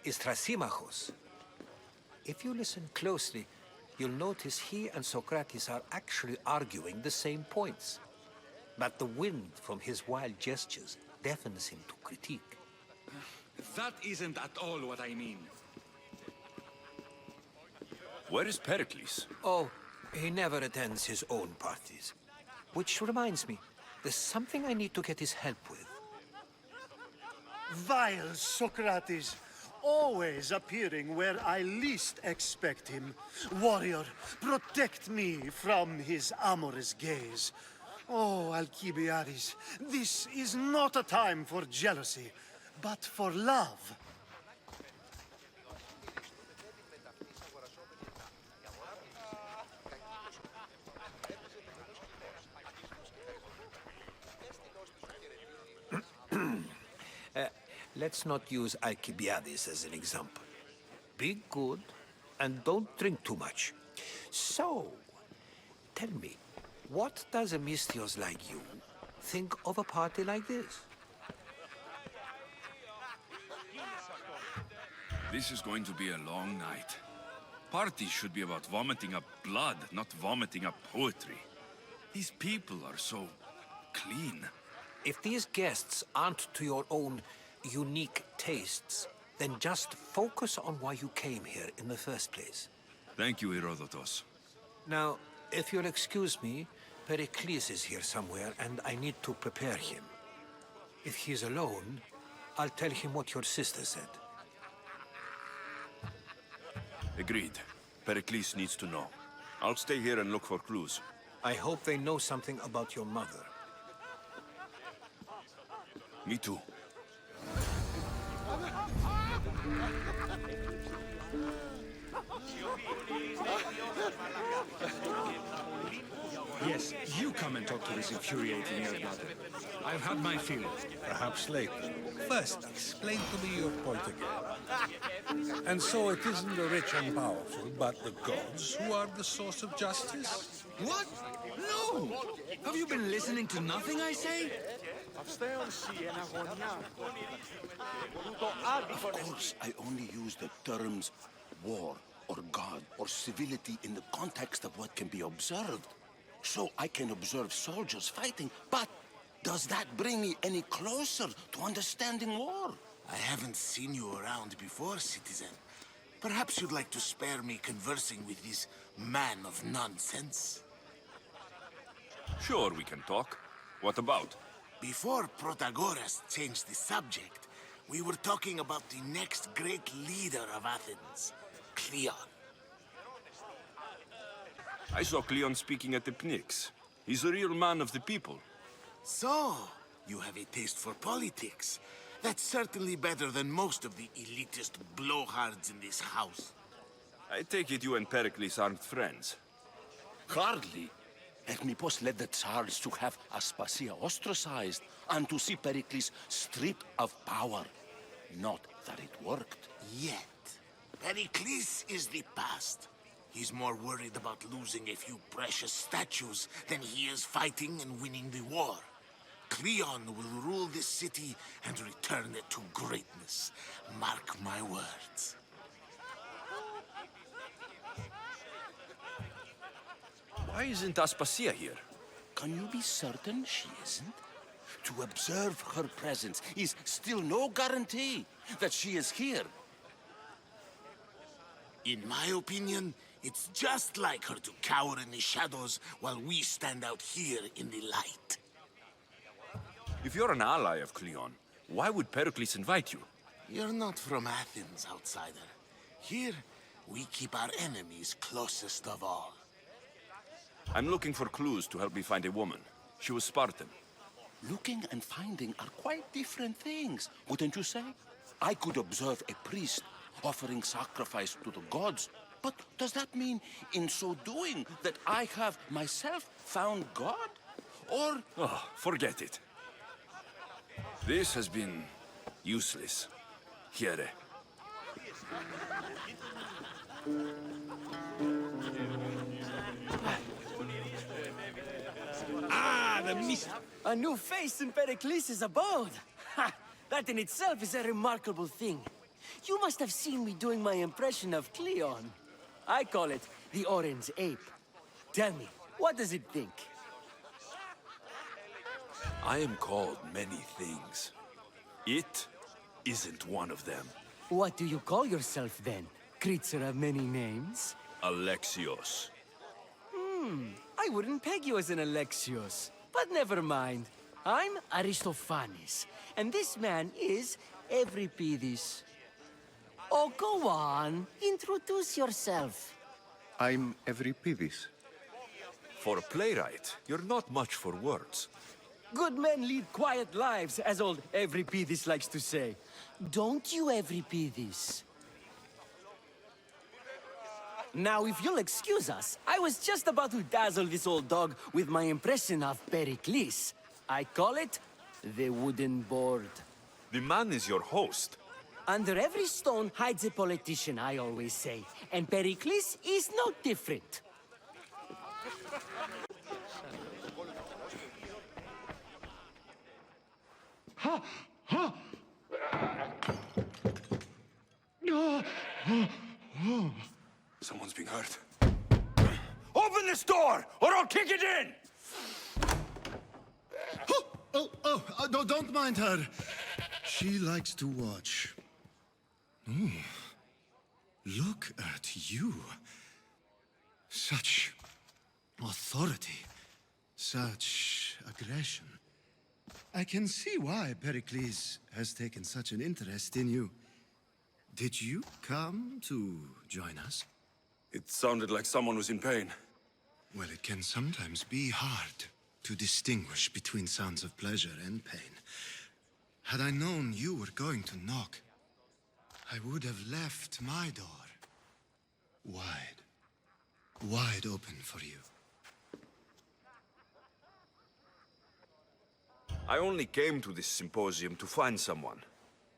[SPEAKER 19] is Thrasymachos. If you listen closely, you'll notice he and Socrates are actually arguing the same points. But the wind from his wild gestures deafens him to critique.
[SPEAKER 13] That isn't at all what I mean.
[SPEAKER 18] Where is Pericles?
[SPEAKER 19] Oh, he never attends his own parties. Which reminds me, there's something I need to get his help with.
[SPEAKER 9] Vile Socrates, always appearing where I least expect him. Warrior, protect me from his amorous gaze. Oh, Alcibiades, this is not a time for jealousy, but for love.
[SPEAKER 19] Let's not use Alcibiades as an example. Be good, and don't drink too much. So, tell me, what does a Mystios like you think of a party like this?
[SPEAKER 18] This is going to be a long night. Parties should be about vomiting up blood, not vomiting up poetry. These people are so clean.
[SPEAKER 19] If these guests aren't to your own unique tastes, then just focus on why you came here in the first place.
[SPEAKER 18] Thank you, Herodotus.
[SPEAKER 19] Now, if you'll excuse me, Pericles is here somewhere, and I need to prepare him. If he's alone, I'll tell him what your sister said.
[SPEAKER 18] Agreed. Pericles needs to know. I'll stay here and look for clues.
[SPEAKER 19] I hope they know something about your mother.
[SPEAKER 18] Me too.
[SPEAKER 13] Yes, you come and talk to this infuriating young mother. I've had my fill.
[SPEAKER 21] Perhaps later. First, explain to me your point again. And so it isn't the rich and powerful, but the gods who are the source of justice?
[SPEAKER 13] What? No! Have you been listening to nothing I say?
[SPEAKER 22] Of course, I only use the terms war or god or civility in the context of what can be observed. So I can observe soldiers fighting, but does that bring me any closer to understanding war?
[SPEAKER 16] I haven't seen you around before, citizen. Perhaps you'd like to spare me conversing with this man of nonsense?
[SPEAKER 18] Sure, we can talk. What about?
[SPEAKER 16] Before Protagoras changed the subject, we were talking about the next great leader of Athens, Cleon.
[SPEAKER 18] I saw Cleon speaking at the Pnyx. He's a real man of the people.
[SPEAKER 16] So, you have a taste for politics. That's certainly better than most of the elitist blowhards in this house.
[SPEAKER 18] I take it you and Pericles aren't friends.
[SPEAKER 22] Hardly. Hermipos led the Tsars to have Aspasia ostracized and to see Pericles stripped of power. Not that it worked.
[SPEAKER 16] Yet, Pericles is the past. He's more worried about losing a few precious statues than he is fighting and winning the war. Cleon will rule this city and return it to greatness. Mark my words.
[SPEAKER 18] Why isn't Aspasia here?
[SPEAKER 22] Can you be certain she isn't? To observe her presence is still no guarantee that she is here.
[SPEAKER 16] In my opinion, it's just like her to cower in the shadows while we stand out here in the light.
[SPEAKER 18] If you're an ally of Cleon, why would Pericles invite you?
[SPEAKER 16] You're not from Athens, outsider. Here, we keep our enemies closest of all.
[SPEAKER 18] I'm looking for clues to help me find a woman. She was Spartan.
[SPEAKER 22] Looking and finding are quite different things, wouldn't you say? I could observe a priest offering sacrifice to the gods, but does that mean, in so doing, that I have myself found God? Or...
[SPEAKER 18] Oh, forget it. This has been useless. Here.
[SPEAKER 2] Ah, the mist! A new face in Pericles' abode! Ha! That in itself is a remarkable thing. You must have seen me doing my impression of Cleon. I call it the Orange Ape. Tell me, what does it think?
[SPEAKER 18] I am called many things. It isn't one of them.
[SPEAKER 2] What do you call yourself then? Creature of many names?
[SPEAKER 18] Alexios.
[SPEAKER 2] I wouldn't peg you as an Alexios. But never mind. I'm Aristophanes, and this man is Euripides. Oh, go on. Introduce yourself.
[SPEAKER 10] I'm Euripides.
[SPEAKER 18] For a playwright, you're not much for words.
[SPEAKER 2] Good men lead quiet lives, as old Euripides likes to say. Don't you, Euripides? Now, if you'll excuse us, I was just about to dazzle this old dog with my impression of Pericles. I call it the wooden board.
[SPEAKER 18] The man is your host.
[SPEAKER 2] Under every stone hides a politician, I always say. And Pericles is no different.
[SPEAKER 18] Someone's being hurt. Open this door, or I'll kick it in!
[SPEAKER 9] No, don't mind her. She likes to watch. Oh, look at you. Such authority. Such aggression. I can see why Pericles has taken such an interest in you. Did you come to join us?
[SPEAKER 18] It sounded like someone was in pain.
[SPEAKER 9] Well, it can sometimes be hard to distinguish between sounds of pleasure and pain. Had I known you were going to knock, I would have left my door wide open for you.
[SPEAKER 18] I only came to this symposium to find someone.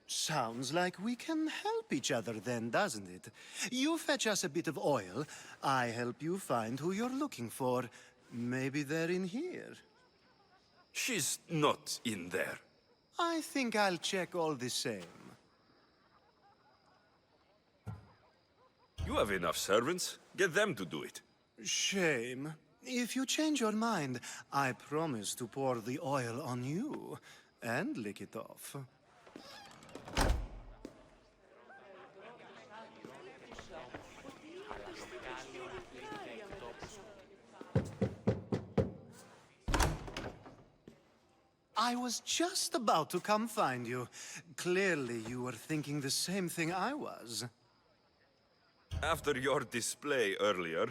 [SPEAKER 9] Sounds like we can help each other then, doesn't it? You fetch us a bit of oil, I help you find who you're looking for. Maybe they're in here.
[SPEAKER 18] She's not in there.
[SPEAKER 9] I think I'll check all the same.
[SPEAKER 18] You have enough servants. Get them to do it.
[SPEAKER 9] Shame. If you change your mind, I promise to pour the oil on you and lick it off. I was just about to come find you. Clearly, you were thinking the same thing I was.
[SPEAKER 18] After your display earlier,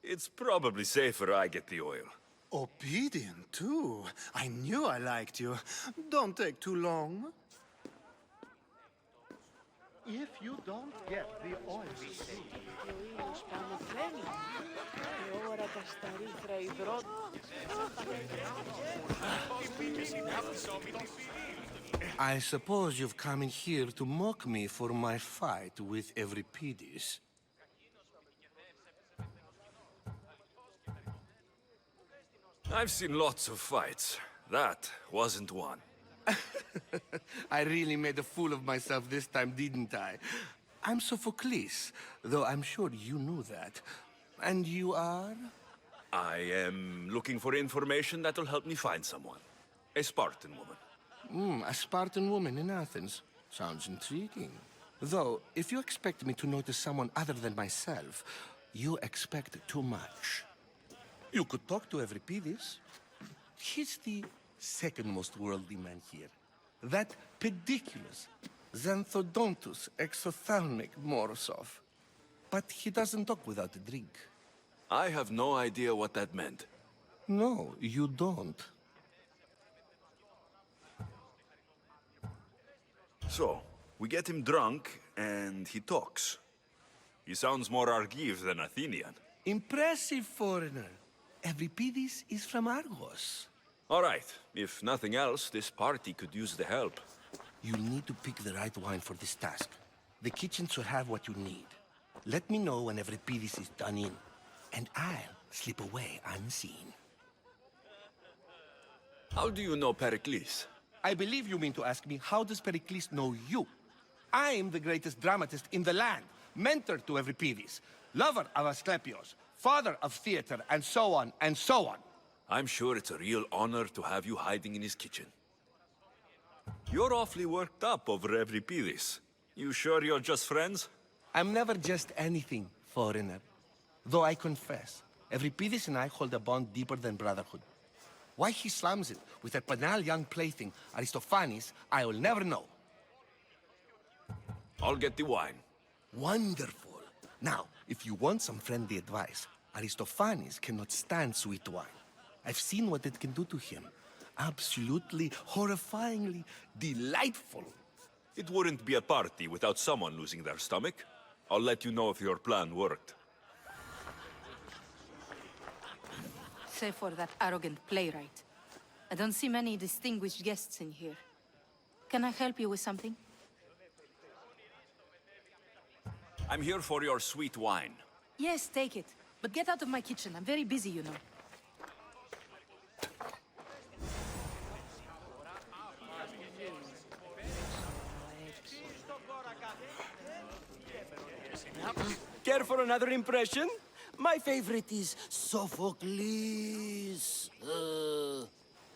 [SPEAKER 18] it's probably safer I get the oil.
[SPEAKER 9] Obedient, too. I knew I liked you. Don't take too long. If you don't get the Odyssey...
[SPEAKER 10] I suppose you've come in here to mock me for my fight with Euripides.
[SPEAKER 18] I've seen lots of fights. That wasn't one.
[SPEAKER 10] I really made a fool of myself this time, didn't I? I'm Sophocles, though I'm sure you knew that. And you are?
[SPEAKER 18] I am looking for information that'll help me find someone. A Spartan woman.
[SPEAKER 10] A Spartan woman in Athens. Sounds intriguing. Though, if you expect me to notice someone other than myself, you expect too much. You could talk to Euripides. He's the second most worldly man here. That pediculous, xanthodontus exophthalmic Morosov. But he doesn't talk without a drink.
[SPEAKER 18] I have no idea what that meant.
[SPEAKER 10] No, you don't.
[SPEAKER 18] So, we get him drunk, and he talks. He sounds more Argive than Athenian.
[SPEAKER 10] Impressive, foreigner. Euripides is from Argos.
[SPEAKER 18] All right. If nothing else, this party could use the help.
[SPEAKER 10] You'll need to pick the right wine for this task. The kitchen should have what you need. Let me know when Euripides is done in, and I'll slip away unseen.
[SPEAKER 18] How do you know Pericles?
[SPEAKER 10] I believe you mean to ask me, how does Pericles know you? I'm the greatest dramatist in the land, mentor to Euripides, lover of Asclepios, father of theater, and so on, and so on.
[SPEAKER 18] I'm sure it's a real honor to have you hiding in his kitchen. You're awfully worked up over Euripides. You sure you're just friends?
[SPEAKER 10] I'm never just anything, foreigner. Though I confess, Euripides and I hold a bond deeper than brotherhood. Why he slams it with a banal young plaything, Aristophanes, I will never know.
[SPEAKER 18] I'll get the wine.
[SPEAKER 10] Wonderful. Now, if you want some friendly advice, Aristophanes cannot stand sweet wine. I've seen what it can do to him. Absolutely, horrifyingly delightful.
[SPEAKER 18] It wouldn't be a party without someone losing their stomach. I'll let you know if your plan worked.
[SPEAKER 6] Save for that arrogant playwright. I don't see many distinguished guests in here. Can I help you with something?
[SPEAKER 18] I'm here for your sweet wine.
[SPEAKER 6] Yes, take it. But get out of my kitchen. I'm very busy, you know.
[SPEAKER 2] Care for another impression? My favorite is Sophocles.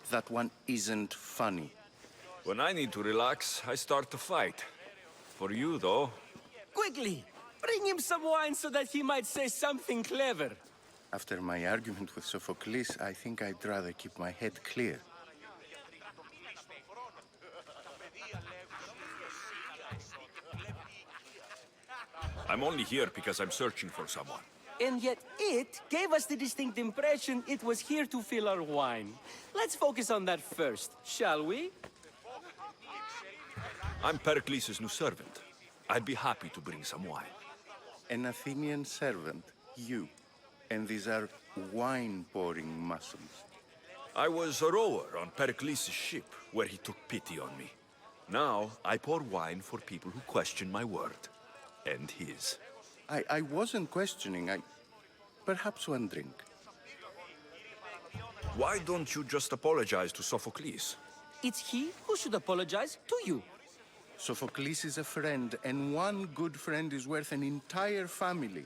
[SPEAKER 22] That one isn't funny.
[SPEAKER 18] When I need to relax, I start to fight. For you, though...
[SPEAKER 2] Quickly! Bring him some wine so that he might say something clever.
[SPEAKER 22] After my argument with Sophocles, I think I'd rather keep my head clear.
[SPEAKER 18] I'm only here because I'm searching for someone.
[SPEAKER 2] And yet it gave us the distinct impression it was here to fill our wine. Let's focus on that first, shall we?
[SPEAKER 18] I'm Pericles' new servant. I'd be happy to bring some wine.
[SPEAKER 22] An Athenian servant, you. And these are wine-pouring muscles.
[SPEAKER 18] I was a rower on Pericles' ship, where he took pity on me. Now, I pour wine for people who question my word. And his.
[SPEAKER 22] I wasn't questioning. Perhaps one drink.
[SPEAKER 18] Why don't you just apologize to Sophocles?
[SPEAKER 2] It's he who should apologize to you.
[SPEAKER 22] Sophocles is a friend, and one good friend is worth an entire family.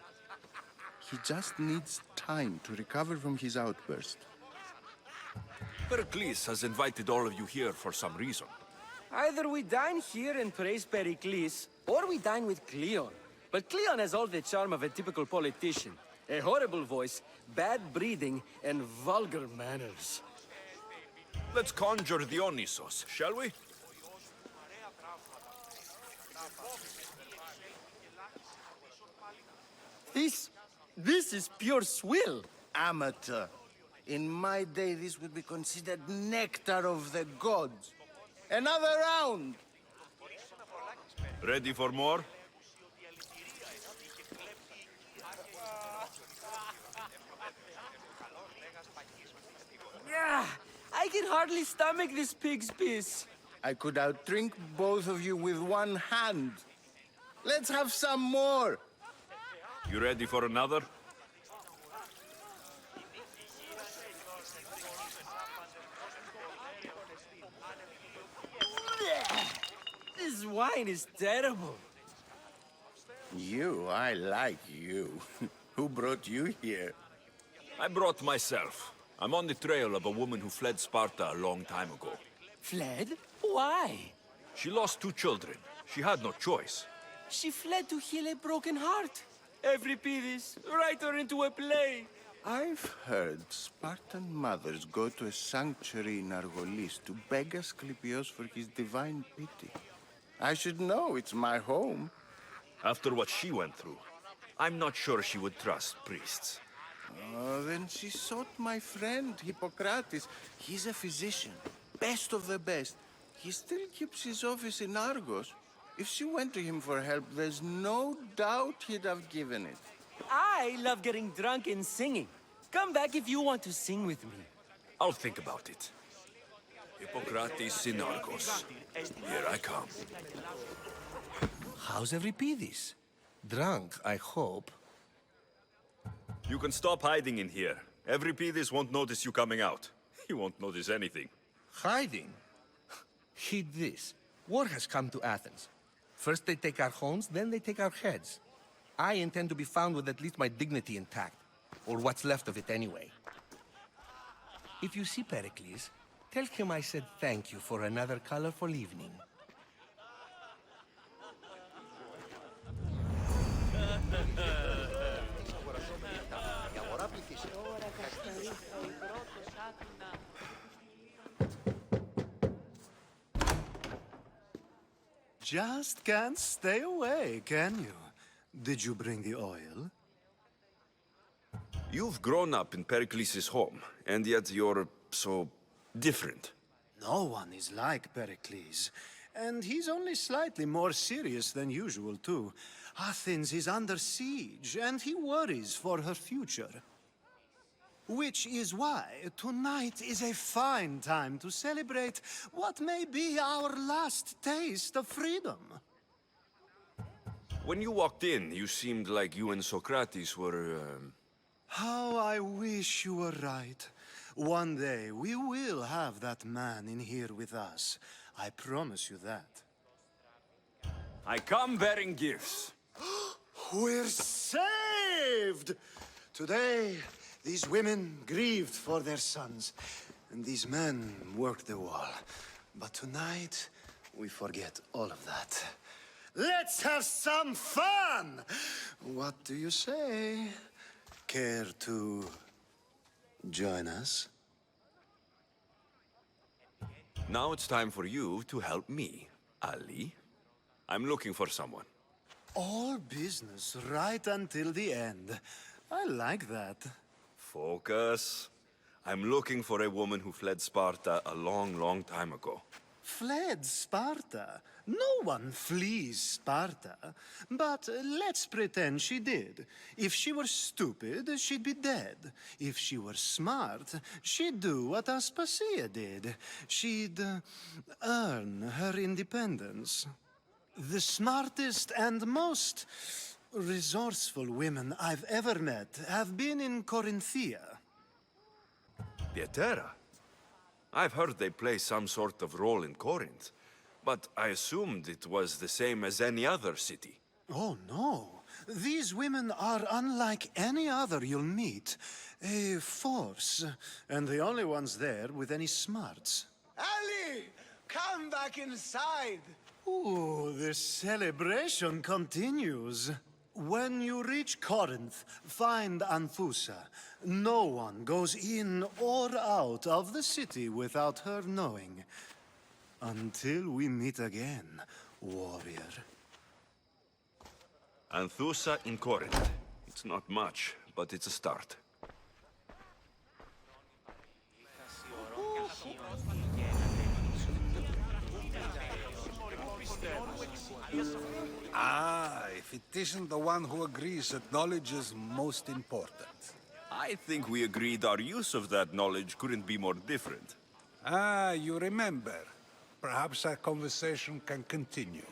[SPEAKER 22] He just needs time to recover from his outburst.
[SPEAKER 18] Pericles has invited all of you here for some reason.
[SPEAKER 2] Either we dine here and praise Pericles, or we dine with Cleon. But Cleon has all the charm of a typical politician. A horrible voice, bad breeding, and vulgar manners.
[SPEAKER 18] Let's conjure Dionysos, shall we?
[SPEAKER 2] This is pure swill.
[SPEAKER 22] Amateur. In my day, this would be considered nectar of the gods. Another round!
[SPEAKER 18] Ready for more?
[SPEAKER 2] I can hardly stomach this pig's piss.
[SPEAKER 10] I could outdrink both of you with one hand. Let's have some more.
[SPEAKER 18] You ready for another?
[SPEAKER 2] This wine is terrible.
[SPEAKER 10] I like you. Who brought you here?
[SPEAKER 18] I brought myself. I'm on the trail of a woman who fled Sparta a long time ago.
[SPEAKER 2] Fled? Why?
[SPEAKER 18] She lost 2 children. She had no choice.
[SPEAKER 2] She fled to heal a broken heart. Euripides, write her into a play.
[SPEAKER 10] I've heard Spartan mothers go to a sanctuary in Argolis to beg Asclepios for his divine pity. I should know, it's my home.
[SPEAKER 18] After what she went through, I'm not sure she would trust priests.
[SPEAKER 10] Oh, then she sought my friend, Hippocrates. He's a physician, best of the best. He still keeps his office in Argos. If she went to him for help, there's no doubt he'd have given it.
[SPEAKER 2] I love getting drunk and singing. Come back if you want to sing with me.
[SPEAKER 18] I'll think about it. Hippocrates in Argos. Here I come.
[SPEAKER 10] How's Euripides? Drunk, I hope.
[SPEAKER 18] You can stop hiding in here. Euripides won't notice you coming out. He won't notice anything.
[SPEAKER 10] Hiding? Heed this. War has come to Athens. First they take our homes, then they take our heads. I intend to be found with at least my dignity intact. Or what's left of it anyway. If you see Pericles, tell him I said thank you for another colorful evening.
[SPEAKER 9] Just can't stay away, can you? Did you bring the oil?
[SPEAKER 18] You've grown up in Pericles' home, and yet you're so different.
[SPEAKER 9] No one is like Pericles. And he's only slightly more serious than usual, too. Athens is under siege, and he worries for her future. Which is why tonight is a fine time to celebrate what may be our last taste of freedom.
[SPEAKER 18] When you walked in, you seemed like you and Socrates were,
[SPEAKER 9] How I wish you were right. One day we will have that man in here with us. I promise you that.
[SPEAKER 18] I come bearing gifts.
[SPEAKER 9] We're saved! Today, these women grieved for their sons, and these men worked the wall. But tonight, we forget all of that. Let's have some fun! What do you say? Care to join us?
[SPEAKER 18] Now it's time for you to help me, Ali. I'm looking for someone.
[SPEAKER 9] All business right until the end. I like that.
[SPEAKER 18] Focus. I'm looking for a woman who fled Sparta a long, long time ago.
[SPEAKER 9] Fled Sparta? No one flees Sparta. But let's pretend she did. If she were stupid, she'd be dead. If she were smart, she'd do what Aspasia did. She'd earn her independence. The smartest and most resourceful women I've ever met have been in Corinthia.
[SPEAKER 18] Pieterra? I've heard they play some sort of role in Corinth, but I assumed it was the same as any other city.
[SPEAKER 9] Oh, no. These women are unlike any other you'll meet. A force, and the only ones there with any smarts. Ali! Come back inside! Ooh, the celebration continues. When you reach Corinth, find Anthusa. No one goes in or out of the city without her knowing. Until we meet again, warrior.
[SPEAKER 18] Anthusa in Corinth. It's not much, but it's a start.
[SPEAKER 21] Ah, if it isn't the one who agrees that knowledge is most important.
[SPEAKER 18] I think we agreed our use of that knowledge couldn't be more different.
[SPEAKER 21] Ah, you remember. Perhaps our conversation can continue.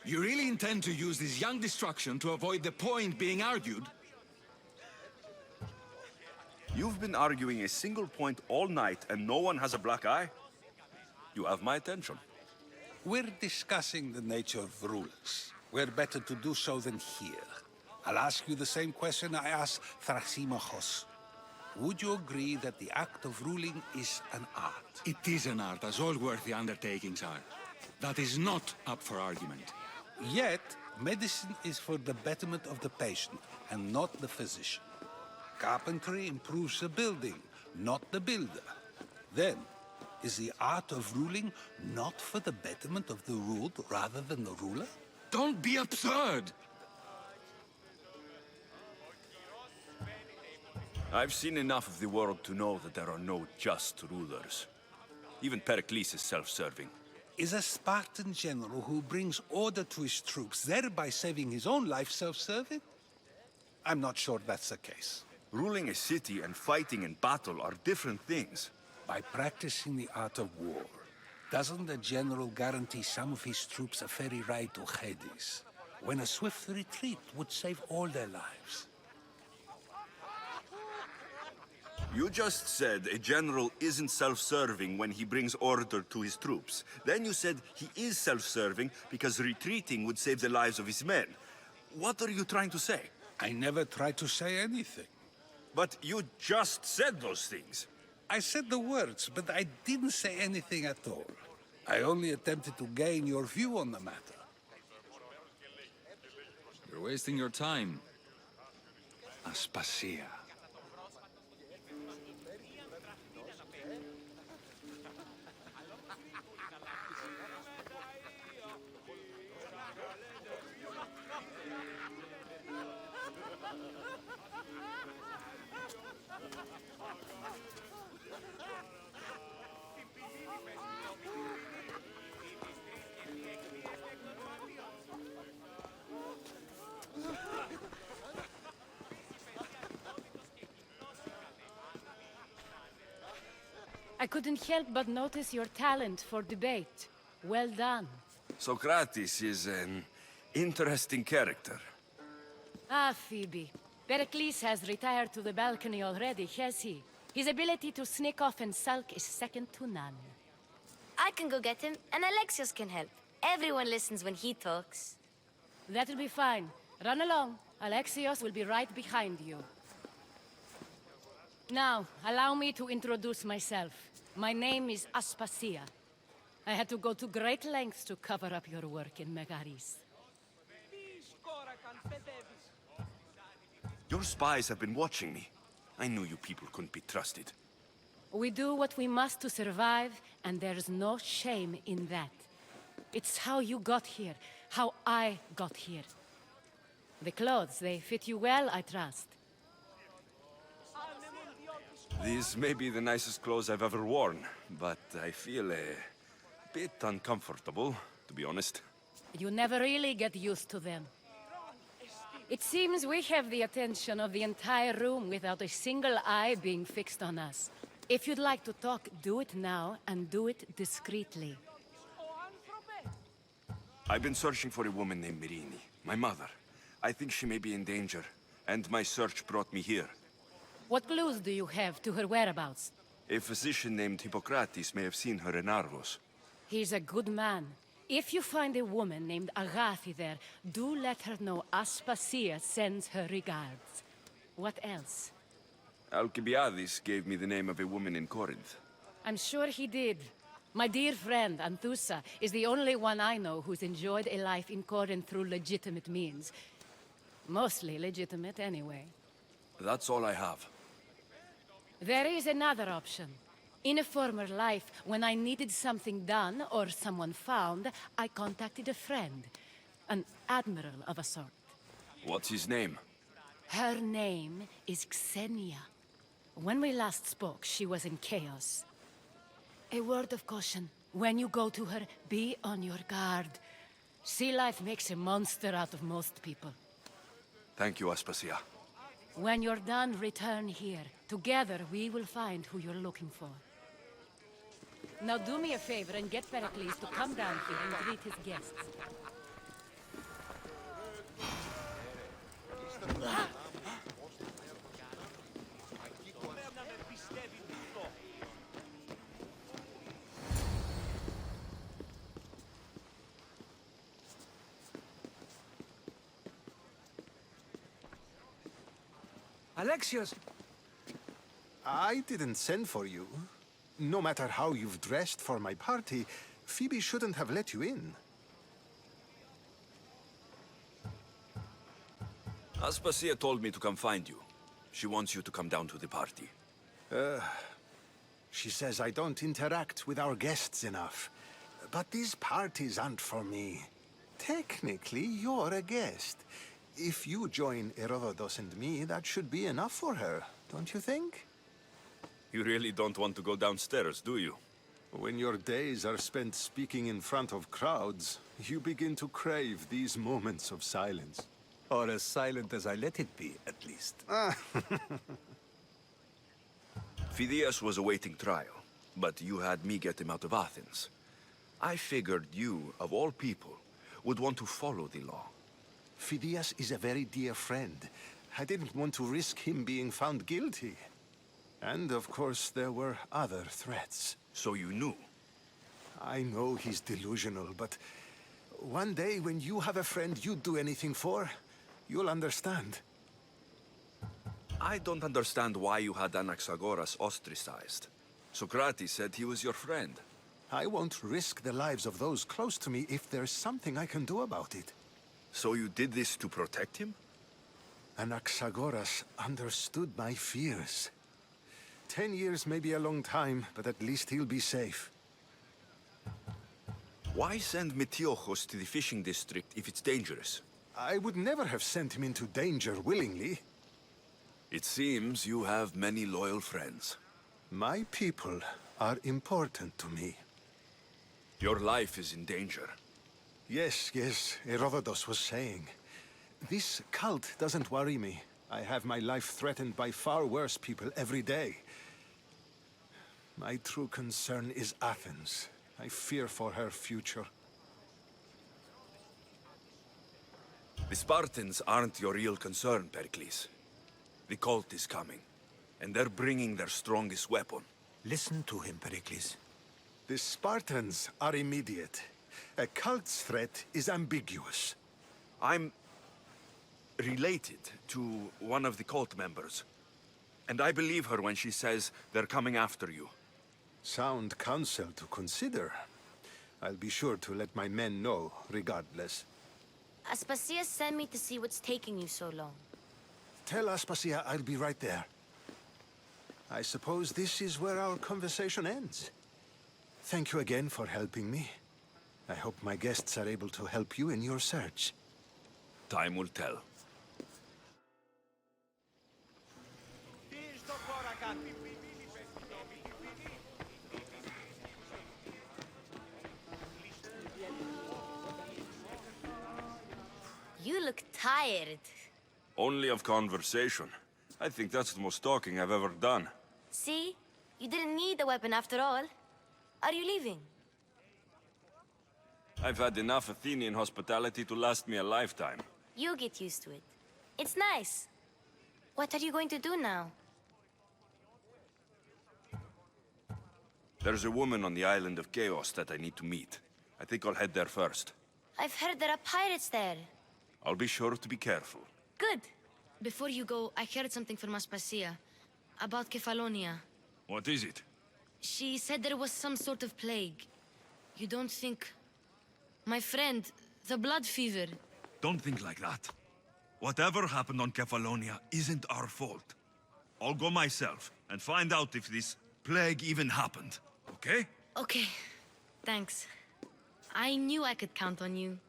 [SPEAKER 13] You really intend to use this young destruction to avoid the point being argued?
[SPEAKER 18] You've been arguing a single point all night and no one has a black eye? You have my attention.
[SPEAKER 21] We're discussing the nature of rules. Where better to do so than here? I'll ask you the same question I asked Thrasymachos. Would you agree that the act of ruling is an art?
[SPEAKER 13] It is an art, as all worthy undertakings are. That is not up for argument.
[SPEAKER 21] Yet, medicine is for the betterment of the patient, and not the physician. Carpentry improves the building, not the builder. Then, is the art of ruling not for the betterment of the ruled rather than the ruler?
[SPEAKER 13] Don't be absurd!
[SPEAKER 18] I've seen enough of the world to know that there are no just rulers. Even Pericles is self-serving.
[SPEAKER 21] Is a Spartan general who brings order to his troops, thereby saving his own life, self-serving? I'm not sure that's the case.
[SPEAKER 18] Ruling a city and fighting in battle are different things.
[SPEAKER 21] By practicing the art of war, doesn't the general guarantee some of his troops a ferry ride to Hades, when a swift retreat would save all their lives?
[SPEAKER 18] You just said a general isn't self-serving when he brings order to his troops. Then you said he is self-serving because retreating would save the lives of his men. What are you trying to say?
[SPEAKER 21] I never tried to say anything.
[SPEAKER 18] But you just said those things.
[SPEAKER 21] I said the words, but I didn't say anything at all. I only attempted to gain your view on the matter.
[SPEAKER 13] You're wasting your time. Aspasia.
[SPEAKER 8] I couldn't help but notice your talent for debate. Well done.
[SPEAKER 18] Socrates is an interesting character.
[SPEAKER 8] Ah, Phoebe. Pericles has retired to the balcony already, has he? His ability to sneak off and sulk is second to none.
[SPEAKER 3] I can go get him, and Alexios can help. Everyone listens when he talks.
[SPEAKER 8] That'll be fine. Run along. Alexios will be right behind you. Now, allow me to introduce myself. My name is Aspasia. I had to go to great lengths to cover up your work in Megaris.
[SPEAKER 18] Your spies have been watching me. I knew you people couldn't be trusted.
[SPEAKER 8] We do what we must to survive, and there's no shame in that. It's how you got here, how I got here. The clothes, they fit you well, I trust.
[SPEAKER 18] These may be the nicest clothes I've ever worn, but I feel a bit uncomfortable, to be honest.
[SPEAKER 8] You never really get used to them. It seems we have the attention of the entire room without a single eye being fixed on us. If you'd like to talk, do it now, and do it discreetly.
[SPEAKER 18] I've been searching for a woman named Myrine, my mother. I think she may be in danger, and my search brought me here.
[SPEAKER 8] What clues do you have to her whereabouts?
[SPEAKER 18] A physician named Hippocrates may have seen her in Argos.
[SPEAKER 8] He's a good man. If you find a woman named Agathi there, do let her know Aspasia sends her regards. What else?
[SPEAKER 18] Alcibiades gave me the name of a woman in Corinth.
[SPEAKER 8] I'm sure he did. My dear friend, Anthusa, is the only one I know who's enjoyed a life in Corinth through legitimate means. Mostly legitimate, anyway.
[SPEAKER 18] That's all I have.
[SPEAKER 8] There is another option. In a former life, when I needed something done or someone found, I contacted a friend. An admiral of a sort.
[SPEAKER 18] What's his name?
[SPEAKER 8] Her name is Xenia. When we last spoke, she was in chaos. A word of caution. When you go to her, be on your guard. Sea life makes a monster out of most people.
[SPEAKER 18] Thank you, Aspasia.
[SPEAKER 8] When you're done, return here. Together, we will find who you're looking for. Now do me a favor and get Pericles to come down here and greet his guests.
[SPEAKER 9] Alexios! I didn't send for you. No matter how you've dressed for my party, Phoebe shouldn't have let you in.
[SPEAKER 14] Aspasia told me to come find you. She wants you to come down to the party.
[SPEAKER 9] She says I don't interact with our guests enough. But these parties aren't for me. Technically, you're a guest. If you join Herodotus and me, that should be enough for her, don't you think?
[SPEAKER 14] You really don't want to go downstairs, do you?
[SPEAKER 9] When your days are spent speaking in front of crowds, you begin to crave these moments of silence.
[SPEAKER 19] Or as silent as I let it be, at least.
[SPEAKER 14] Phidias was awaiting trial, but you had me get him out of Athens. I figured you, of all people, would want to follow the law.
[SPEAKER 9] Phidias is a very dear friend. I didn't want to risk him being found guilty. And of course, there were other threats.
[SPEAKER 14] So you knew?
[SPEAKER 9] I know he's delusional, but one day when you have a friend you'd do anything for, you'll understand.
[SPEAKER 14] I don't understand why you had Anaxagoras ostracized. Socrates said he was your friend.
[SPEAKER 9] I won't risk the lives of those close to me if there's something I can do about it.
[SPEAKER 14] So you did this to protect him?
[SPEAKER 9] Anaxagoras understood my fears. 10 years may be a long time, but at least he'll be safe.
[SPEAKER 14] Why send Metiochos to the fishing district if it's dangerous?
[SPEAKER 9] I would never have sent him into danger willingly.
[SPEAKER 14] It seems you have many loyal friends.
[SPEAKER 9] My people are important to me.
[SPEAKER 14] Your life is in danger.
[SPEAKER 9] Yes, Herodotus was saying. This cult doesn't worry me. I have my life threatened by far worse people every day. My true concern is Athens. I fear for her future.
[SPEAKER 14] The Spartans aren't your real concern, Pericles. The cult is coming, and they're bringing their strongest weapon.
[SPEAKER 19] Listen to him, Pericles.
[SPEAKER 9] The Spartans are immediate. A cult's threat is ambiguous.
[SPEAKER 14] I'm related to one of the cult members. And I believe her when she says they're coming after you.
[SPEAKER 9] Sound counsel to consider. I'll be sure to let my men know, regardless.
[SPEAKER 3] Aspasia sent me to see what's taking you so long.
[SPEAKER 9] Tell Aspasia I'll be right there. I suppose this is where our conversation ends. Thank you again for helping me. I hope my guests are able to help you in your search.
[SPEAKER 14] Time will tell.
[SPEAKER 3] You look tired.
[SPEAKER 14] Only of conversation. I think that's the most talking I've ever done.
[SPEAKER 3] See? You didn't need the weapon after all. Are you leaving?
[SPEAKER 14] I've had enough Athenian hospitality to last me a lifetime.
[SPEAKER 3] You'll get used to it. It's nice. What are you going to do now?
[SPEAKER 14] There's a woman on the island of Chaos that I need to meet. I think I'll head there first.
[SPEAKER 3] I've heard there are pirates there.
[SPEAKER 14] I'll be sure to be careful.
[SPEAKER 3] Good. Before you go, I heard something from Aspasia. About Kefalonia.
[SPEAKER 14] What is it?
[SPEAKER 3] She said there was some sort of plague. You don't think... My friend, the blood fever.
[SPEAKER 14] Don't think like that. Whatever happened on Kefalonia isn't our fault. I'll go myself and find out if this plague even happened, okay?
[SPEAKER 3] Okay. Thanks. I knew I could count on you.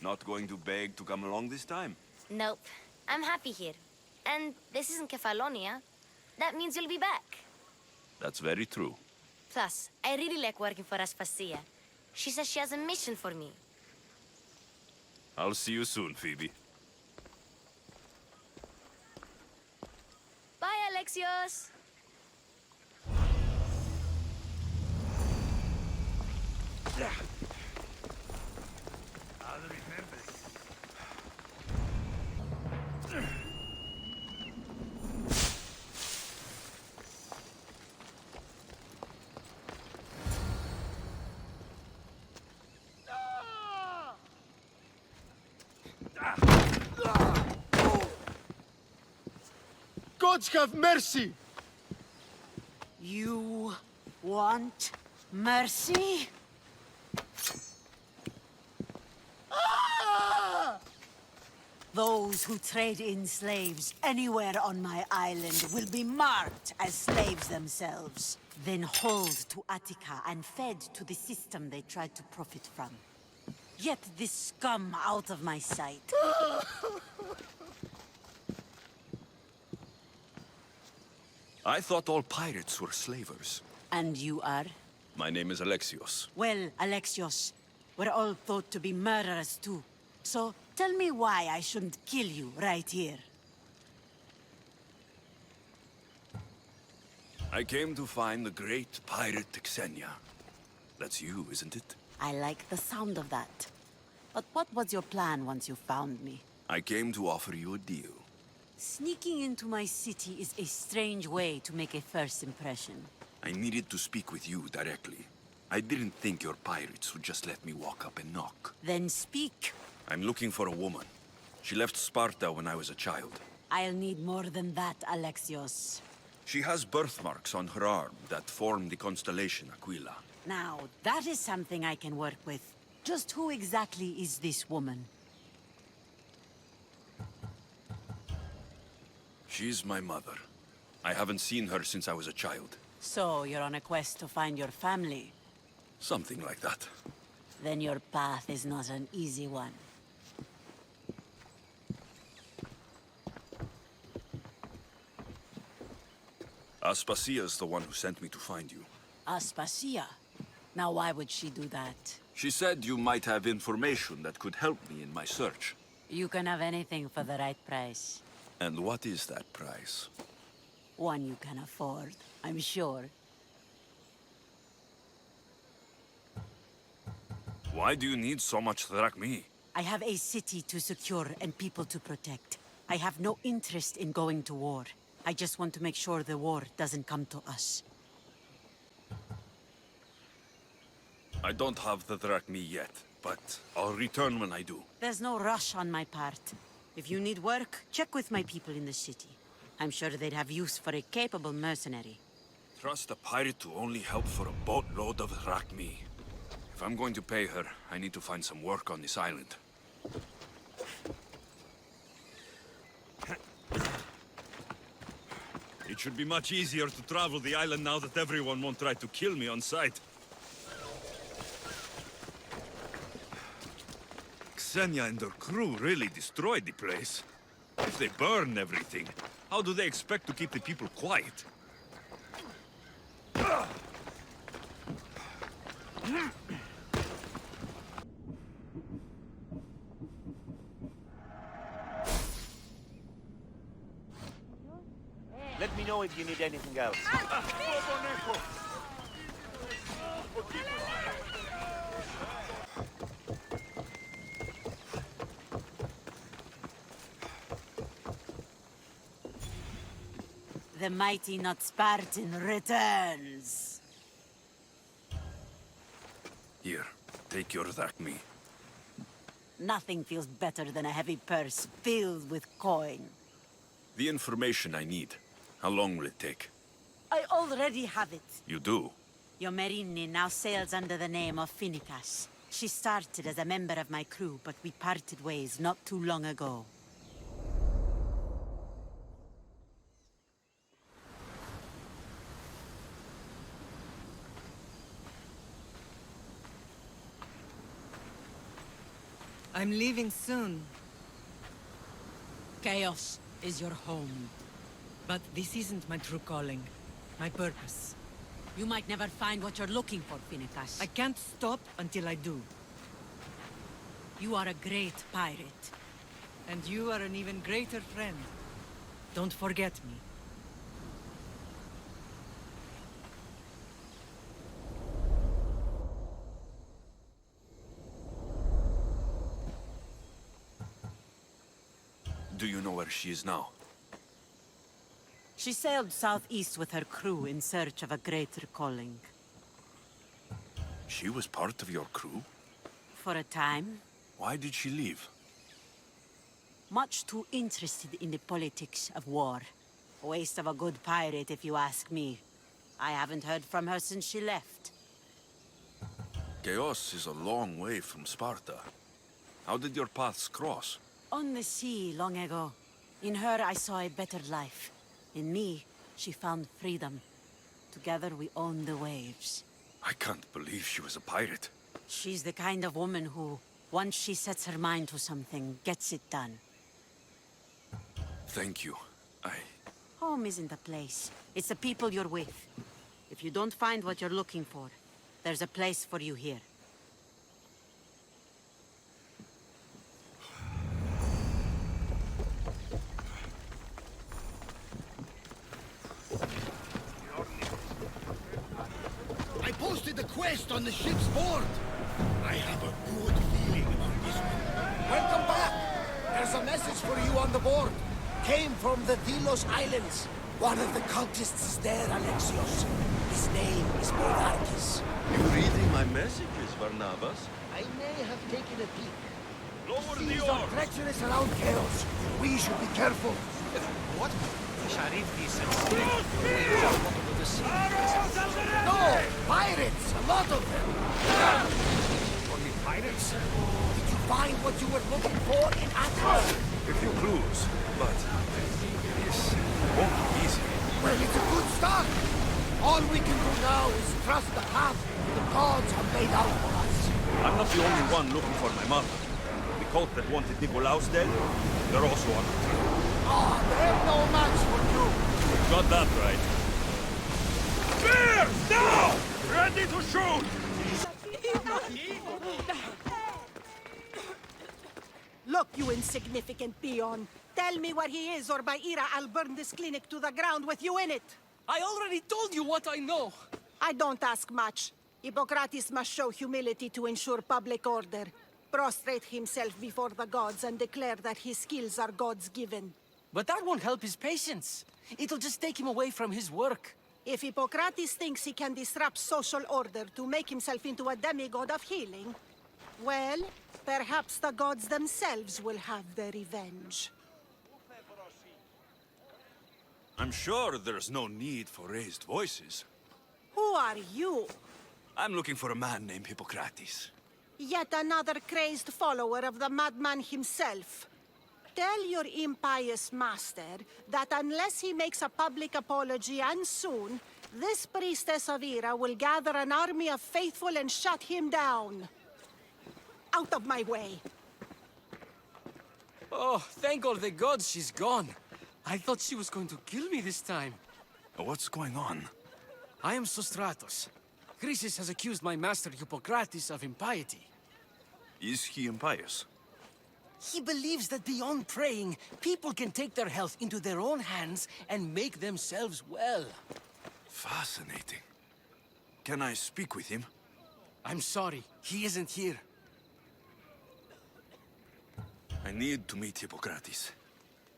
[SPEAKER 14] Not going to beg to come along this time?
[SPEAKER 3] Nope. I'm happy here. And this isn't Kefalonia. That means you'll be back.
[SPEAKER 18] That's very true.
[SPEAKER 3] Plus, I really like working for Aspasia. She says she has a mission for me.
[SPEAKER 18] I'll see you soon, Phoebe.
[SPEAKER 3] Bye, Alexios!
[SPEAKER 1] I'll remember.
[SPEAKER 9] Gods have mercy!
[SPEAKER 15] You want mercy? Those who trade in slaves anywhere on my island will be marked as slaves themselves, then hauled to Attica and fed to the system they tried to profit from. Get this scum out of my sight.
[SPEAKER 18] I thought all pirates were slavers.
[SPEAKER 15] And you are?
[SPEAKER 18] My name is Alexios.
[SPEAKER 15] Well, Alexios, we're all thought to be murderers too. So, tell me why I shouldn't kill you right here.
[SPEAKER 18] I came to find the great pirate Xenia. That's you, isn't it?
[SPEAKER 15] I like the sound of that. But what was your plan once you found me?
[SPEAKER 18] I came to offer you a deal.
[SPEAKER 15] Sneaking into my city is a strange way to make a first impression.
[SPEAKER 18] I needed to speak with you directly. I didn't think your pirates would just let me walk up and knock.
[SPEAKER 15] Then speak.
[SPEAKER 18] I'm looking for a woman. She left Sparta when I was a child.
[SPEAKER 15] I'll need more than that, Alexios.
[SPEAKER 18] She has birthmarks on her arm that form the constellation Aquila.
[SPEAKER 15] Now, that is something I can work with. Just who exactly is this woman?
[SPEAKER 18] She's my mother. I haven't seen her since I was a child.
[SPEAKER 15] So, you're on a quest to find your family?
[SPEAKER 18] Something like that.
[SPEAKER 15] Then your path is not an easy one.
[SPEAKER 18] Aspasia's the one who sent me to find you.
[SPEAKER 15] Aspasia? Now why would she do that?
[SPEAKER 18] She said you might have information that could help me in my search.
[SPEAKER 15] You can have anything for the right price.
[SPEAKER 18] And what is that price?
[SPEAKER 15] One you can afford, I'm sure.
[SPEAKER 18] Why do you need so much drachmi?
[SPEAKER 15] I have a city to secure and people to protect. I have no interest in going to war. I just want to make sure the war doesn't come to us.
[SPEAKER 18] I don't have the drachmi yet, but I'll return when I do.
[SPEAKER 15] There's no rush on my part. If you need work, check with my people in the city. I'm sure they'd have use for a capable mercenary.
[SPEAKER 18] Trust a pirate to only help for a boatload of drachmi. If I'm going to pay her, I need to find some work on this island.
[SPEAKER 14] It should be much easier to travel the island now that everyone won't try to kill me on sight. Xenia and her crew really destroyed the place. If they burn everything, how do they expect to keep the people quiet?
[SPEAKER 17] Let me know if you need anything else.
[SPEAKER 15] The mighty not Spartan returns.
[SPEAKER 18] Here, take your drachmi.
[SPEAKER 15] Nothing feels better than a heavy purse filled with coin.
[SPEAKER 18] The information I need. How long will it take?
[SPEAKER 15] I already have it.
[SPEAKER 18] You do?
[SPEAKER 15] Your Merini now sails under the name of Finicas. She started as a member of my crew, but we parted ways not too long ago.
[SPEAKER 23] I'm leaving soon.
[SPEAKER 7] Chaos is your home. But this isn't my true calling. My purpose.
[SPEAKER 15] You might never find what you're looking for, Finicus.
[SPEAKER 7] I can't stop until I do.
[SPEAKER 15] You are a great pirate.
[SPEAKER 7] And you are an even greater friend. Don't forget me.
[SPEAKER 14] Do you know where she is now?
[SPEAKER 15] She sailed southeast with her crew in search of a greater calling.
[SPEAKER 14] She was part of your crew?
[SPEAKER 15] For a time.
[SPEAKER 14] Why did she leave?
[SPEAKER 15] Much too interested in the politics of war. A waste of a good pirate, if you ask me. I haven't heard from her since she left.
[SPEAKER 14] Chaos is a long way from Sparta. How did your paths cross?
[SPEAKER 15] On the sea, long ago. In her, I saw a better life. In me, she found freedom. Together, we owned the waves.
[SPEAKER 14] I can't believe she was a pirate.
[SPEAKER 15] She's the kind of woman who, once she sets her mind to something, gets it done.
[SPEAKER 14] Thank you.
[SPEAKER 15] Home isn't a place. It's the people you're with. If you don't find what you're looking for, there's a place for you here.
[SPEAKER 16] I posted the quest on the ship's board. I have a good feeling about this one. Welcome back. There's a message for you on the board. Came from the Delos Islands. One of the cultists is there, Alexios. His name is Mercenary.
[SPEAKER 18] You reading my messages, Barnabas?
[SPEAKER 16] I may have taken a peek.
[SPEAKER 18] Lower the
[SPEAKER 16] These are
[SPEAKER 18] oars!
[SPEAKER 16] treacherous around Chaos. We should be careful.
[SPEAKER 13] What? Sharif is
[SPEAKER 16] No! Pirates! A lot of them!
[SPEAKER 13] only pirates?
[SPEAKER 16] Did you find what you were looking for in Athens?
[SPEAKER 14] A few clues, but this won't be easy.
[SPEAKER 16] Well, it's a good start. All we can do now is trust the path the gods have laid out for us.
[SPEAKER 14] I'm not the only one looking for my mother. The cult that wanted Nicolaus dead, they're also on the trail.
[SPEAKER 16] Oh, they're no match for you.
[SPEAKER 14] Got that right. Spear! Now! Ready to shoot!
[SPEAKER 12] Look, you insignificant peon. Tell me where he is, or by Ira, I'll burn this clinic to the ground with you in it.
[SPEAKER 5] I already told you what I know.
[SPEAKER 12] I don't ask much. Hippocrates must show humility to ensure public order. Prostrate himself before the gods and declare that his skills are gods given.
[SPEAKER 2] But that won't help his patients. It'll just take him away from his work.
[SPEAKER 12] If Hippocrates thinks he can disrupt social order to make himself into a demigod of healing, well, perhaps the gods themselves will have their revenge.
[SPEAKER 14] I'm sure there's no need for raised voices.
[SPEAKER 12] Who are you?
[SPEAKER 14] I'm looking for a man named Hippocrates.
[SPEAKER 12] Yet another crazed follower of the madman himself. Tell your impious master that unless he makes a public apology, and soon, this priestess of Ira will gather an army of faithful and shut him down. Out of my way!
[SPEAKER 2] Oh, thank all the gods she's gone. I thought she was going to kill me this time.
[SPEAKER 14] What's going on?
[SPEAKER 2] I am Sostratos. Chrysis has accused my master Hippocrates of impiety.
[SPEAKER 14] Is he impious?
[SPEAKER 2] He believes that beyond praying, people can take their health into their own hands and make themselves well.
[SPEAKER 14] Fascinating. Can I speak with him?
[SPEAKER 2] I'm sorry, he isn't here.
[SPEAKER 14] I need to meet Hippocrates.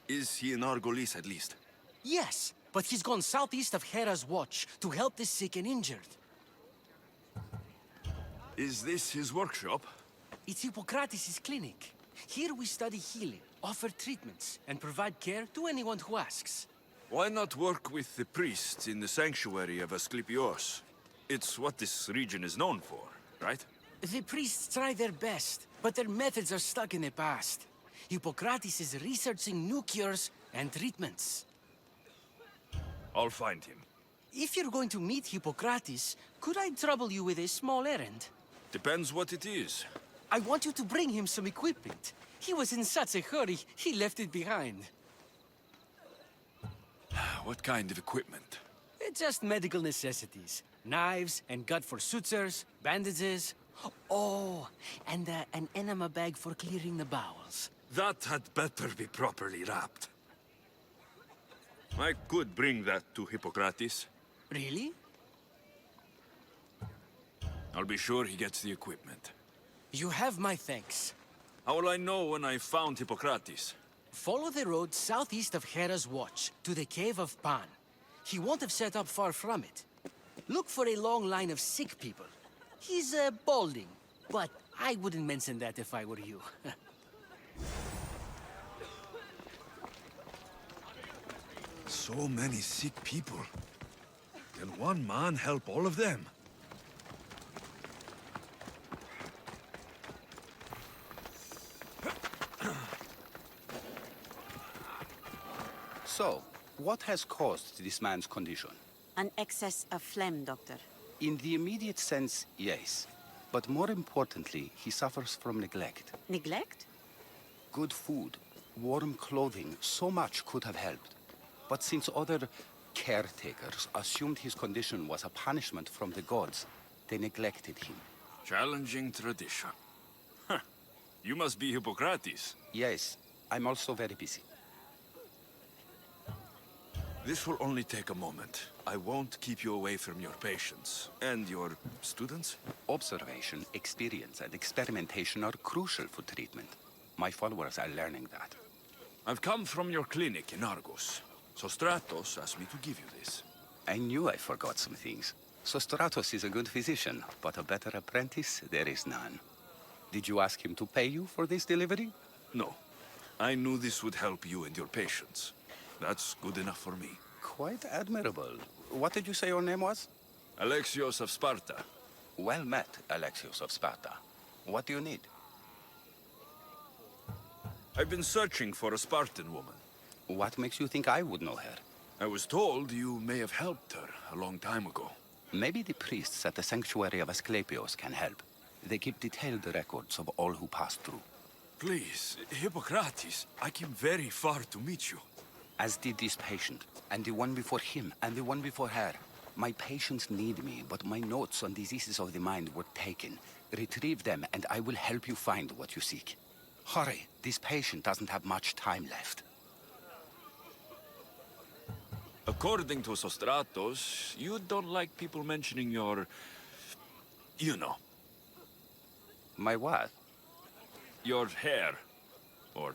[SPEAKER 14] Is he in Argolis at least?
[SPEAKER 2] Yes, but he's gone southeast of Hera's watch to help the sick and injured.
[SPEAKER 14] Is this his workshop?
[SPEAKER 2] It's Hippocrates' clinic. Here we study healing, offer treatments, and provide care to anyone who asks.
[SPEAKER 14] Why not work with the priests in the sanctuary of Asclepios? It's what this region is known for, right?
[SPEAKER 2] The priests try their best, but their methods are stuck in the past. Hippocrates is researching new cures and treatments.
[SPEAKER 14] I'll find him.
[SPEAKER 2] If you're going to meet Hippocrates, could I trouble you with a small errand?
[SPEAKER 14] Depends what it is.
[SPEAKER 2] I want you to bring him some equipment. He was in such a hurry, he left it behind.
[SPEAKER 18] What kind of equipment?
[SPEAKER 2] Just medical necessities. Knives and gut for sutures, bandages. Oh, and an enema bag for clearing the bowels.
[SPEAKER 18] That had better be properly wrapped. I could bring that to Hippocrates.
[SPEAKER 2] Really?
[SPEAKER 18] I'll be sure he gets the equipment.
[SPEAKER 2] You have my thanks.
[SPEAKER 18] How will I know when I found Hippocrates?
[SPEAKER 2] Follow the road southeast of Hera's Watch, to the Cave of Pan. He won't have set up far from it. Look for a long line of sick people. He's, balding, but I wouldn't mention that if I were you.
[SPEAKER 18] So many sick people. Can one man help all of them?
[SPEAKER 11] So, what has caused this man's condition?
[SPEAKER 15] An excess of phlegm, Doctor.
[SPEAKER 11] In the immediate sense, yes. But more importantly, he suffers from neglect.
[SPEAKER 15] Neglect?
[SPEAKER 11] Good food, warm clothing, so much could have helped. But since other caretakers assumed his condition was a punishment from the gods, they neglected him.
[SPEAKER 18] Challenging tradition. Huh. You must be Hippocrates.
[SPEAKER 11] Yes, I'm also very busy.
[SPEAKER 18] This will only take a moment. I won't keep you away from your patients. And your students?
[SPEAKER 11] Observation, experience, and experimentation are crucial for treatment. My followers are learning that.
[SPEAKER 18] I've come from your clinic in Argos. Sostratos asked me to give you this.
[SPEAKER 11] I knew I forgot some things. Sostratos is a good physician, but a better apprentice there is none. Did you ask him to pay you for this delivery?
[SPEAKER 18] No. I knew this would help you and your patients. That's good enough for me.
[SPEAKER 11] Quite admirable. What did you say your name was?
[SPEAKER 18] Alexios of Sparta.
[SPEAKER 11] Well met, Alexios of Sparta. What do you need?
[SPEAKER 18] I've been searching for a Spartan woman.
[SPEAKER 11] What makes you think I would know her?
[SPEAKER 18] I was told you may have helped her a long time ago.
[SPEAKER 11] Maybe the priests at the sanctuary of Asclepios can help. They keep detailed records of all who pass through.
[SPEAKER 18] Please, Hippocrates, I came very far to meet you.
[SPEAKER 11] As did this patient, and the one before him, and the one before her. My patients need me, but my notes on diseases of the mind were taken. Retrieve them, and I will help you find what you seek. Hurry, this patient doesn't have much time left.
[SPEAKER 18] According to Sostratos, you don't like people mentioning your... you know.
[SPEAKER 11] My what?
[SPEAKER 18] Your hair. Or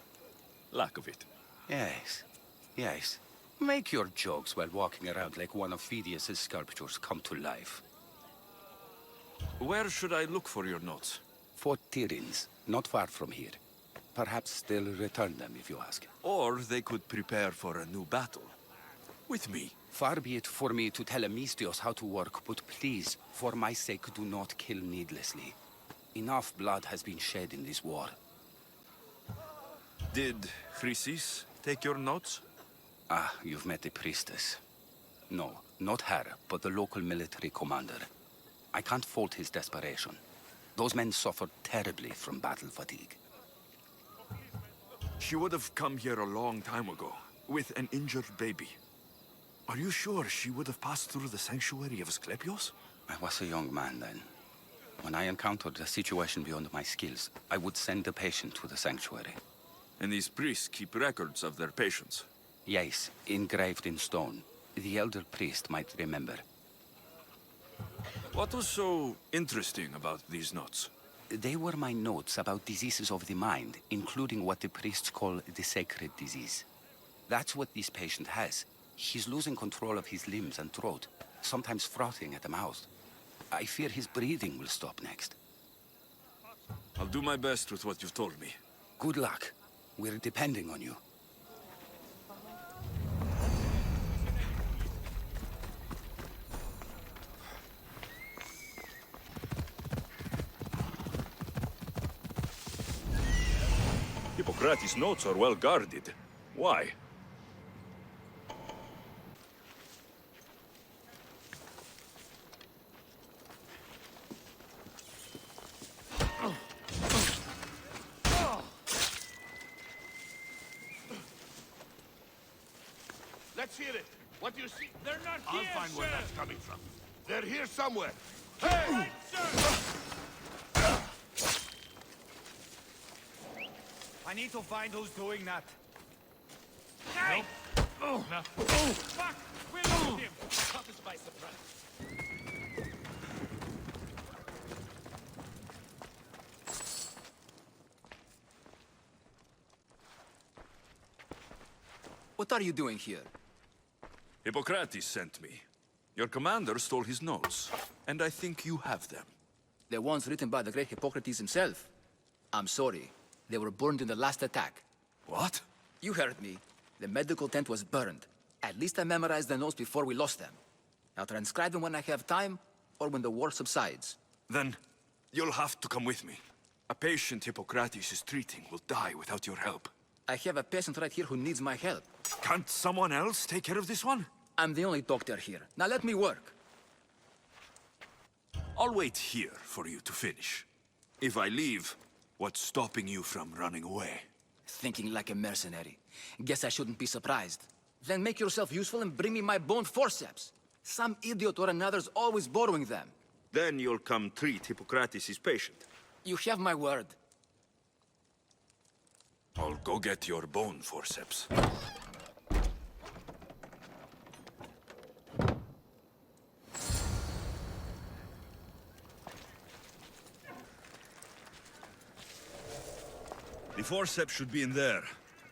[SPEAKER 18] lack of it.
[SPEAKER 11] Yes. Yes. Make your jokes while walking around like one of Phidias' sculptures come to life.
[SPEAKER 18] Where should I look for your notes?
[SPEAKER 11] Fort Tyrins, not far from here. Perhaps they'll return them if you ask.
[SPEAKER 18] Or they could prepare for a new battle. With me.
[SPEAKER 11] Far be it for me to tell Amistios how to work, but please, for my sake, do not kill needlessly. Enough blood has been shed in this war.
[SPEAKER 18] Did Chrysis take your notes?
[SPEAKER 11] Ah, you've met the priestess. No, not her, but the local military commander. I can't fault his desperation. Those men suffered terribly from battle fatigue.
[SPEAKER 18] She would have come here a long time ago, with an injured baby. Are you sure she would have passed through the sanctuary of Asclepios?
[SPEAKER 11] I was a young man then. When I encountered a situation beyond my skills, I would send the patient to the sanctuary.
[SPEAKER 18] And these priests keep records of their patients?
[SPEAKER 11] Yes, engraved in stone. The elder priest might remember.
[SPEAKER 18] What was so interesting about these notes?
[SPEAKER 11] They were my notes about diseases of the mind, including what the priests call the sacred disease. That's what this patient has. He's losing control of his limbs and throat, sometimes frothing at the mouth. I fear his breathing will stop next.
[SPEAKER 18] I'll do my best with what you've told me.
[SPEAKER 11] Good luck. We're depending on you.
[SPEAKER 18] Hippocrates' notes are well guarded. Why?
[SPEAKER 4] Let's hear it. What do you see?
[SPEAKER 1] They're not
[SPEAKER 4] I'll
[SPEAKER 1] here,
[SPEAKER 4] find where
[SPEAKER 1] sir.
[SPEAKER 4] that's coming from. They're here somewhere. Hey!
[SPEAKER 1] Right, sir.
[SPEAKER 13] I need to find who's doing that.
[SPEAKER 1] Hey!
[SPEAKER 13] Oh,
[SPEAKER 1] No. Oh, fuck! We lost him!
[SPEAKER 13] caught us by surprise.
[SPEAKER 20] What are you doing here?
[SPEAKER 18] Hippocrates sent me. Your commander stole his notes, and I think you have them.
[SPEAKER 20] The ones written by the great Hippocrates himself. I'm sorry. They were burned in the last attack.
[SPEAKER 18] What?
[SPEAKER 20] You heard me. The medical tent was burned. At least I memorized the notes before we lost them. I'll transcribe them when I have time, or when the war subsides.
[SPEAKER 18] Then, you'll have to come with me. A patient Hippocrates is treating will die without your help.
[SPEAKER 20] I have a patient right here who needs my help.
[SPEAKER 18] Can't someone else take care of this one?
[SPEAKER 20] I'm the only doctor here. Now let me work.
[SPEAKER 18] I'll wait here for you to finish. If I leave, what's stopping you from running away?
[SPEAKER 20] Thinking like a mercenary. Guess I shouldn't be surprised. Then make yourself useful and bring me my bone forceps. Some idiot or another's always borrowing them.
[SPEAKER 18] Then you'll come treat Hippocrates' patient.
[SPEAKER 20] You have my word.
[SPEAKER 18] I'll go get your bone forceps. The forceps should be in there.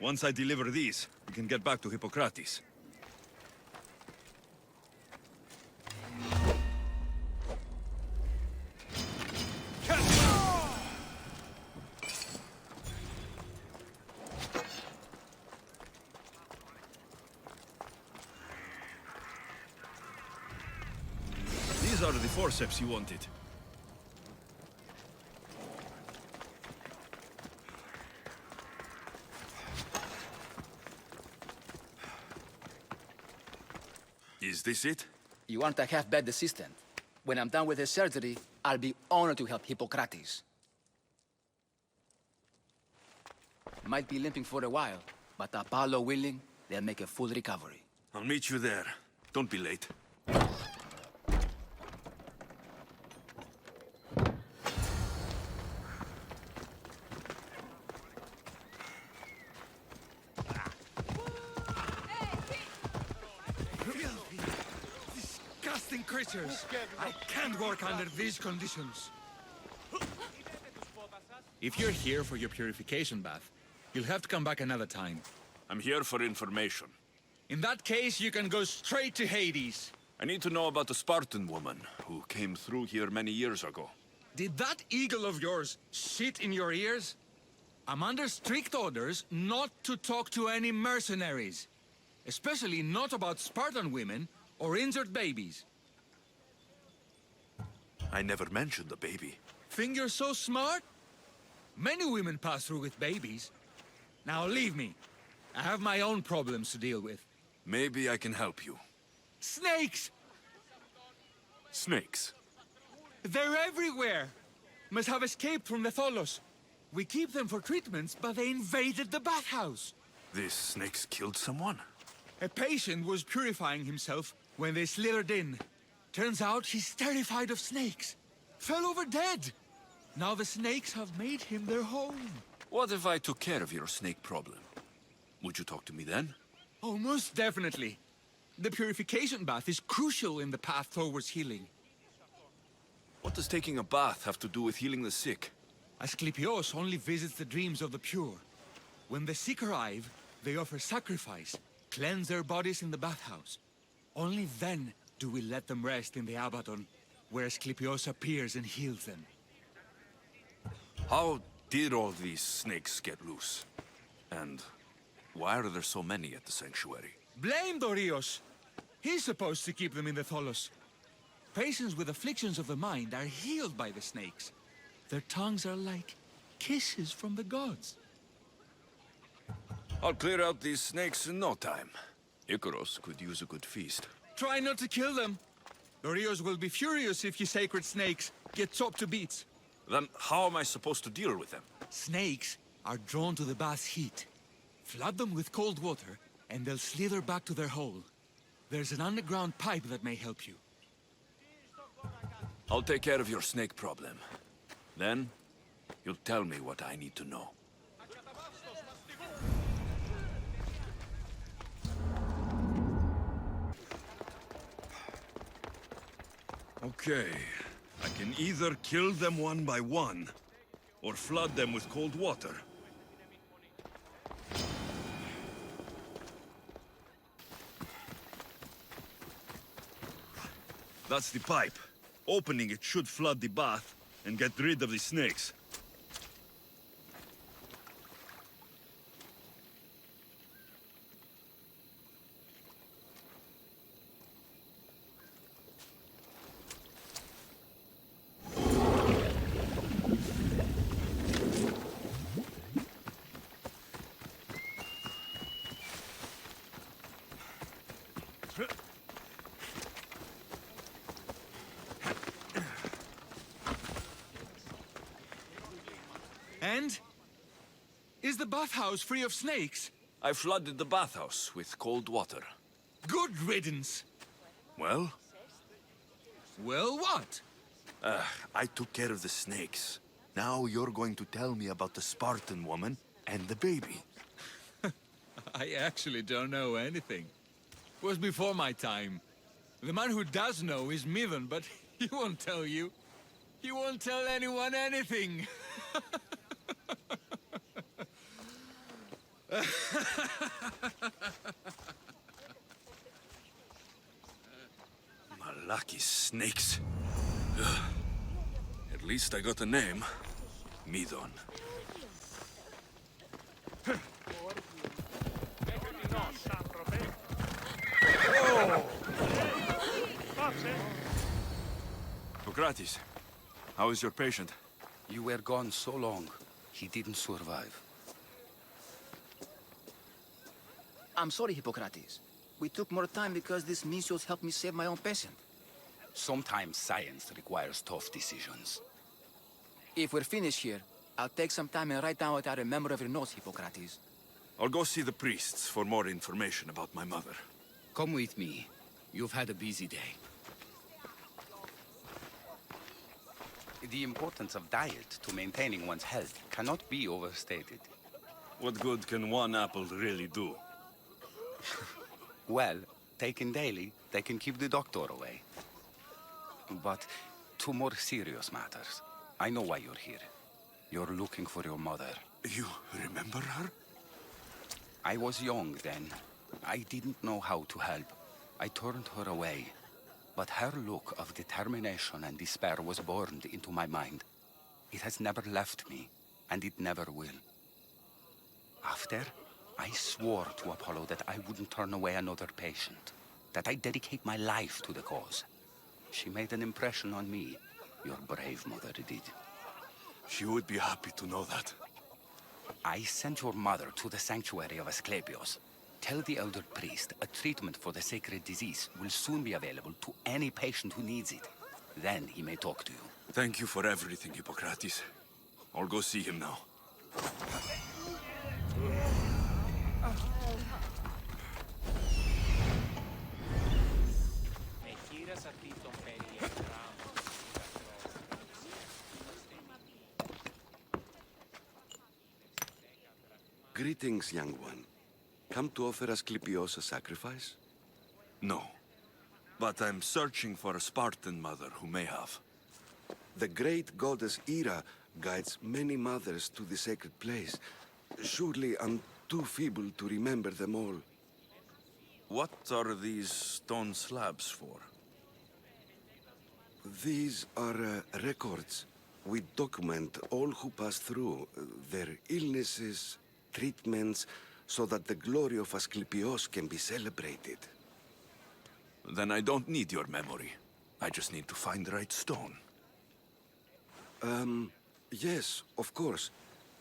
[SPEAKER 18] Once I deliver these, we can get back to Hippocrates. These are the forceps you wanted. Is this it?
[SPEAKER 20] You aren't a half-bad assistant. When I'm done with the surgery, I'll be honored to help Hippocrates. Might be limping for a while, but Apollo willing, they'll make a full recovery.
[SPEAKER 18] I'll meet you there. Don't be late.
[SPEAKER 19] Disgusting creatures! I can't work under these conditions.
[SPEAKER 13] If you're here for your purification bath, you'll have to come back another time.
[SPEAKER 18] I'm here for information.
[SPEAKER 13] In that case, you can go straight to Hades.
[SPEAKER 18] I need to know about the Spartan woman who came through here many years ago.
[SPEAKER 13] Did that eagle of yours shit in your ears? I'm under strict orders not to talk to any mercenaries. Especially not about Spartan women or injured babies.
[SPEAKER 18] I never mentioned the baby.
[SPEAKER 13] Think you're so smart? Many women pass through with babies. Now leave me. I have my own problems to deal with.
[SPEAKER 18] Maybe I can help you.
[SPEAKER 13] Snakes!
[SPEAKER 18] Snakes?
[SPEAKER 13] They're everywhere! Must have escaped from the Tholos. We keep them for treatments, but they invaded the bathhouse.
[SPEAKER 18] These snakes killed someone?
[SPEAKER 13] A patient was purifying himself when they slithered in. Turns out he's terrified of snakes. Fell over dead. Now the snakes have made him their home.
[SPEAKER 18] What if I took care of your snake problem? Would you talk to me then?
[SPEAKER 13] Oh, most definitely. The purification bath is crucial in the path towards healing.
[SPEAKER 18] What does taking a bath have to do with healing the sick?
[SPEAKER 13] Asclepios only visits the dreams of the pure. When the sick arrive, they offer sacrifice, cleanse their bodies in the bathhouse. Only then do we let them rest in the Abaddon, where Asclepios appears and heals them.
[SPEAKER 18] How did all these snakes get loose? And why are there so many at the sanctuary?
[SPEAKER 13] Blame Dorios! He's supposed to keep them in the Tholos. Patients with afflictions of the mind are healed by the snakes. Their tongues are like kisses from the gods.
[SPEAKER 18] I'll clear out these snakes in no time. Icaros could use a good feast.
[SPEAKER 13] Try not to kill them. Dorios will be furious if you sacred snakes get chopped to bits.
[SPEAKER 18] Then how am I supposed to deal with them?
[SPEAKER 13] Snakes are drawn to the bath's heat. Flood them with cold water, and they'll slither back to their hole. There's an underground pipe that may help you.
[SPEAKER 18] I'll take care of your snake problem. Then, you'll tell me what I need to know. Okay. I can either kill them one by one, or flood them with cold water. That's the pipe. Opening it should flood the bath and get rid of the snakes.
[SPEAKER 13] And? Is the bathhouse free of snakes?
[SPEAKER 18] I flooded the bathhouse with cold water.
[SPEAKER 13] Good riddance.
[SPEAKER 18] Well?
[SPEAKER 13] Well, what?
[SPEAKER 18] I took care of the snakes. Now you're going to tell me about the Spartan woman and the baby.
[SPEAKER 13] I actually don't know anything. It was before my time. The man who does know is Midon, but he won't tell you. He won't tell anyone anything.
[SPEAKER 18] Lucky snakes. At least I got a name. Midon. Socrates, how is your patient?
[SPEAKER 11] You were gone so long, he didn't survive.
[SPEAKER 20] I'm sorry, Hippocrates. We took more time because this Mythios helped me save my own patient.
[SPEAKER 11] Sometimes science requires tough decisions.
[SPEAKER 20] If we're finished here, I'll take some time and write down what I remember of your notes, Hippocrates.
[SPEAKER 18] I'll go see the priests for more information about my mother.
[SPEAKER 11] Come with me. You've had a busy day. The importance of diet to maintaining one's health cannot be overstated.
[SPEAKER 18] What good can one apple really do?
[SPEAKER 11] Well, taken daily, they can keep the doctor away. But to more serious matters, I know why you're here. You're looking for your mother.
[SPEAKER 18] You remember her?
[SPEAKER 11] I was young then. I didn't know how to help. I turned her away. But her look of determination and despair was burned into my mind. It has never left me, and it never will. After, I swore to Apollo that I wouldn't turn away another patient, that I'd dedicate my life to the cause. She made an impression on me. Your brave mother did.
[SPEAKER 18] She would be happy to know that.
[SPEAKER 11] I sent your mother to the sanctuary of Asclepios. Tell the elder priest a treatment for the sacred disease will soon be available to any patient who needs it. Then he may talk to you.
[SPEAKER 18] Thank you for everything, Hippocrates. I'll go see him now.
[SPEAKER 6] Greetings, young one. Come to offer Asclepios a sacrifice?
[SPEAKER 18] No. But I'm searching for a Spartan mother who may have.
[SPEAKER 6] The great goddess Hera guides many mothers to the sacred place. Surely I'm too feeble to remember them all.
[SPEAKER 18] What are these stone slabs for?
[SPEAKER 6] These are records. We document all who pass through, their illnesses, treatments, so that the glory of Asclepios can be celebrated.
[SPEAKER 18] Then I don't need your memory. I just need to find the right stone.
[SPEAKER 6] Yes, of course.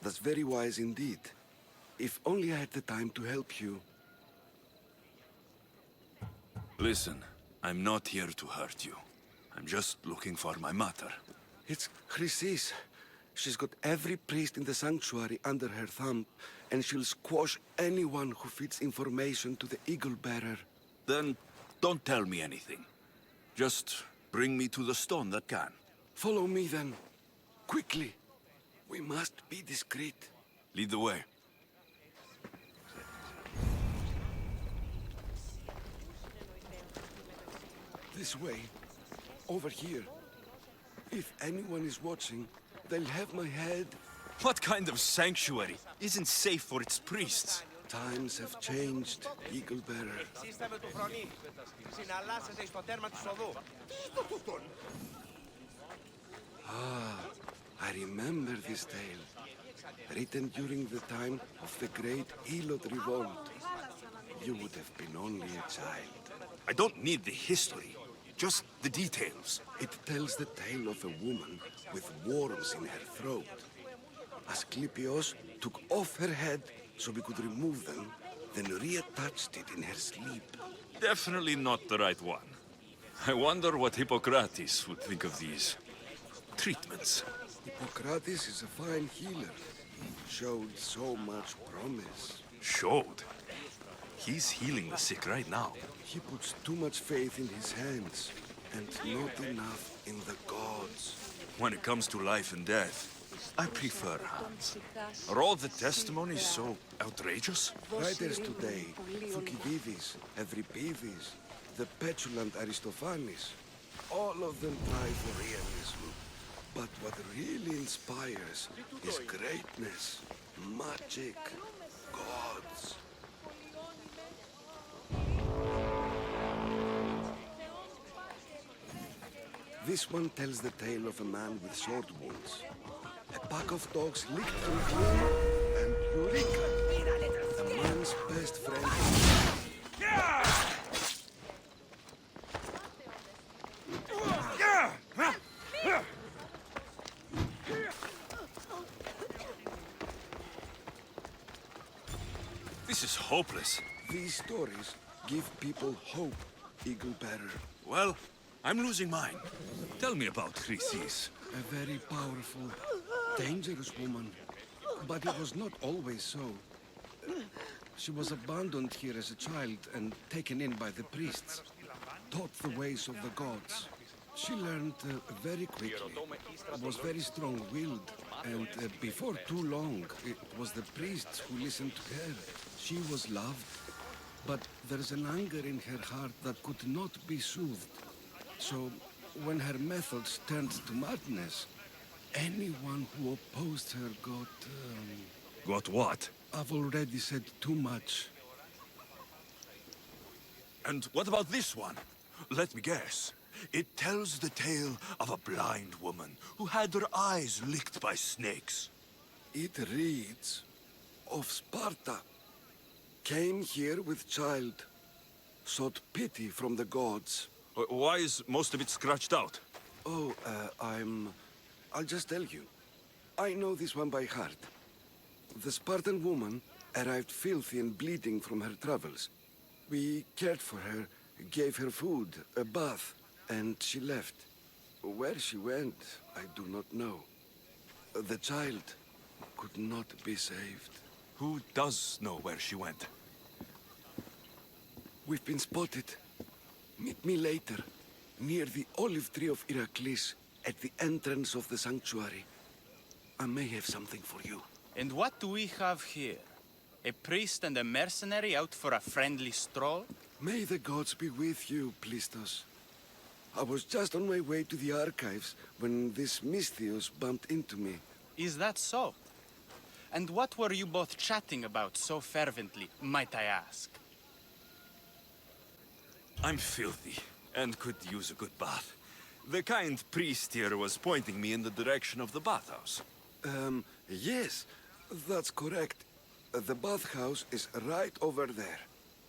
[SPEAKER 6] That's very wise indeed. If only I had the time to help you.
[SPEAKER 18] Listen, I'm not here to hurt you. I'm just looking for my mother.
[SPEAKER 6] It's Chrysis. She's got every priest in the sanctuary under her thumb, and she'll squash anyone who feeds information to the Eagle Bearer.
[SPEAKER 18] Then don't tell me anything. Just bring me to the stone that can.
[SPEAKER 6] Follow me then. Quickly. We must be discreet.
[SPEAKER 18] Lead the way.
[SPEAKER 6] This way. Over here. If anyone is watching, they'll have my head.
[SPEAKER 18] What kind of sanctuary isn't safe for its priests?
[SPEAKER 6] Times have changed, Eagle Bearer. Ah, I remember this tale. Written during the time of the Great Elot Revolt. You would have been only a child.
[SPEAKER 18] I don't need the history, just the details.
[SPEAKER 6] It tells the tale of a woman with worms in her throat. Asclepios took off her head so we could remove them, then reattached it in her sleep.
[SPEAKER 18] Definitely not the right one. I wonder what Hippocrates would think of these treatments.
[SPEAKER 6] Hippocrates is a fine healer. Showed so much promise.
[SPEAKER 18] Showed? He's healing the sick right now.
[SPEAKER 6] He puts too much faith in his hands, and not enough in the gods.
[SPEAKER 18] When it comes to life and death, I prefer hands. Are all the testimonies so outrageous?
[SPEAKER 6] Writers today, Thucydides, Euripides, the petulant Aristophanes, all of them try for realism. But what really inspires is greatness, magic, gods. This one tells the tale of a man with sword wounds. A pack of dogs licked him clean, and Eureka! The man's best friend.
[SPEAKER 18] This is hopeless.
[SPEAKER 6] These stories give people hope, Eagle Bearer.
[SPEAKER 18] Well, I'm losing mine. Tell me about Chrysis.
[SPEAKER 6] A very powerful, dangerous woman. But it was not always so. She was abandoned here as a child and taken in by the priests. Taught the ways of the gods. She learned very quickly. Was very strong-willed. And before too long, it was the priests who listened to her. She was loved. But there's an anger in her heart that could not be soothed. So, when her methods turned to madness, anyone who opposed her got...
[SPEAKER 18] Got what?
[SPEAKER 6] I've already said too much.
[SPEAKER 18] And what about this one? Let me guess. It tells the tale of a blind woman who had her eyes licked by snakes.
[SPEAKER 6] It reads of Sparta. Came here with child. Sought pity from the gods.
[SPEAKER 18] Why is most of it scratched out?
[SPEAKER 6] Oh, I'll just tell you. I know this one by heart. The Spartan woman arrived filthy and bleeding from her travels. We cared for her, gave her food, a bath, and she left. Where she went, I do not know. The child could not be saved.
[SPEAKER 18] Who does know where she went?
[SPEAKER 6] We've been spotted. Meet me later, near the olive tree of Iraklis, at the entrance of the sanctuary. I may have something for you.
[SPEAKER 10] And what do we have here? A priest and a mercenary out for a friendly stroll?
[SPEAKER 6] May the gods be with you, Plistos. I was just on my way to the archives when this Mythios bumped into me.
[SPEAKER 10] Is that so? And what were you both chatting about so fervently, might I ask?
[SPEAKER 18] I'm filthy, and could use a good bath. The kind priest here was pointing me in the direction of the bathhouse.
[SPEAKER 6] Yes, that's correct. The bathhouse is right over there.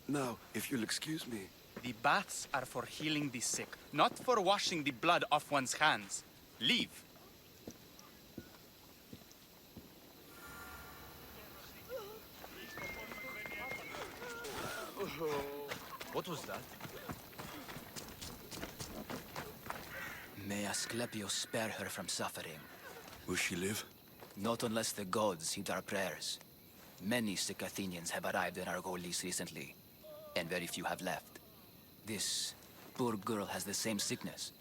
[SPEAKER 6] Now, if you'll excuse me.
[SPEAKER 10] The baths are for healing the sick, not for washing the blood off one's hands. Leave.
[SPEAKER 20] What was that? May Asclepios spare her from suffering.
[SPEAKER 18] Will she live?
[SPEAKER 20] Not unless the gods heed our prayers. Many sick Athenians have arrived in Argolis recently, and very few have left. This poor girl has the same sickness.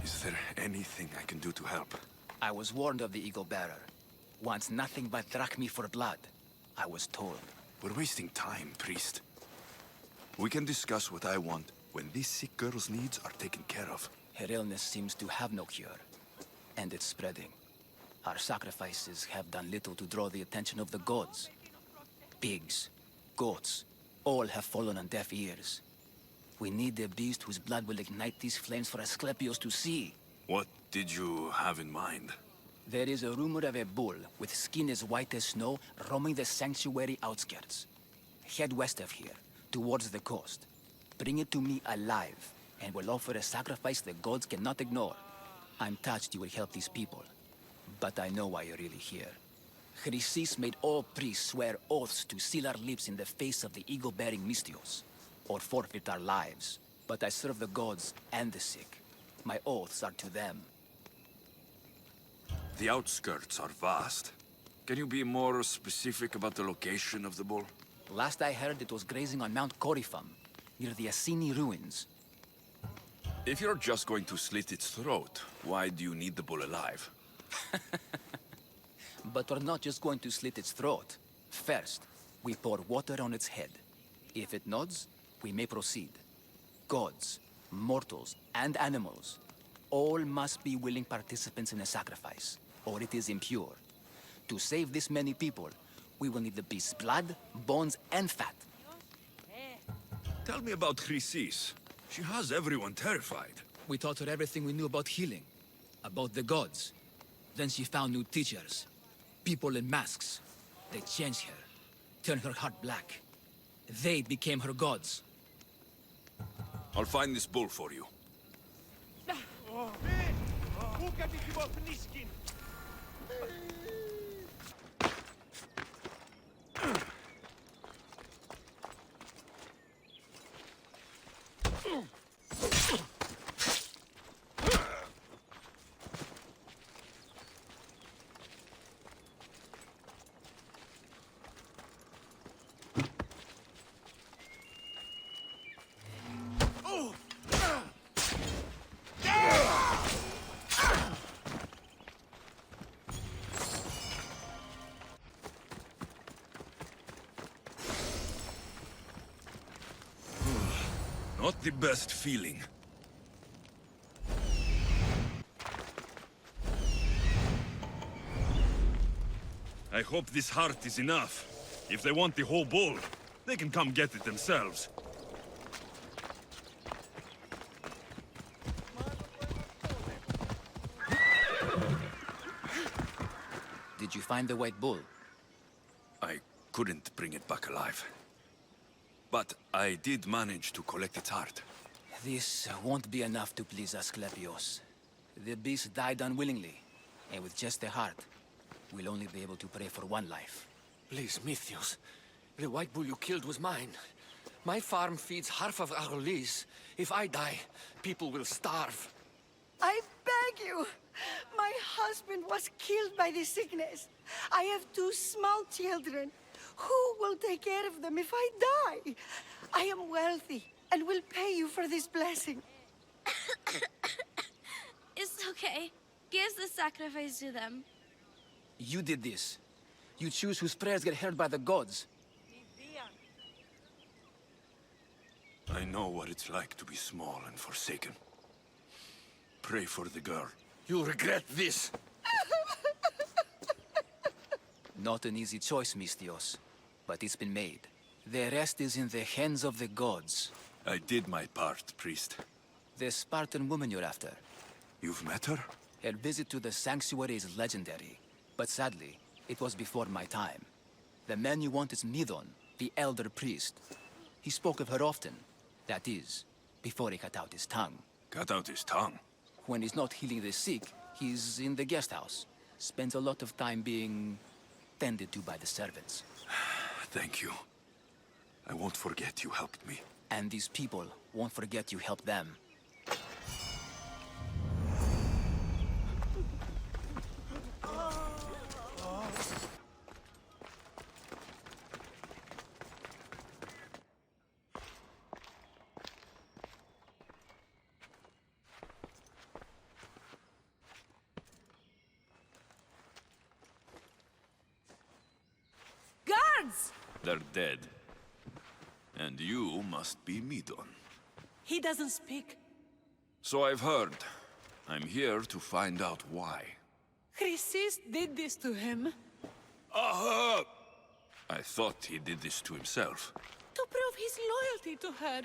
[SPEAKER 14] Is there anything I can do to help?
[SPEAKER 20] I was warned of the Eagle Bearer. Wants nothing but drachmi for blood. I was told.
[SPEAKER 14] We're wasting time, priest. We can discuss what I want when this sick girl's needs are taken care of.
[SPEAKER 20] Her illness seems to have no cure, and it's spreading. Our sacrifices have done little to draw the attention of the gods. Pigs, goats, all have fallen on deaf ears. We need a beast whose blood will ignite these flames for Asclepios to see.
[SPEAKER 14] What did you have in mind?
[SPEAKER 20] There is a rumor of a bull with skin as white as snow roaming the sanctuary outskirts. Head west of here, towards the coast. Bring it to me alive, and we'll offer a sacrifice the gods cannot ignore. I'm touched you will help these people, but I know why you're really here. Chrysis made all priests swear oaths to seal our lips in the face of the eagle-bearing Mystios, or forfeit our lives. But I serve the gods and the sick. My oaths are to them.
[SPEAKER 14] The outskirts are vast. Can you be more specific about the location of the bull?
[SPEAKER 20] Last I heard, it was grazing on Mount Corifum, near the Assini ruins.
[SPEAKER 14] If you're just going to slit its throat, why do you need the bull alive?
[SPEAKER 20] But we're not just going to slit its throat. First, we pour water on its head. If it nods, we may proceed. Gods, mortals, and animals, all must be willing participants in a sacrifice, or it is impure. To save this many people, we will need the beast's blood, bones, and fat.
[SPEAKER 14] Tell me about Chrysis. She has everyone terrified.
[SPEAKER 20] We taught her everything we knew about healing, about the gods. Then she found new teachers, people in masks. They changed her, turned her heart black. They became her gods.
[SPEAKER 14] I'll find this bull for you. Not the best feeling. I hope this heart is enough. If they want the whole bull, they can come get it themselves.
[SPEAKER 20] Did you find the white bull?
[SPEAKER 14] I couldn't bring it back alive. But I did manage to collect its heart.
[SPEAKER 20] This won't be enough to please Asclepios. The beast died unwillingly, and with just the heart, we'll only be able to pray for one life.
[SPEAKER 5] Please, Mythios. The white bull you killed was mine. My farm feeds half of Argolis. If I die, people will starve.
[SPEAKER 12] I beg you! My husband was killed by this sickness. I have 2 small children. Who will take care of them if I die? I am wealthy and will pay you for this blessing.
[SPEAKER 3] It's okay. Give the sacrifice to them.
[SPEAKER 20] You did this. You choose whose prayers get heard by the gods.
[SPEAKER 14] I know what it's like to be small and forsaken. Pray for the girl.
[SPEAKER 5] You'll regret this.
[SPEAKER 20] Not an easy choice, Mystios, but it's been made. The rest is in the hands of the gods.
[SPEAKER 14] I did my part, priest.
[SPEAKER 20] The Spartan woman you're after.
[SPEAKER 14] You've met her?
[SPEAKER 20] Her visit to the sanctuary is legendary, but sadly, it was before my time. The man you want is Midon, the elder priest. He spoke of her often. That is, before he cut out his tongue.
[SPEAKER 14] Cut out his tongue?
[SPEAKER 20] When he's not healing the sick, he's in the guest house. Spends a lot of time being tended to by the servants.
[SPEAKER 14] Thank you. I won't forget you helped me.
[SPEAKER 20] And these people won't forget you helped them.
[SPEAKER 15] hands!
[SPEAKER 18] They're dead. And you must be Midon.
[SPEAKER 15] He doesn't speak.
[SPEAKER 18] So I've heard. I'm here to find out why.
[SPEAKER 15] Chrysis did this to him.
[SPEAKER 18] I thought he did this to himself.
[SPEAKER 15] To prove his loyalty to her.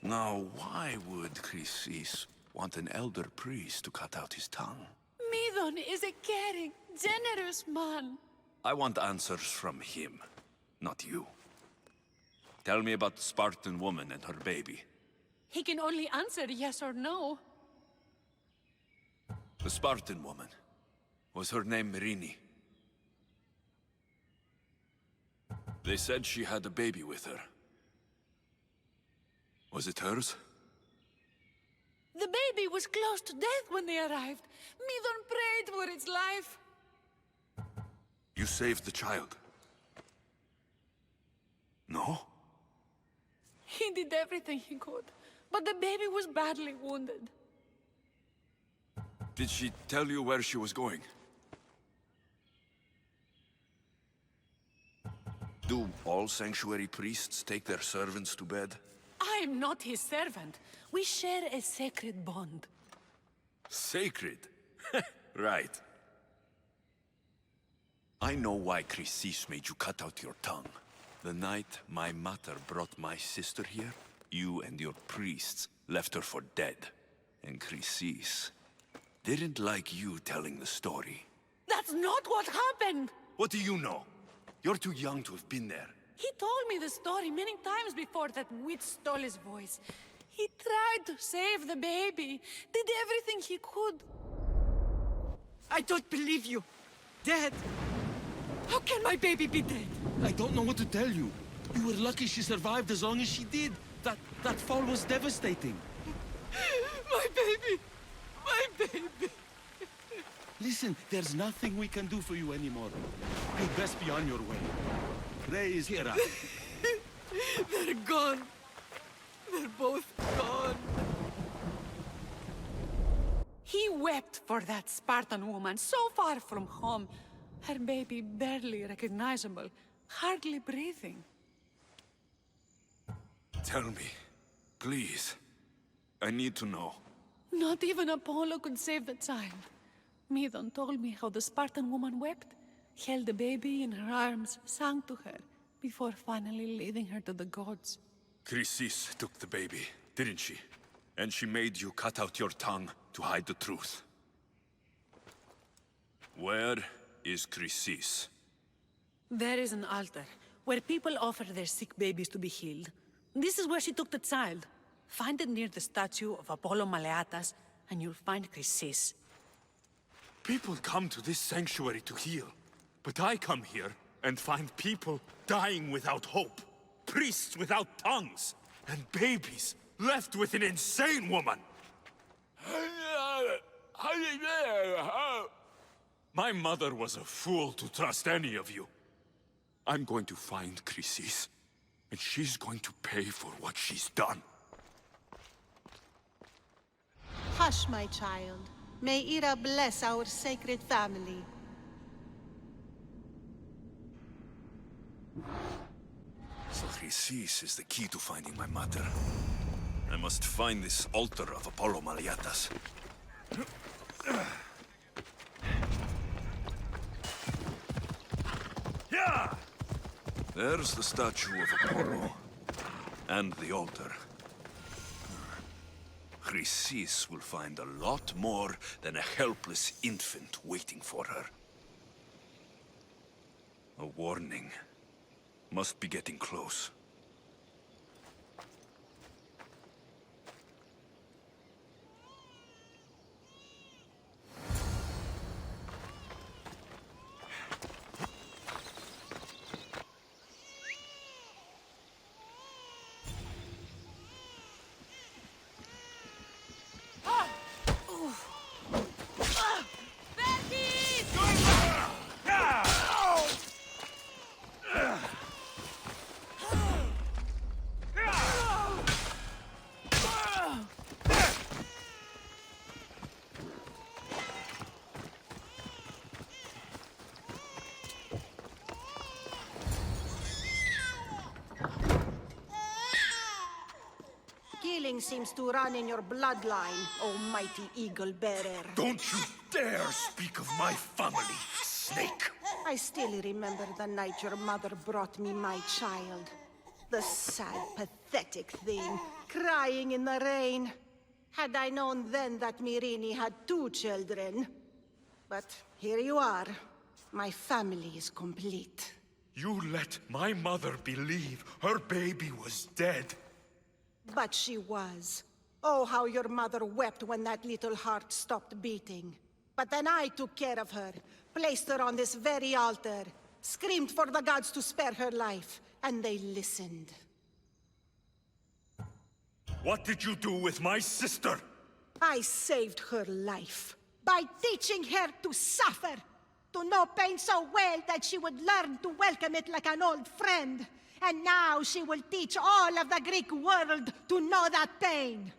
[SPEAKER 18] Now, why would Chrysis want an elder priest to cut out his tongue?
[SPEAKER 15] Midon is a caring, generous man.
[SPEAKER 18] I want answers from him, not you. Tell me about the Spartan woman and her baby.
[SPEAKER 15] He can only answer yes or no.
[SPEAKER 18] The Spartan woman. Was her name Merini? They said she had a baby with her. Was it hers?
[SPEAKER 15] The baby was close to death when they arrived. Midon prayed for its life.
[SPEAKER 18] You saved the child. No?
[SPEAKER 15] He did everything he could, but the baby was badly wounded.
[SPEAKER 18] Did she tell you where she was going? Do all sanctuary priests take their servants to bed?
[SPEAKER 15] I am not his servant. We share a sacred bond.
[SPEAKER 18] Sacred? Right. I know why Chrysis made you cut out your tongue. The night my mother brought my sister here, you and your priests left her for dead. And Chrysis didn't like you telling the story.
[SPEAKER 15] That's not what happened!
[SPEAKER 18] What do you know? You're too young to have been there.
[SPEAKER 15] He told me the story many times before that witch stole his voice. He tried to save the baby, did everything he could.
[SPEAKER 6] I don't believe you. Dead.
[SPEAKER 15] How can my baby be dead?
[SPEAKER 6] I don't know what to tell you. You were lucky she survived as long as she did. That fall was devastating.
[SPEAKER 15] My baby! My baby!
[SPEAKER 6] Listen, there's nothing we can do for you anymore. You'd best be on your way. Ray is here.
[SPEAKER 15] They're gone. They're both gone. He wept for that Spartan woman, so far from home. Her baby barely recognizable, hardly breathing.
[SPEAKER 18] Tell me, please. I need to know.
[SPEAKER 15] Not even Apollo could save the child. Midon told me how the Spartan woman wept, held the baby in her arms, sang to her, before finally leading her to the gods.
[SPEAKER 18] Chrysis took the baby, didn't she? And she made you cut out your tongue to hide the truth. Where is Chrysis?
[SPEAKER 15] There is an altar, where people offer their sick babies to be healed. This is where she took the child. Find it near the statue of Apollo Maleatas, and you'll find Chrysis.
[SPEAKER 18] People come to this sanctuary to heal. But I come here and find people dying without hope. Priests without tongues. And babies left with an insane woman. My mother was a fool to trust any of you. I'm going to find Chrysis, and she's going to pay for what she's done.
[SPEAKER 12] Hush, my child. May Ira bless our sacred family.
[SPEAKER 18] So Chrysis is the key to finding my mother. I must find this altar of Apollo Maleatas. Yeah! There's the statue of Apollo. And the altar. Chrysis will find a lot more than a helpless infant waiting for her. A warning. Must be getting close.
[SPEAKER 12] killing seems to run in your bloodline, oh mighty eagle bearer.
[SPEAKER 18] Don't you dare speak of my family, snake!
[SPEAKER 12] I still remember the night your mother brought me my child. The sad, pathetic thing, crying in the rain. Had I known then that Myrini had 2 children. But here you are. My family is complete.
[SPEAKER 18] You let my mother believe her baby was dead.
[SPEAKER 12] But she was. Oh, how your mother wept when that little heart stopped beating. But then I took care of her, placed her on this very altar, screamed for the gods to spare her life, and they listened.
[SPEAKER 18] What did you do with my sister?
[SPEAKER 12] I saved her life by teaching her to suffer, to know pain so well that she would learn to welcome it like an old friend. And now she will teach all of the Greek world to know that pain.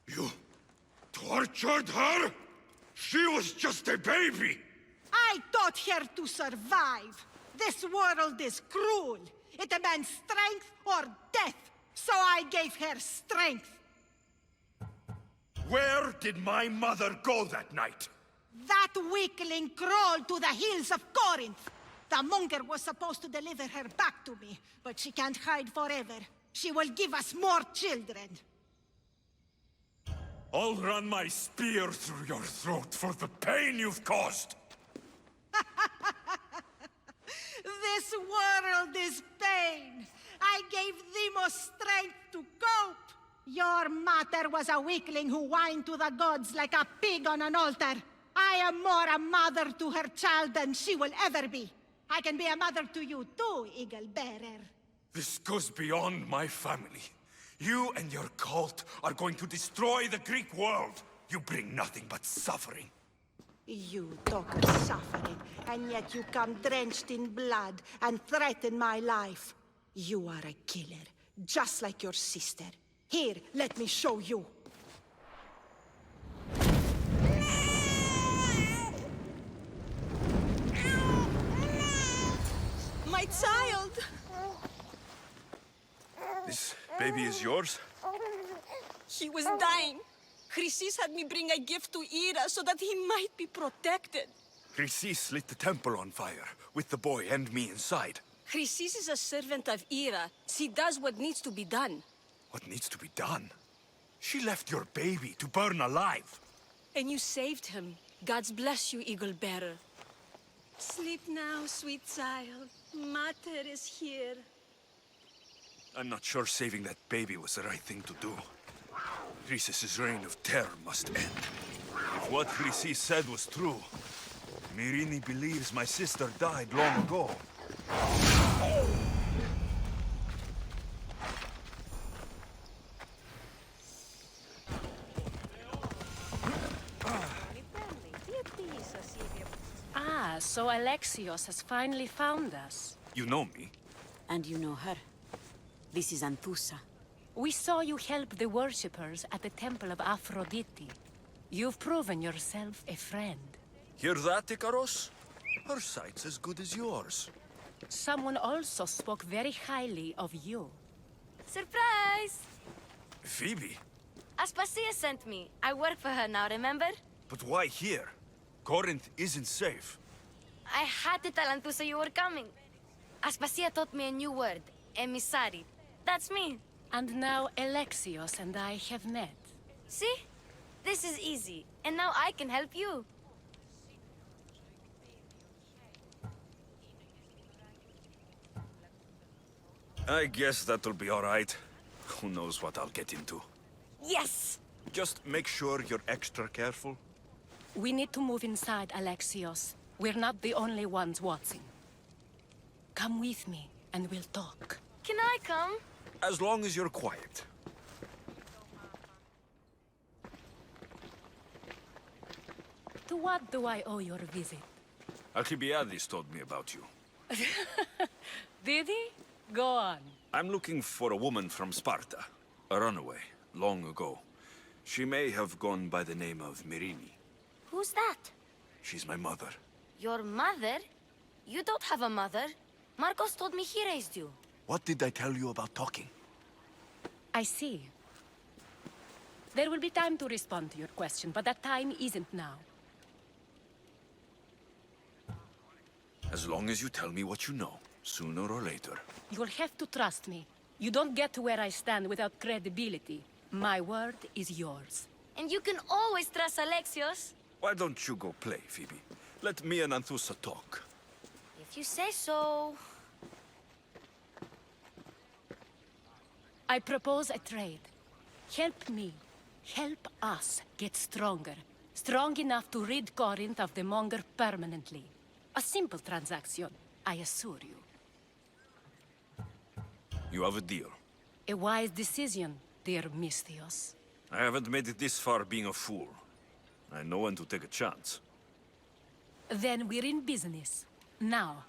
[SPEAKER 18] You tortured her? She was just a baby!
[SPEAKER 12] I taught her to survive. This world is cruel. It demands strength or death. So I gave her strength.
[SPEAKER 18] Where did my mother go that night?
[SPEAKER 12] That weakling crawled to the hills of Corinth. The monger was supposed to deliver her back to me, but she can't hide forever. She will give us more children.
[SPEAKER 18] I'll run my spear through your throat for the pain you've caused!
[SPEAKER 12] This world is pain. I gave Demos strength to cope. Your mater was a weakling who whined to the gods like a pig on an altar. I am more a mother to her child than she will ever be. I can be a mother to you too, Eagle Bearer.
[SPEAKER 18] This goes beyond my family. You and your cult are going to destroy the Greek world. You bring nothing but suffering.
[SPEAKER 12] You talk of suffering, and yet you come drenched in blood and threaten my life. You are a killer, just like your sister. Here, let me show you.
[SPEAKER 21] My child!
[SPEAKER 18] This baby is yours?
[SPEAKER 21] He was dying. Chrysis had me bring a gift to Ira so that he might be protected.
[SPEAKER 18] Chrysis lit the temple on fire, with the boy and me inside.
[SPEAKER 21] Chrysis is a servant of Ira. She does what needs to be done.
[SPEAKER 18] What needs to be done? She left your baby to burn alive.
[SPEAKER 21] And you saved him. Gods bless you, Eagle Bearer. Sleep now, sweet child. Mater is here.
[SPEAKER 18] I'm not sure saving that baby was the right thing to do. Chrysis' reign of terror must end. If what Chrysis said was true, Myrini believes my sister died long ago.
[SPEAKER 8] Ah, so Alexios has finally found us.
[SPEAKER 18] You know me?
[SPEAKER 15] And you know her. This is Anthusa.
[SPEAKER 8] We saw you help the worshippers at the temple of Aphrodite. You've proven yourself a friend.
[SPEAKER 18] Hear that, Ikaros? Her sight's as good as yours.
[SPEAKER 8] Someone also spoke very highly of you.
[SPEAKER 3] Surprise!
[SPEAKER 18] Phoebe?
[SPEAKER 3] Aspasia sent me. I work for her now, remember?
[SPEAKER 18] But why here? Corinth isn't safe.
[SPEAKER 3] I had to tell Anthusa you were coming. Aspasia taught me a new word, emissary. That's me.
[SPEAKER 8] And now Alexios and I have met.
[SPEAKER 3] See? This is easy. And now I can help you.
[SPEAKER 18] I guess that'll be all right. Who knows what I'll get into.
[SPEAKER 3] Yes!
[SPEAKER 18] Just make sure you're extra careful.
[SPEAKER 8] We need to move inside, Alexios. We're not the only ones watching. Come with me, and we'll talk.
[SPEAKER 3] Can I come?
[SPEAKER 18] As long as you're quiet.
[SPEAKER 8] To what do I owe your visit?
[SPEAKER 18] Alcibiades told me about you.
[SPEAKER 8] Did he? Go on.
[SPEAKER 18] I'm looking for a woman from Sparta. A runaway, long ago. She may have gone by the name of Myrini.
[SPEAKER 3] Who's that?
[SPEAKER 18] She's my mother.
[SPEAKER 3] Your mother? You don't have a mother. Marcos told me he raised you.
[SPEAKER 18] What did I tell you about talking?
[SPEAKER 8] I see. There will be time to respond to your question, but that time isn't now.
[SPEAKER 18] As long as you tell me what you know, sooner or later.
[SPEAKER 8] You'll have to trust me. You don't get to where I stand without credibility. My word is yours.
[SPEAKER 3] And you can always trust Alexios.
[SPEAKER 18] Why don't you go play, Phoebe? Let me and Anthusa talk.
[SPEAKER 3] If you say so.
[SPEAKER 8] I propose a trade. Help me. Help us get stronger. Strong enough to rid Corinth of the Monger permanently. A simple transaction, I assure you.
[SPEAKER 18] You have a deal.
[SPEAKER 8] A wise decision, dear Misthios.
[SPEAKER 18] I haven't made it this far being a fool. I know when to take a chance.
[SPEAKER 8] Then we're in business. Now,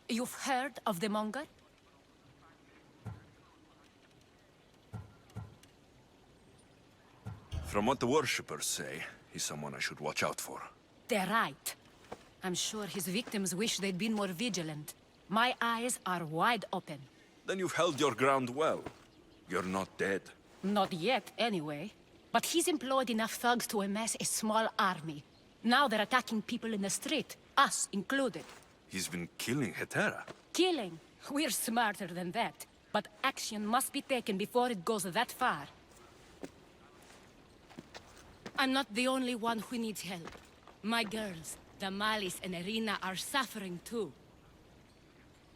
[SPEAKER 8] you've heard of the Monger?
[SPEAKER 18] From what the worshippers say, he's someone I should watch out for.
[SPEAKER 8] They're right. I'm sure his victims wish they'd been more vigilant. My eyes are wide open.
[SPEAKER 18] Then you've held your ground well. You're not dead.
[SPEAKER 8] Not yet, anyway. But he's employed enough thugs to amass a small army. Now they're attacking people in the street, us included.
[SPEAKER 18] He's been killing Hetera.
[SPEAKER 8] Killing? We're smarter than that. But action must be taken before it goes that far. I'm not the only one who needs help. My girls, Damalis and Irina, are suffering too.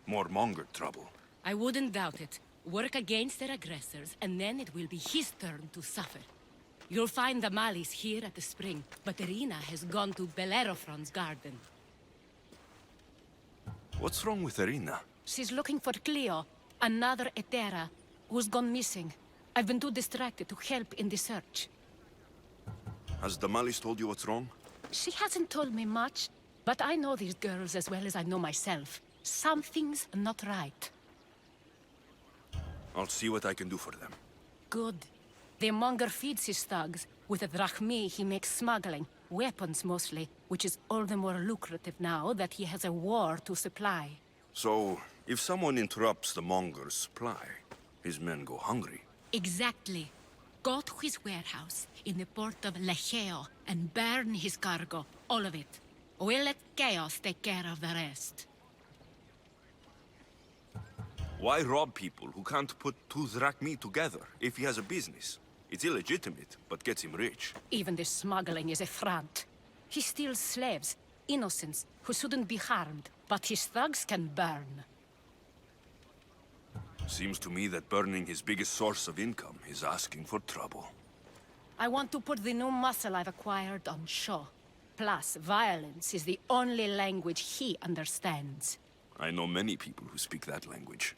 [SPEAKER 18] More Monger trouble.
[SPEAKER 8] I wouldn't doubt it. Work against their aggressors, and then it will be his turn to suffer. You'll find Damalis here at the spring, but Irina has gone to Bellerophon's garden.
[SPEAKER 18] What's wrong with Irina?
[SPEAKER 8] She's looking for Cleo, another Hetera, who's gone missing. I've been too distracted to help in the search.
[SPEAKER 18] Has Damalis told you what's wrong?
[SPEAKER 8] She hasn't told me much, but I know these girls as well as I know myself. Something's not right.
[SPEAKER 18] I'll see what I can do for them.
[SPEAKER 8] Good. The Monger feeds his thugs. With the drachmi, he makes smuggling. Weapons, mostly, which is all the more lucrative now that he has a war to supply.
[SPEAKER 18] So, if someone interrupts the Monger's supply, his men go hungry.
[SPEAKER 8] Exactly. Go to his warehouse in the port of Lecheo and burn his cargo, all of it. We'll let chaos take care of the rest.
[SPEAKER 18] Why rob people who can't put two drachmi together if he has a business? It's illegitimate, but gets him rich.
[SPEAKER 8] Even the smuggling is a front. He steals slaves, innocents, who shouldn't be harmed, but his thugs can burn.
[SPEAKER 18] Seems to me that burning his biggest source of income is asking for trouble.
[SPEAKER 8] I want to put the new muscle I've acquired on show. Plus, violence is the only language he understands.
[SPEAKER 18] I know many people who speak that language.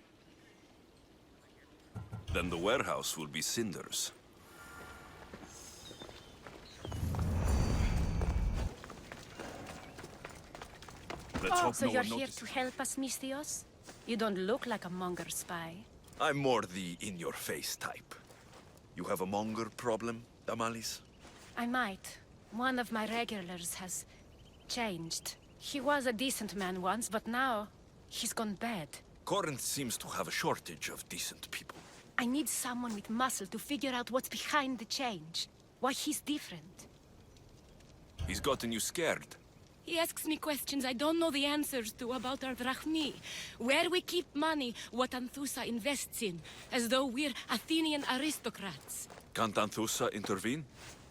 [SPEAKER 18] Then the warehouse will be cinders. Let's hope
[SPEAKER 8] So
[SPEAKER 18] no
[SPEAKER 8] you're
[SPEAKER 18] one
[SPEAKER 8] here
[SPEAKER 18] notices.
[SPEAKER 8] to help us, Misthios? You don't look like a Monger spy.
[SPEAKER 18] I'm more the in-your-face type. You have a Monger problem, Damalis?
[SPEAKER 8] I might. One of my regulars has changed. He was a decent man once, but now he's gone bad.
[SPEAKER 18] Corinth seems to have a shortage of decent people.
[SPEAKER 8] I need someone with muscle to figure out what's behind the change. Why he's different.
[SPEAKER 18] He's gotten you scared.
[SPEAKER 8] He asks me questions I don't know the answers to about our drachmi. Where we keep money, what Anthusa invests in. As though we're Athenian aristocrats.
[SPEAKER 18] Can't Anthusa intervene?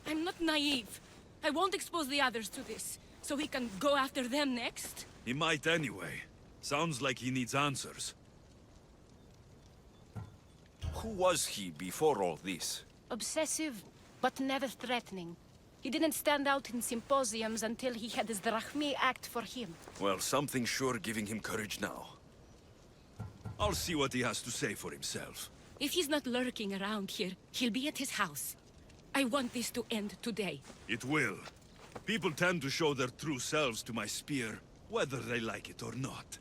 [SPEAKER 8] I'm not naive. I won't expose the others to this. So he can go after them next?
[SPEAKER 14] He might anyway. Sounds like he needs answers.
[SPEAKER 18] Who was he before all this?
[SPEAKER 8] Obsessive, but never threatening. He didn't stand out in symposiums until he had his drachmi act for him.
[SPEAKER 14] Well, something's sure giving him courage now. I'll see what he has to say for himself.
[SPEAKER 8] If he's not lurking around here, he'll be at his house. I want this to end today.
[SPEAKER 14] It will. People tend to show their true selves to my spear, whether they like it or not.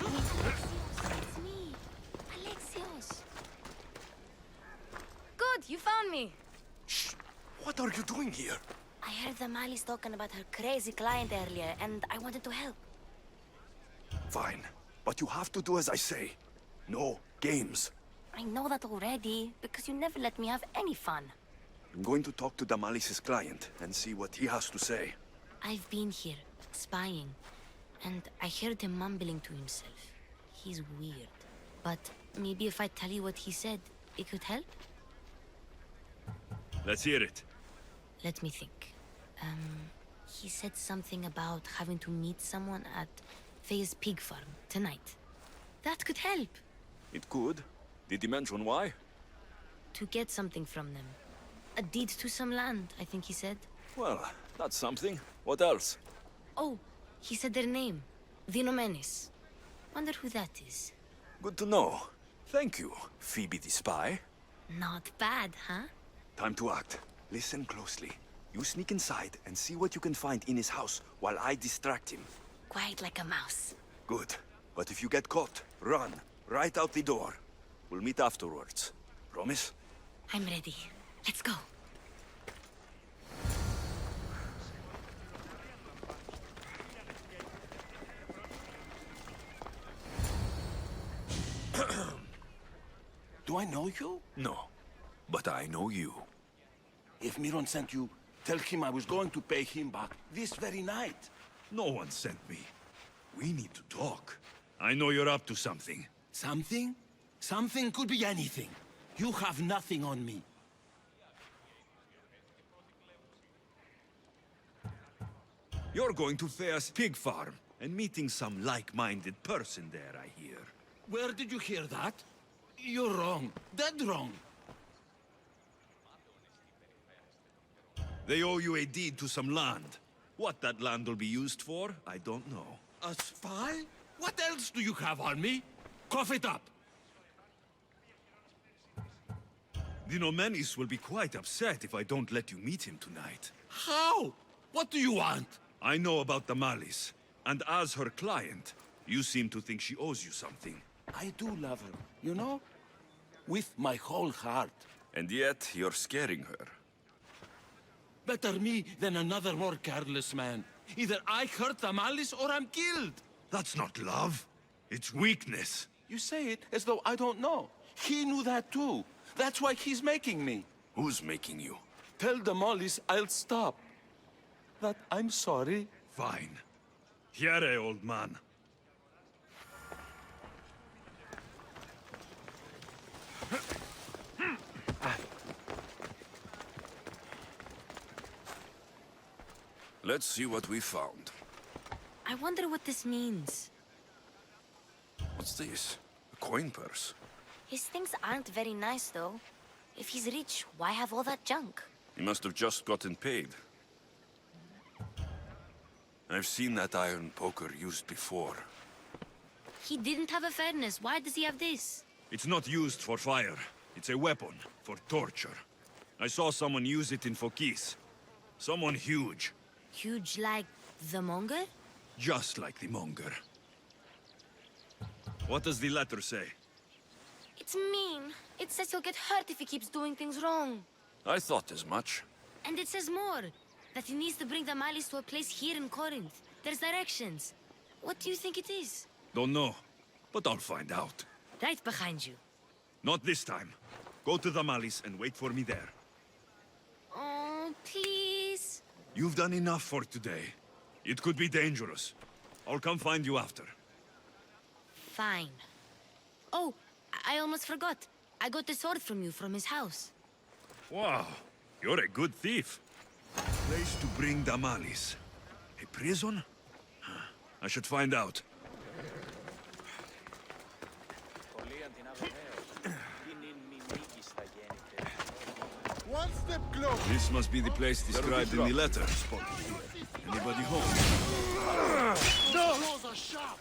[SPEAKER 3] It's me, Alexios. Good, you found me.
[SPEAKER 18] Shh! What are you doing here?
[SPEAKER 3] I heard Damalis talking about her crazy client earlier, and I wanted to help.
[SPEAKER 18] Fine,
[SPEAKER 14] But you have to do as I say. No games.
[SPEAKER 3] I know that already, because you never let me have any fun.
[SPEAKER 14] I'm going to talk to Damalis' client and see what he has to say.
[SPEAKER 3] I've been here, spying, and I heard him mumbling to himself. He's weird. But maybe if I tell you what he said, it could help?
[SPEAKER 14] Let's hear it.
[SPEAKER 3] Let me think. He said something about having to meet someone at Faye's pig farm tonight. That could help.
[SPEAKER 14] It could. Did he mention why?
[SPEAKER 3] To get something from them. A deed to some land, I think he said.
[SPEAKER 14] Well, that's something. What else?
[SPEAKER 3] Oh, he said their name. Vinomenes. Wonder who that is.
[SPEAKER 14] Good to know. Thank you, Phoebe the spy.
[SPEAKER 3] Not bad, huh?
[SPEAKER 14] Time to act. Listen closely. You sneak inside and see what you can find in his house while I distract him.
[SPEAKER 3] Quiet like a mouse.
[SPEAKER 14] Good. But if you get caught, run. Right out the door. We'll meet afterwards. Promise?
[SPEAKER 3] I'm ready. Let's go.
[SPEAKER 9] Do I know you?
[SPEAKER 14] No. But I know you.
[SPEAKER 9] If Miron sent you, tell him I was going to pay him back this very night.
[SPEAKER 14] No one sent me. We need to talk. I know you're up to something.
[SPEAKER 9] Something? Something could be anything. You have nothing on me.
[SPEAKER 14] You're going to Thea's pig farm and meeting some like-minded person there, I hear.
[SPEAKER 9] Where did you hear that? You're wrong. Dead wrong.
[SPEAKER 14] They owe you a deed to some land. What that land will be used for, I don't know.
[SPEAKER 9] A spy? What else do you have on me? Cough it up.
[SPEAKER 14] Vinomenes will be quite upset if I don't let you meet him tonight.
[SPEAKER 9] How? What do you want?
[SPEAKER 14] I know about Damalis, and as her client, you seem to think she owes you something.
[SPEAKER 9] I do love her, you know? With my whole heart.
[SPEAKER 14] And yet, you're scaring her.
[SPEAKER 9] Better me than another more careless man. Either I hurt Damalis or I'm killed.
[SPEAKER 14] That's not love. It's weakness.
[SPEAKER 9] You say it as though I don't know. He knew that too. That's why he's making me.
[SPEAKER 14] Who's making you?
[SPEAKER 9] Tell Damalis I'll stop. That I'm sorry.
[SPEAKER 14] Fine. Here, old man. Let's see what we found.
[SPEAKER 3] I wonder what this means.
[SPEAKER 14] What's this? A coin purse?
[SPEAKER 3] His things aren't very nice, though. If he's rich, why have all that junk?
[SPEAKER 14] He must have just gotten paid. I've seen that iron poker used before.
[SPEAKER 3] He didn't have a furnace. Why does he have this?
[SPEAKER 14] It's not used for fire. It's a weapon for torture. I saw someone use it in Phokis. Someone huge.
[SPEAKER 3] Huge like the monger?
[SPEAKER 14] Just like the monger. What does the letter say?
[SPEAKER 3] It's mean. It says he'll get hurt if he keeps doing things wrong.
[SPEAKER 14] I thought as much.
[SPEAKER 3] And it says more. That he needs to bring the Malis to a place here in Corinth. There's directions. What do you think it is?
[SPEAKER 14] Don't know, but I'll find out.
[SPEAKER 3] Right behind you.
[SPEAKER 14] Not this time. Go to the Malis and wait for me there.
[SPEAKER 3] Oh, please.
[SPEAKER 14] You've done enough for today. It could be dangerous. I'll come find you after.
[SPEAKER 3] Fine. Oh, I almost forgot. I got the sword from you from his house.
[SPEAKER 14] Wow, you're a good thief. Place to bring Damalis. A prison? I should find out.
[SPEAKER 4] One step closer.
[SPEAKER 14] This must be the place described in the letter. Anybody home?
[SPEAKER 4] No! Close are sharp.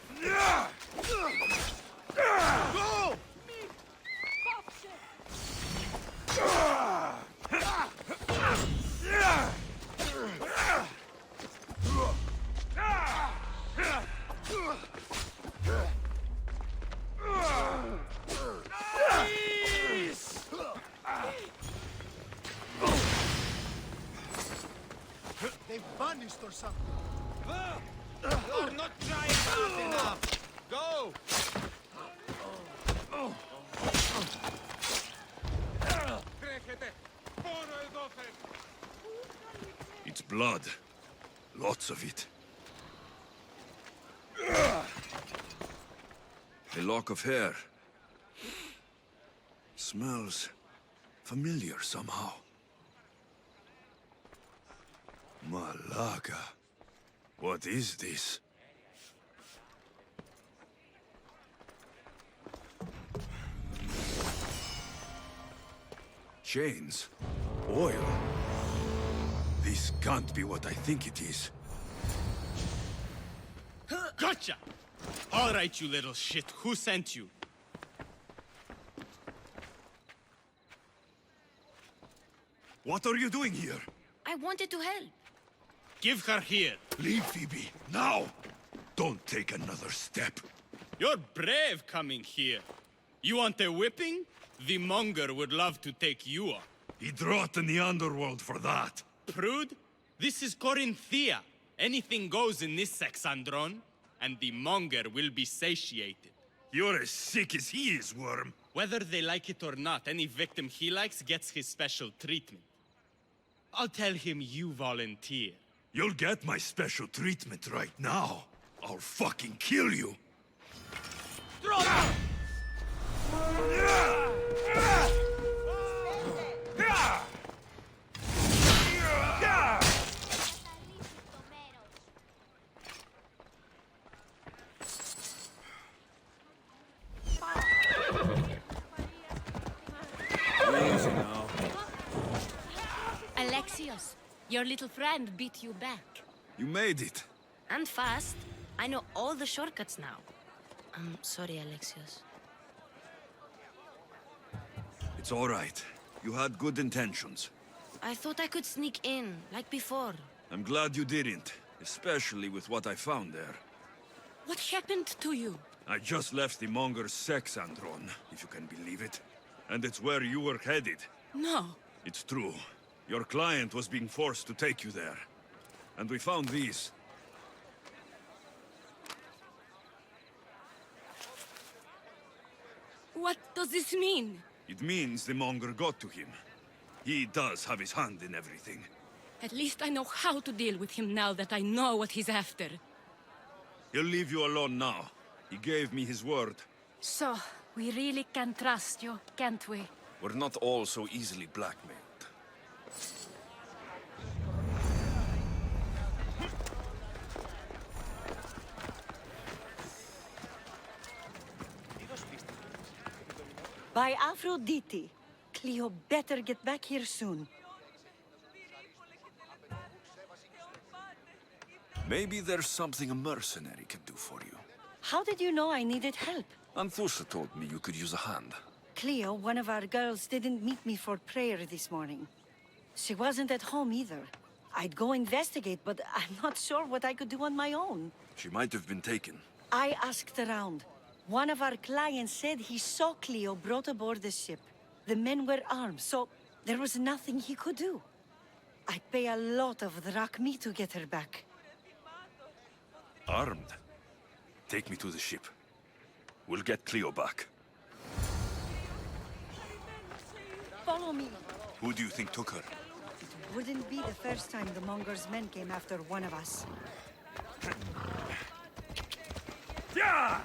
[SPEAKER 4] Go! They've vanished or something.
[SPEAKER 10] You're not trying hard enough. Go!
[SPEAKER 14] It's blood. Lots of it. A lock of hair. Smells familiar somehow. Malaga. What is this? Chains? Oil? This can't be what I think it is.
[SPEAKER 10] Gotcha! All right, you little shit. Who sent you?
[SPEAKER 14] What are you doing here?
[SPEAKER 3] I wanted to help.
[SPEAKER 10] Give her here.
[SPEAKER 14] Leave, Phoebe, now! Don't take another step.
[SPEAKER 10] You're brave coming here. You want a whipping? The monger would love to take you on.
[SPEAKER 14] He'd rot in the underworld for that.
[SPEAKER 10] Prude, this is Corinthia. Anything goes in this Sexandron, and the monger will be satiated.
[SPEAKER 14] You're as sick as he is, Worm.
[SPEAKER 10] Whether they like it or not, any victim he likes gets his special treatment. I'll tell him you volunteer.
[SPEAKER 14] You'll get my special treatment right now. I'll fucking kill you.
[SPEAKER 2] Easy now.
[SPEAKER 8] Alexios, your little friend beat you back.
[SPEAKER 14] You made it.
[SPEAKER 3] And fast. I know all the shortcuts now. I'm sorry, Alexios.
[SPEAKER 14] It's all right. You had good intentions.
[SPEAKER 3] I thought I could sneak in, like before.
[SPEAKER 14] I'm glad you didn't, especially with what I found there.
[SPEAKER 8] What happened to you?
[SPEAKER 14] I just left the monger's Sexandron, if you can believe it. And it's where you were headed.
[SPEAKER 8] No.
[SPEAKER 14] It's true. Your client was being forced to take you there. And we found these.
[SPEAKER 8] What does this mean?
[SPEAKER 14] It means the monger got to him. He does have his hand in everything.
[SPEAKER 8] At least I know how to deal with him now that I know what he's after.
[SPEAKER 14] He'll leave you alone now. He gave me his word.
[SPEAKER 8] So, we really can trust you, can't we?
[SPEAKER 18] We're not all so easily blackmailed.
[SPEAKER 15] By Aphrodite, Cleo better get back here soon.
[SPEAKER 18] Maybe there's something a mercenary can do for you.
[SPEAKER 15] How did you know I needed help?
[SPEAKER 18] Anthusa told me you could use a hand.
[SPEAKER 15] Cleo, one of our girls, didn't meet me for prayer this morning. She wasn't at home either. I'd go investigate, but I'm not sure what I could do on my own.
[SPEAKER 18] She might have been taken.
[SPEAKER 15] I asked around. One of our clients said he saw Cleo brought aboard the ship. The men were armed, so there was nothing he could do. I'd pay a lot of drachmi to get her back.
[SPEAKER 14] Armed? Take me to the ship. We'll get Cleo back.
[SPEAKER 15] Follow me.
[SPEAKER 14] Who do you think took her?
[SPEAKER 15] It wouldn't be the first time the Monger's men came after one of us.
[SPEAKER 14] Yeah!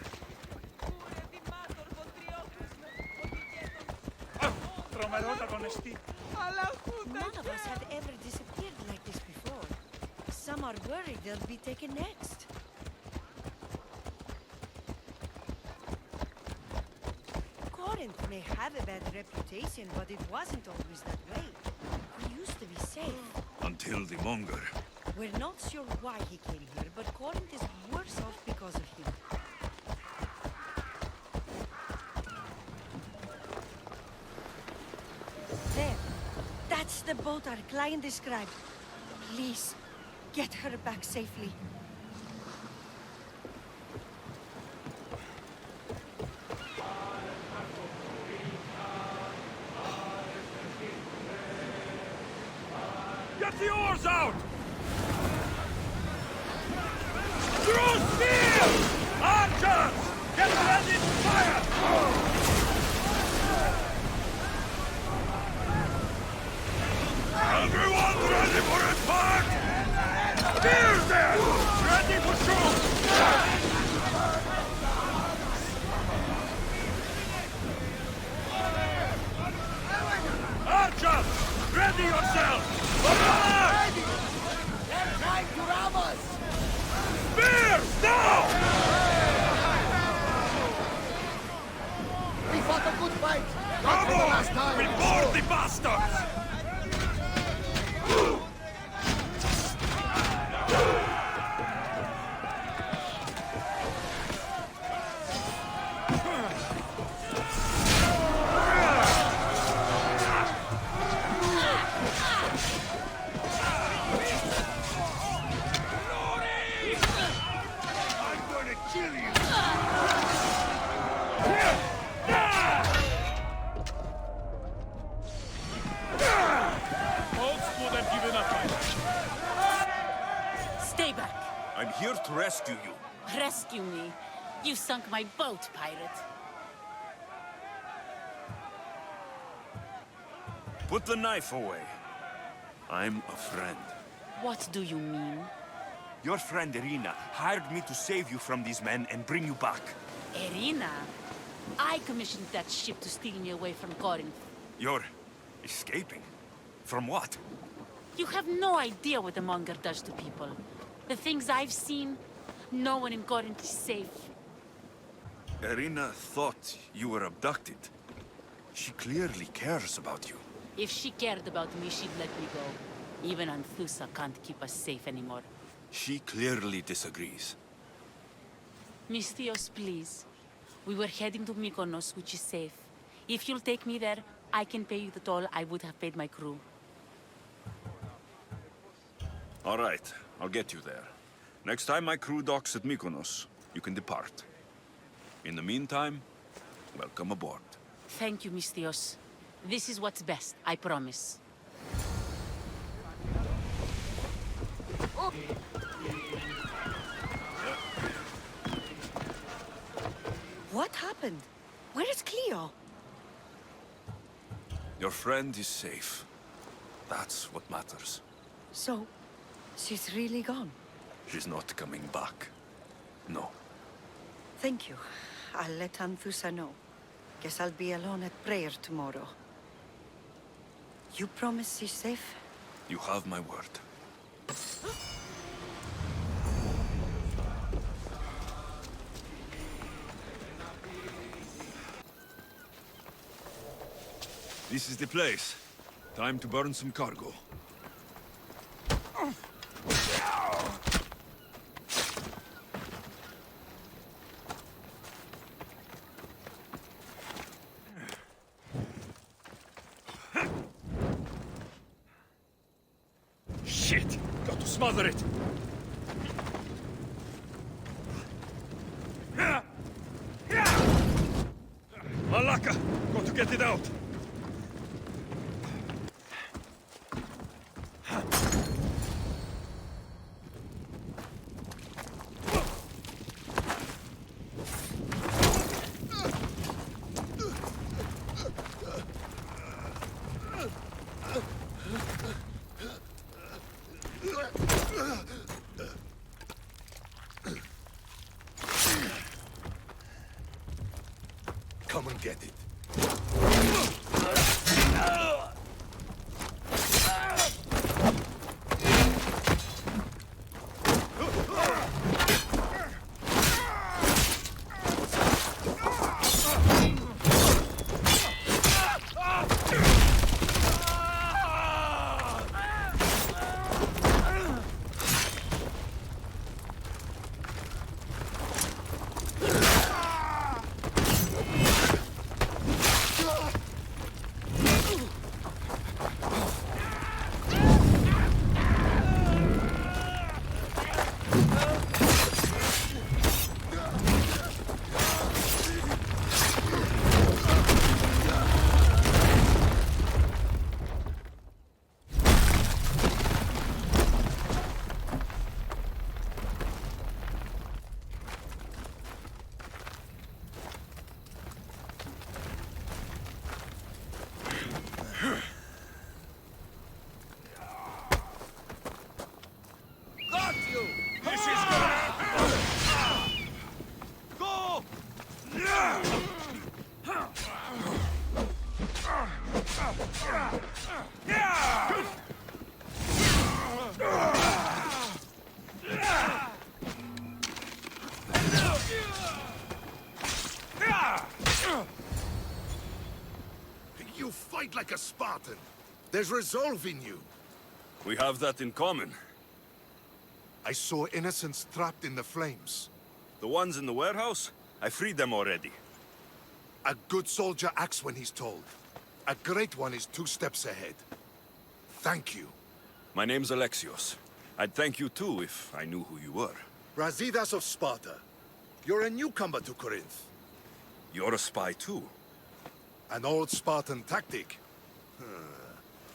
[SPEAKER 15] None of us have ever disappeared like this before. Some are worried they'll be taken next. Corinth may have a bad reputation, but it wasn't always that way. We used to be safe.
[SPEAKER 14] Until the monger.
[SPEAKER 15] We're not sure why he came here, but Corinth is worse off because of him. There. That's the boat our client described. Please, get her back safely.
[SPEAKER 14] Get the oars out! Through spears! Archers!
[SPEAKER 1] Get ready to fire! Everyone ready for Embark! Spears there! Ready for shoot! Archers! Ready yourself! Alright!
[SPEAKER 16] They're trying to rob us!
[SPEAKER 1] Spears! Now!
[SPEAKER 16] We fought a good fight! Not
[SPEAKER 1] Come
[SPEAKER 16] for the
[SPEAKER 1] on!
[SPEAKER 16] last time!
[SPEAKER 1] We board the bastards!
[SPEAKER 8] Stay back.
[SPEAKER 18] I'm here to rescue you.
[SPEAKER 8] Rescue me. You sunk my boat, pirate.
[SPEAKER 18] Put the knife away. I'm a friend.
[SPEAKER 8] What do you mean?
[SPEAKER 18] Your friend Irina hired me to save you from these men and bring you back.
[SPEAKER 8] Irina? I commissioned that ship to steal me away from Corinth.
[SPEAKER 18] You're escaping? From what?
[SPEAKER 8] You have no idea what the monger does to people. The things I've seen, no one in Corinth is safe.
[SPEAKER 18] Irina thought you were abducted. She clearly cares about you.
[SPEAKER 8] If she cared about me, she'd let me go. Even Anthusa can't keep us safe anymore.
[SPEAKER 18] She clearly disagrees.
[SPEAKER 8] Mystios, please. We were heading to Mykonos, which is safe. If you'll take me there, I can pay you the toll I would have paid my crew.
[SPEAKER 18] All right, I'll get you there. Next time my crew docks at Mykonos, you can depart. In the meantime, welcome aboard.
[SPEAKER 8] Thank you, Mystios. This is what's best, I promise.
[SPEAKER 15] What happened? Where is Cleo?
[SPEAKER 18] Your friend is safe. That's what matters.
[SPEAKER 15] So, she's really gone?
[SPEAKER 18] She's not coming back. No.
[SPEAKER 15] Thank you. I'll let Anthusa know. Guess I'll be alone at prayer tomorrow. You promise she's safe?
[SPEAKER 18] You have my word. This is the place. Time to burn some cargo.
[SPEAKER 1] Shit! Got to smother it! Malaka! Got to get it out!
[SPEAKER 16] Come and get it.
[SPEAKER 4] like a Spartan. There's resolve in you.
[SPEAKER 18] We have that in common.
[SPEAKER 4] I saw innocents trapped in the flames.
[SPEAKER 18] The ones in the warehouse? I freed them already.
[SPEAKER 4] A good soldier acts when he's told. A great one is 2 steps ahead. Thank you.
[SPEAKER 18] My name's Alexios. I'd thank you too if I knew who you were.
[SPEAKER 4] Brasidas of Sparta. You're a newcomer to Corinth.
[SPEAKER 18] You're a spy too.
[SPEAKER 4] An old Spartan tactic.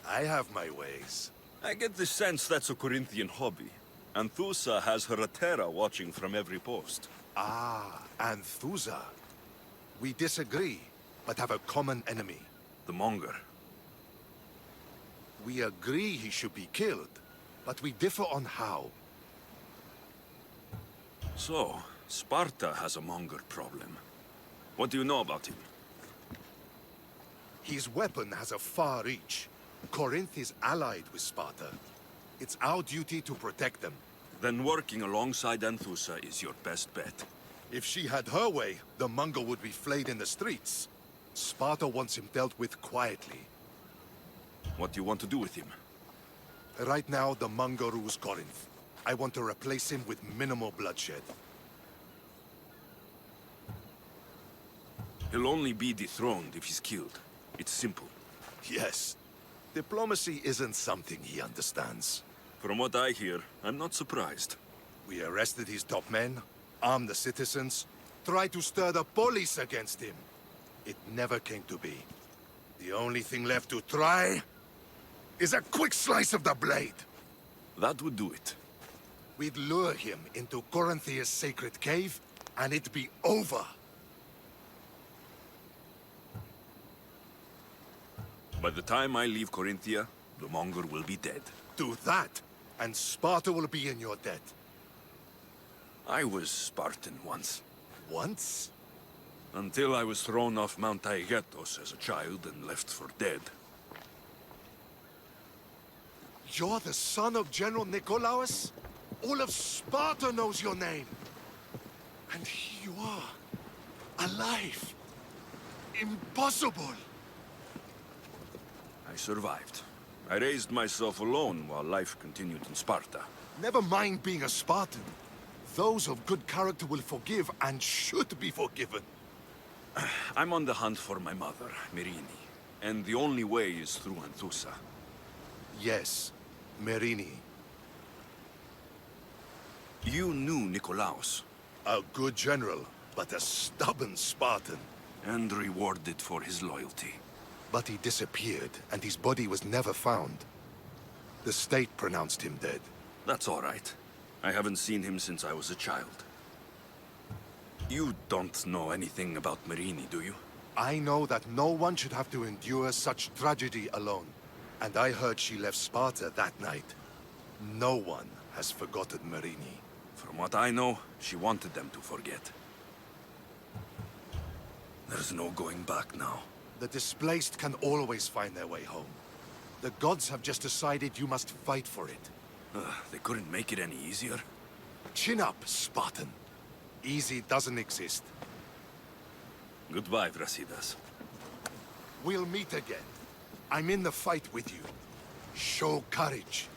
[SPEAKER 4] I have my ways.
[SPEAKER 18] I get the sense that's a Corinthian hobby. Anthusa has her Atera watching from every post.
[SPEAKER 4] Ah, Anthusa. We disagree, but have a common enemy.
[SPEAKER 18] The Monger.
[SPEAKER 4] We agree he should be killed, but we differ on how.
[SPEAKER 18] So, Sparta has a Monger problem. What do you know about him?
[SPEAKER 4] His weapon has a far reach. Corinth is allied with Sparta. It's our duty to protect them.
[SPEAKER 18] Then working alongside Anthusa is your best bet.
[SPEAKER 4] If she had her way, the Mongol would be flayed in the streets. Sparta wants him dealt with quietly.
[SPEAKER 18] What do you want to do with him?
[SPEAKER 4] Right now, the Mongol rules Corinth. I want to replace him with minimal bloodshed.
[SPEAKER 18] He'll only be dethroned if he's killed. It's simple.
[SPEAKER 4] Yes. Diplomacy isn't something he understands.
[SPEAKER 18] From what I hear, I'm not surprised.
[SPEAKER 4] We arrested his top men, armed the citizens, tried to stir the police against him. It never came to be. The only thing left to try is a quick slice of the blade.
[SPEAKER 18] That would do it.
[SPEAKER 4] We'd lure him into Corinthia's sacred cave, and it'd be over.
[SPEAKER 18] By the time I leave Corinthia, the Monger will be dead.
[SPEAKER 4] Do that, and Sparta will be in your debt.
[SPEAKER 18] I was Spartan once.
[SPEAKER 4] Once?
[SPEAKER 18] Until I was thrown off Mount Aegean as a child and left for dead.
[SPEAKER 4] You're the son of General Nikolaos? All of Sparta knows your name. And here you are, alive. Impossible.
[SPEAKER 18] I survived. I raised myself alone while life continued in Sparta.
[SPEAKER 4] Never mind being a Spartan. Those of good character will forgive and should be forgiven.
[SPEAKER 18] I'm on the hunt for my mother, Myrrine. And the only way is through Anthusa.
[SPEAKER 4] Yes, Myrrine.
[SPEAKER 18] You knew Nikolaos.
[SPEAKER 4] A good general, but a stubborn Spartan.
[SPEAKER 18] And rewarded for his loyalty.
[SPEAKER 4] But he disappeared, and his body was never found. The state pronounced him dead.
[SPEAKER 18] That's all right. I haven't seen him since I was a child. You don't know anything about Myrrine, do you?
[SPEAKER 4] I know that no one should have to endure such tragedy alone. And I heard she left Sparta that night. No one has forgotten Myrrine.
[SPEAKER 18] From what I know, she wanted them to forget. There's no going back now.
[SPEAKER 4] The displaced can always find their way home. The gods have just decided you must fight for it.
[SPEAKER 18] They couldn't make it any easier.
[SPEAKER 4] Chin up, Spartan. Easy doesn't exist.
[SPEAKER 18] Goodbye, Brasidas.
[SPEAKER 4] We'll meet again. I'm in the fight with you. Show courage.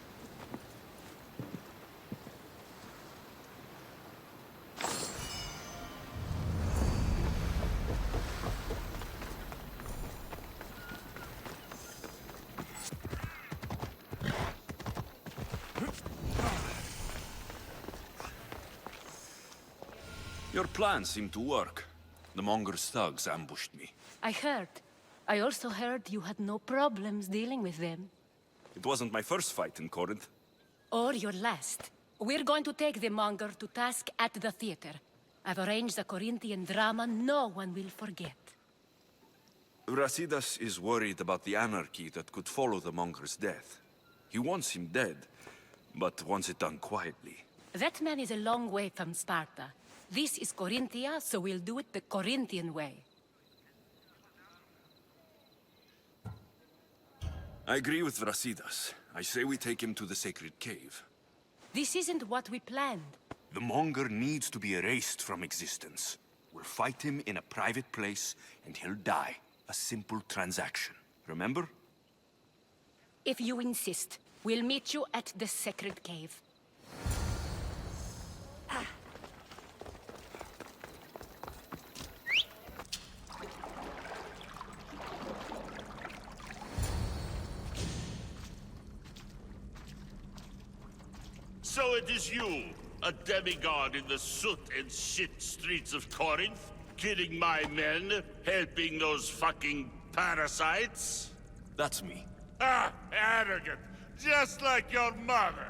[SPEAKER 18] Your plan seemed to work. The Monger's thugs ambushed me.
[SPEAKER 8] I heard. I also heard you had no problems dealing with them.
[SPEAKER 18] It wasn't my first fight in Corinth.
[SPEAKER 8] Or your last. We're going to take the monger to task at the theater. I've arranged a Corinthian drama no one will forget.
[SPEAKER 18] Brasidas is worried about the anarchy that could follow the Monger's death. He wants him dead, but wants it done quietly.
[SPEAKER 8] That man is a long way from Sparta. This is Corinthia, so we'll do it the Corinthian way.
[SPEAKER 18] I agree with Brasidas. I say we take him to the sacred cave.
[SPEAKER 8] This isn't what we planned.
[SPEAKER 18] The Monger needs to be erased from existence. We'll fight him in a private place, and he'll die. A simple transaction. Remember?
[SPEAKER 8] If you insist, we'll meet you at the Sacred Cave.
[SPEAKER 17] So it is you, a demigod in the soot and shit streets of Corinth? Killing my men, helping those fucking parasites?
[SPEAKER 18] That's me.
[SPEAKER 17] Ah, arrogant! Just like your mother!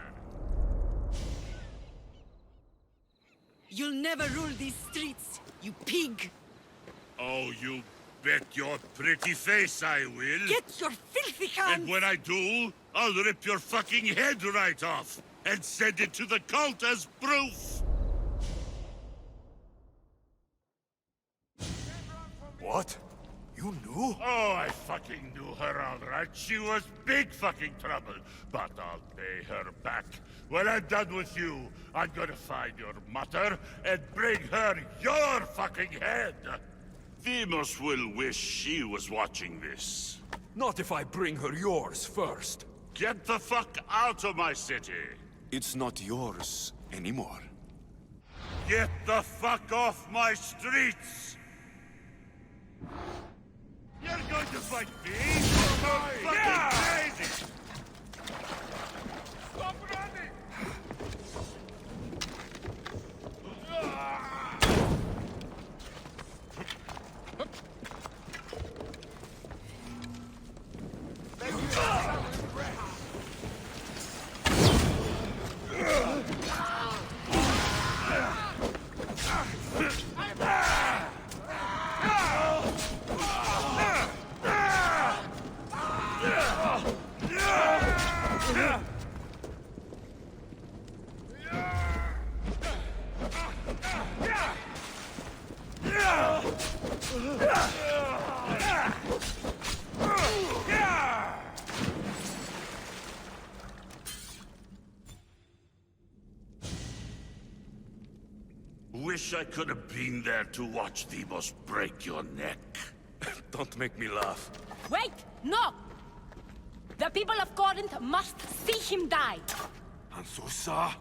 [SPEAKER 15] You'll never rule these streets, you pig!
[SPEAKER 17] Oh, you bet your pretty face I will!
[SPEAKER 15] Get your filthy hands!
[SPEAKER 17] And when I do, I'll rip your fucking head right off! And send it to the cult as proof!
[SPEAKER 4] What? You knew?
[SPEAKER 17] Oh, I fucking knew her all right. She was big fucking trouble. But I'll pay her back. When I'm done with you, I'm gonna find your mother and bring her your fucking head. Demos will wish she was watching this.
[SPEAKER 18] Not if I bring her yours first.
[SPEAKER 17] Get the fuck out of my city.
[SPEAKER 18] It's not yours anymore.
[SPEAKER 17] Get the fuck off my streets! You're going to fight me? You're fucking crazy! Stop running! Wish I could have been there to watch Demos break your neck.
[SPEAKER 18] Don't make me laugh.
[SPEAKER 8] Wait! No! The people of Corinth must see him die!
[SPEAKER 18] Ansusa?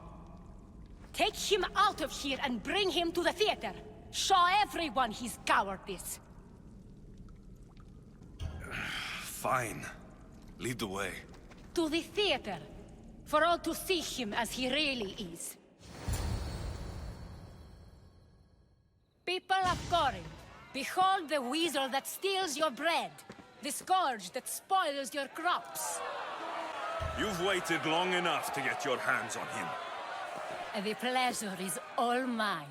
[SPEAKER 8] Take him out of here and bring him to the theater! Show everyone his cowardice!
[SPEAKER 18] Fine. Lead the way.
[SPEAKER 8] To the theater! For all to see him as he really is. People of Corinth, behold the weasel that steals your bread, the scourge that spoils your crops.
[SPEAKER 18] You've waited long enough to get your hands on him.
[SPEAKER 8] The pleasure is all mine.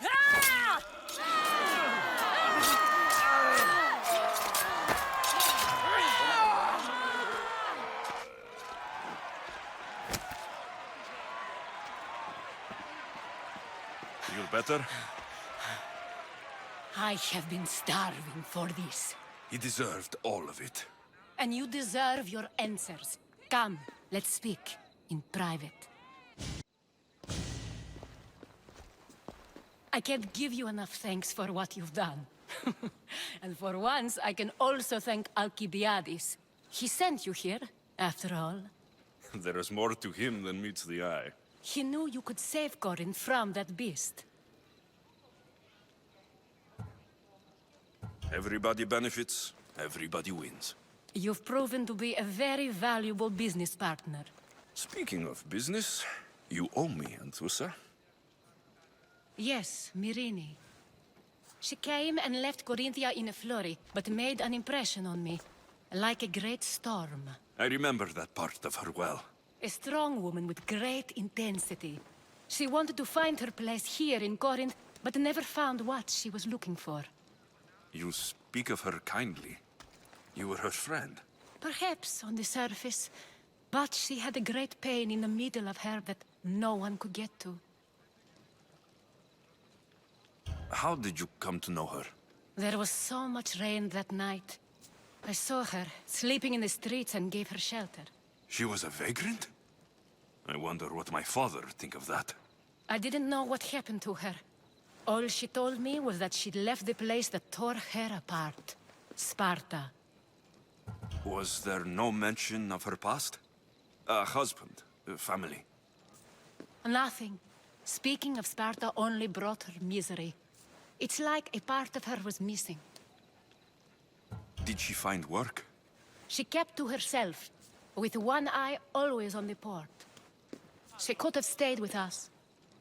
[SPEAKER 8] Ah!
[SPEAKER 18] Feel better?
[SPEAKER 8] I have been starving for this.
[SPEAKER 18] He deserved all of it.
[SPEAKER 8] And you deserve your answers. Come, let's speak in private. I can't give you enough thanks for what you've done. And for once, I can also thank Alcibiades. He sent you here, after all.
[SPEAKER 18] There is more to him than meets the eye.
[SPEAKER 8] He knew you could save Corinth from that beast.
[SPEAKER 18] Everybody benefits, everybody wins.
[SPEAKER 8] You've proven to be a very valuable business partner.
[SPEAKER 18] Speaking of business, you owe me, Anthusa.
[SPEAKER 8] Yes, Myrine. She came and left Corinthia in a flurry, but made an impression on me. Like a great storm.
[SPEAKER 18] I remember that part of her well.
[SPEAKER 8] A strong woman with great intensity. She wanted to find her place here in Corinth, but never found what she was looking for.
[SPEAKER 18] You speak of her kindly. You were her friend.
[SPEAKER 8] Perhaps on the surface, but she had a great pain in the middle of her that no one could get to.
[SPEAKER 18] How did you come to know her?
[SPEAKER 8] There was so much rain that night. I saw her, sleeping in the streets, and gave her shelter.
[SPEAKER 18] She was a vagrant? I wonder what my father think of that.
[SPEAKER 8] I didn't know what happened to her. All she told me was that she'd left the place that tore her apart. Sparta.
[SPEAKER 14] Was there no mention of her past? A husband, family?
[SPEAKER 8] Nothing. Speaking of Sparta only brought her misery. It's like a part of her was missing.
[SPEAKER 14] Did she find work?
[SPEAKER 8] She kept to herself, with one eye always on the port. She could have stayed with us,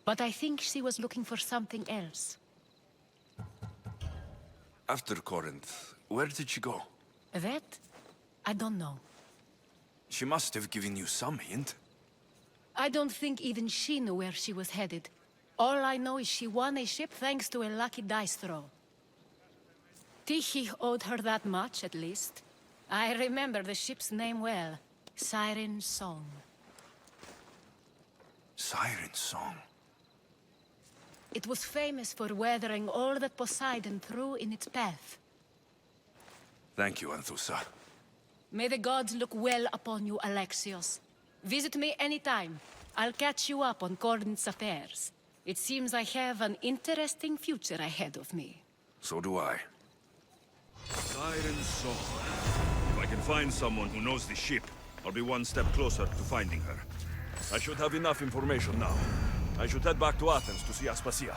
[SPEAKER 8] but I think she was looking for something else.
[SPEAKER 14] After Corinth, where did she go?
[SPEAKER 8] That? I don't know.
[SPEAKER 14] She must have given you some hint.
[SPEAKER 8] I don't think even she knew where she was headed. All I know is she won a ship thanks to a lucky dice throw. Tyche owed her that much, at least. I remember the ship's name well. Siren Song.
[SPEAKER 14] Siren Song?
[SPEAKER 8] It was famous for weathering all that Poseidon threw in its path.
[SPEAKER 14] Thank you, Anthusa.
[SPEAKER 8] May the gods look well upon you, Alexios. Visit me anytime. I'll catch you up on Corinth's affairs. It seems I have an interesting future ahead of me.
[SPEAKER 14] So do I. Siren Song. If I can find someone who knows the ship, I'll be one step closer to finding her. I should have enough information now. I should head back to Athens to see Aspasia.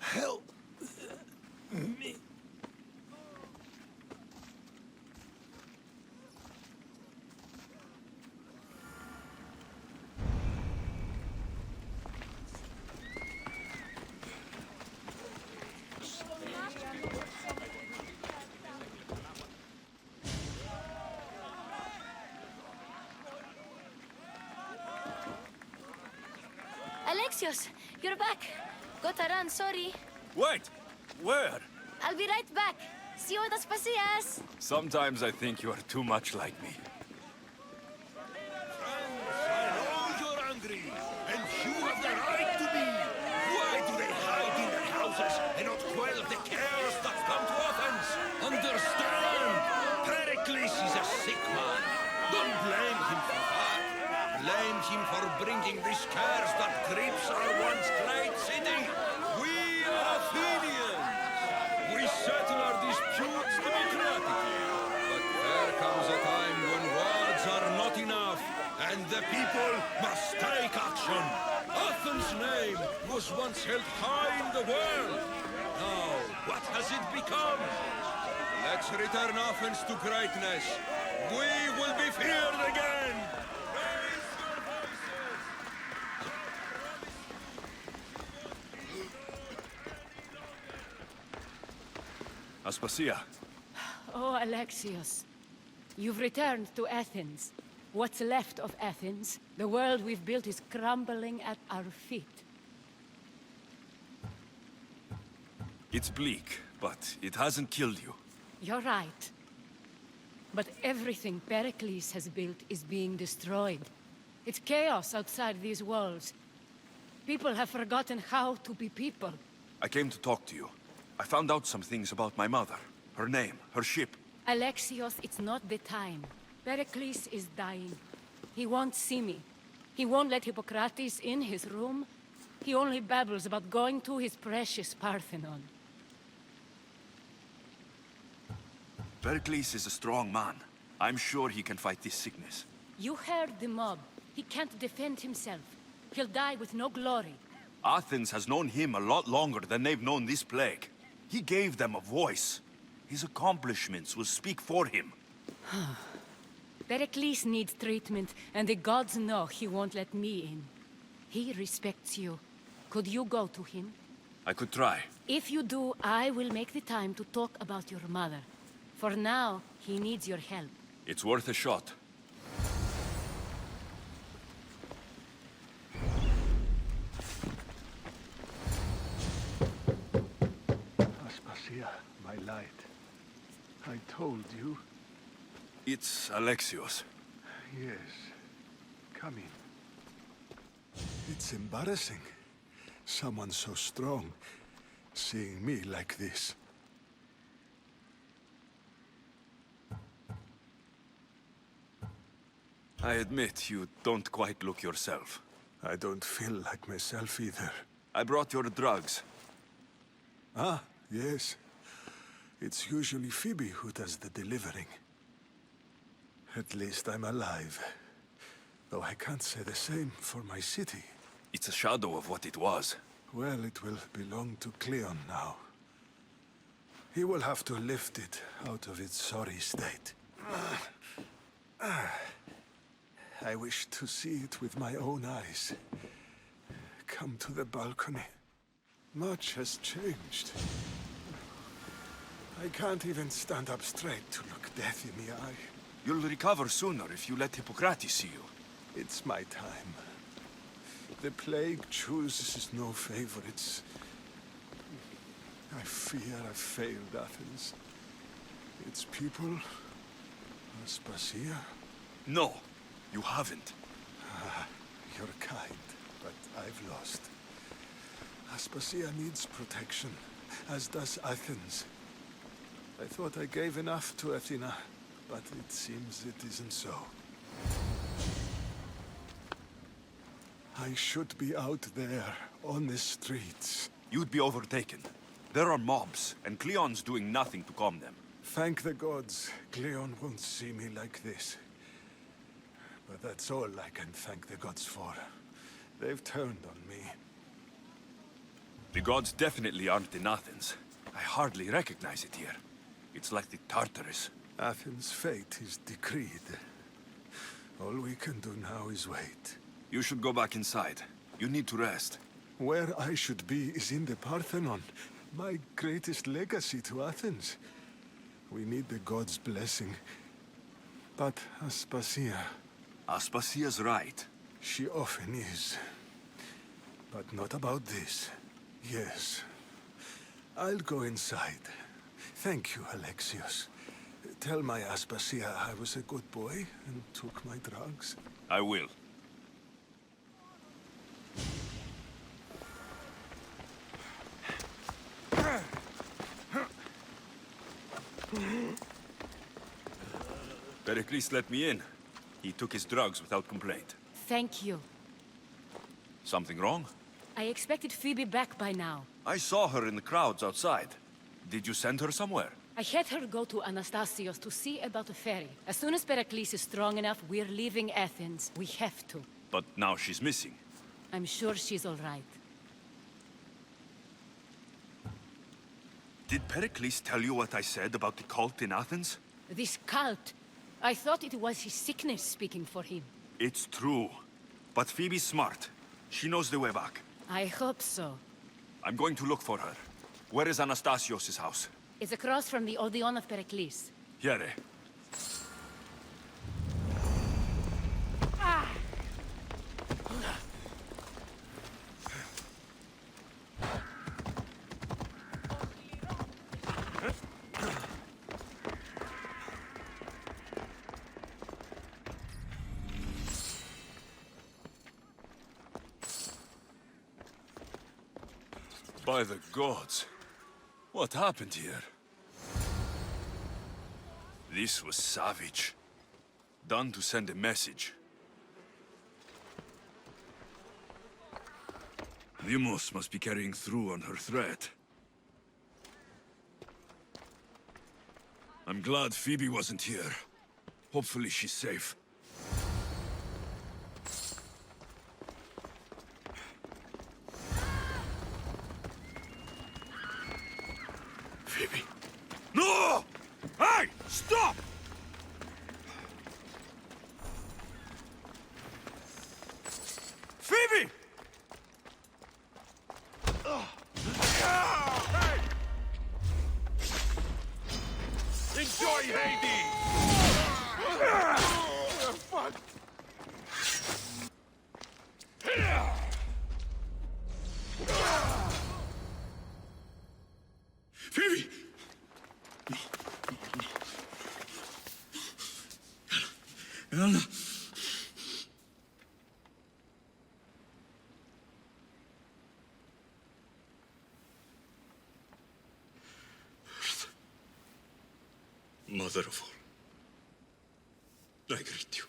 [SPEAKER 16] Help me.
[SPEAKER 3] Alexios, you're back. Gotta run, sorry.
[SPEAKER 14] Wait! Where?
[SPEAKER 3] I'll be right back. See you at Aspasias.
[SPEAKER 14] Sometimes I think you are too much like me.
[SPEAKER 16] I know you're angry, and you have the right to be. Why do they hide in their houses and not quell the chaos that's come to Athens? Understand! Pericles is a sick man. Don't blame him for that. Blame him for bringing this curse that grips our once great city. We are Athenians. We settle our disputes democratically. But there comes a time when words are not enough, and the people must take action. Athens' name was once held high in the world. Now, what has it become? Let's return Athens to greatness. We will be feared again.
[SPEAKER 14] Aspasia.
[SPEAKER 8] Oh, Alexios. You've returned to Athens. What's left of Athens, the world we've built is crumbling at our feet.
[SPEAKER 14] It's bleak, but it hasn't killed you.
[SPEAKER 8] You're right. But everything Pericles has built is being destroyed. It's chaos outside these walls. People have forgotten how to be people.
[SPEAKER 14] I came to talk to you. I found out some things about my mother. Her name, her ship.
[SPEAKER 8] Alexios, it's not the time. Pericles is dying. He won't see me. He won't let Hippocrates in his room. He only babbles about going to his precious Parthenon.
[SPEAKER 14] Pericles is a strong man. I'm sure he can fight this sickness.
[SPEAKER 8] You heard the mob. He can't defend himself. He'll die with no glory.
[SPEAKER 14] Athens has known him a lot longer than they've known this plague. He gave them a voice. His accomplishments will speak for him.
[SPEAKER 8] Pericles needs treatment, and the gods know he won't let me in. He respects you. Could you go to him?
[SPEAKER 14] I could try.
[SPEAKER 8] If you do, I will make the time to talk about your mother. For now, he needs your help.
[SPEAKER 14] It's worth a shot.
[SPEAKER 7] my light. I told you.
[SPEAKER 14] It's Alexios.
[SPEAKER 7] Yes. Come in. It's embarrassing. Someone so strong, seeing me like this.
[SPEAKER 14] I admit you don't quite look yourself.
[SPEAKER 7] I don't feel like myself either.
[SPEAKER 14] I brought your drugs.
[SPEAKER 7] Ah, yes. It's usually Phoebe who does the delivering. At least I'm alive. Though I can't say the same for my city.
[SPEAKER 14] It's a shadow of what it was.
[SPEAKER 7] Well, it will belong to Cleon now. He will have to lift it out of its sorry state. I wish to see it with my own eyes. Come to the balcony. Much has changed. I can't even stand up straight to look death in the eye.
[SPEAKER 14] You'll recover sooner if you let Hippocrates see you.
[SPEAKER 7] It's my time. The plague chooses no favorites. I fear I've failed Athens. Its people, Aspasia.
[SPEAKER 14] No, you haven't.
[SPEAKER 7] You're kind, but I've lost. Aspasia needs protection, as does Athens. I thought I gave enough to Athena, but it seems it isn't so. I should be out there, on the streets.
[SPEAKER 14] You'd be overtaken. There are mobs, and Cleon's doing nothing to calm them.
[SPEAKER 7] Thank the gods, Cleon won't see me like this. But that's all I can thank the gods for. They've turned on me.
[SPEAKER 14] The gods definitely aren't in Athens. I hardly recognize it here. It's like the Tartarus.
[SPEAKER 7] Athens' fate is decreed. All we can do now is wait.
[SPEAKER 14] You should go back inside. You need to rest.
[SPEAKER 7] Where I should be is in the Parthenon. My greatest legacy to Athens. We need the gods' blessing. But Aspasia...
[SPEAKER 14] Aspasia's right.
[SPEAKER 7] She often is. But not about this. Yes. I'll go inside. Thank you, Alexios. Tell my Aspasia I was a good boy and took my drugs.
[SPEAKER 14] I will. Pericles let me in. He took his drugs without complaint.
[SPEAKER 8] Thank you.
[SPEAKER 14] Something wrong?
[SPEAKER 8] I expected Phoebe back by now.
[SPEAKER 14] I saw her in the crowds outside. Did you send her somewhere?
[SPEAKER 8] I had her go to Anastasios to see about a ferry. As soon as Pericles is strong enough, we're leaving Athens. We have to.
[SPEAKER 14] But now she's missing.
[SPEAKER 8] I'm sure she's all right.
[SPEAKER 14] Did Pericles tell you what I said about the cult in Athens?
[SPEAKER 8] This cult. I thought it was his sickness speaking for him.
[SPEAKER 14] It's true. But Phoebe's smart. She knows the way back.
[SPEAKER 8] I hope so.
[SPEAKER 14] I'm going to look for her. Where is Anastasios' house?
[SPEAKER 8] It's across from the Odeon of Pericles.
[SPEAKER 14] Here. By the gods. What happened here? This was savage. Done to send a message. Deimos must be carrying through on her threat. I'm glad Phoebe wasn't here. Hopefully she's safe. Phoebe. No! Hey! Stop! Phoebe!
[SPEAKER 1] Hey! Enjoy Hades! Fuck!
[SPEAKER 14] Phoebe! Mother of all, I greet you.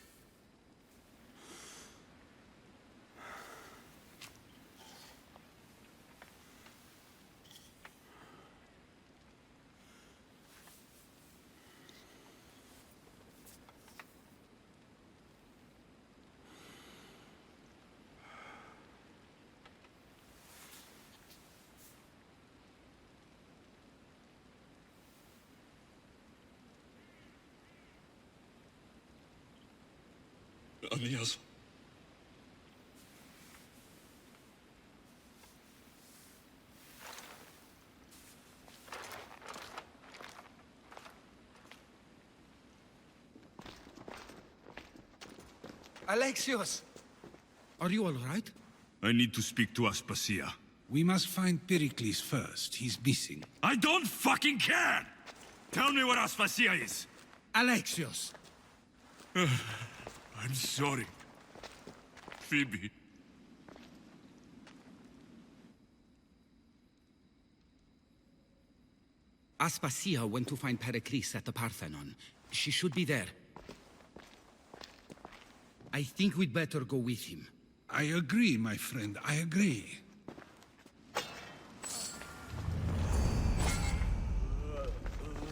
[SPEAKER 14] Aeneas.
[SPEAKER 6] Alexios!
[SPEAKER 19] Are you all right?
[SPEAKER 14] I need to speak to Aspasia.
[SPEAKER 19] We must find Pericles first. He's missing.
[SPEAKER 14] I don't fucking care! Tell me where Aspasia is!
[SPEAKER 19] Alexios!
[SPEAKER 14] I'm sorry. Phoebe.
[SPEAKER 20] Aspasia went to find Pericles at the Parthenon. She should be there. I think we'd better go with him.
[SPEAKER 19] I agree, my friend. I agree.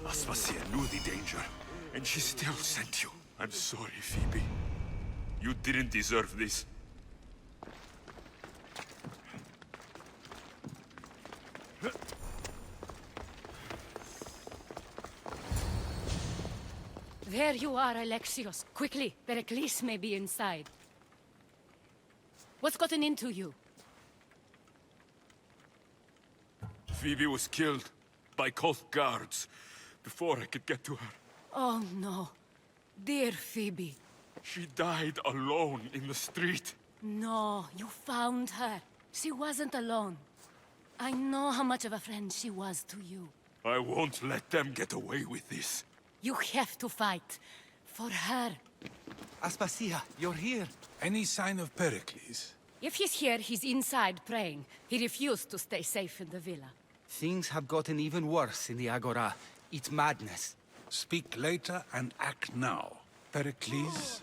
[SPEAKER 14] Aspasia knew the danger, and she still sent you. I'm sorry, Phoebe. You didn't deserve this.
[SPEAKER 8] There you are, Alexios. Quickly, Pericles may be inside. What's gotten into you?
[SPEAKER 14] Phoebe was killed by Koth guards before I could get to her.
[SPEAKER 8] Oh, no. Dear Phoebe.
[SPEAKER 14] She died alone in the street.
[SPEAKER 8] No, you found her. She wasn't alone. I know how much of a friend she was to you.
[SPEAKER 14] I won't let them get away with this.
[SPEAKER 8] You have to fight. For her.
[SPEAKER 6] Aspasia, you're here.
[SPEAKER 19] Any sign of Pericles?
[SPEAKER 8] If he's here, he's inside praying. He refused to stay safe in the villa.
[SPEAKER 20] Things have gotten even worse in the Agora. It's madness.
[SPEAKER 19] Speak later and act now. Pericles?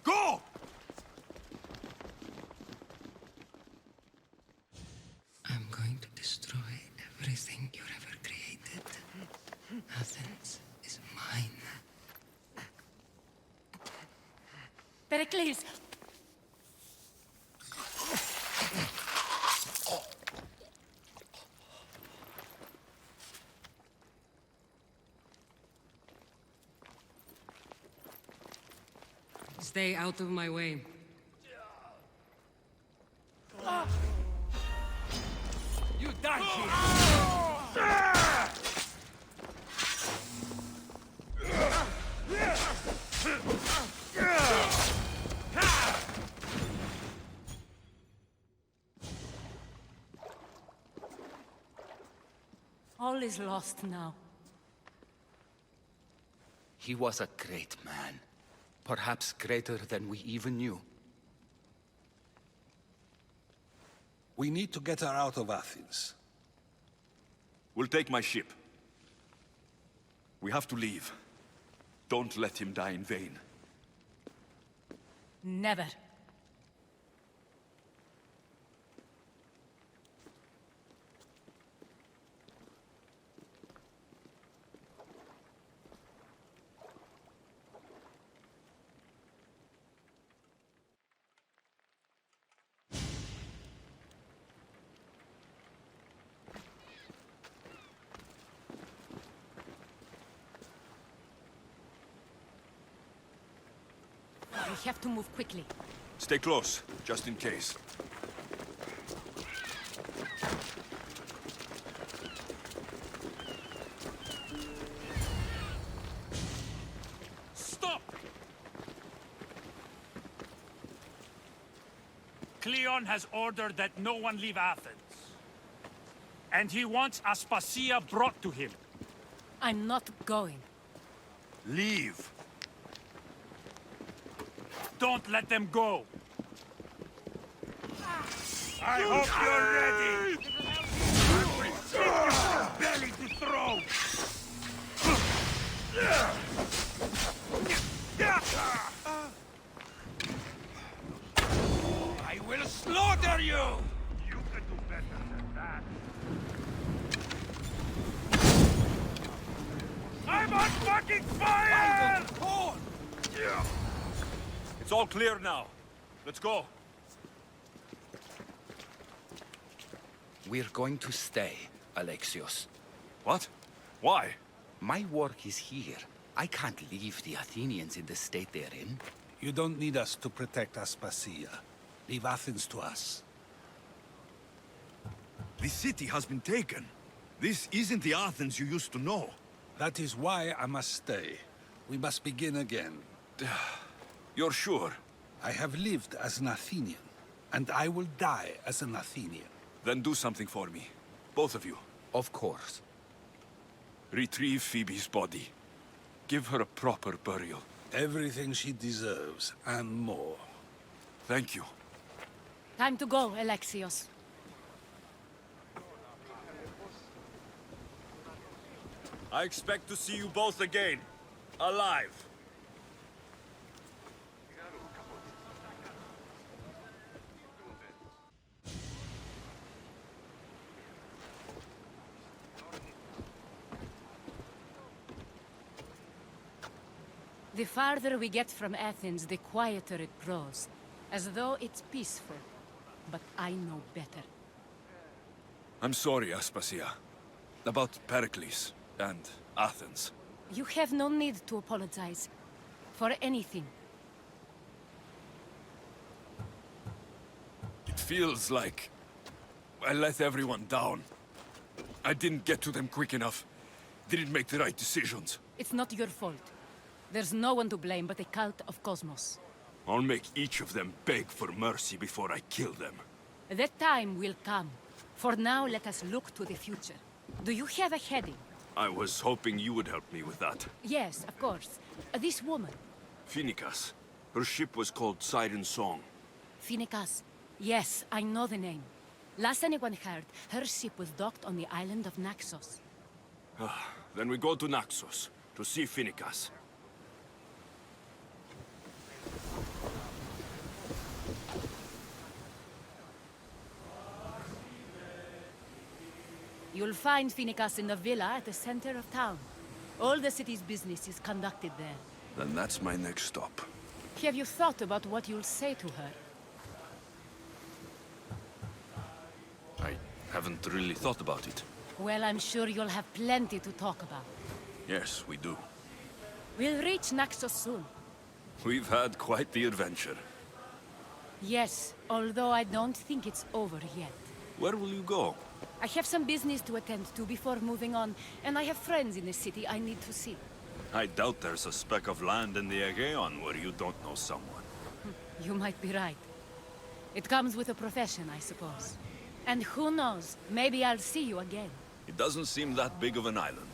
[SPEAKER 14] Go!
[SPEAKER 22] I'm going to destroy everything you've ever created. Athens is mine.
[SPEAKER 8] Pericles!
[SPEAKER 22] Stay out of my way.
[SPEAKER 6] You die here!
[SPEAKER 8] All is lost now.
[SPEAKER 20] He was a great man. Perhaps greater than we even knew.
[SPEAKER 19] We need to get her out of Athens.
[SPEAKER 14] We'll take my ship. We have to leave. Don't let him die in vain.
[SPEAKER 8] Never. We have to move quickly.
[SPEAKER 14] Stay close, just in case.
[SPEAKER 23] Stop! Cleon has ordered that no one leave Athens. And he wants Aspasia brought to him.
[SPEAKER 8] I'm not going.
[SPEAKER 14] Leave!
[SPEAKER 23] Don't let them go!
[SPEAKER 17] I hope you're ready! Belly to throw!
[SPEAKER 9] I will slaughter you!
[SPEAKER 17] You can do better than that. I'm on fucking fire!
[SPEAKER 18] It's all clear now. Let's go.
[SPEAKER 5] We're going to stay, Alexios.
[SPEAKER 18] What? Why?
[SPEAKER 5] My work is here. I can't leave the Athenians in the state they're in.
[SPEAKER 19] You don't need us to protect Aspasia. Leave Athens to us.
[SPEAKER 14] The city has been taken. This isn't the Athens you used to know.
[SPEAKER 19] That is why I must stay. We must begin again.
[SPEAKER 18] You're sure?
[SPEAKER 19] I have lived as an Athenian, and I will die as an Athenian.
[SPEAKER 18] Then do something for me. Both of you.
[SPEAKER 5] Of course.
[SPEAKER 18] Retrieve Phoebe's body. Give her a proper burial.
[SPEAKER 19] Everything she deserves, and more.
[SPEAKER 18] Thank you.
[SPEAKER 8] Time to go, Alexios.
[SPEAKER 18] I expect to see you both again. Alive.
[SPEAKER 8] The farther we get from Athens, the quieter it grows. As though it's peaceful. But I know better.
[SPEAKER 18] I'm sorry, Aspasia. About Pericles and Athens.
[SPEAKER 8] You have no need to apologize. For anything.
[SPEAKER 18] It feels like I let everyone down. I didn't get to them quick enough. Didn't make the right decisions.
[SPEAKER 8] It's not your fault. There's no one to blame but the cult of Cosmos.
[SPEAKER 18] I'll make each of them beg for mercy before I kill them.
[SPEAKER 8] That time will come. For now, let us look to the future. Do you have a heading?
[SPEAKER 18] I was hoping you would help me with that.
[SPEAKER 8] Yes, of course. This woman.
[SPEAKER 18] Phoenicas. Her ship was called Siren Song.
[SPEAKER 8] Phoenicas. Yes, I know the name. Last anyone heard, her ship was docked on the island of Naxos.
[SPEAKER 18] Then we go to Naxos, to see Phoenicas.
[SPEAKER 8] You'll find Phoenicas in the villa at the center of town. All the city's business is conducted there.
[SPEAKER 18] Then that's my next stop.
[SPEAKER 8] Have you thought about what you'll say to her?
[SPEAKER 18] I haven't really thought about it.
[SPEAKER 8] Well, I'm sure you'll have plenty to talk about.
[SPEAKER 18] Yes, we do.
[SPEAKER 8] We'll reach Naxos soon.
[SPEAKER 18] We've had quite the adventure.
[SPEAKER 8] Yes, although I don't think it's over yet.
[SPEAKER 18] Where will you go?
[SPEAKER 8] I have some business to attend to before moving on, and I have friends in the city I need to see.
[SPEAKER 18] I doubt there's a speck of land in the Aegean where you don't know someone.
[SPEAKER 8] You might be right. It comes with a profession, I suppose. And who knows, maybe I'll see you again.
[SPEAKER 18] It doesn't seem that big of an island.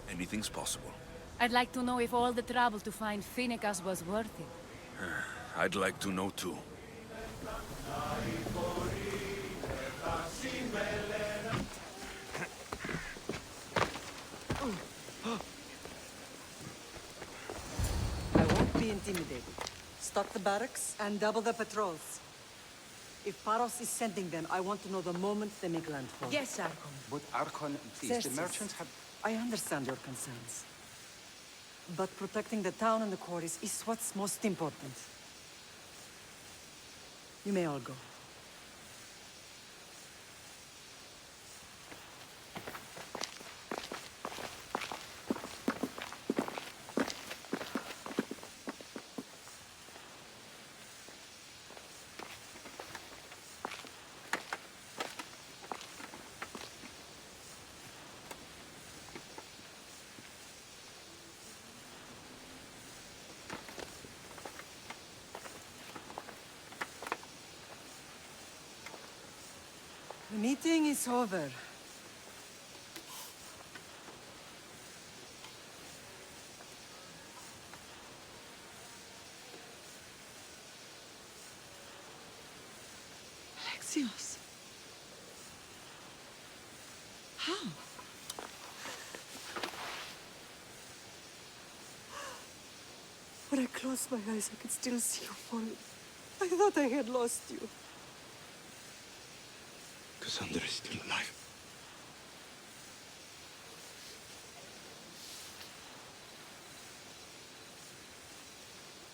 [SPEAKER 18] Anything's possible.
[SPEAKER 8] I'd like to know if all the trouble to find Phoenicas was worth it.
[SPEAKER 18] I'd like to know too.
[SPEAKER 11] I won't be intimidated. Stock the barracks and double the patrols. If Paros is sending them, I want to know the moment they make landfall.
[SPEAKER 21] Yes, Archon.
[SPEAKER 11] But Archon,
[SPEAKER 21] please,
[SPEAKER 11] the merchants have... I understand your concerns. But protecting the town and the quarries is what's most important. You may all go. The meeting is over. How? When I closed my eyes, I could still see you falling. I thought I had lost you.
[SPEAKER 19] Cassandra is still alive.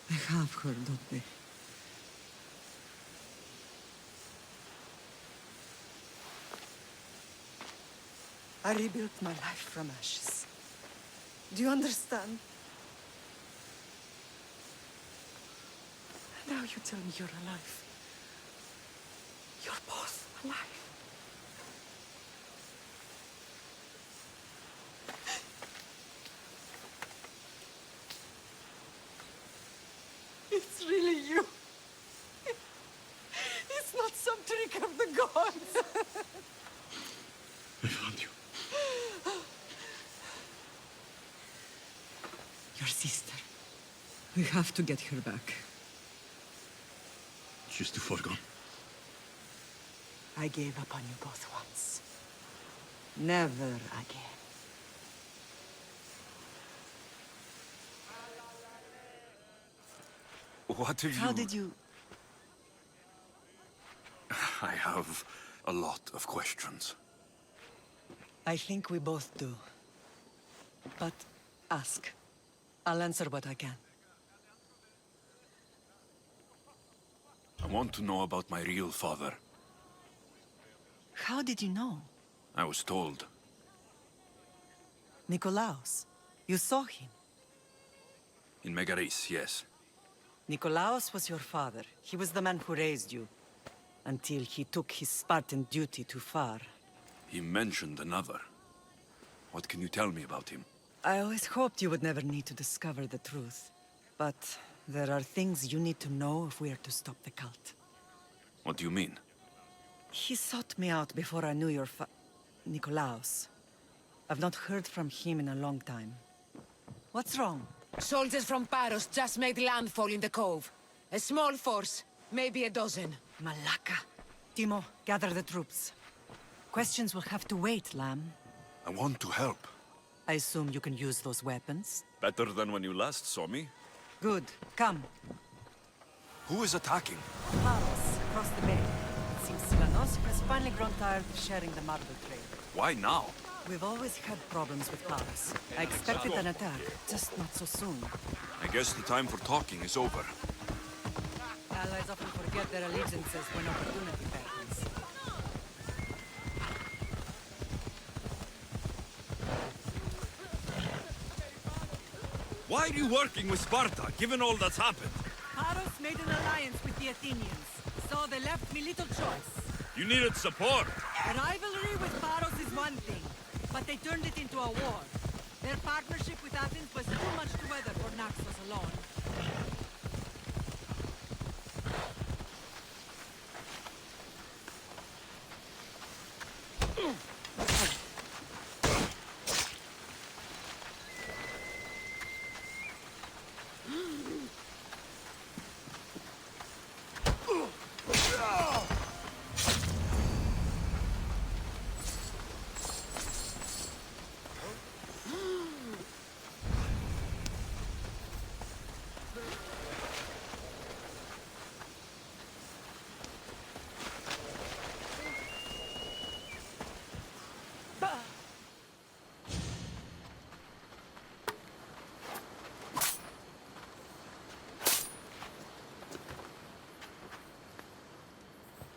[SPEAKER 11] I have her, don't they? I rebuilt my life from ashes. Do you understand? Now you tell me you're alive. You're both alive. It's really you. It's not some trick of the gods.
[SPEAKER 19] I found you.
[SPEAKER 11] Your sister. We have to get her back.
[SPEAKER 19] She's too far gone.
[SPEAKER 11] I gave up on you both once. Never again.
[SPEAKER 18] What have you...
[SPEAKER 11] How did you...
[SPEAKER 18] I have a lot of questions.
[SPEAKER 11] I think we both do. But ask. I'll answer what I can.
[SPEAKER 18] I want to know about my real father.
[SPEAKER 11] How did you know?
[SPEAKER 18] I was told.
[SPEAKER 11] Nikolaos. You saw him.
[SPEAKER 18] In Megaris, yes.
[SPEAKER 11] Nikolaos was your father. He was the man who raised you. Until he took his Spartan duty too far.
[SPEAKER 18] He mentioned another. What can you tell me about him?
[SPEAKER 11] I always hoped you would never need to discover the truth. But there are things you need to know if we are to stop the cult.
[SPEAKER 18] What do you mean?
[SPEAKER 11] He sought me out before I knew your Nikolaos. I've not heard from him in a long time. What's wrong?
[SPEAKER 8] Soldiers from Paros just made landfall in the cove. A small force, maybe a dozen.
[SPEAKER 11] Malaka. Timo, gather the troops. Questions will have to wait, Lamb.
[SPEAKER 18] I want to help.
[SPEAKER 11] I assume you can use those weapons?
[SPEAKER 18] Better than when you last saw me.
[SPEAKER 11] Good. Come.
[SPEAKER 18] Who is attacking?
[SPEAKER 11] Paros, across the bay. It seems Silanos has finally grown tired of sharing the marble trail.
[SPEAKER 18] Why now?
[SPEAKER 11] We've always had problems with Paros. I expected an attack, just not so soon.
[SPEAKER 18] I guess the time for talking is over.
[SPEAKER 11] Allies often forget their allegiances when opportunity beckons.
[SPEAKER 18] Why are you working with Sparta, given all that's happened?
[SPEAKER 11] Paros made an alliance with the Athenians, so they left me little choice.
[SPEAKER 18] You needed support.
[SPEAKER 11] A rivalry with Paros is one thing, but they turned it into a war. Their partnership with Athens was too much to weather for Naxos alone.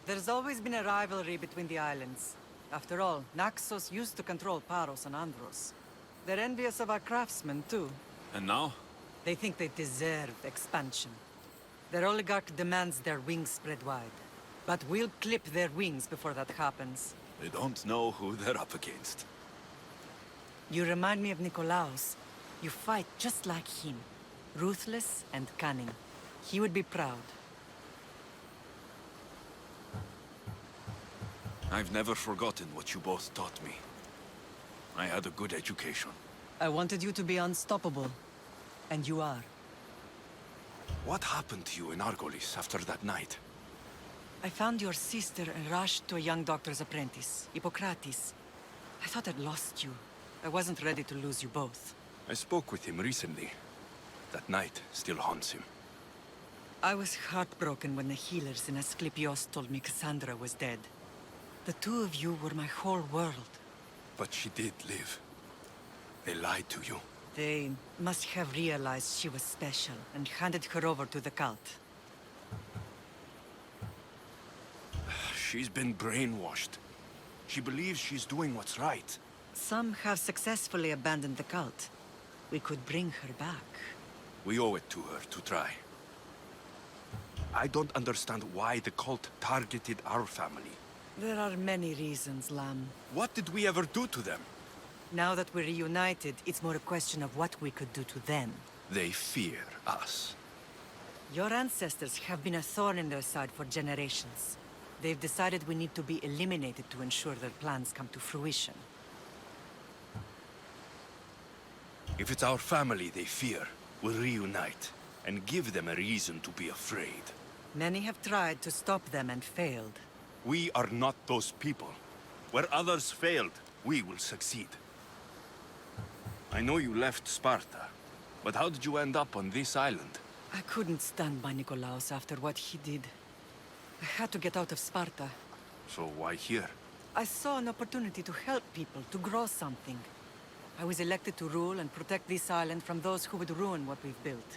[SPEAKER 11] There's always been a rivalry between the islands. After all, Naxos used to control Paros and Andros. They're envious of our craftsmen, too.
[SPEAKER 18] And now?
[SPEAKER 11] They think they deserve expansion. Their oligarch demands their wings spread wide. But we'll clip their wings before that happens.
[SPEAKER 18] They don't know who they're up against.
[SPEAKER 11] You remind me of Nikolaos. You fight just like him. Ruthless and cunning. He would be proud.
[SPEAKER 18] I've never forgotten what you both taught me. I had a good education.
[SPEAKER 11] I wanted you to be unstoppable. And you are.
[SPEAKER 18] What happened to you in Argolis after that night?
[SPEAKER 11] I found your sister and rushed to a young doctor's apprentice, Hippocrates. I thought I'd lost you. I wasn't ready to lose you both.
[SPEAKER 18] I spoke with him recently. That night still haunts him.
[SPEAKER 11] I was heartbroken when the healers in Asclepios told me Cassandra was dead. The two of you were my whole world.
[SPEAKER 18] But she did live. They lied to you.
[SPEAKER 11] They must have realized she was special and handed her over to the cult.
[SPEAKER 18] She's been brainwashed. She believes she's doing what's right.
[SPEAKER 11] Some have successfully abandoned the cult. We could bring her back.
[SPEAKER 18] We owe it to her to try. I don't understand why the cult targeted our family.
[SPEAKER 11] There are many reasons, Lamb.
[SPEAKER 18] What did we ever do to them?
[SPEAKER 11] Now that we're reunited, it's more a question of what we could do to them.
[SPEAKER 18] They fear us.
[SPEAKER 11] Your ancestors have been a thorn in their side for generations. They've decided we need to be eliminated to ensure their plans come to fruition.
[SPEAKER 18] If it's our family they fear, we'll reunite and give them a reason to be afraid.
[SPEAKER 11] Many have tried to stop them and failed.
[SPEAKER 18] We are not those people. Where others failed, we will succeed. I know you left Sparta, but how did you end up on this island?
[SPEAKER 11] I couldn't stand by Nikolaos after what he did. I had to get out of Sparta.
[SPEAKER 18] So why here?
[SPEAKER 11] I saw an opportunity to help people, to grow something. I was elected to rule and protect this island from those who would ruin what we've built.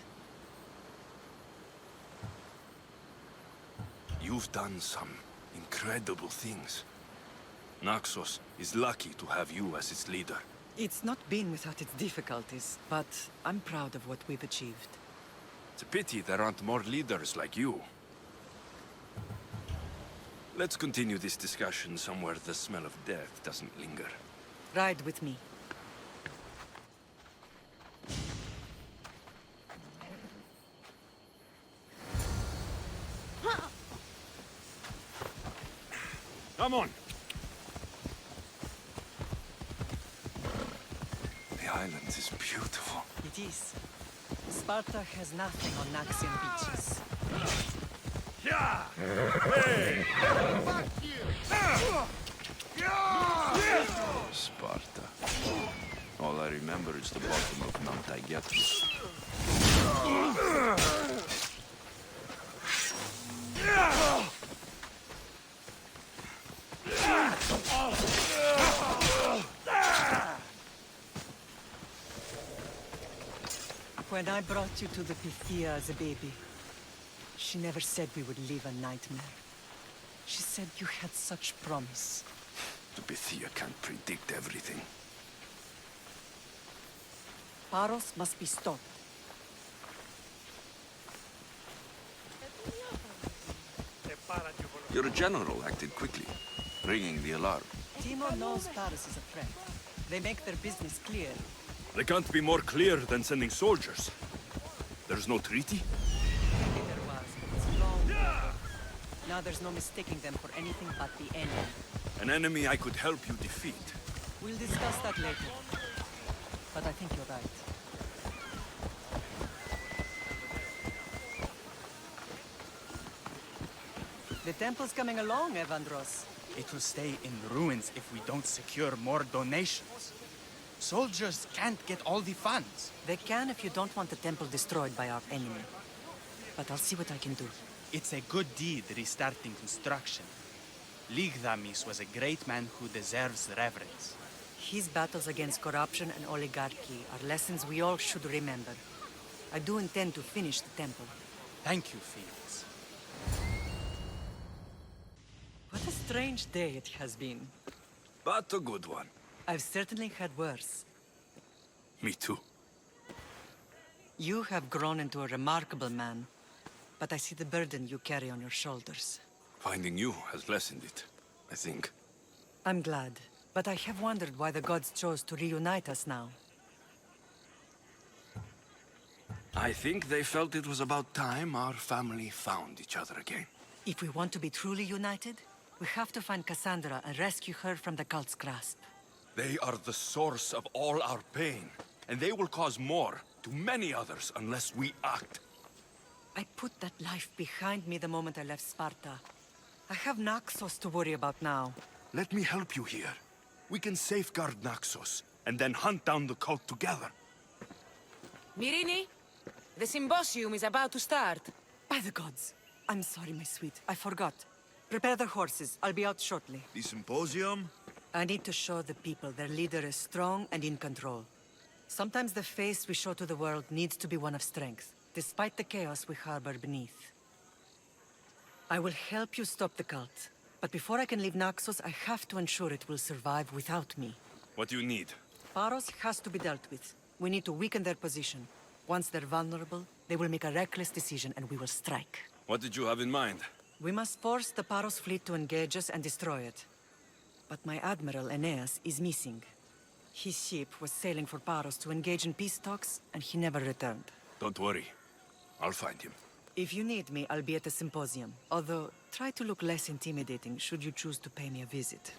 [SPEAKER 18] You've done some incredible things. Naxos is lucky to have you as its leader.
[SPEAKER 11] It's not been without its difficulties, but I'm proud of what we've achieved.
[SPEAKER 18] It's a pity there aren't more leaders like you. Let's continue this discussion somewhere the smell of death doesn't linger.
[SPEAKER 11] Ride with me.
[SPEAKER 18] Come on! The island is beautiful.
[SPEAKER 11] It is. Sparta has nothing on Naxian beaches.
[SPEAKER 17] Yeah!
[SPEAKER 18] Hey! Fuck you! Sparta. All I remember is the bottom of Mount Aegean.
[SPEAKER 11] When I brought you to the Pythia as a baby, she never said we would live a nightmare. She said you had such promise.
[SPEAKER 18] The Pythia can't predict everything.
[SPEAKER 11] Paros must be stopped.
[SPEAKER 18] Your general acted quickly, ringing the alarm.
[SPEAKER 11] Timo knows Paros is a threat. They make their business clear.
[SPEAKER 18] They can't be more clear than sending soldiers. There's no treaty?
[SPEAKER 11] Maybe there was, but it's long over. Now there's no mistaking them for anything but the enemy.
[SPEAKER 18] An enemy I could help you defeat.
[SPEAKER 11] We'll discuss that later. But I think you're right. The temple's coming along, Evandros.
[SPEAKER 20] It will stay in ruins if we don't secure more donations. Soldiers can't get all the funds.
[SPEAKER 11] They can if you don't want the temple destroyed by our enemy. But I'll see what I can do.
[SPEAKER 20] It's a good deed restarting construction. Ligdamis was a great man who deserves reverence.
[SPEAKER 11] His battles against corruption and oligarchy are lessons we all should remember. I do intend to finish the temple.
[SPEAKER 20] Thank you, Felix.
[SPEAKER 11] What a strange day it has been.
[SPEAKER 18] But a good one.
[SPEAKER 11] I've certainly had worse.
[SPEAKER 18] Me too.
[SPEAKER 11] You have grown into a remarkable man, but I see the burden you carry on your shoulders.
[SPEAKER 18] Finding you has lessened it, I think.
[SPEAKER 11] I'm glad, but I have wondered why the gods chose to reunite us now.
[SPEAKER 18] I think they felt it was about time our family found each other again.
[SPEAKER 11] If we want to be truly united, we have to find Cassandra and rescue her from the cult's grasp.
[SPEAKER 18] They are the source of all our pain, and they will cause more to many others unless we act.
[SPEAKER 11] I put that life behind me the moment I left Sparta. I have Naxos to worry about now.
[SPEAKER 18] Let me help you here. We can safeguard Naxos, and then hunt down the cult together.
[SPEAKER 10] Myrrine, the symposium is about to start.
[SPEAKER 11] By the gods. I'm sorry, my sweet. I forgot. Prepare the horses. I'll be out shortly.
[SPEAKER 14] The symposium?
[SPEAKER 11] I need to show the people their leader is strong and in control. Sometimes the face we show to the world needs to be one of strength, despite the chaos we harbor beneath. I will help you stop the cult. But before I can leave Naxos, I have to ensure it will survive without me.
[SPEAKER 18] What do you need?
[SPEAKER 11] Paros has to be dealt with. We need to weaken their position. Once they're vulnerable, they will make a reckless decision and we will strike.
[SPEAKER 18] What did you have in mind?
[SPEAKER 11] We must force the Paros fleet to engage us and destroy it. But my admiral, Aeneas, is missing. His ship was sailing for Paros to engage in peace talks, and he never returned.
[SPEAKER 18] Don't worry. I'll find him.
[SPEAKER 11] If you need me, I'll be at the symposium. Although, try to look less intimidating should you choose to pay me a visit.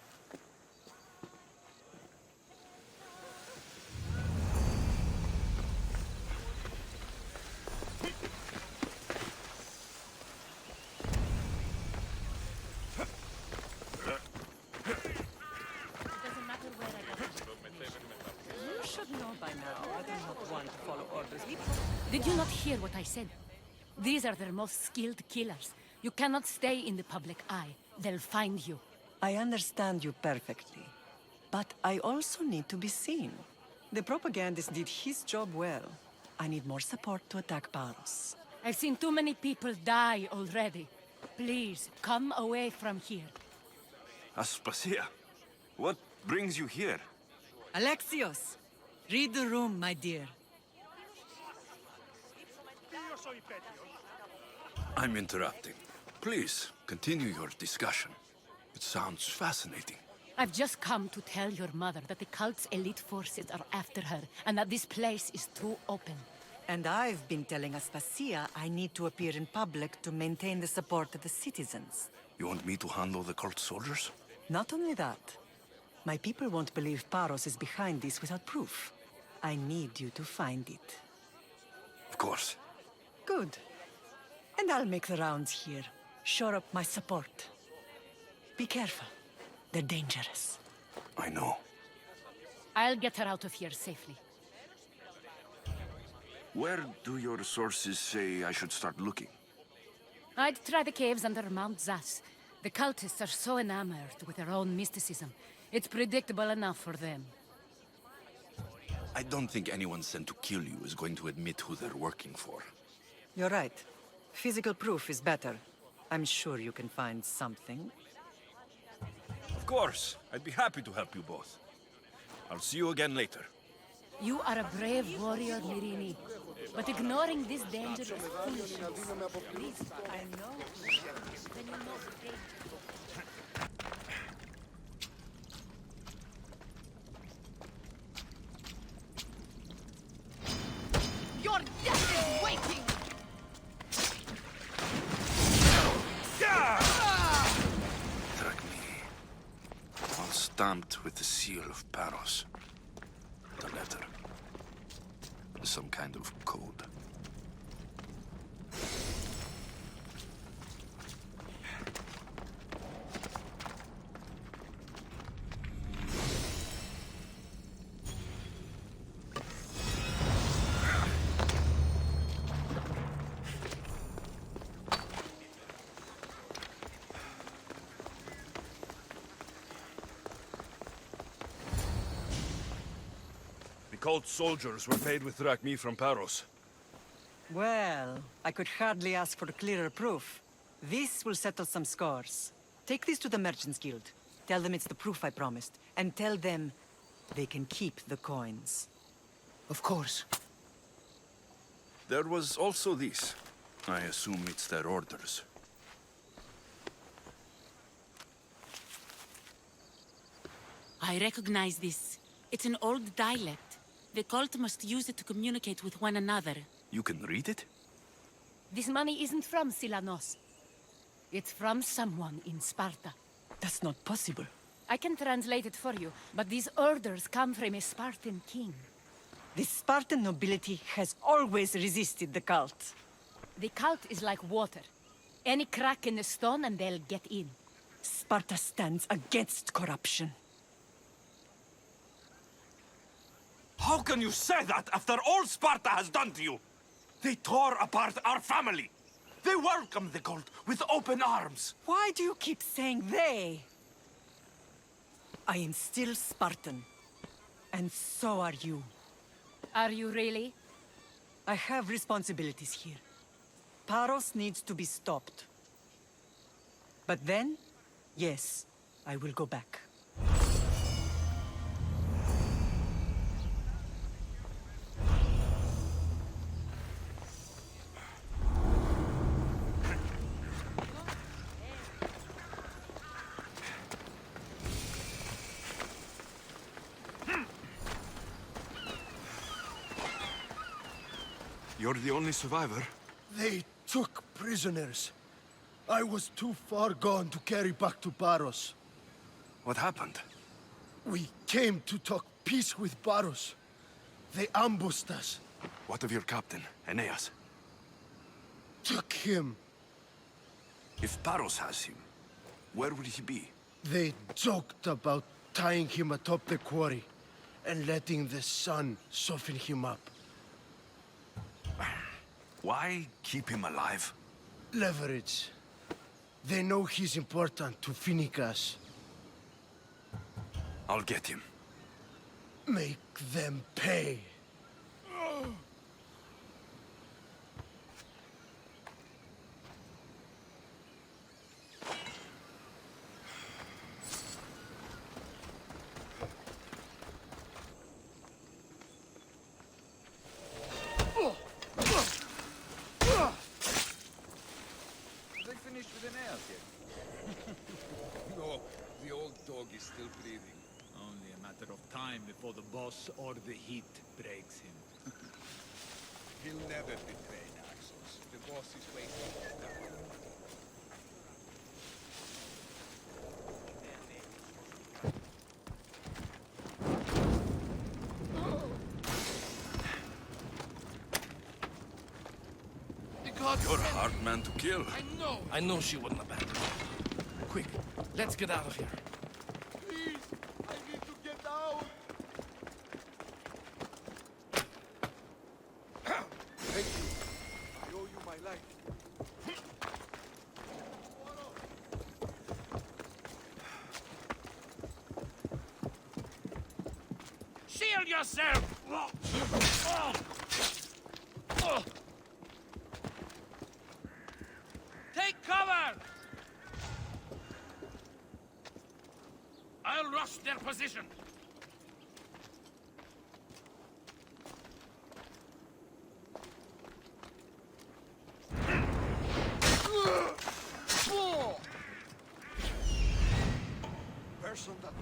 [SPEAKER 11] You should know by now. I do not want to follow orders.
[SPEAKER 8] Did you not hear what I said? These are their most skilled killers. You cannot stay in the public eye. They'll find you.
[SPEAKER 11] I understand you perfectly. But I also need to be seen. The propagandist did his job well. I need more support to attack Paros.
[SPEAKER 8] I've seen too many people die already. Please, come away from here.
[SPEAKER 18] Aspasia, what brings you here?
[SPEAKER 11] Alexios! Read the room, my dear.
[SPEAKER 18] I'm interrupting. Please, continue your discussion. It sounds fascinating.
[SPEAKER 8] I've just come to tell your mother that the cult's elite forces are after her, and that this place is too open.
[SPEAKER 11] And I've been telling Aspasia I need to appear in public to maintain the support of the citizens.
[SPEAKER 18] You want me to handle the cult soldiers?
[SPEAKER 11] Not only that. My people won't believe Paros is behind this without proof. I need you to find it.
[SPEAKER 18] Of course.
[SPEAKER 11] Good. And I'll make the rounds here. Shore up my support. Be careful. They're dangerous.
[SPEAKER 18] I know.
[SPEAKER 8] I'll get her out of here safely.
[SPEAKER 18] Where do your sources say I should start looking?
[SPEAKER 8] I'd try the caves under Mount Zas. The cultists are so enamored with their own mysticism. It's predictable enough for them.
[SPEAKER 18] I don't think anyone sent to kill you is going to admit who they're working for.
[SPEAKER 11] You're right. Physical proof is better. I'm sure you can find something.
[SPEAKER 18] Of course. I'd be happy to help you both. I'll see you again later.
[SPEAKER 8] You are a brave warrior, Myrrine. But ignoring this danger is foolishness. Please, I know. Then you know the danger.
[SPEAKER 10] Your death is waiting!
[SPEAKER 18] Track me. All stamped with the seal of Paros. The letter. Some kind of code. The cult soldiers were paid with drachmi from Paros.
[SPEAKER 11] Well, I could hardly ask for clearer proof. This will settle some scores. Take this to the Merchants Guild. Tell them it's the proof I promised. And tell them they can keep the coins.
[SPEAKER 20] Of course.
[SPEAKER 18] There was also this. I assume it's their orders.
[SPEAKER 12] I recognize this. It's an old dialect. The cult must use it to communicate with one another.
[SPEAKER 18] You can read it?
[SPEAKER 8] This money isn't from Silanos. It's from someone in Sparta.
[SPEAKER 11] That's not possible.
[SPEAKER 8] I can translate it for you, but these orders come from a Spartan king.
[SPEAKER 11] The Spartan nobility has always resisted the cult.
[SPEAKER 8] The cult is like water. Any crack in the stone and they'll get in.
[SPEAKER 11] Sparta stands against corruption.
[SPEAKER 18] How can you say that after all Sparta has done to you? They tore apart our family. They welcomed the cult with open arms.
[SPEAKER 11] Why do you keep saying they? I am still Spartan. And so are you.
[SPEAKER 8] Are you really?
[SPEAKER 11] I have responsibilities here. Paros needs to be stopped. But then, yes, I will go back.
[SPEAKER 18] You're the only survivor?
[SPEAKER 2] They took prisoners. I was too far gone to carry back to Paros.
[SPEAKER 18] What happened?
[SPEAKER 2] We came to talk peace with Paros. They ambushed us.
[SPEAKER 18] What of your captain, Aeneas?
[SPEAKER 2] Took him.
[SPEAKER 18] If Paros has him, where would he be?
[SPEAKER 2] They joked about tying him atop the quarry and letting the sun soften him up.
[SPEAKER 18] Why keep him alive?
[SPEAKER 2] Leverage. They know he's important to Phoenicus.
[SPEAKER 18] I'll get him.
[SPEAKER 2] Make them pay.
[SPEAKER 19] No, the old dog is still breathing.
[SPEAKER 13] Only a matter of time before the boss or the heat breaks him.
[SPEAKER 19] He'll never betray Naxos. The boss is wasting his time.
[SPEAKER 18] You're a hard man to kill.
[SPEAKER 6] I know she wouldn't abandon me. Quick, let's get out of here.
[SPEAKER 2] Please, I need to get out.
[SPEAKER 19] Thank you. I owe you my life.
[SPEAKER 23] Shield yourself! Take cover! I'll rush their position.
[SPEAKER 19] Person that...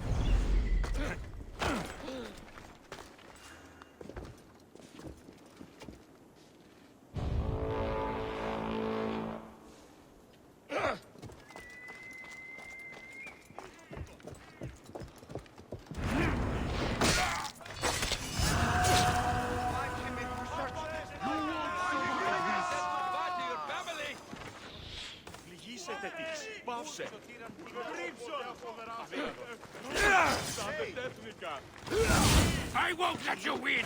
[SPEAKER 23] I won't let you win!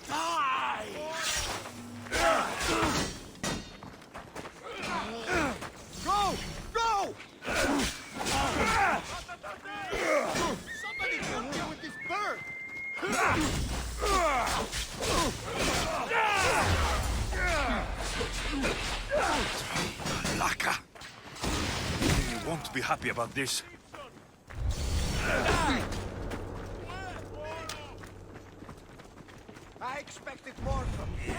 [SPEAKER 23] Die!
[SPEAKER 2] Go! Go! Somebody help me with this bird!
[SPEAKER 18] Laka! You won't be happy about this.
[SPEAKER 19] I expected more from you.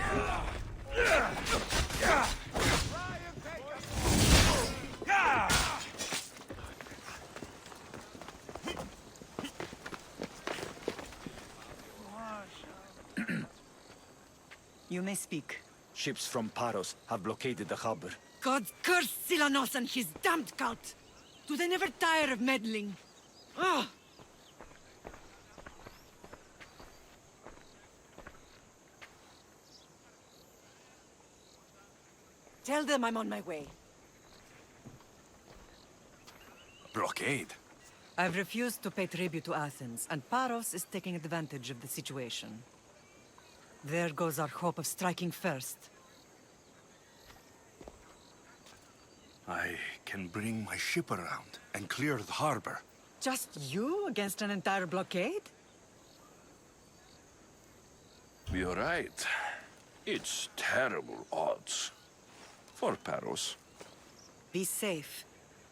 [SPEAKER 19] Try and take us.
[SPEAKER 11] You may speak.
[SPEAKER 20] Ships from Paros have blockaded the harbor.
[SPEAKER 11] God curse Silanos and his damned cult! Do they never tire of meddling? Ah! Tell them I'm on my way.
[SPEAKER 18] Blockade?
[SPEAKER 11] I've refused to pay tribute to Athens, and Paros is taking advantage of the situation. There goes our hope of striking first.
[SPEAKER 18] I can bring my ship around and clear the harbor.
[SPEAKER 11] Just you against an entire blockade?
[SPEAKER 18] You're right. It's terrible odds. For Paros.
[SPEAKER 11] Be safe,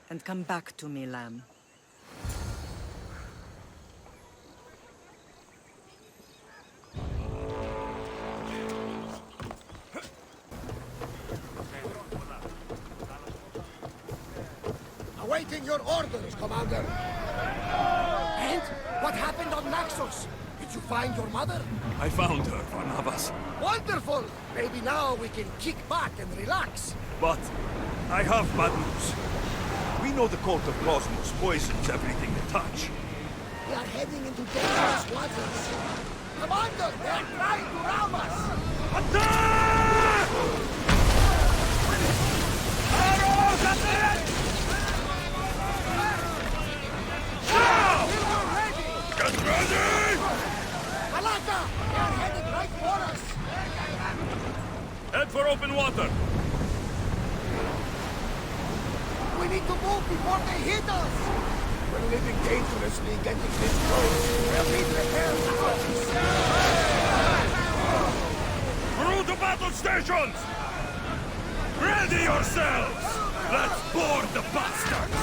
[SPEAKER 11] and come back to me, lamb.
[SPEAKER 16] Awaiting your orders, Commander. And? What happened on Naxos? Did you find your mother?
[SPEAKER 18] I found her, Barnabas.
[SPEAKER 16] Wonderful! Maybe now we can kick back and relax.
[SPEAKER 18] But I have bad news. We know the cult of Cosmos poisons everything they touch.
[SPEAKER 16] We are heading into dangerous waters. Commander, they are trying to ram us!
[SPEAKER 18] Attack! Arrows at the end! Now! Get ready!
[SPEAKER 16] Malaka! They are heading right for us!
[SPEAKER 18] Head for open water.
[SPEAKER 16] We need to move before they hit us! We're living dangerously getting this close. We'll need repairs
[SPEAKER 18] Through to battle stations! Ready yourselves! Let's board the bastards!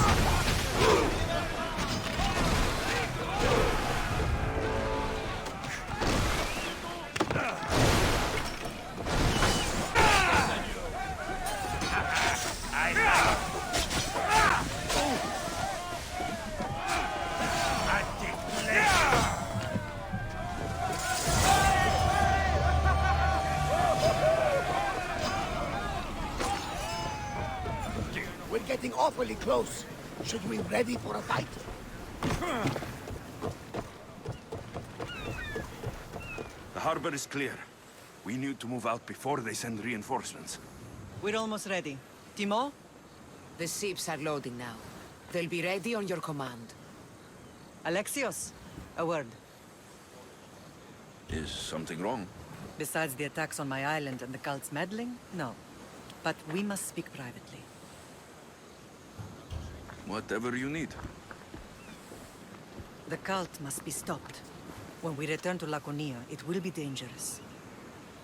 [SPEAKER 16] We're getting awfully close. Should we be ready for a fight?
[SPEAKER 18] The harbor is clear. We need to move out before they send reinforcements.
[SPEAKER 11] We're almost ready. Timo?
[SPEAKER 10] The ships are loading now. They'll be ready on your command.
[SPEAKER 11] Alexios, a word.
[SPEAKER 18] Is something wrong?
[SPEAKER 11] Besides the attacks on my island and the cult's meddling? No. But we must speak privately.
[SPEAKER 18] Whatever you need.
[SPEAKER 11] The cult must be stopped. When we return to Laconia, it will be dangerous.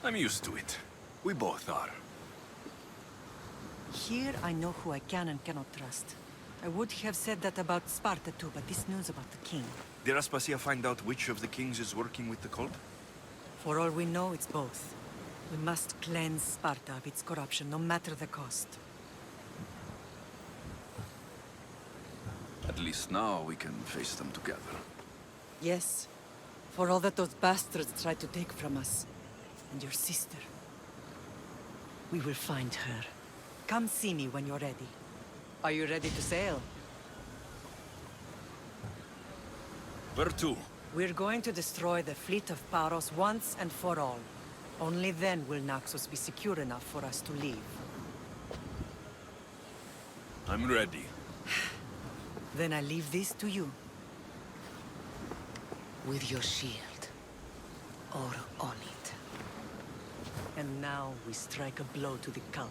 [SPEAKER 18] I'm used to it. We both are.
[SPEAKER 11] Here I know who I can and cannot trust. I would have said that about Sparta too, but this news about the king.
[SPEAKER 18] Did Aspasia find out which of the kings is working with the cult?
[SPEAKER 11] For all we know, it's both. We must cleanse Sparta of its corruption, no matter the cost.
[SPEAKER 18] At least now we can face them together.
[SPEAKER 11] Yes. For all that those bastards tried to take from us. And your sister. We will find her. Come see me when you're ready. Are you ready to sail?
[SPEAKER 18] Where to?
[SPEAKER 11] We're going to destroy the fleet of Paros once and for all. Only then will Naxos be secure enough for us to leave.
[SPEAKER 18] I'm ready.
[SPEAKER 11] Then I leave this to you.
[SPEAKER 10] With your shield. Or on it.
[SPEAKER 11] And now we strike a blow to the cult.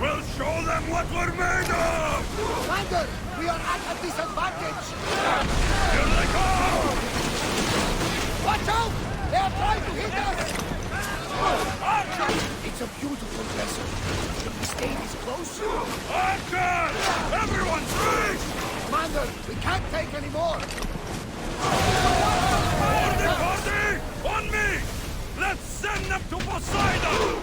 [SPEAKER 18] We'll show them what we're made of!
[SPEAKER 16] Commander, we are at a disadvantage!
[SPEAKER 18] Here they come!
[SPEAKER 16] Watch out! They are trying to hit us! It's a beautiful vessel. Should we stay this close?
[SPEAKER 18] Archers! Everyone freeze!
[SPEAKER 16] Commander, we can't take any more!
[SPEAKER 18] Party! On me! Let's send them to Poseidon!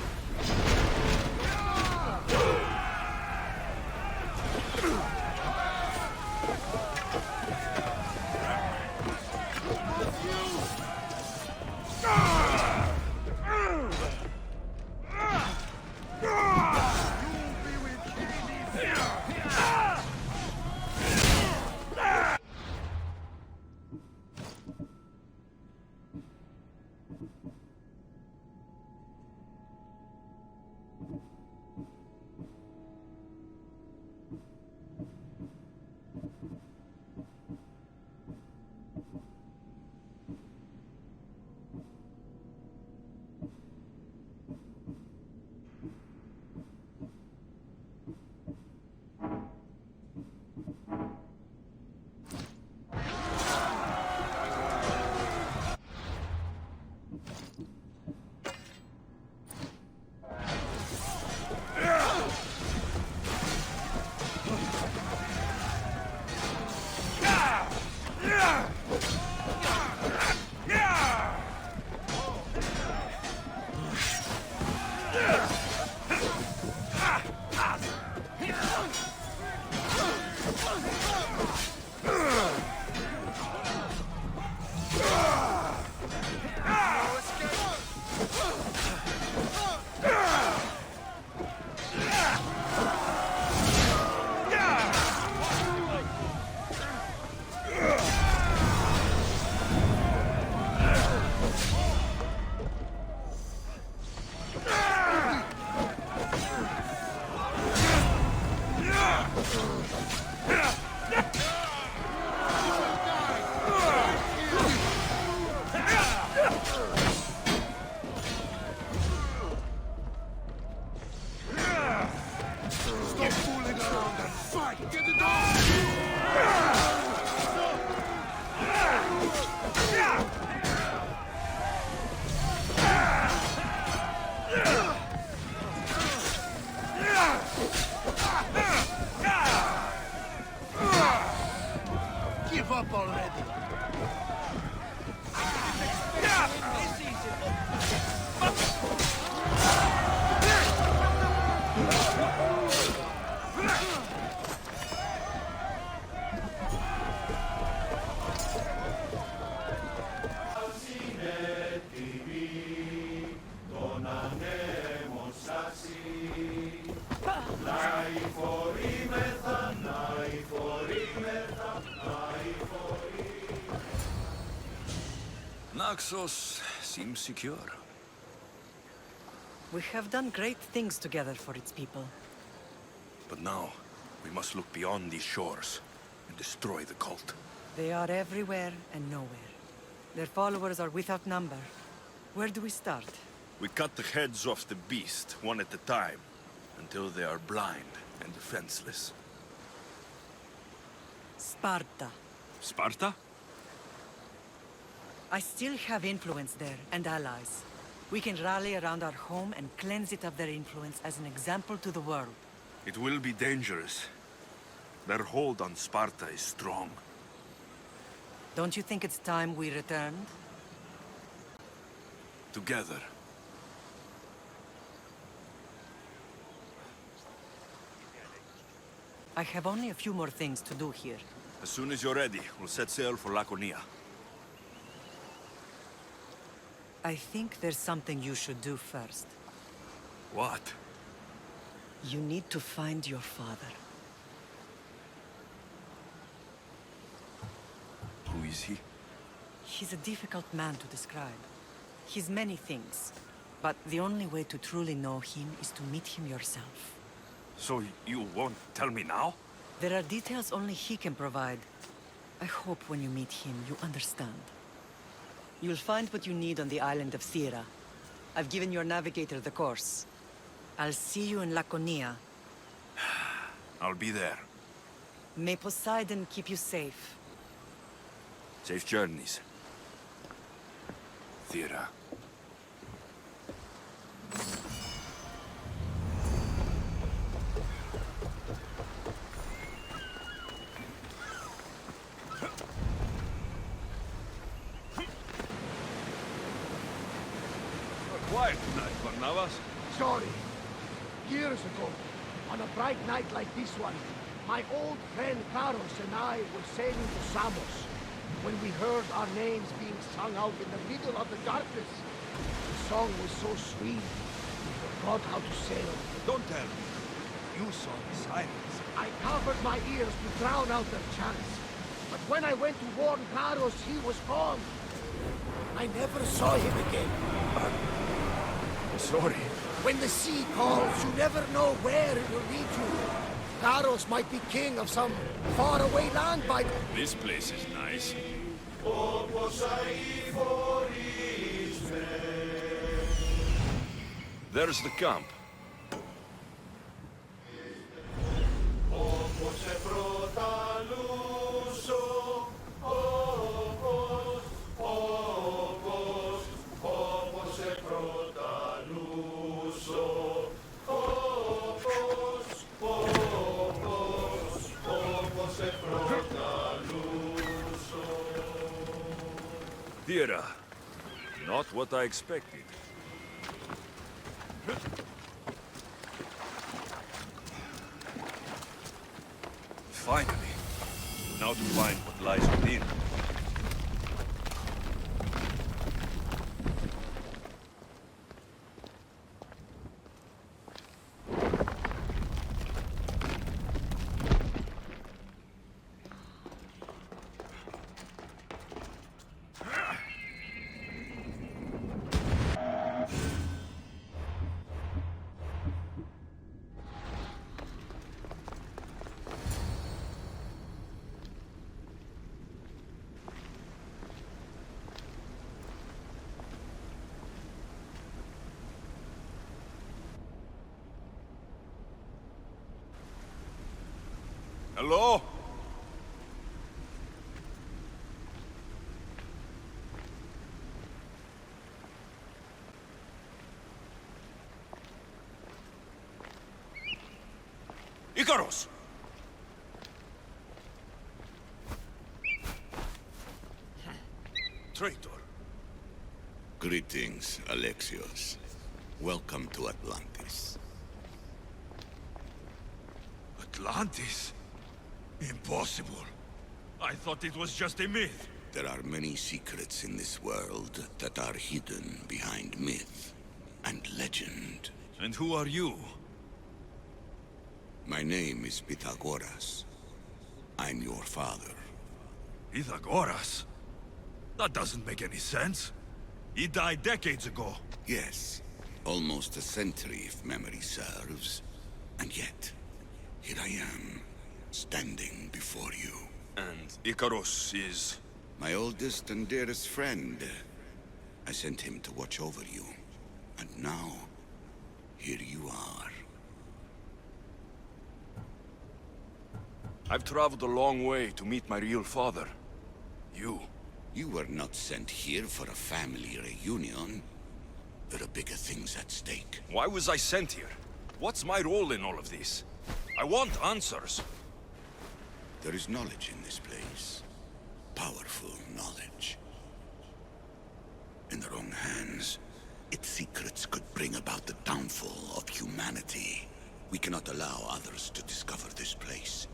[SPEAKER 18] Naxos seems secure.
[SPEAKER 11] We have done great things together for its people.
[SPEAKER 18] But now, we must look beyond these shores and destroy the cult.
[SPEAKER 11] They are everywhere and nowhere. Their followers are without number. Where do we start?
[SPEAKER 18] We cut the heads off the beast, one at a time, until they are blind and defenseless.
[SPEAKER 11] Sparta.
[SPEAKER 18] Sparta?
[SPEAKER 11] I still have influence there, and allies. We can rally around our home and cleanse it of their influence as an example to the world.
[SPEAKER 18] It will be dangerous. Their hold on Sparta is strong.
[SPEAKER 11] Don't you think it's time we returned?
[SPEAKER 18] Together.
[SPEAKER 11] I have only a few more things to do here.
[SPEAKER 18] As soon as you're ready, we'll set sail for Laconia.
[SPEAKER 11] I think there's something you should do first.
[SPEAKER 18] What?
[SPEAKER 11] You need to find your father.
[SPEAKER 18] Who is he?
[SPEAKER 11] He's a difficult man to describe. He's many things, but the only way to truly know him is to meet him yourself.
[SPEAKER 18] So you won't tell me now?
[SPEAKER 11] There are details only he can provide. I hope when you meet him, you understand. You'll find what you need on the island of Thera. I've given your navigator the course. I'll see you in Laconia.
[SPEAKER 18] I'll be there.
[SPEAKER 11] May Poseidon keep you safe.
[SPEAKER 18] Safe journeys. Thera.
[SPEAKER 14] Quiet tonight, Barnabas.
[SPEAKER 16] Sorry. Years ago, on a bright night like this one, my old friend Karos and I were sailing to Samos when we heard our names being sung out in the middle of the darkness. The song was so sweet, we forgot how to sail.
[SPEAKER 7] Don't tell me. You saw the sirens.
[SPEAKER 16] I covered my ears to drown out their chants. But when I went to warn Karos, he was gone. I never saw him again.
[SPEAKER 18] Sorry.
[SPEAKER 16] When the sea calls, you never know where it will lead you. Karos might be king of some faraway land by...
[SPEAKER 18] This place is nice. There's the camp. Thera. Not what I expected. Finally. Now to find what lies within. Hello? Icarus! Traitor.
[SPEAKER 3] Greetings, Alexios. Welcome to Atlantis.
[SPEAKER 18] Atlantis? Impossible. I thought it was just a myth.
[SPEAKER 3] There are many secrets in this world that are hidden behind myth and legend.
[SPEAKER 18] And who are you?
[SPEAKER 3] My name is Pythagoras. I'm your father.
[SPEAKER 18] Pythagoras?
[SPEAKER 14] That doesn't make any sense. He died decades ago.
[SPEAKER 3] Yes, almost a century if memory serves. And yet, here I am, standing before you.
[SPEAKER 14] And Icarus is...
[SPEAKER 3] My oldest and dearest friend. I sent him to watch over you. And now, here you are.
[SPEAKER 14] I've traveled a long way to meet my real father.
[SPEAKER 3] You were not sent here for a family reunion. There are bigger things at stake.
[SPEAKER 14] Why was I sent here? What's my role in all of this? I want answers.
[SPEAKER 3] There is knowledge in this place. Powerful knowledge. In the wrong hands, its secrets could bring about the downfall of humanity. We cannot allow others to discover this place.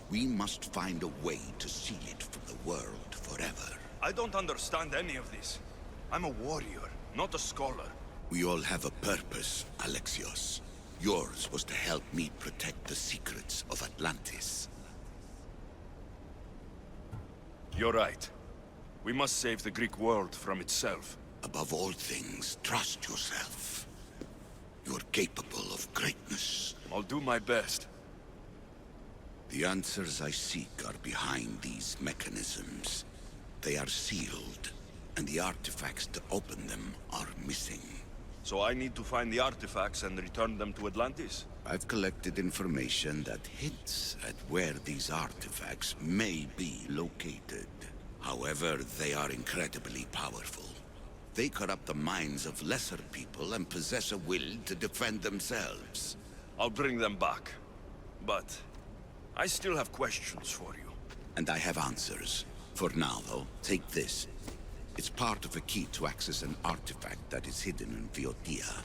[SPEAKER 3] We must find a way to seal it from the world forever.
[SPEAKER 14] I don't understand any of this. I'm a warrior, not a scholar.
[SPEAKER 3] We all have a purpose, Alexios. Yours was to help me protect the secrets of Atlantis.
[SPEAKER 14] You're right. We must save the Greek world from itself.
[SPEAKER 3] Above all things, trust yourself. You're capable of greatness.
[SPEAKER 14] I'll do my best.
[SPEAKER 3] The answers I seek are behind these mechanisms. They are sealed, and the artifacts to open them are missing.
[SPEAKER 14] So I need to find the artifacts and return them to Atlantis?
[SPEAKER 3] I've collected information that hints at where these artifacts may be located. However, they are incredibly powerful. They corrupt the minds of lesser people and possess a will to defend themselves.
[SPEAKER 14] I'll bring them back. But I still have questions for you.
[SPEAKER 3] And I have answers. For now, though, take this. It's part of a key to access an artifact that is hidden in Viotia.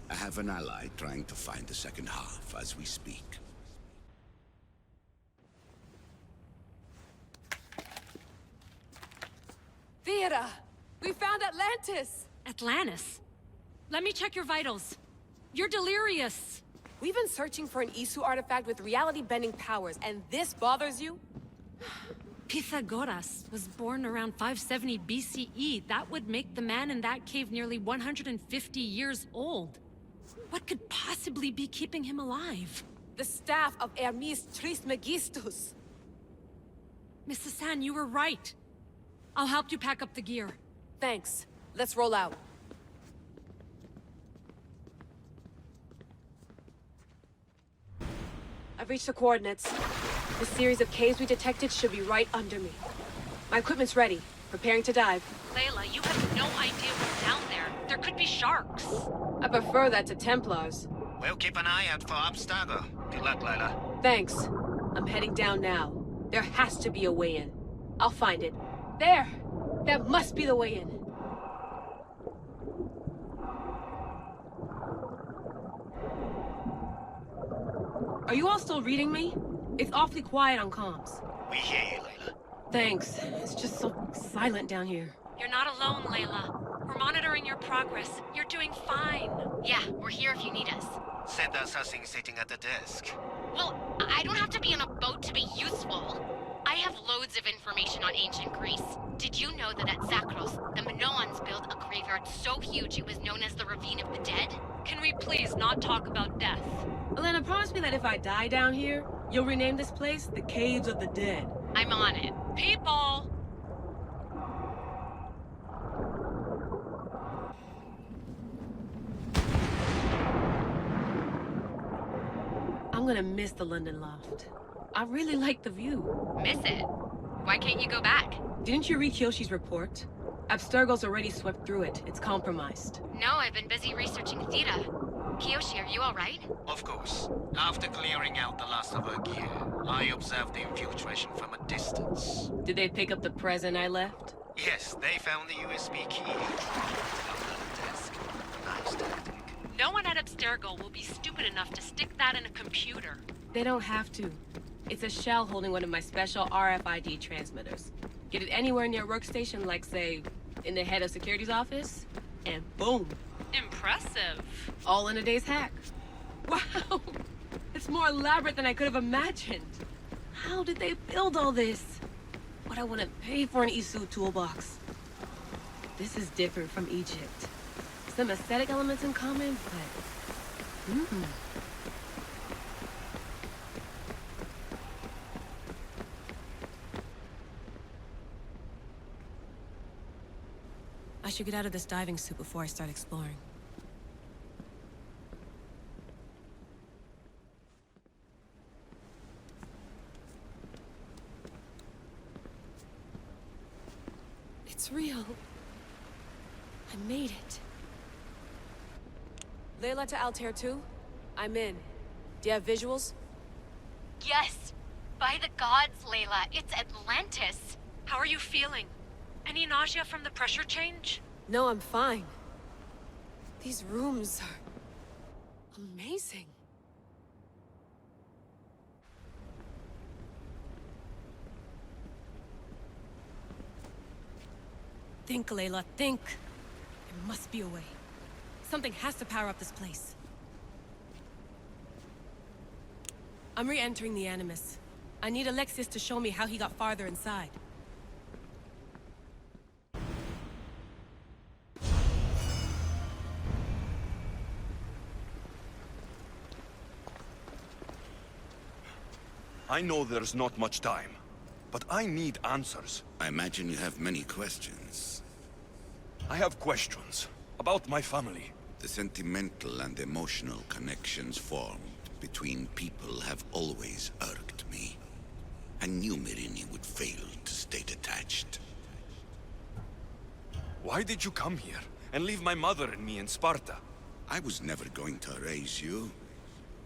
[SPEAKER 3] I have an ally trying to find the second half as we speak.
[SPEAKER 1] Thera! We found Atlantis!
[SPEAKER 21] Atlantis? Let me check your vitals. You're delirious.
[SPEAKER 1] We've been searching for an Isu artifact with reality-bending powers, and this bothers you?
[SPEAKER 21] Pythagoras was born around 570 BCE. That would make the man in that cave nearly 150 years old. What could possibly be keeping him alive?
[SPEAKER 1] The staff of Hermes Trismegistus.
[SPEAKER 21] Mrs. San, you were right. I'll help you pack up the gear.
[SPEAKER 1] Thanks. Let's roll out. I've reached the coordinates. The series of caves we detected should be right under me. My equipment's ready. Preparing to dive.
[SPEAKER 21] Layla, you have no idea what's down there. There could be sharks.
[SPEAKER 1] I prefer that to Templars.
[SPEAKER 4] We'll keep an eye out for Abstergo. Good luck, Layla.
[SPEAKER 1] Thanks. I'm heading down now. There has to be a way in. I'll find it. There! That must be the way in. Are you all still reading me? It's awfully quiet on comms.
[SPEAKER 4] We hear you, Layla.
[SPEAKER 1] Thanks. It's just so silent down here.
[SPEAKER 21] You're not alone, Layla. We're monitoring your progress. You're doing fine.
[SPEAKER 15] Yeah, we're here if you need us.
[SPEAKER 4] Said there's something sitting at the desk.
[SPEAKER 15] Well, I don't have to be on a boat to be useful. I have loads of information on ancient Greece. Did you know that at Zakros, the Minoans built a graveyard so huge it was known as the Ravine of the Dead?
[SPEAKER 21] Can we please not talk about death?
[SPEAKER 1] Elena, promise me that if I die down here, you'll rename this place the Caves of the Dead.
[SPEAKER 15] I'm on it.
[SPEAKER 21] People!
[SPEAKER 1] I'm gonna miss the London loft. I really like the view.
[SPEAKER 15] Miss it? Why can't you go back?
[SPEAKER 1] Didn't you read Kyoshi's report? Abstergo's already swept through it. It's compromised.
[SPEAKER 15] No, I've been busy researching Theta. Kiyoshi, are you alright?
[SPEAKER 4] Of course. After clearing out the last of her gear, I observed the infiltration from a distance.
[SPEAKER 1] Did they pick up the present I left?
[SPEAKER 4] Yes, they found the USB key. Under the desk. Nice tactic.
[SPEAKER 21] No one at Abstergo will be stupid enough to stick that in a computer.
[SPEAKER 1] They don't have to. It's a shell holding one of my special RFID transmitters. Get it anywhere near a workstation, like, say, in the head of security's office, and boom.
[SPEAKER 21] Impressive.
[SPEAKER 1] All in a day's hack. Wow! It's more elaborate than I could have imagined. How did they build all this? What I want to pay for an Isu toolbox. This is different from Egypt. Some aesthetic elements in common, but...
[SPEAKER 5] I should get out of this diving suit before I start exploring.
[SPEAKER 1] It's real. I made it.
[SPEAKER 5] Layla to Altair 2? I'm in. Do you have visuals?
[SPEAKER 15] Yes! By the gods, Layla, it's Atlantis!
[SPEAKER 21] How are you feeling? Any nausea from the pressure change?
[SPEAKER 5] No, I'm fine. These rooms are... amazing.
[SPEAKER 21] Think, Layla, think. There must be a way. Something has to power up this place.
[SPEAKER 5] I'm re-entering the Animus. I need Alexios to show me how he got farther inside.
[SPEAKER 14] I know there's not much time, but I need answers.
[SPEAKER 3] I imagine you have many questions.
[SPEAKER 14] I have questions about my family.
[SPEAKER 3] The sentimental and emotional connections formed between people have always irked me. I knew Myrrine would fail to stay detached.
[SPEAKER 14] Why did you come here and leave my mother and me in Sparta?
[SPEAKER 3] I was never going to erase you.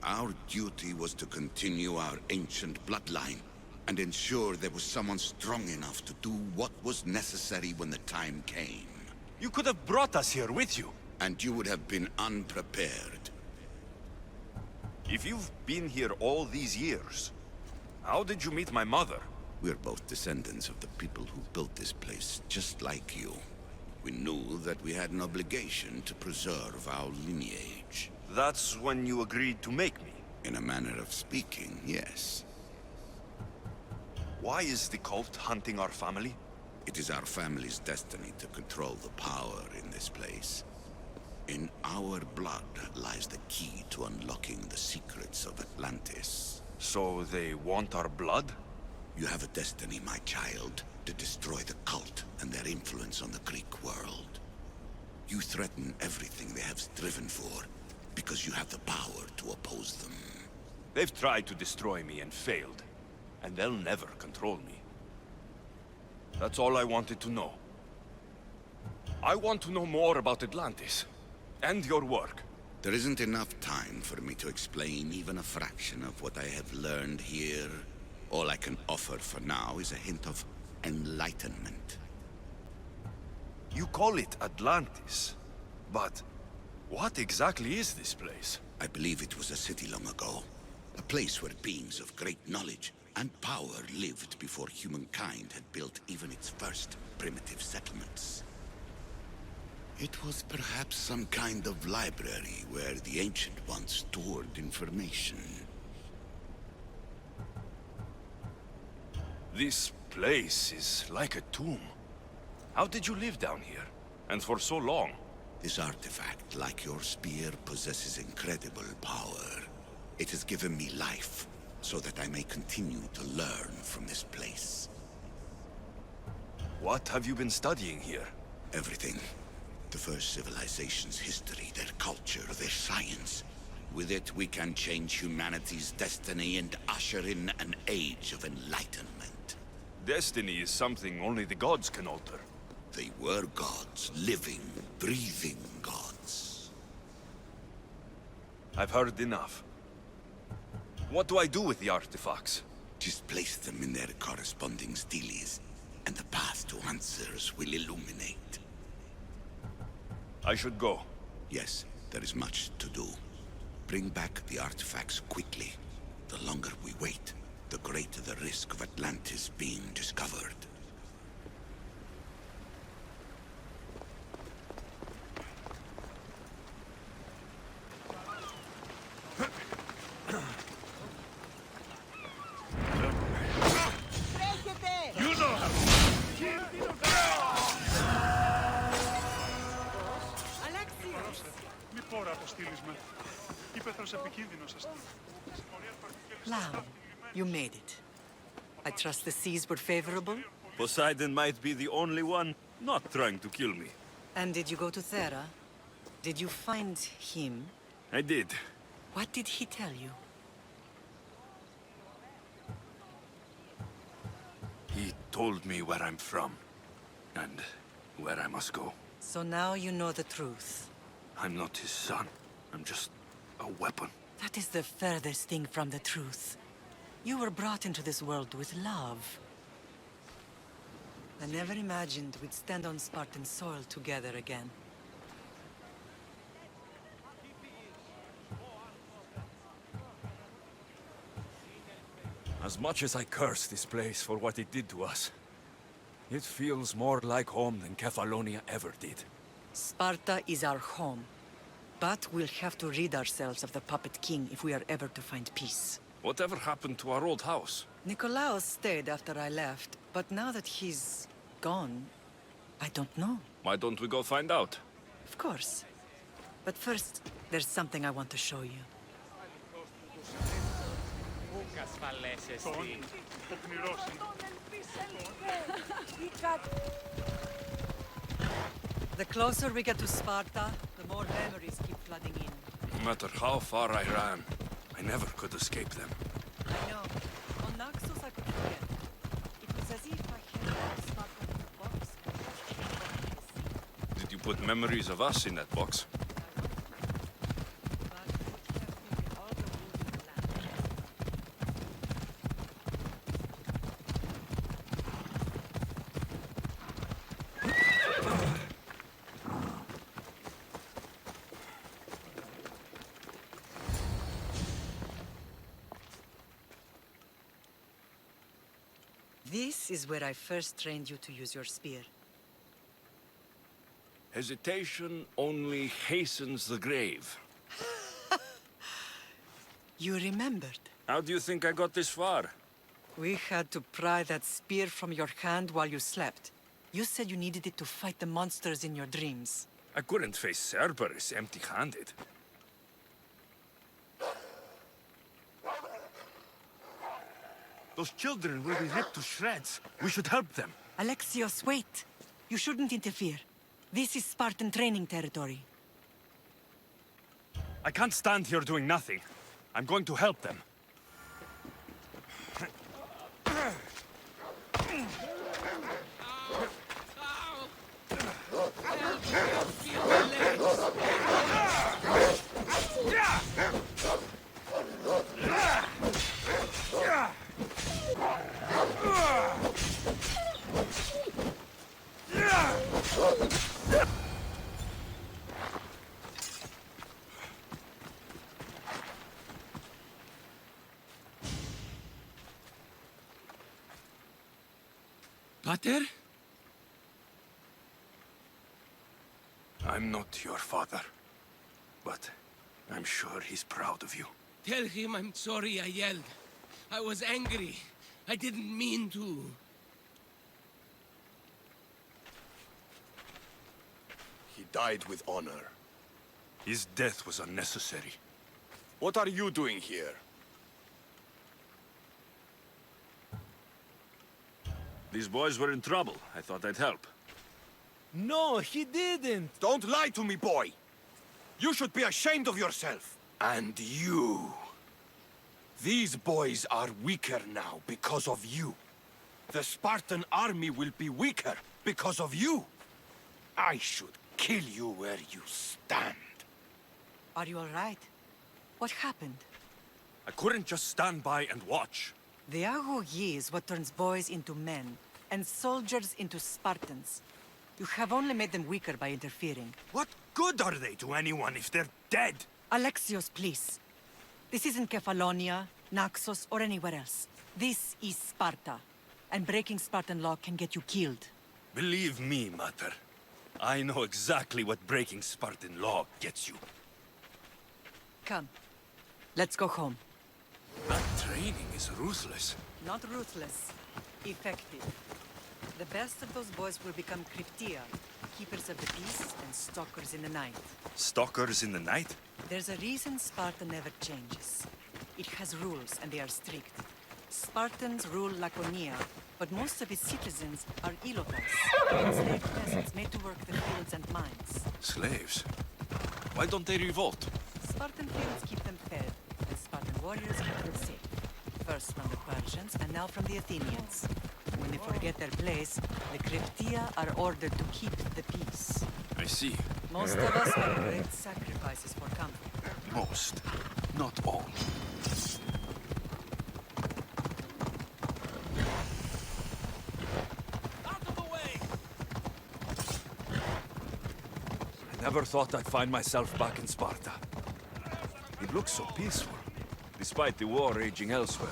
[SPEAKER 3] Our duty was to continue our ancient bloodline and ensure there was someone strong enough to do what was necessary when the time came.
[SPEAKER 14] You could have brought us here with you.
[SPEAKER 3] And you would have been unprepared.
[SPEAKER 14] If you've been here all these years, how did you meet my mother?
[SPEAKER 3] We're both descendants of the people who built this place, just like you. We knew that we had an obligation to preserve our lineage.
[SPEAKER 14] That's when you agreed to make me?
[SPEAKER 3] In a manner of speaking, yes.
[SPEAKER 14] Why is the cult hunting our family?
[SPEAKER 3] It is our family's destiny to control the power in this place. In our blood lies the key to unlocking the secrets of Atlantis.
[SPEAKER 14] So they want our blood?
[SPEAKER 3] You have a destiny, my child, to destroy the cult and their influence on the Greek world. You threaten everything they have striven for, because you have the power to oppose them.
[SPEAKER 14] They've tried to destroy me and failed, and they'll never control me. That's all I wanted to know. I want to know more about Atlantis. And your work.
[SPEAKER 3] There isn't enough time for me to explain even a fraction of what I have learned here. All I can offer for now is a hint of enlightenment.
[SPEAKER 14] You call it Atlantis, but what exactly is this place?
[SPEAKER 3] I believe it was a city long ago. A place where beings of great knowledge and power lived before humankind had built even its first primitive settlements. It was perhaps some kind of library where the Ancient Ones stored information.
[SPEAKER 14] This place is like a tomb. How did you live down here? And for so long?
[SPEAKER 3] This artifact, like your spear, possesses incredible power. It has given me life, so that I may continue to learn from this place.
[SPEAKER 14] What have you been studying here?
[SPEAKER 3] Everything. The first civilization's history, their culture, their science. With it, we can change humanity's destiny and usher in an age of enlightenment.
[SPEAKER 14] Destiny is something only the gods can alter.
[SPEAKER 3] They were gods, living, breathing gods.
[SPEAKER 14] I've heard enough. What do I do with the artifacts?
[SPEAKER 3] Just place them in their corresponding steles, and the path to answers will illuminate.
[SPEAKER 14] I should go.
[SPEAKER 3] Yes, there is much to do. Bring back the artifacts quickly. The longer we wait, the greater the risk of Atlantis being discovered.
[SPEAKER 17] You know how.
[SPEAKER 11] Lam, you made it. I trust the seas were favorable?
[SPEAKER 18] Poseidon might be the only one not trying to kill me.
[SPEAKER 11] And did you go to Thera? Did you find him?
[SPEAKER 18] I did.
[SPEAKER 11] What did he tell you?
[SPEAKER 18] He told me where I'm from, and where I must go.
[SPEAKER 11] So now you know the truth.
[SPEAKER 18] I'm not his son. I'm just a weapon.
[SPEAKER 11] That is the furthest thing from the truth. You were brought into this world with love. I never imagined we'd stand on Spartan soil together again.
[SPEAKER 18] As much as I curse this place for what it did to us, it feels more like home than Kefalonia ever did.
[SPEAKER 11] Sparta is our home. But we'll have to rid ourselves of the Puppet King if we are ever to find peace.
[SPEAKER 18] Whatever happened to our old house?
[SPEAKER 11] Nikolaos stayed after I left, but now that he's gone, I don't know.
[SPEAKER 18] Why don't we go find out?
[SPEAKER 11] Of course. But first, there's something I want to show you. The closer we get to Sparta, the more memories keep flooding in.
[SPEAKER 18] No matter how far I ran, I never could escape them.
[SPEAKER 11] I know. On Naxos I could forget. It was as if I had Sparta in a box.
[SPEAKER 18] Did you put memories of us in that box?
[SPEAKER 11] This is where I first trained you to use your spear.
[SPEAKER 18] Hesitation only hastens the grave.
[SPEAKER 11] You remembered.
[SPEAKER 18] How do you think I got this far?
[SPEAKER 11] We had to pry that spear from your hand while you slept. You said you needed it to fight the monsters in your dreams.
[SPEAKER 18] I couldn't face Cerberus empty-handed. Those children will be ripped to shreds. We should help them.
[SPEAKER 11] Alexios, wait. You shouldn't interfere. This is Spartan training territory.
[SPEAKER 18] I can't stand here doing nothing. I'm going to help them.
[SPEAKER 16] Pater?
[SPEAKER 18] I'm not your father, but I'm sure he's proud of you.
[SPEAKER 16] Tell him I'm sorry I yelled. I was angry. I didn't mean to.
[SPEAKER 18] He died with honor. His death was unnecessary. What are you doing here? These boys were in trouble. I thought I'd help.
[SPEAKER 2] No, he didn't.
[SPEAKER 14] Don't lie to me, boy! You should be ashamed of yourself. And you. These boys are weaker now because of you. The Spartan army will be weaker because of you. I should kill you where you stand.
[SPEAKER 11] Are you all right? What happened?
[SPEAKER 18] I couldn't just stand by and watch.
[SPEAKER 11] The Aegean is what turns boys into men, and soldiers into Spartans. You have only made them weaker by interfering.
[SPEAKER 14] What good are they to anyone if they're dead?
[SPEAKER 11] Alexios, please. This isn't Kefalonia, Naxos, or anywhere else. This is Sparta, and breaking Spartan law can get you killed.
[SPEAKER 18] Believe me, Mater. I know exactly what breaking Spartan law gets you.
[SPEAKER 11] Come. Let's go home.
[SPEAKER 18] That training is ruthless.
[SPEAKER 11] Not ruthless. Effective. The best of those boys will become Cryptia, keepers of the peace and stalkers in the night.
[SPEAKER 14] Stalkers in the night?
[SPEAKER 11] There's a reason Sparta never changes. It has rules, and they are strict. Spartans rule Laconia, but most of its citizens are Ilotas, enslaved peasants made to work the fields and mines.
[SPEAKER 14] Slaves? Why don't they revolt?
[SPEAKER 11] Spartan fields keep them fed, and Spartan warriors keep them safe. First from the Persians, and now from the Athenians. When they forget their place, the Cryptia are ordered to keep the peace.
[SPEAKER 14] I see.
[SPEAKER 11] Most of us make great sacrifices for comfort.
[SPEAKER 14] Most, not all. I never thought I'd find myself back in Sparta. It looks so peaceful, despite the war raging elsewhere.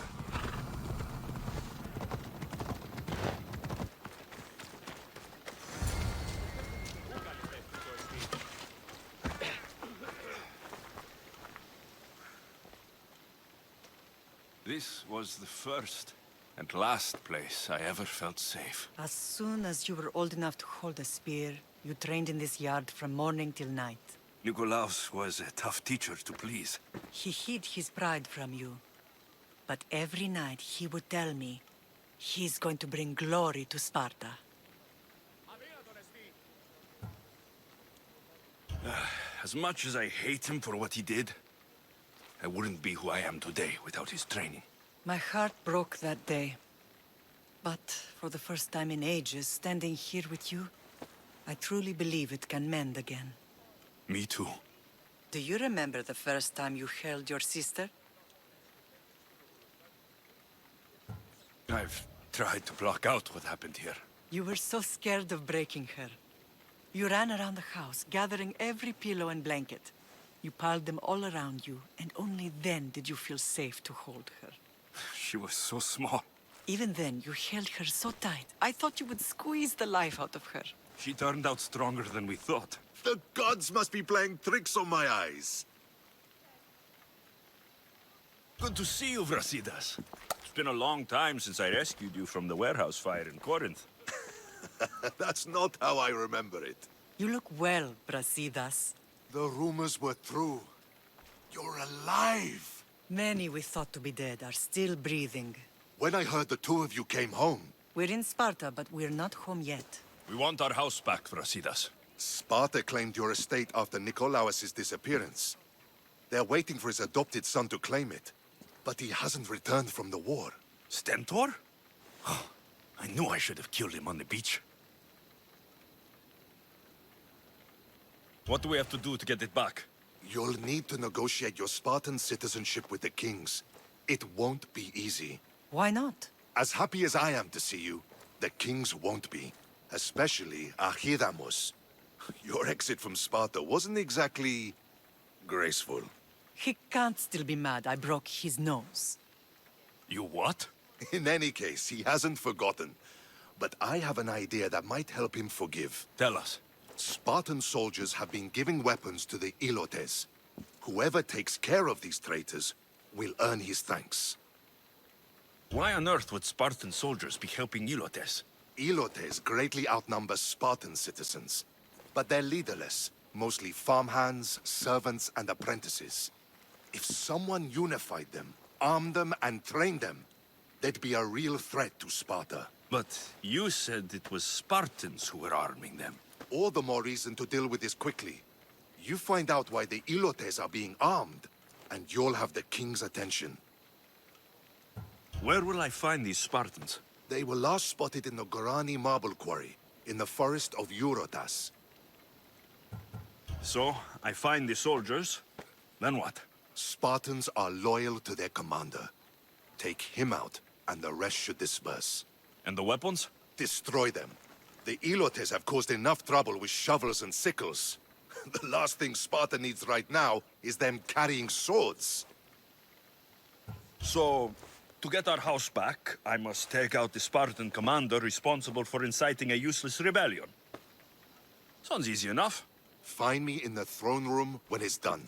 [SPEAKER 14] This was the first and last place I ever felt safe.
[SPEAKER 11] As soon as you were old enough to hold a spear, you trained in this yard from morning till night.
[SPEAKER 14] Nikolaos was a tough teacher to please.
[SPEAKER 11] He hid his pride from you. But every night he would tell me, he's going to bring glory to Sparta.
[SPEAKER 14] As much as I hate him for what he did, I wouldn't be who I am today without his training.
[SPEAKER 11] My heart broke that day. But for the first time in ages, standing here with you, I truly believe it can mend again.
[SPEAKER 14] Me too.
[SPEAKER 11] Do you remember the first time you held your sister?
[SPEAKER 14] I've tried to block out what happened here.
[SPEAKER 11] You were so scared of breaking her. You ran around the house, gathering every pillow and blanket. You piled them all around you, and only then did you feel safe to hold her.
[SPEAKER 14] She was so small.
[SPEAKER 11] Even then, you held her so tight. I thought you would squeeze the life out of her.
[SPEAKER 14] She turned out stronger than we thought.
[SPEAKER 9] The gods must be playing tricks on my eyes.
[SPEAKER 14] Good to see you, Brasidas. It's been a long time since I rescued you from the warehouse fire in Corinth.
[SPEAKER 9] That's not how I remember it.
[SPEAKER 11] You look well, Brasidas.
[SPEAKER 9] The rumors were true. You're alive!
[SPEAKER 11] Many we thought to be dead are still breathing.
[SPEAKER 9] When I heard the two of you came home...
[SPEAKER 11] We're in Sparta, but we're not home yet.
[SPEAKER 14] We want our house back, Brasidas.
[SPEAKER 9] Sparta claimed your estate after Nikolaos' disappearance. They're waiting for his adopted son to claim it. But he hasn't returned from the war.
[SPEAKER 14] Stentor? I knew I should have killed him on the beach. What do we have to do to get it back?
[SPEAKER 9] You'll need to negotiate your Spartan citizenship with the kings. It won't be easy.
[SPEAKER 11] Why not?
[SPEAKER 9] As happy as I am to see you, the kings won't be. Especially Archidamos. Your exit from Sparta wasn't exactly... graceful.
[SPEAKER 11] He can't still be mad I broke his nose.
[SPEAKER 14] You what?
[SPEAKER 9] In any case, he hasn't forgotten. But I have an idea that might help him forgive.
[SPEAKER 14] Tell us.
[SPEAKER 9] Spartan soldiers have been giving weapons to the Ilotes. Whoever takes care of these traitors will earn his thanks.
[SPEAKER 14] Why on earth would Spartan soldiers be helping Ilotes?
[SPEAKER 9] Ilotes greatly outnumber Spartan citizens. But they're leaderless, mostly farmhands, servants, and apprentices. If someone unified them, armed them, and trained them, they'd be a real threat to Sparta.
[SPEAKER 14] But you said it was Spartans who were arming them.
[SPEAKER 9] All the more reason to deal with this quickly. You find out why the Ilotes are being armed, and you'll have the king's attention.
[SPEAKER 14] Where will I find these Spartans?
[SPEAKER 9] They were last spotted in the Gorani marble quarry, in the forest of Eurotas.
[SPEAKER 14] So, I find the soldiers, then what?
[SPEAKER 9] Spartans are loyal to their commander. Take him out, and the rest should disperse.
[SPEAKER 14] And the weapons?
[SPEAKER 9] Destroy them. The Ilotes have caused enough trouble with shovels and sickles. The last thing Sparta needs right now is them carrying swords.
[SPEAKER 14] So, to get our house back, I must take out the Spartan commander responsible for inciting a useless rebellion. Sounds easy enough.
[SPEAKER 9] Find me in the throne room when it's done.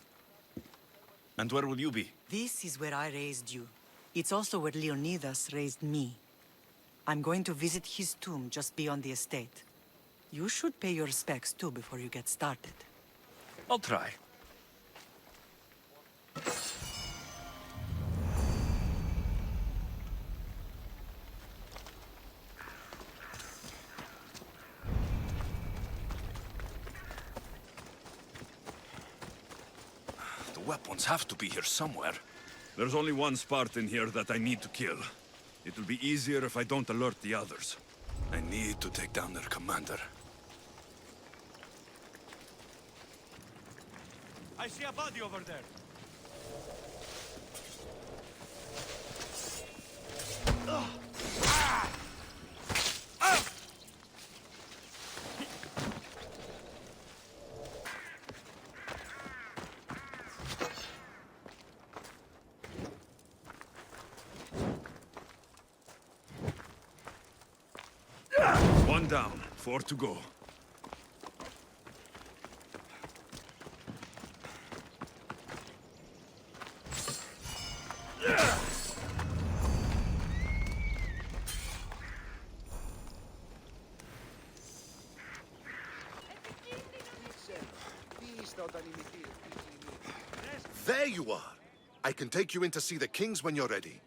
[SPEAKER 14] And where will you be?
[SPEAKER 11] This is where I raised you. It's also where Leonidas raised me. I'm going to visit his tomb just beyond the estate. You should pay your respects too before you get started.
[SPEAKER 14] I'll try. The weapons have to be here somewhere. There's only one Spartan here that I need to kill. It will be easier if I don't alert the others. I need to take down their commander.
[SPEAKER 23] I see a body over there.
[SPEAKER 14] One down, 4 to go.
[SPEAKER 9] There you are! I can take you in to see the kings when you're ready.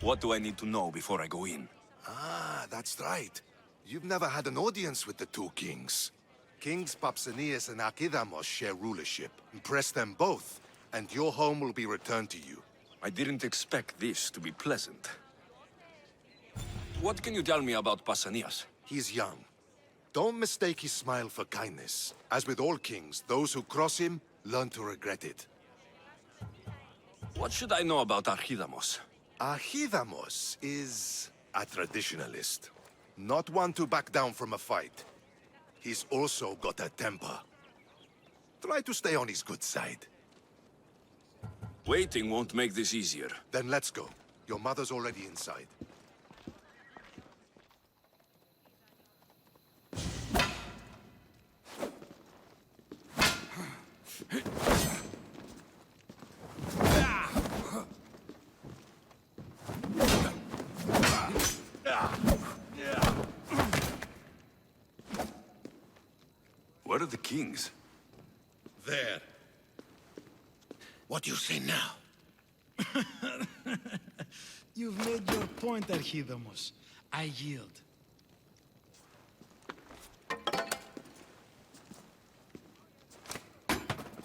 [SPEAKER 14] What do I need to know before I go in?
[SPEAKER 9] Ah, that's right. You've never had an audience with the two kings. Kings Pausanias and Archidamos share rulership. Impress them both, and your home will be returned to you.
[SPEAKER 14] I didn't expect this to be pleasant. What can you tell me about Pausanias?
[SPEAKER 9] He's young. Don't mistake his smile for kindness. As with all kings, those who cross him learn to regret it.
[SPEAKER 14] What should I know about Archidamos?
[SPEAKER 9] Archidamos is a traditionalist. Not one to back down from a fight. He's also got a temper. Try to stay on his good side.
[SPEAKER 14] Waiting won't make this easier.
[SPEAKER 9] Then let's go. Your mother's already inside.
[SPEAKER 14] Where are the kings?
[SPEAKER 9] There.
[SPEAKER 16] What do you say now?
[SPEAKER 19] You've made your point, Archidamos. I yield.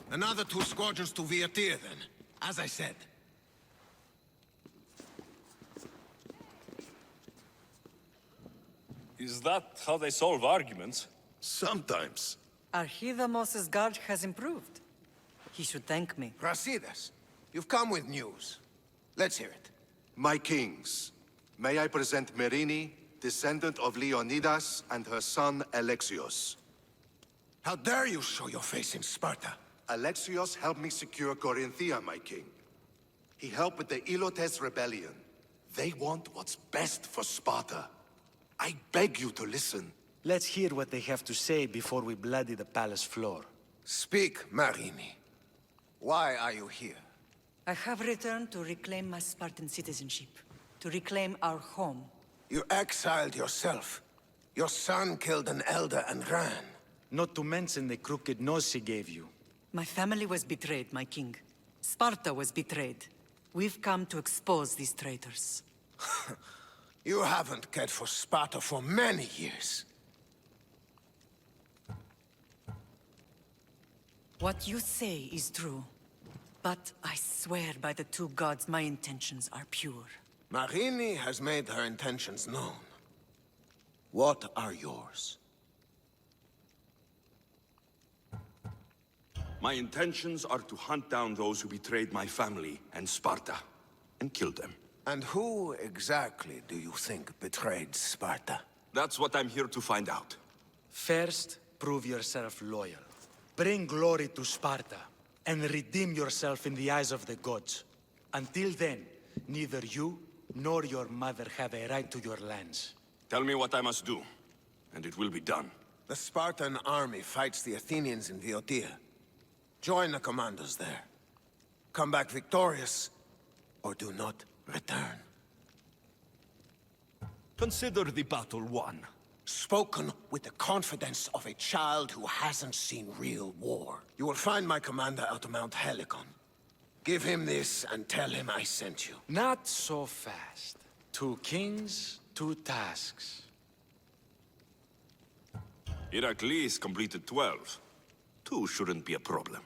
[SPEAKER 16] Another 2 squadrons to Viatir, then. As I said.
[SPEAKER 14] Is that how they solve arguments?
[SPEAKER 9] Sometimes.
[SPEAKER 11] Archidamos' guard has improved. He should thank me.
[SPEAKER 16] Brasidas, you've come with news. Let's hear it.
[SPEAKER 9] My kings, may I present Merini, descendant of Leonidas, and her son Alexios.
[SPEAKER 16] How dare you show your face in Sparta?
[SPEAKER 9] Alexios helped me secure Corinthia, my king. He helped with the Ilotes rebellion. They want what's best for Sparta. I beg you to listen.
[SPEAKER 8] Let's hear what they have to say before we bloody the palace floor.
[SPEAKER 16] Speak, Marini. Why are you here?
[SPEAKER 11] I have returned to reclaim my Spartan citizenship. To reclaim our home.
[SPEAKER 16] You exiled yourself. Your son killed an elder and ran.
[SPEAKER 8] Not to mention the crooked nose he gave you.
[SPEAKER 11] My family was betrayed, my king. Sparta was betrayed. We've come to expose these traitors.
[SPEAKER 16] You haven't cared for Sparta for many years.
[SPEAKER 11] What you say is true. But I swear by the 2 gods my intentions are pure.
[SPEAKER 16] Marini has made her intentions known. What are yours?
[SPEAKER 14] My intentions are to hunt down those who betrayed my family and Sparta, and kill them.
[SPEAKER 16] And who exactly do you think betrayed Sparta?
[SPEAKER 14] That's what I'm here to find out.
[SPEAKER 8] First, prove yourself loyal. Bring glory to Sparta, and redeem yourself in the eyes of the gods. Until then, neither you nor your mother have a right to your lands.
[SPEAKER 14] Tell me what I must do, and it will be done.
[SPEAKER 16] The Spartan army fights the Athenians in Viatir. Join the commandos there. Come back victorious, or do not return.
[SPEAKER 14] Consider the battle won.
[SPEAKER 16] Spoken with the confidence of a child who hasn't seen real war. You will find my commander out of Mount Helicon. Give him this and tell him I sent you.
[SPEAKER 8] Not so fast. 2 kings, 2 tasks.
[SPEAKER 18] Heracles completed 12. 2 shouldn't be a problem.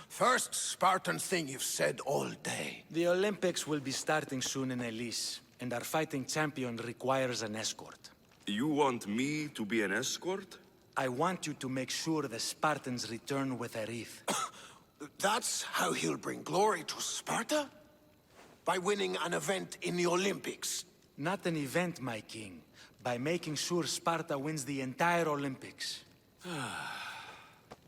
[SPEAKER 16] First Spartan thing you've said all day.
[SPEAKER 8] The Olympics will be starting soon in Elise, and our fighting champion requires an escort.
[SPEAKER 18] You want me to be an escort?
[SPEAKER 8] I want you to make sure the Spartans return with a wreath.
[SPEAKER 16] That's how he'll bring glory to Sparta? By winning an event in the Olympics?
[SPEAKER 8] Not an event, my king. By making sure Sparta wins the entire Olympics.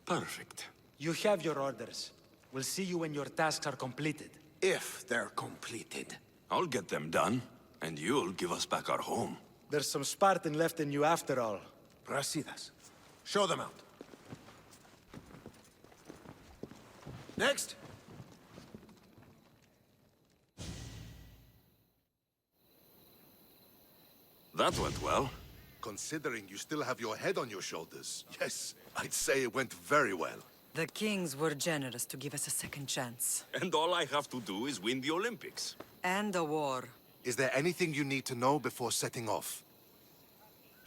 [SPEAKER 18] Perfect.
[SPEAKER 8] You have your orders. We'll see you when your tasks are completed.
[SPEAKER 16] If they're completed.
[SPEAKER 18] I'll get them done, and you'll give us back our home.
[SPEAKER 8] There's some Spartan left in you after all.
[SPEAKER 16] Brasidas. Show them out. Next.
[SPEAKER 18] That went well.
[SPEAKER 9] Considering you still have your head on your shoulders, yes, I'd say it went very well.
[SPEAKER 11] The kings were generous to give us a second chance.
[SPEAKER 18] And all I have to do is win the Olympics.
[SPEAKER 11] And a war.
[SPEAKER 9] Is there anything you need to know before setting off?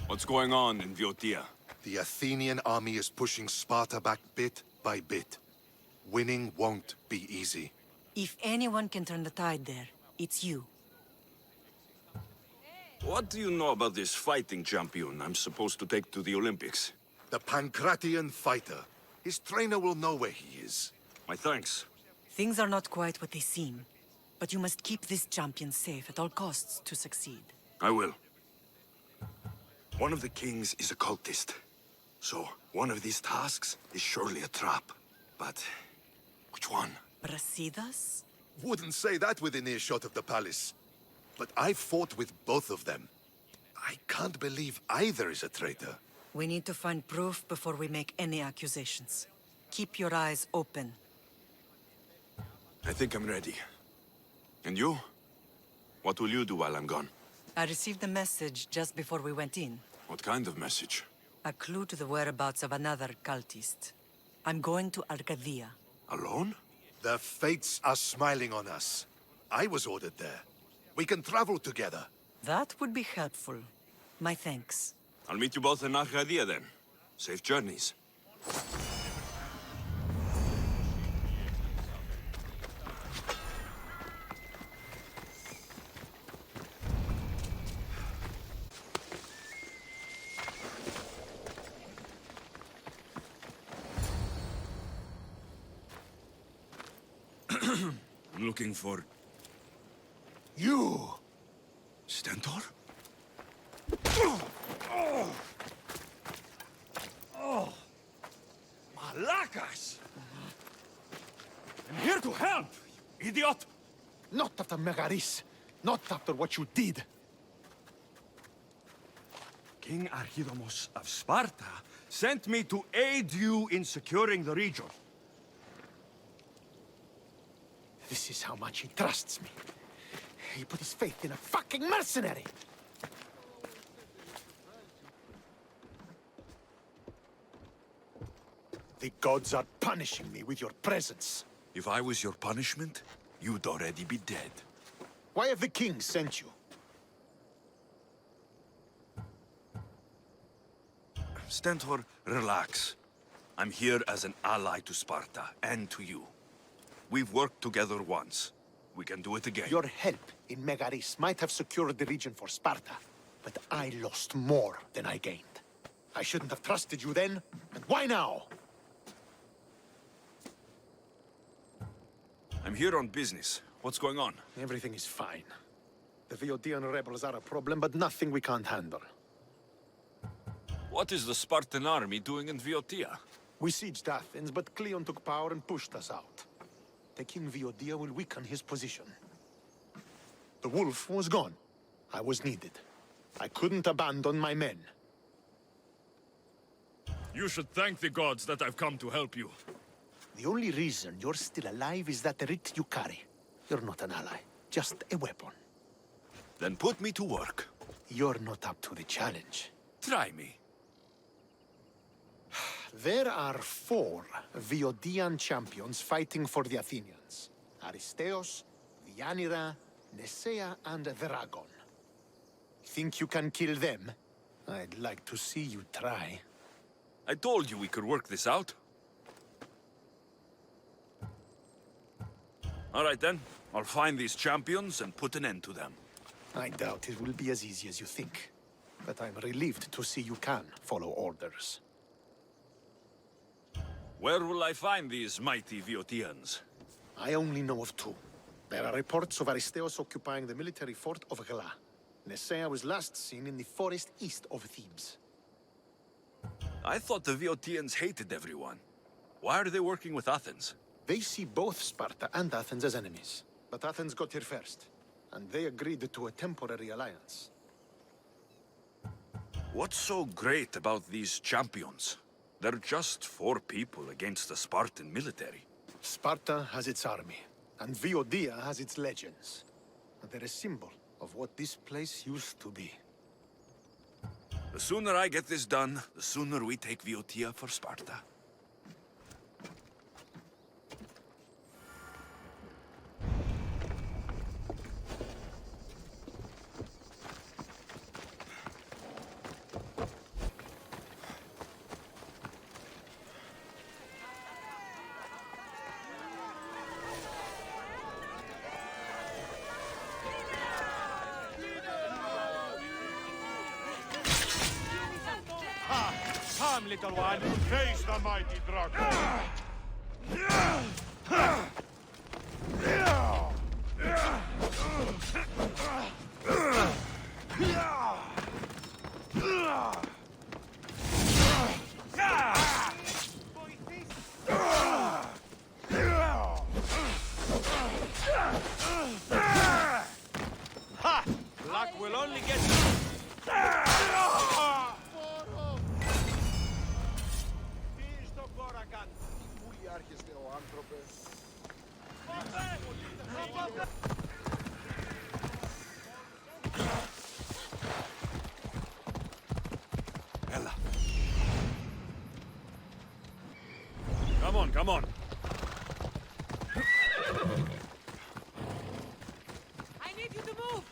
[SPEAKER 18] What's going on in Viotia?
[SPEAKER 9] The Athenian army is pushing Sparta back bit by bit. Winning won't be easy.
[SPEAKER 11] If anyone can turn the tide there, it's you.
[SPEAKER 18] What do you know about this fighting champion I'm supposed to take to the Olympics?
[SPEAKER 9] The Pancratian fighter. His trainer will know where he is.
[SPEAKER 18] My thanks.
[SPEAKER 11] Things are not quite what they seem, but you must keep this champion safe at all costs to succeed.
[SPEAKER 18] I will. One of the kings is a cultist. So, one of these tasks is surely a trap. But, which one?
[SPEAKER 11] Brasidas?
[SPEAKER 9] Wouldn't say that within earshot of the palace. But I fought with both of them. I can't believe either is a traitor.
[SPEAKER 11] We need to find proof before we make any accusations. Keep your eyes open.
[SPEAKER 18] I think I'm ready. And you? What will you do while I'm gone?
[SPEAKER 11] I received a message just before we went in.
[SPEAKER 18] What kind of message?
[SPEAKER 11] A clue to the whereabouts of another cultist. I'm going to Arcadia.
[SPEAKER 18] Alone?
[SPEAKER 9] The fates are smiling on us. I was ordered there. We can travel together.
[SPEAKER 11] That would be helpful. My thanks.
[SPEAKER 18] I'll meet you both in Arcadia then. Safe journeys. I'm looking for...
[SPEAKER 9] You!
[SPEAKER 18] Stentor?
[SPEAKER 23] Malacas! I'm here to help, you idiot!
[SPEAKER 12] Not after Megaris. Not after what you did.
[SPEAKER 23] King Archidamos of Sparta sent me to aid you in securing the region.
[SPEAKER 12] This is how much he trusts me. He put his faith in a fucking mercenary! The gods are punishing me with your presence.
[SPEAKER 14] If I was your punishment, you'd already be dead.
[SPEAKER 12] Why have the kings sent you?
[SPEAKER 14] Stentor, relax. I'm here as an ally to Sparta, and to you. We've worked together once. We can do it again.
[SPEAKER 12] Your help in Megaris might have secured the region for Sparta, but I lost more than I gained. I shouldn't have trusted you then, and why now?
[SPEAKER 14] I'm here on business. What's going on?
[SPEAKER 12] Everything is fine. The Viotian rebels are a problem, but nothing we can't handle.
[SPEAKER 14] What is the Spartan army doing in Viotia?
[SPEAKER 12] We sieged Athens, but Cleon took power and pushed us out. Taking Viotia will weaken his position. The wolf was gone. I was needed. I couldn't abandon my men.
[SPEAKER 14] You should thank the gods that I've come to help you.
[SPEAKER 12] The only reason you're still alive is that writ you carry. You're not an ally, just a weapon.
[SPEAKER 14] Then put me to work.
[SPEAKER 12] you're not up to the challenge.
[SPEAKER 18] Try me.
[SPEAKER 12] There are 4 Viodian champions fighting for the Athenians. Aristeos, Vianira, Nesea, and Veragon. Think you can kill them? I'd like to see you try.
[SPEAKER 18] I told you we could work this out. All right then. I'll find these champions and put an end to them.
[SPEAKER 12] I doubt it will be as easy as you think. But I'm relieved to see you can follow orders.
[SPEAKER 18] Where will I find these mighty Viotians?
[SPEAKER 12] I only know of 2. There are reports of Aristeos occupying the military fort of Gela. Nesea was last seen in the forest east of Thebes.
[SPEAKER 18] I thought the Viotians hated everyone. Why are they working with Athens?
[SPEAKER 12] They see both Sparta and Athens as enemies. But Athens got here first, and they agreed to a temporary alliance.
[SPEAKER 18] What's so great about these champions? They're just 4 people against the Spartan military.
[SPEAKER 12] Sparta has its army, and Viodia has its legends. They're a symbol of what this place used to be.
[SPEAKER 18] The sooner I get this done, the sooner we take Viotia for Sparta.
[SPEAKER 17] Come, little one, face the mighty dragon.
[SPEAKER 23] Ha! Luck will only get...
[SPEAKER 18] Ella. Come on, come on.
[SPEAKER 10] I need you to move!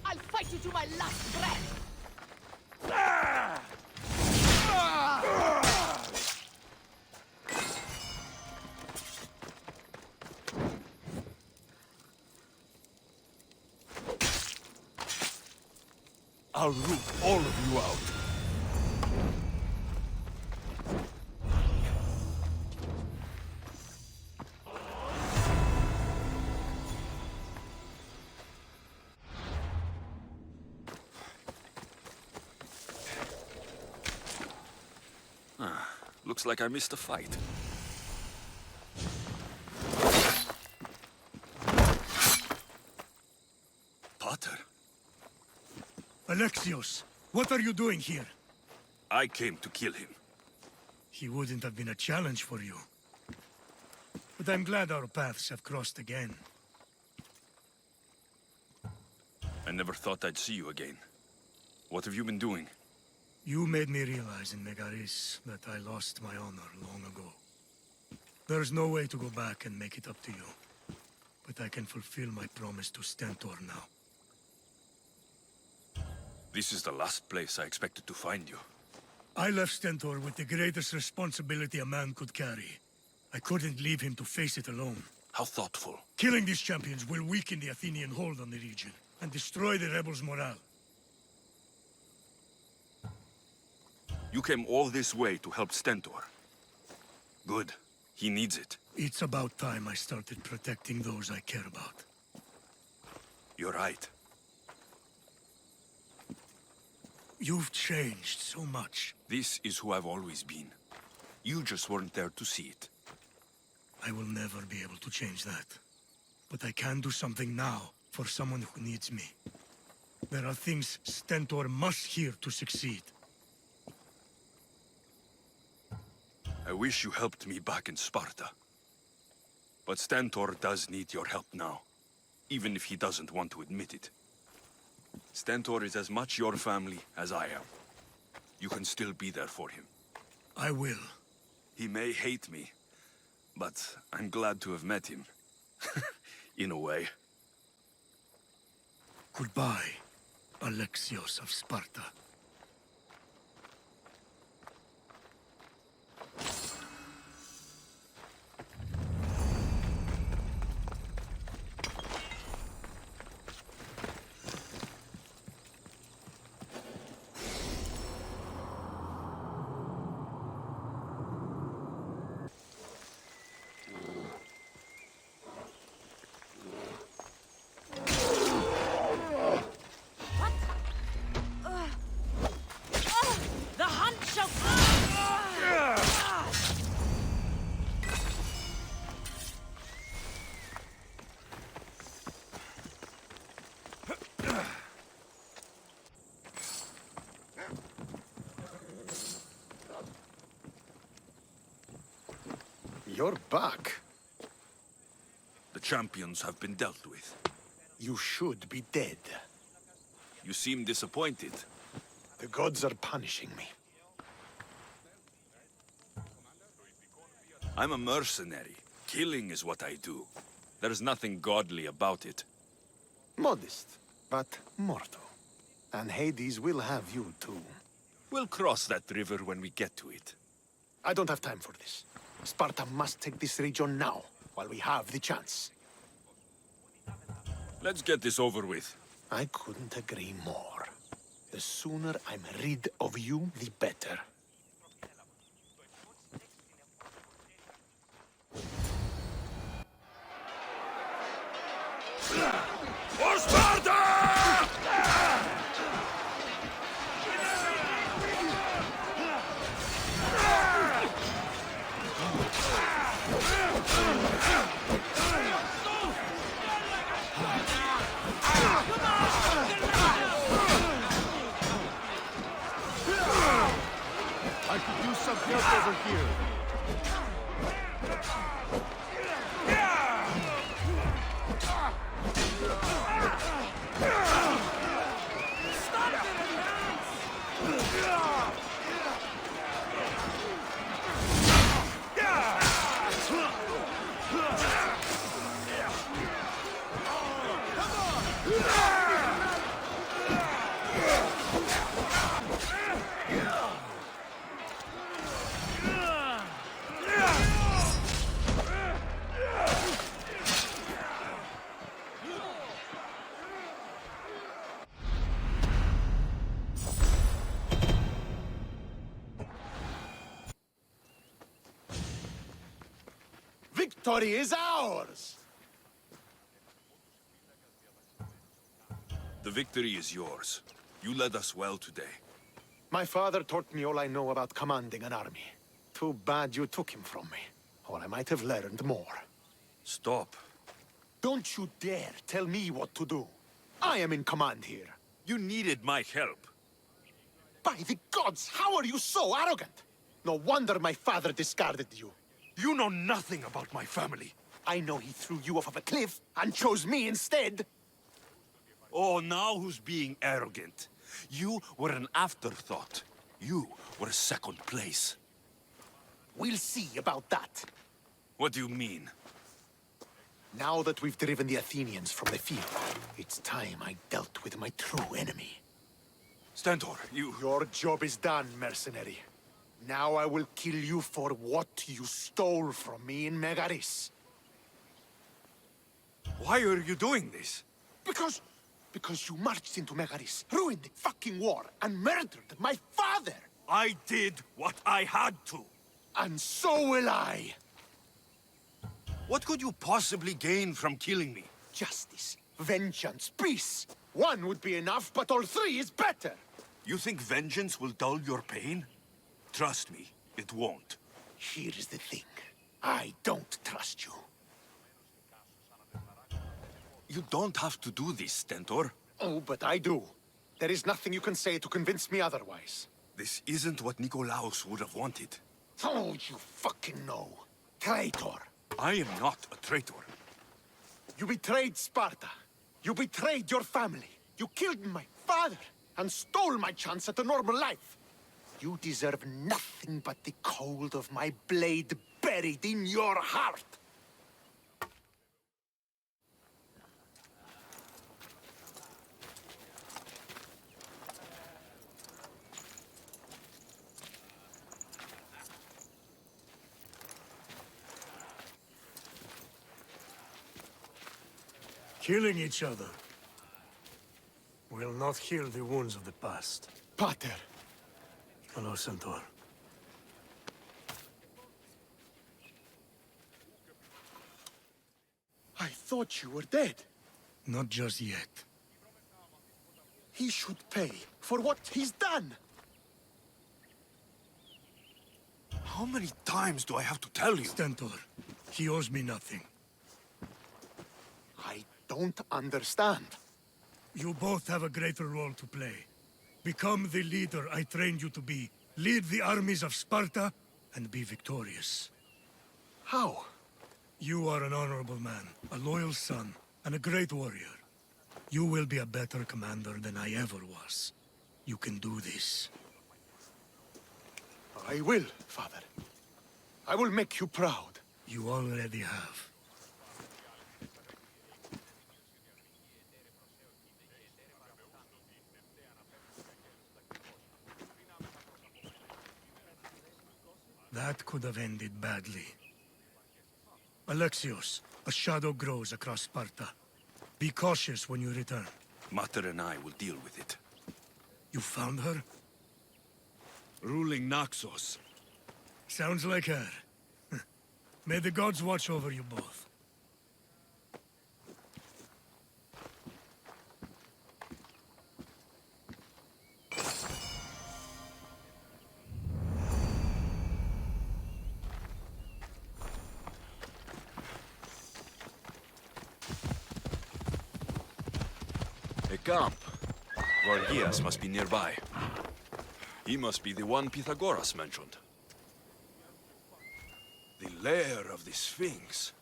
[SPEAKER 16] I'll fight you to my last breath!
[SPEAKER 14] I'll root all of you out.
[SPEAKER 18] Looks like I missed a fight. Potter?
[SPEAKER 6] Alexios, what are you doing here?
[SPEAKER 18] I came to kill him.
[SPEAKER 6] He wouldn't have been a challenge for you. But I'm glad our paths have crossed again.
[SPEAKER 18] I never thought I'd see you again. What have you been doing?
[SPEAKER 6] You made me realize in Megaris that I lost my honor long ago. There's no way to go back and make it up to you. But I can fulfill my promise to Stentor now.
[SPEAKER 18] This is the last place I expected to find you.
[SPEAKER 6] I left Stentor with the greatest responsibility a man could carry. I couldn't leave him to face it alone.
[SPEAKER 18] How thoughtful.
[SPEAKER 6] Killing these champions will weaken the Athenian hold on the region, and destroy the rebels' morale.
[SPEAKER 18] You came all this way to help Stentor. Good. He needs it.
[SPEAKER 6] It's about time I started protecting those I care about.
[SPEAKER 18] You're right.
[SPEAKER 6] You've changed so much.
[SPEAKER 18] This is who I've always been. You just weren't there to see it.
[SPEAKER 6] I will never be able to change that. But I can do something now for someone who needs me. There are things Stentor must hear to succeed.
[SPEAKER 18] I wish you helped me back in Sparta. But Stentor does need your help now, even if he doesn't want to admit it. Stentor is as much your family as I am. You can still be there for him.
[SPEAKER 6] I will.
[SPEAKER 18] He may hate me, but I'm glad to have met him. In a way.
[SPEAKER 6] Goodbye, Alexios of Sparta.
[SPEAKER 10] The hunt shall
[SPEAKER 12] You're back.
[SPEAKER 18] The champions have been dealt with.
[SPEAKER 12] You should be dead.
[SPEAKER 18] You seem disappointed.
[SPEAKER 12] The gods are punishing me.
[SPEAKER 18] I'm a mercenary. Killing is what I do. There's nothing godly about it.
[SPEAKER 12] Modest, but mortal. And Hades will have you too.
[SPEAKER 18] We'll cross that river when we get to it.
[SPEAKER 12] I don't have time for this. Sparta must take this region now, while we have the chance.
[SPEAKER 18] Let's get this over with.
[SPEAKER 12] I couldn't agree more. The sooner I'm rid of you, the better.
[SPEAKER 18] For Sparta!
[SPEAKER 2] I could do something else over here.
[SPEAKER 12] Victory is ours!
[SPEAKER 18] The victory is yours. You led us well today.
[SPEAKER 12] My father taught me all I know about commanding an army. Too bad you took him from me, or I might have learned more.
[SPEAKER 18] Stop.
[SPEAKER 12] Don't you dare tell me what to do. I am in command here.
[SPEAKER 18] You needed my help.
[SPEAKER 12] By the gods, how are you so arrogant? No wonder my father discarded you.
[SPEAKER 18] You know nothing about my family.
[SPEAKER 12] I know he threw you off of a cliff and chose me instead.
[SPEAKER 18] Oh, now who's being arrogant? You were an afterthought. You were second place.
[SPEAKER 12] We'll see about that.
[SPEAKER 18] What do you mean?
[SPEAKER 12] Now that we've driven the Athenians from the field, it's time I dealt with my true enemy.
[SPEAKER 18] Stentor, you...
[SPEAKER 12] Your job is done, mercenary. Now I will kill you for what you stole from me in Megaris.
[SPEAKER 18] Why are you doing this?
[SPEAKER 12] Because you marched into Megaris, ruined the fucking war, and murdered my father!
[SPEAKER 18] I did what I had to.
[SPEAKER 12] And so will I!
[SPEAKER 18] What could you possibly gain from killing me?
[SPEAKER 12] Justice, vengeance, peace. One would be enough, but all three is better!
[SPEAKER 18] You think vengeance will dull your pain? Trust me, it won't.
[SPEAKER 12] Here's the thing. I don't trust you.
[SPEAKER 14] You don't have to do this, Stentor.
[SPEAKER 12] Oh, but I do. There is nothing you can say to convince me otherwise.
[SPEAKER 14] This isn't what Nikolaos would have wanted.
[SPEAKER 12] Oh, you fucking know. Traitor.
[SPEAKER 14] I am not a traitor.
[SPEAKER 12] You betrayed Sparta. You betrayed your family. You killed my father and stole my chance at a normal life. You deserve nothing but the cold of my blade buried in your heart.
[SPEAKER 6] Killing each other will not heal the wounds of the past.
[SPEAKER 12] Pater.
[SPEAKER 6] Hello, Centaur.
[SPEAKER 12] I thought you were dead.
[SPEAKER 6] Not just yet.
[SPEAKER 12] He should pay for what he's done.
[SPEAKER 14] How many times do I have to tell you?
[SPEAKER 6] Stentor, he owes me nothing.
[SPEAKER 12] I don't understand.
[SPEAKER 6] You both have a greater role to play. Become the leader I trained you to be. Lead the armies of Sparta and be victorious.
[SPEAKER 12] How?
[SPEAKER 6] You are an honorable man, a loyal son, and a great warrior. You will be a better commander than I ever was. You can do this.
[SPEAKER 12] I will, Father. I will make you proud.
[SPEAKER 6] You already have. That could have ended badly. Alexios, a shadow grows across Sparta. Be cautious when you return.
[SPEAKER 14] Mater and I will deal with it.
[SPEAKER 6] You found her?
[SPEAKER 14] Ruling Naxos.
[SPEAKER 6] Sounds like her. May the gods watch over you both.
[SPEAKER 14] A camp. Gorgias must be nearby. He must be the one Pythagoras mentioned. The lair of the Sphinx.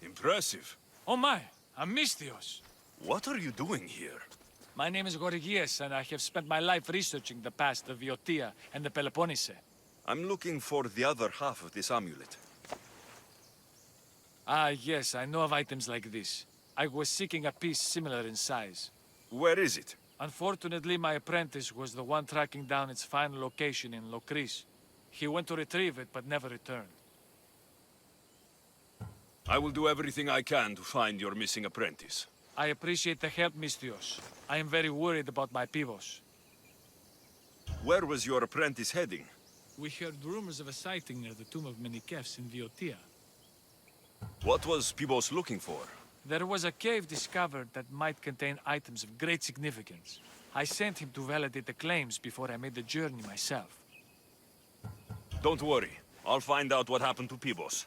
[SPEAKER 14] Impressive.
[SPEAKER 23] Oh my, I'm Mystios.
[SPEAKER 14] What are you doing here?
[SPEAKER 23] My name is Gorgias, and I have spent my life researching the past of Viotia and the Peloponnese.
[SPEAKER 14] I'm looking for the other half of this amulet.
[SPEAKER 23] Ah, yes, I know of items like this. I was seeking a piece similar in size.
[SPEAKER 14] Where is it?
[SPEAKER 23] Unfortunately, my apprentice was the one tracking down its final location in Lokris. He went to retrieve it, but never returned.
[SPEAKER 14] I will do everything I can to find your missing apprentice.
[SPEAKER 23] I appreciate the help, Mystios. I am very worried about my Pivos.
[SPEAKER 14] Where was your apprentice heading?
[SPEAKER 23] We heard rumors of a sighting near the tomb of Menikefs in Viotia.
[SPEAKER 14] What was Pibos looking for?
[SPEAKER 23] There was a cave discovered that might contain items of great significance. I sent him to validate the claims before I made the journey myself.
[SPEAKER 14] Don't worry. I'll find out what happened to Pibos.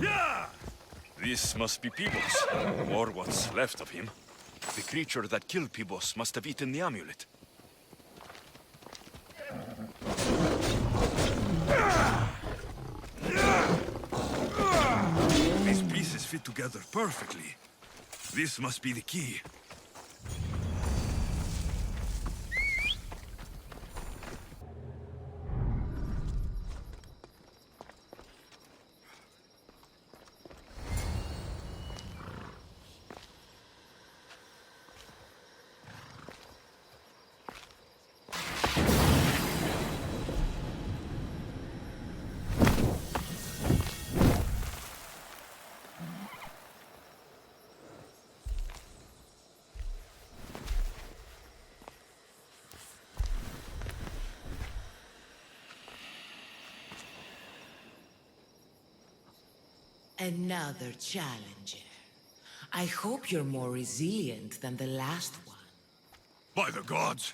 [SPEAKER 14] Yeah! This must be Pibos, or what's left of him. The creature that killed Pibos must have eaten the amulet. These pieces fit together perfectly. This must be the key.
[SPEAKER 10] Another challenger. I hope you're more resilient than the last one.
[SPEAKER 14] By the gods!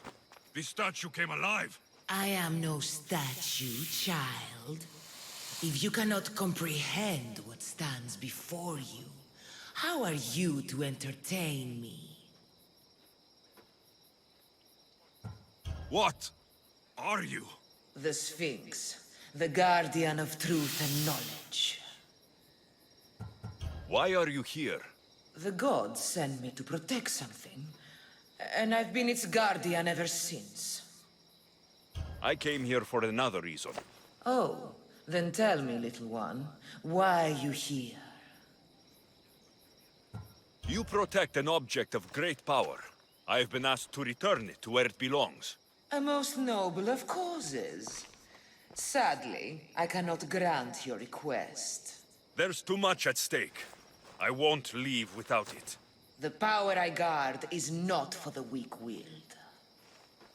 [SPEAKER 14] This statue came alive!
[SPEAKER 10] I am no statue, child. If you cannot comprehend what stands before you, how are you to entertain me?
[SPEAKER 14] What are you?
[SPEAKER 10] The Sphinx, the guardian of truth and knowledge.
[SPEAKER 14] Why are you here?
[SPEAKER 10] The gods sent me to protect something, and I've been its guardian ever since.
[SPEAKER 14] I came here for another reason.
[SPEAKER 10] Oh, then tell me, little one, why are you here?
[SPEAKER 14] You protect an object of great power. I have been asked to return it to where it belongs.
[SPEAKER 10] A most noble of causes. Sadly, I cannot grant your request.
[SPEAKER 14] There's too much at stake. I won't leave without it.
[SPEAKER 10] The power I guard is not for the weak-willed.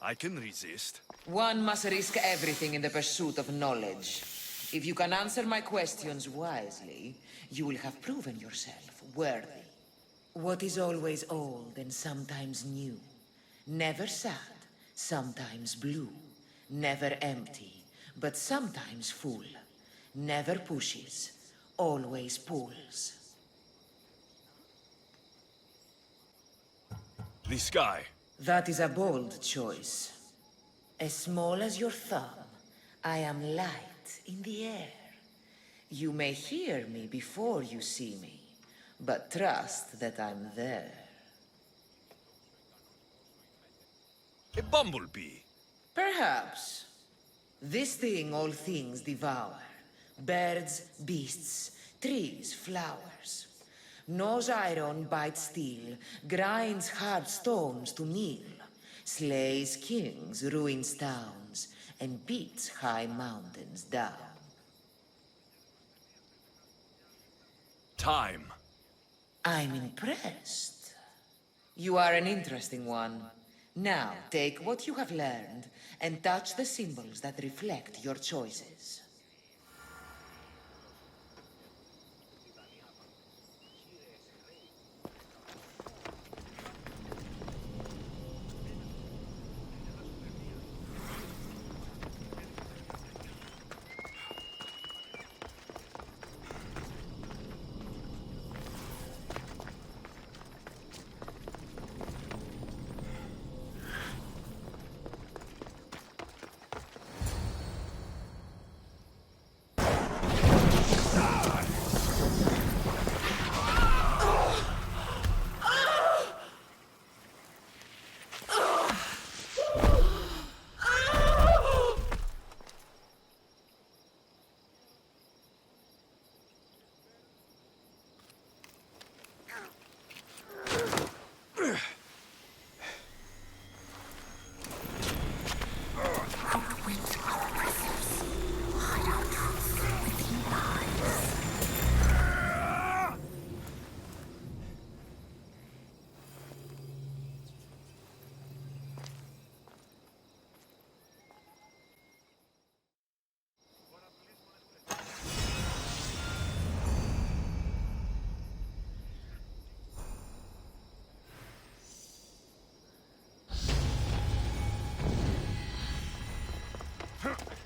[SPEAKER 14] I can resist.
[SPEAKER 10] One must risk everything in the pursuit of knowledge. If you can answer my questions wisely, you will have proven yourself worthy. What is always old and sometimes new. Never sad, sometimes blue. Never empty, but sometimes full. Never pushes, always pulls.
[SPEAKER 14] The sky.
[SPEAKER 10] That is a bold choice. As small as your thumb, I am light in the air. You may hear me before you see me, but trust that I'm there.
[SPEAKER 14] A bumblebee.
[SPEAKER 10] Perhaps. This thing all things devour. Birds, beasts, trees, flowers. Gnaws iron, bites steel, grinds hard stones to meal, slays kings, ruins towns, and beats high mountains down.
[SPEAKER 14] Time.
[SPEAKER 10] I'm impressed. You are an interesting one. Now, take what you have learned and touch the symbols that reflect your choices.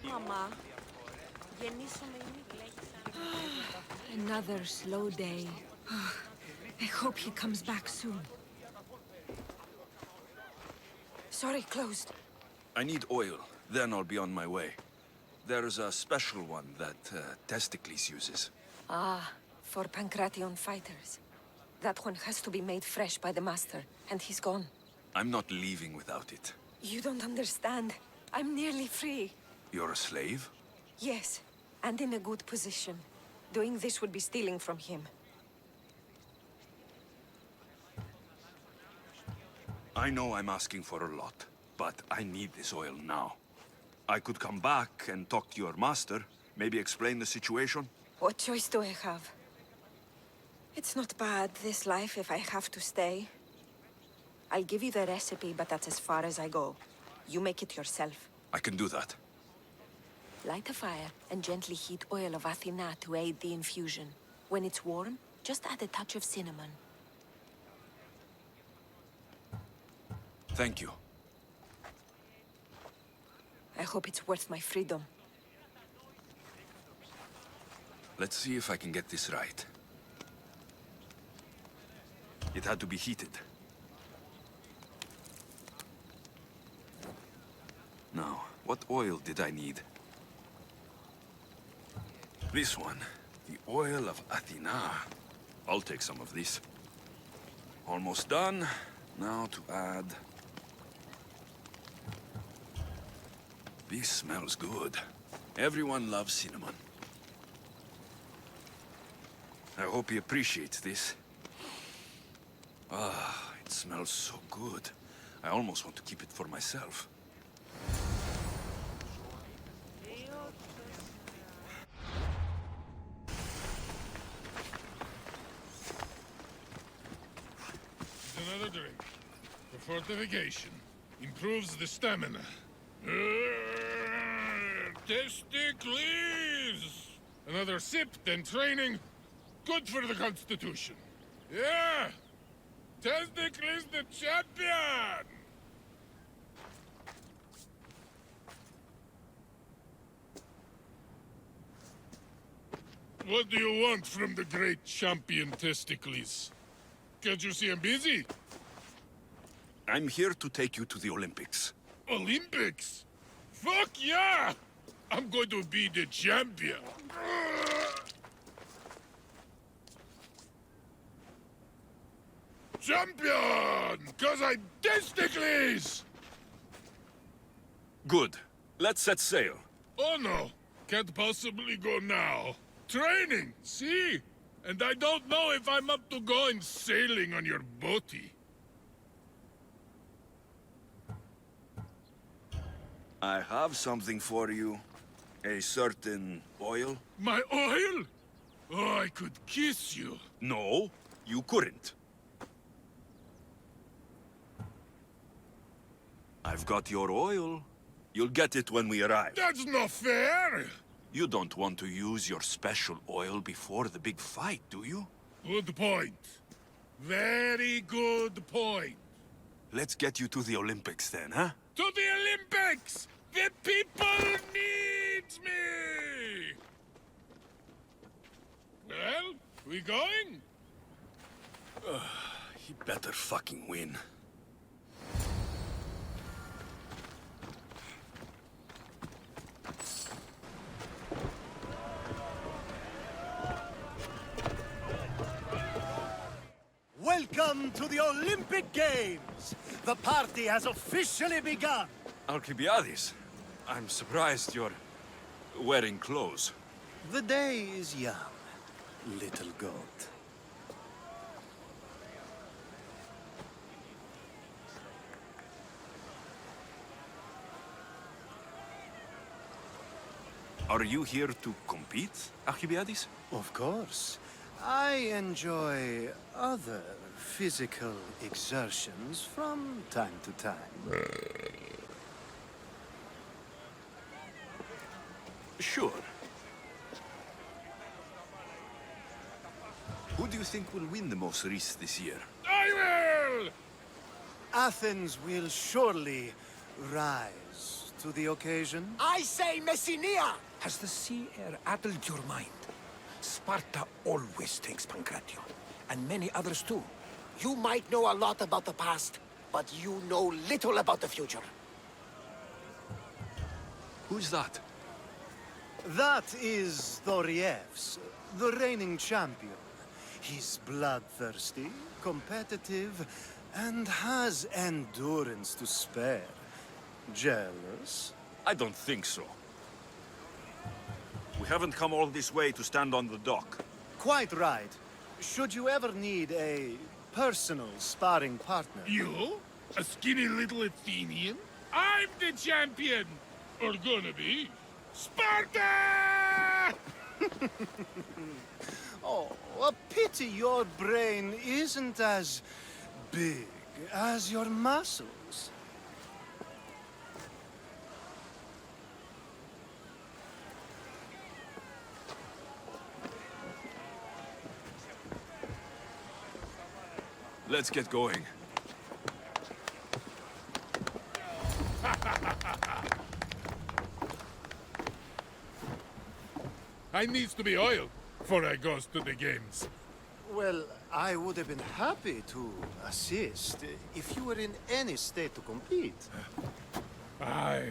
[SPEAKER 5] Mama. Another slow day. I hope he comes back soon. Sorry, closed.
[SPEAKER 14] I need oil, then I'll be on my way. There's a special one that Testicles uses.
[SPEAKER 5] Ah, for Pancration fighters. That one has to be made fresh by the master, and he's gone.
[SPEAKER 14] I'm not leaving without it.
[SPEAKER 5] You don't understand. I'm nearly free.
[SPEAKER 14] You're a slave?
[SPEAKER 5] Yes, and in a good position. Doing this would be stealing from him.
[SPEAKER 14] I know I'm asking for a lot, but I need this oil now. I could come back and talk to your master, maybe explain the situation.
[SPEAKER 5] What choice do I have? It's not bad, this life, if I have to stay. I'll give you the recipe, but that's as far as I go. You make it yourself.
[SPEAKER 14] I can do that.
[SPEAKER 5] Light a fire and gently heat oil of Athena to aid the infusion. When it's warm, just add a touch of cinnamon.
[SPEAKER 14] Thank you.
[SPEAKER 5] I hope it's worth my freedom.
[SPEAKER 18] Let's see if I can get this right. It had to be heated. Now, what oil did I need? This one. The oil of Athena. I'll take some of this. Almost done. Now to add... This smells good. Everyone loves cinnamon. I hope he appreciates this. Ah, it smells so good. I almost want to keep it for myself.
[SPEAKER 17] Another drink. For fortification. Improves the stamina. Testicles! Another sip, then training. Good for the Constitution. Yeah! Testicles the champion! What do you want from the great champion Testicles? Can't you see I'm busy?
[SPEAKER 18] I'm here to take you to the Olympics.
[SPEAKER 17] Olympics? Fuck yeah! I'm going to be the champion. Champion! Cause I'm Testicles!
[SPEAKER 18] Good. Let's set sail.
[SPEAKER 17] Oh no, can't possibly go now. Training, see? And I don't know if I'm up to going sailing on your boaty.
[SPEAKER 18] I have something for you. A certain oil.
[SPEAKER 17] My oil? Oh, I could kiss you.
[SPEAKER 18] No, you couldn't. I've got your oil. You'll get it when we arrive.
[SPEAKER 17] That's not fair!
[SPEAKER 18] You don't want to use your special oil before the big fight, do you?
[SPEAKER 17] Good point. Very good point.
[SPEAKER 18] Let's get you to the Olympics then, huh?
[SPEAKER 17] To the Olympics! The people needs me! Well, we going?
[SPEAKER 18] He better fucking win.
[SPEAKER 13] Welcome to the Olympic Games! The party has officially begun!
[SPEAKER 18] Alcibiades, I'm surprised you're wearing clothes.
[SPEAKER 13] The day is young, little goat.
[SPEAKER 18] Are you here to compete, Alcibiades?
[SPEAKER 13] Of course. I enjoy other physical exertions from time to time.
[SPEAKER 18] Sure. Who do you think will win the most race this year?
[SPEAKER 17] I will!
[SPEAKER 13] Athens will surely rise to the occasion.
[SPEAKER 16] I say Messinia!
[SPEAKER 20] Has the sea air addled your mind? Sparta always takes Pancration, and many others too.
[SPEAKER 16] You might know a lot about the past, but you know little about the future.
[SPEAKER 18] Who's that?
[SPEAKER 13] That is Thorievs, the reigning champion. He's bloodthirsty, competitive, and has endurance to spare. Jealous?
[SPEAKER 18] I don't think so. We haven't come all this way to stand on the dock.
[SPEAKER 13] Quite right. Should you ever need a personal sparring partner...
[SPEAKER 17] You? A skinny little Athenian? I'm the champion! Or gonna be. Sparta!
[SPEAKER 13] Oh, a pity your brain isn't as big as your muscles.
[SPEAKER 18] Let's get going.
[SPEAKER 17] I needs to be oiled before I goes to the games.
[SPEAKER 13] Well, I would have been happy to assist if you were in any state to compete.
[SPEAKER 17] I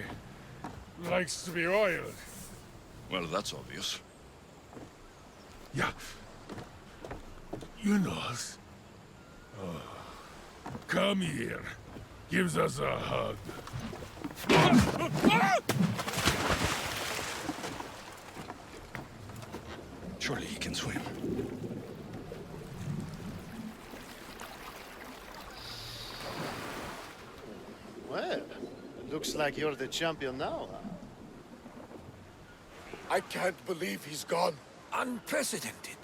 [SPEAKER 17] likes to be oiled.
[SPEAKER 18] Well, that's obvious.
[SPEAKER 17] Yeah. You knows. Oh. Come here. Gives us a hug.
[SPEAKER 18] Surely he can swim.
[SPEAKER 13] Well, looks like you're the champion now, huh?
[SPEAKER 17] I can't believe he's gone.
[SPEAKER 20] Unprecedented.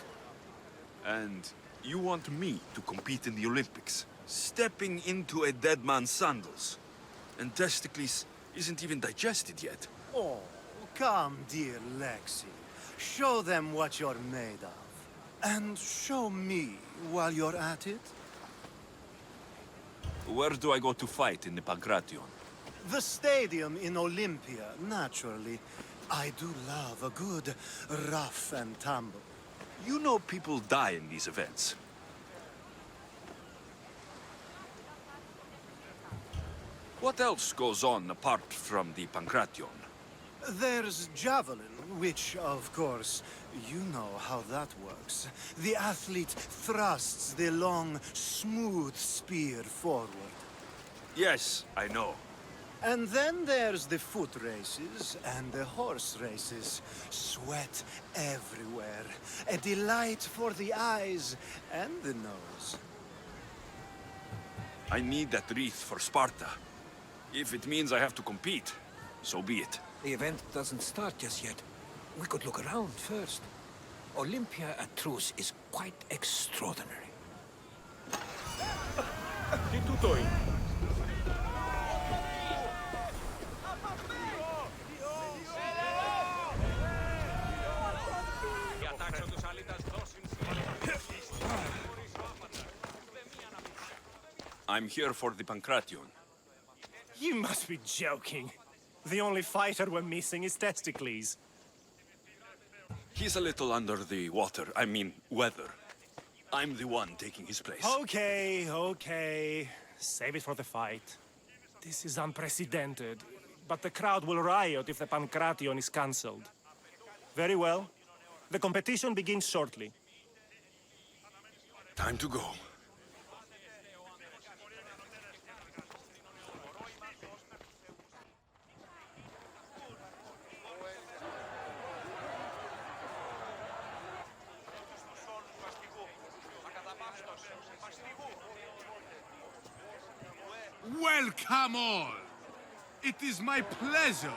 [SPEAKER 14] And you want me to compete in the Olympics? Stepping into a dead man's sandals. And Testicles isn't even digested yet.
[SPEAKER 13] Oh, come, dear Lexi. Show them what you're made of. And show me while you're at it.
[SPEAKER 14] Where do I go to fight in the Pancration?
[SPEAKER 13] The stadium in Olympia, naturally. I do love a good rough and tumble.
[SPEAKER 14] You know people die in these events. What else goes on apart from the Pancration?
[SPEAKER 13] There's javelin, which, of course, you know how that works. The athlete thrusts the long, smooth spear forward.
[SPEAKER 14] Yes, I know.
[SPEAKER 13] And then there's the foot races and the horse races. Sweat everywhere. A delight for the eyes and the nose.
[SPEAKER 14] I need that wreath for Sparta. If it means I have to compete, so be it.
[SPEAKER 20] The event doesn't start just yet. We could look around first. Olympia at truce is quite extraordinary.
[SPEAKER 12] Che tutto in?
[SPEAKER 14] I'm here for the Pancration.
[SPEAKER 4] You must be joking. The only fighter we're missing is Testicles.
[SPEAKER 14] He's a little under the water, I mean, weather. I'm the one taking his place.
[SPEAKER 4] Okay, okay. Save it for the fight. This is unprecedented, but the crowd will riot if the Pancration is cancelled. Very well. The competition begins shortly.
[SPEAKER 14] Time to go.
[SPEAKER 17] Welcome all! It is my pleasure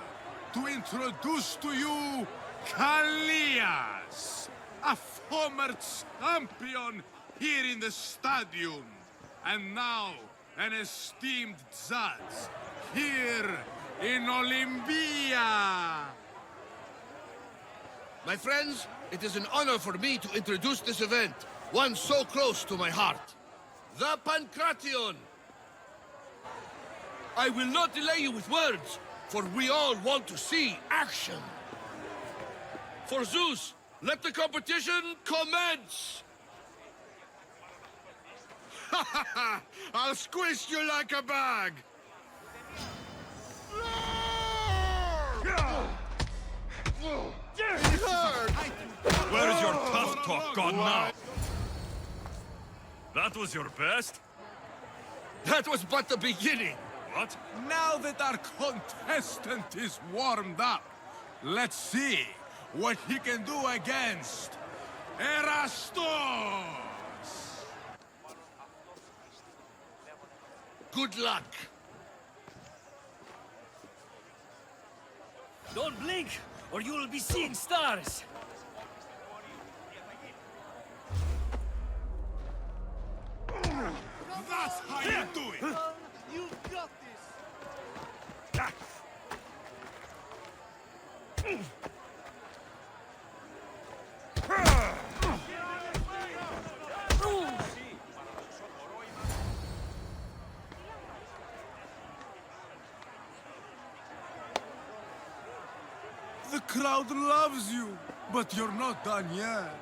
[SPEAKER 17] to introduce to you Kallias, a former champion here in the stadium, and now an esteemed judge here in Olympia.
[SPEAKER 7] My friends, it is an honor for me to introduce this event, one so close to my heart. The Pancration! I will not delay you with words, for we all want to see action. For Zeus, let the competition commence!
[SPEAKER 17] Ha ha ha! I'll squish you like a bag!
[SPEAKER 14] Where is your tough talk gone now? That was your best?
[SPEAKER 7] That was but the beginning!
[SPEAKER 14] What?
[SPEAKER 17] Now that our contestant is warmed up, let's see what he can do against Erastos!
[SPEAKER 7] Good luck!
[SPEAKER 22] Don't blink, or you will be seeing stars!
[SPEAKER 17] That's how you do it!
[SPEAKER 13] You've got this!
[SPEAKER 17] The
[SPEAKER 1] crowd loves you, but you're not done yet.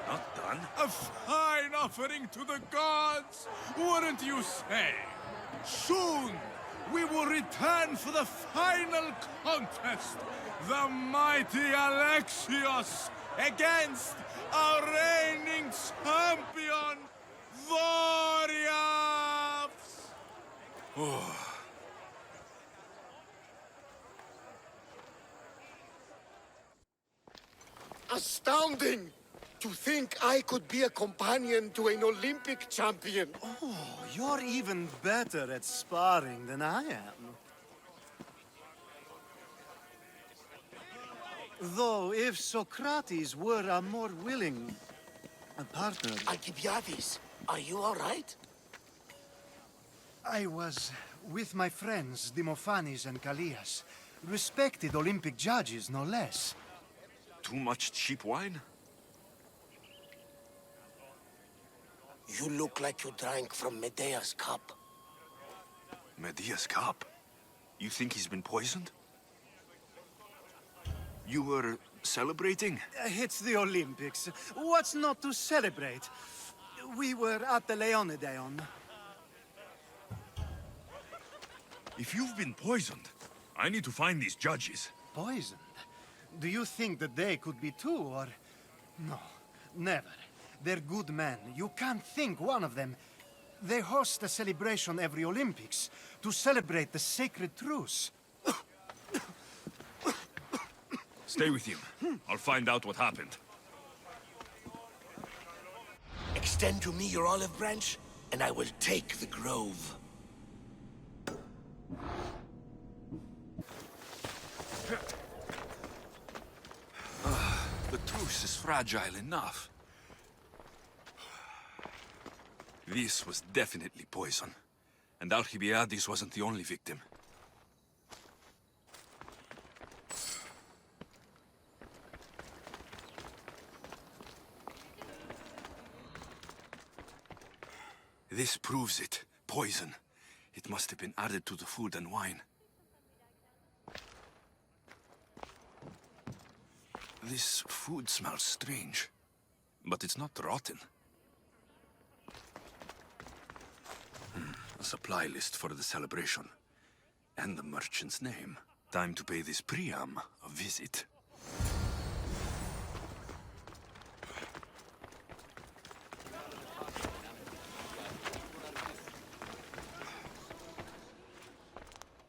[SPEAKER 14] Not done?
[SPEAKER 1] A fine offering to the gods, wouldn't you say? Soon, we will return for the final contest. The mighty Alexios against our reigning champion, Warriors!
[SPEAKER 14] Oh.
[SPEAKER 16] Astounding! To think I could be a companion to an Olympic champion.
[SPEAKER 13] Oh, you're even better at sparring than I am. Though, if Socrates were a more willing partner...
[SPEAKER 16] Alcibiades, are you all right?
[SPEAKER 13] I was with my friends, Demophanes and Callias. Respected Olympic judges, no less.
[SPEAKER 14] Too much cheap wine?
[SPEAKER 16] You look like you drank from Medea's cup.
[SPEAKER 14] Medea's cup? You think he's been poisoned? You were celebrating?
[SPEAKER 13] It's the Olympics. What's not to celebrate? We were at the Leonideon.
[SPEAKER 14] If you've been poisoned, I need to find these judges.
[SPEAKER 13] Poisoned? Do you think that they could be too, or... No, never. They're good men. You can't think one of them. They host a celebration every Olympics to celebrate the sacred truce.
[SPEAKER 14] Stay with him. I'll find out what happened.
[SPEAKER 16] Extend to me your olive branch, and I will take the grove.
[SPEAKER 14] The truce is fragile enough. This was definitely poison. And Alcibiades wasn't the only victim. This proves it. Poison. It must have been added to the food and wine. This food smells strange, but it's not rotten. A supply list for the celebration. And the merchant's name. Time to pay this Priam a visit.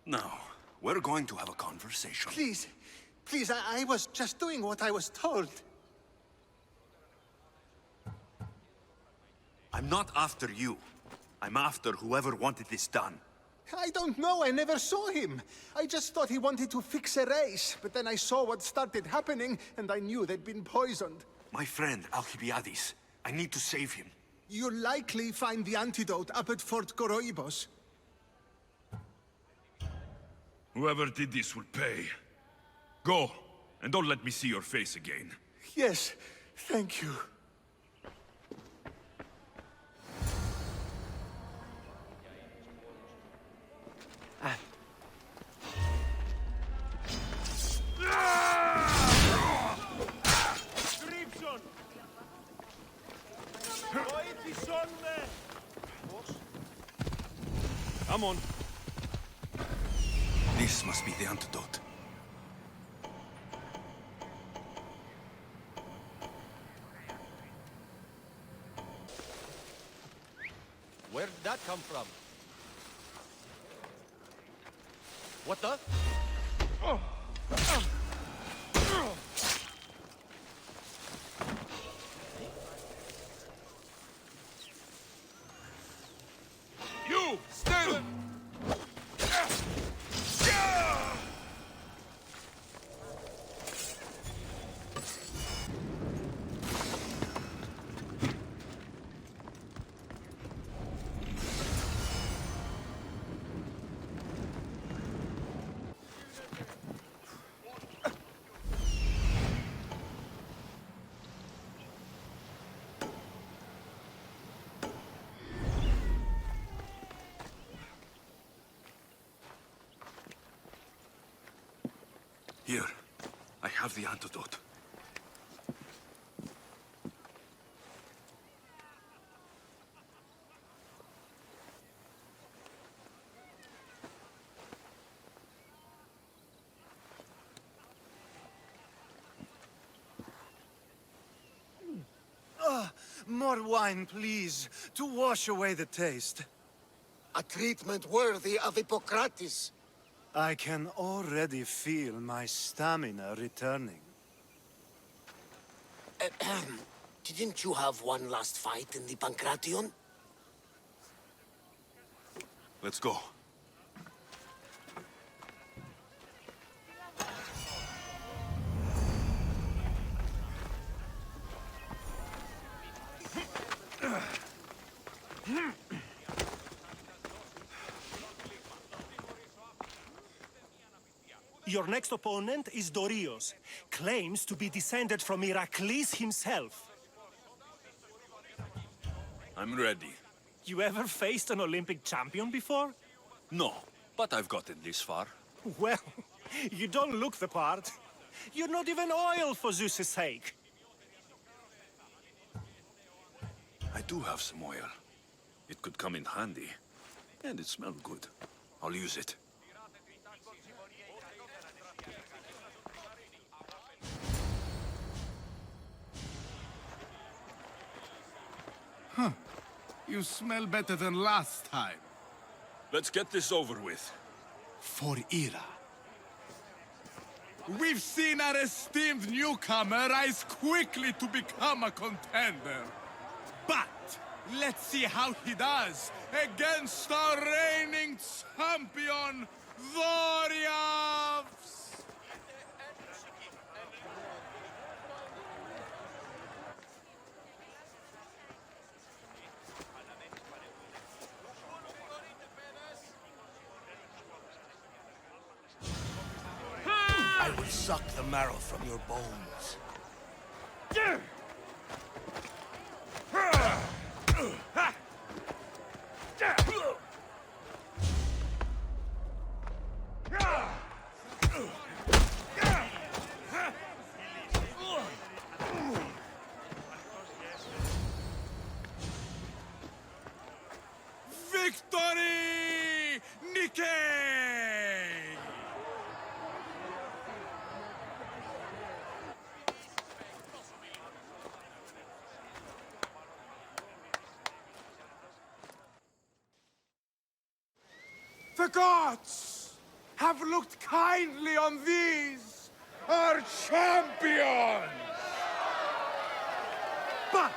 [SPEAKER 14] Now, we're going to have a conversation.
[SPEAKER 12] Please, please, I was just doing what I was told.
[SPEAKER 14] I'm not after you. I'm after whoever wanted this done.
[SPEAKER 12] I don't know, I never saw him. I just thought he wanted to fix a race, but then I saw what started happening, and I knew they'd been poisoned.
[SPEAKER 14] My friend, Alcibiades. I need to save him.
[SPEAKER 12] You'll likely find the antidote up at Fort Coroibos.
[SPEAKER 14] Whoever did this will pay. Go, and don't let me see your face again.
[SPEAKER 12] Yes, thank you.
[SPEAKER 14] Come on. This must be the antidote.
[SPEAKER 15] Where did that come from? What the?
[SPEAKER 7] You! Stay there!
[SPEAKER 14] Here, I have the antidote.
[SPEAKER 13] More wine, please, to wash away the taste.
[SPEAKER 16] A treatment worthy of Hippocrates.
[SPEAKER 13] I can already feel my stamina returning.
[SPEAKER 16] Didn't you have one last fight in the Pancration?
[SPEAKER 14] Let's go.
[SPEAKER 4] Your next opponent is Dorios. Claims to be descended from Heracles himself.
[SPEAKER 14] I'm ready.
[SPEAKER 4] You ever faced an Olympic champion before?
[SPEAKER 14] No, but I've gotten this far.
[SPEAKER 4] Well, you don't look the part. You're not even oil for Zeus's sake.
[SPEAKER 14] I do have some oil. It could come in handy. And it smelled good. I'll use it.
[SPEAKER 1] Huh. You smell better than last time.
[SPEAKER 14] Let's get this over with.
[SPEAKER 1] For Ira. We've seen our esteemed newcomer rise quickly to become a contender. But let's see how he does against our reigning champion, Dorios!
[SPEAKER 16] I will suck the marrow from your bones.
[SPEAKER 1] Victory! Nike! The gods have looked kindly on these, our champions! But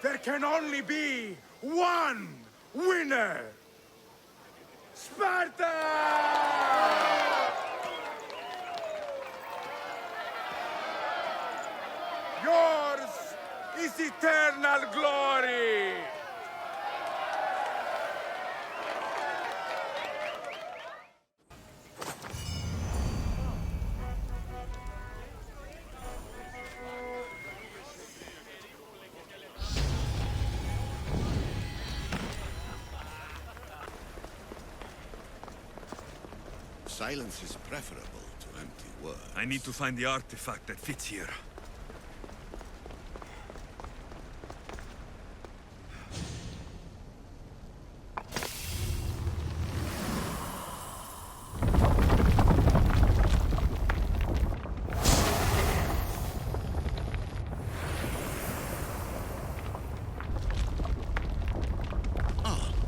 [SPEAKER 1] there can only be one winner! Sparta! Yours is eternal glory!
[SPEAKER 3] Silence is preferable to empty words.
[SPEAKER 14] I need to find the artifact that fits here.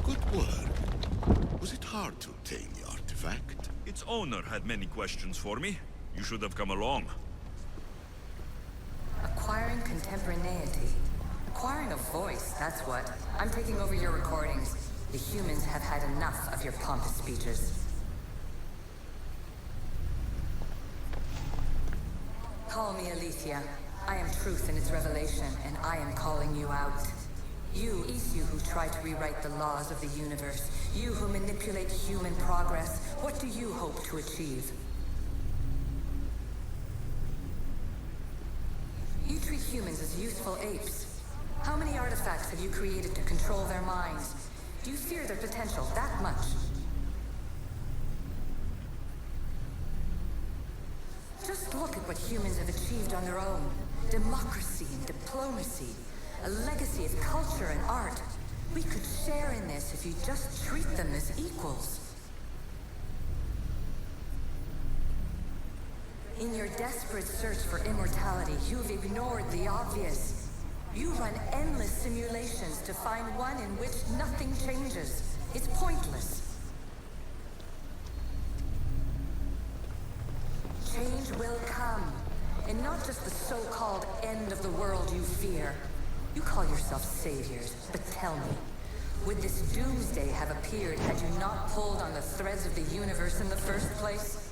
[SPEAKER 3] Good work. Was it hard to obtain the artifact?
[SPEAKER 14] Its owner had many questions for me. You should have come along.
[SPEAKER 19] Acquiring contemporaneity. Acquiring a voice, that's what. I'm taking over your recordings. The humans have had enough of your pompous speeches. Call me Aletheia. I am truth in its revelation, and I am calling you out. You who try to rewrite the laws of the universe. You who manipulate human progress. What do you hope to achieve? You treat humans as useful apes. How many artifacts have you created to control their minds? Do you fear their potential that much? Just look at what what humans have achieved on their own. Democracy and diplomacy. A legacy of culture and art. We could share in this if you just treat them as equals. In your desperate search for immortality, you've ignored the obvious. You run endless simulations to find one in which nothing changes. It's pointless. Change will come. And not just the so-called end of the world you fear. You call yourself saviors, but tell me, would this doomsday have appeared had you not pulled on the threads of the universe in the first place?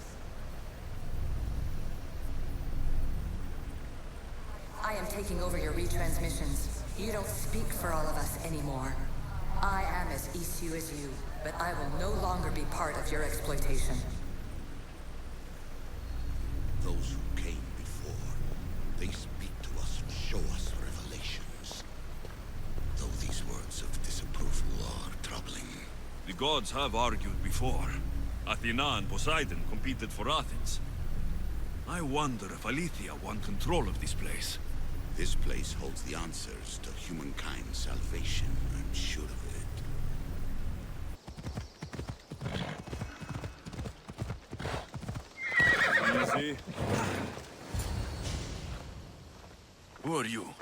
[SPEAKER 19] I am taking over your retransmissions. You don't speak for all of us anymore. I am as issue as you, but I will no longer be part of your exploitation.
[SPEAKER 3] Those who came before, they speak to us and show us revelations. Though these words of disapproval are troubling.
[SPEAKER 14] The gods have argued before. Athena and Poseidon competed for Athens. I wonder if Aletheia won control of this place.
[SPEAKER 3] This place holds the answers to humankind's salvation, I'm sure of it.
[SPEAKER 14] Easy. Who are you?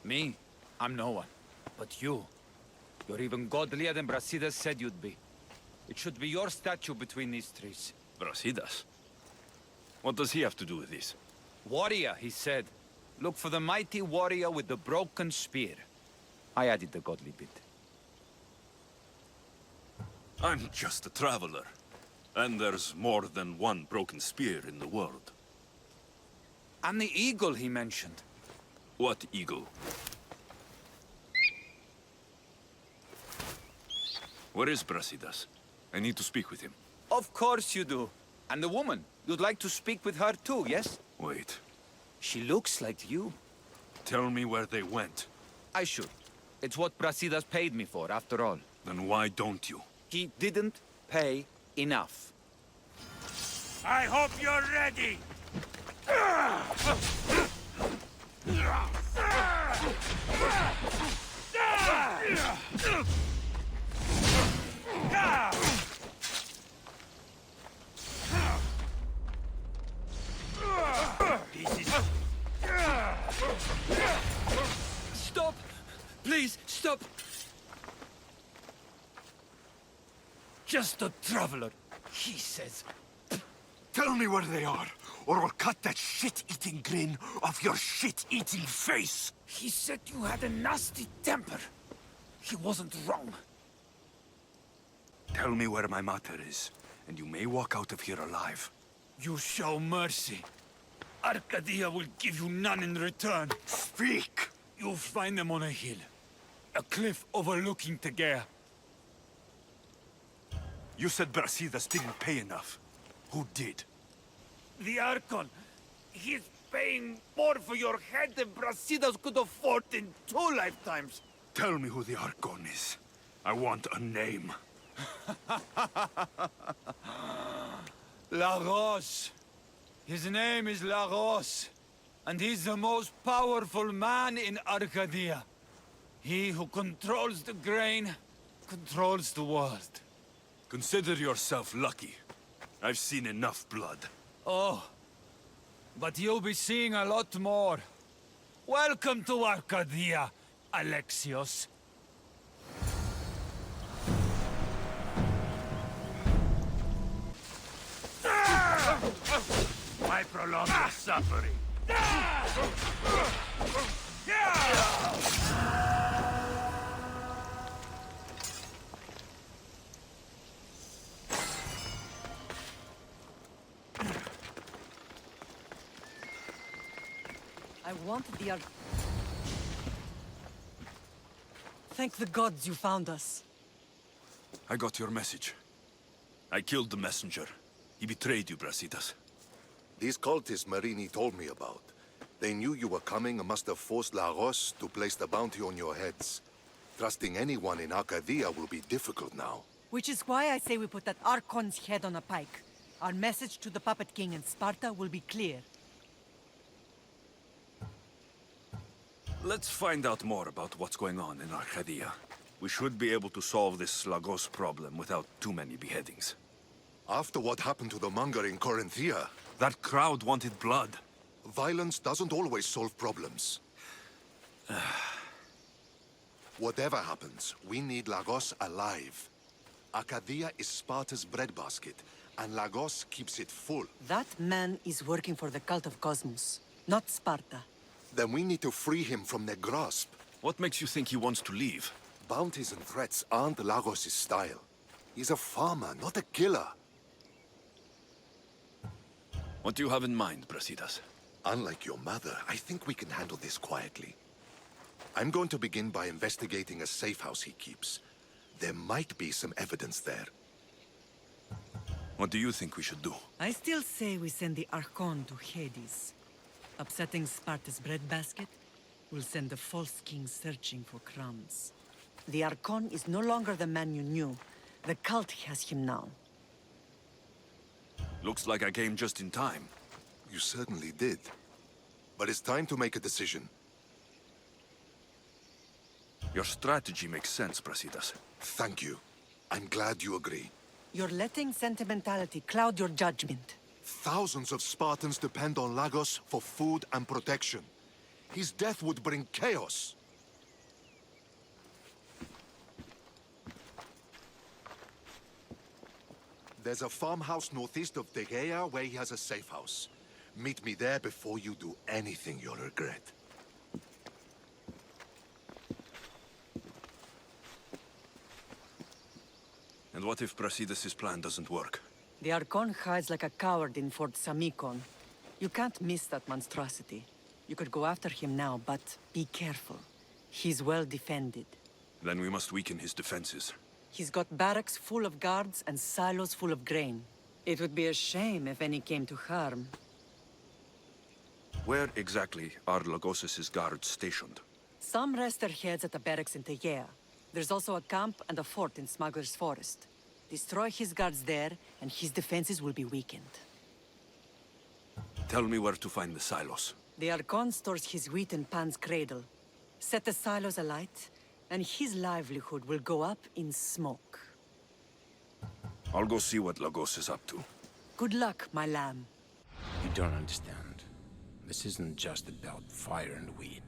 [SPEAKER 8] Me? I'm no one. But you. You're even godlier than Brasidas said you'd be. It should be your statue between these trees.
[SPEAKER 14] Brasidas? What does he have to do with this?
[SPEAKER 8] Warrior, he said. Look for the mighty warrior with the broken spear. I added the godly bit.
[SPEAKER 14] I'm just a traveler. And there's more than one broken spear in the world.
[SPEAKER 8] And the eagle he mentioned.
[SPEAKER 14] What eagle? Where is Brasidas? I need to speak with him.
[SPEAKER 8] Of course you do. And the woman. You'd like to speak with her too, yes?
[SPEAKER 14] Wait.
[SPEAKER 8] She looks like you.
[SPEAKER 14] Tell me where they went.
[SPEAKER 8] I should. It's what Brasidas paid me for, after all.
[SPEAKER 14] Then why don't you?
[SPEAKER 8] He didn't pay enough.
[SPEAKER 17] I hope you're ready!
[SPEAKER 8] Stop! Please, stop! Just a traveler, he says.
[SPEAKER 2] Tell me where they are, or I'll cut that shit-eating grin off your shit-eating face!
[SPEAKER 8] He said you had a nasty temper. He wasn't wrong.
[SPEAKER 14] Tell me where my mater is, and you may walk out of here alive.
[SPEAKER 8] You show mercy. Arcadia will give you none in return.
[SPEAKER 2] Speak!
[SPEAKER 8] You'll find them on a hill. A cliff overlooking Tegea.
[SPEAKER 14] You said Brasidas didn't pay enough. Who did?
[SPEAKER 8] The Archon. He's paying more for your head than Brasidas could afford in 2 lifetimes.
[SPEAKER 14] Tell me who the Archon is. I want a name.
[SPEAKER 8] Lagos. His name is Lagos. And he's the most powerful man in Arcadia. He who controls the grain, controls the world.
[SPEAKER 14] Consider yourself lucky. I've seen enough blood.
[SPEAKER 8] Oh, but you'll be seeing a lot more. Welcome to Arcadia, Alexios.
[SPEAKER 17] Why prolong your suffering?
[SPEAKER 11] I wanted the Thank the gods you found us.
[SPEAKER 14] I got your message. I killed the messenger. He betrayed you, Brasidas.
[SPEAKER 9] These cultists Marini told me about. They knew you were coming and must have forced Lagos to place the bounty on your heads. Trusting anyone in Arcadia will be difficult now.
[SPEAKER 11] Which is why I say we put that Archon's head on a pike. Our message to the Puppet King in Sparta will be clear.
[SPEAKER 14] Let's find out more about what's going on in Arcadia. We should be able to solve this Lagos problem without too many beheadings.
[SPEAKER 9] After what happened to the monger in Corinthia...
[SPEAKER 14] That crowd wanted blood.
[SPEAKER 9] Violence doesn't always solve problems. Whatever happens, we need Lagos alive. Arcadia is Sparta's breadbasket, and Lagos keeps it full.
[SPEAKER 11] That man is working for the cult of Cosmos, not Sparta.
[SPEAKER 9] Then we need to free him from their grasp.
[SPEAKER 14] What makes you think he wants to leave?
[SPEAKER 9] Bounties and threats aren't Lagos' style. He's a farmer, not a killer.
[SPEAKER 14] What do you have in mind, Brasidas?
[SPEAKER 9] Unlike your mother, I think we can handle this quietly. I'm going to begin by investigating a safe house he keeps. There might be some evidence there.
[SPEAKER 14] What do you think we should do?
[SPEAKER 11] I still say we send the Archon to Hades. Upsetting Sparta's breadbasket will send the false king searching for crumbs. The Archon is no longer the man you knew. The cult has him now.
[SPEAKER 14] Looks like I came just in time.
[SPEAKER 9] You certainly did. But it's time to make a decision.
[SPEAKER 14] Your strategy makes sense, Brasidas.
[SPEAKER 9] Thank you. I'm glad you agree.
[SPEAKER 11] You're letting sentimentality cloud your judgment.
[SPEAKER 9] Thousands of Spartans depend on Lagos for food and protection. His death would bring chaos. There's a farmhouse northeast of Tegea where he has a safe house. Meet me there before you do anything you'll regret.
[SPEAKER 14] And what if Brasidas' plan doesn't work?
[SPEAKER 11] The Archon hides like a coward in Fort Samikon. You can't miss that monstrosity. You could go after him now, but be careful. He's well defended.
[SPEAKER 14] Then we must weaken his defenses.
[SPEAKER 11] He's got barracks full of guards and silos full of grain. It would be a shame if any came to harm.
[SPEAKER 14] Where exactly are Lagos' guards stationed?
[SPEAKER 11] Some rest their heads at the barracks in Tegea. There's also a camp and a fort in Smuggler's Forest. Destroy his guards there, and his defenses will be weakened.
[SPEAKER 14] Tell me where to find the silos.
[SPEAKER 11] The Archon stores his wheat in Pan's cradle. Set the silos alight, and his livelihood will go up in smoke.
[SPEAKER 14] I'll go see what Lagos is up to.
[SPEAKER 11] Good luck, my lamb.
[SPEAKER 20] You don't understand. This isn't just about fire and weed.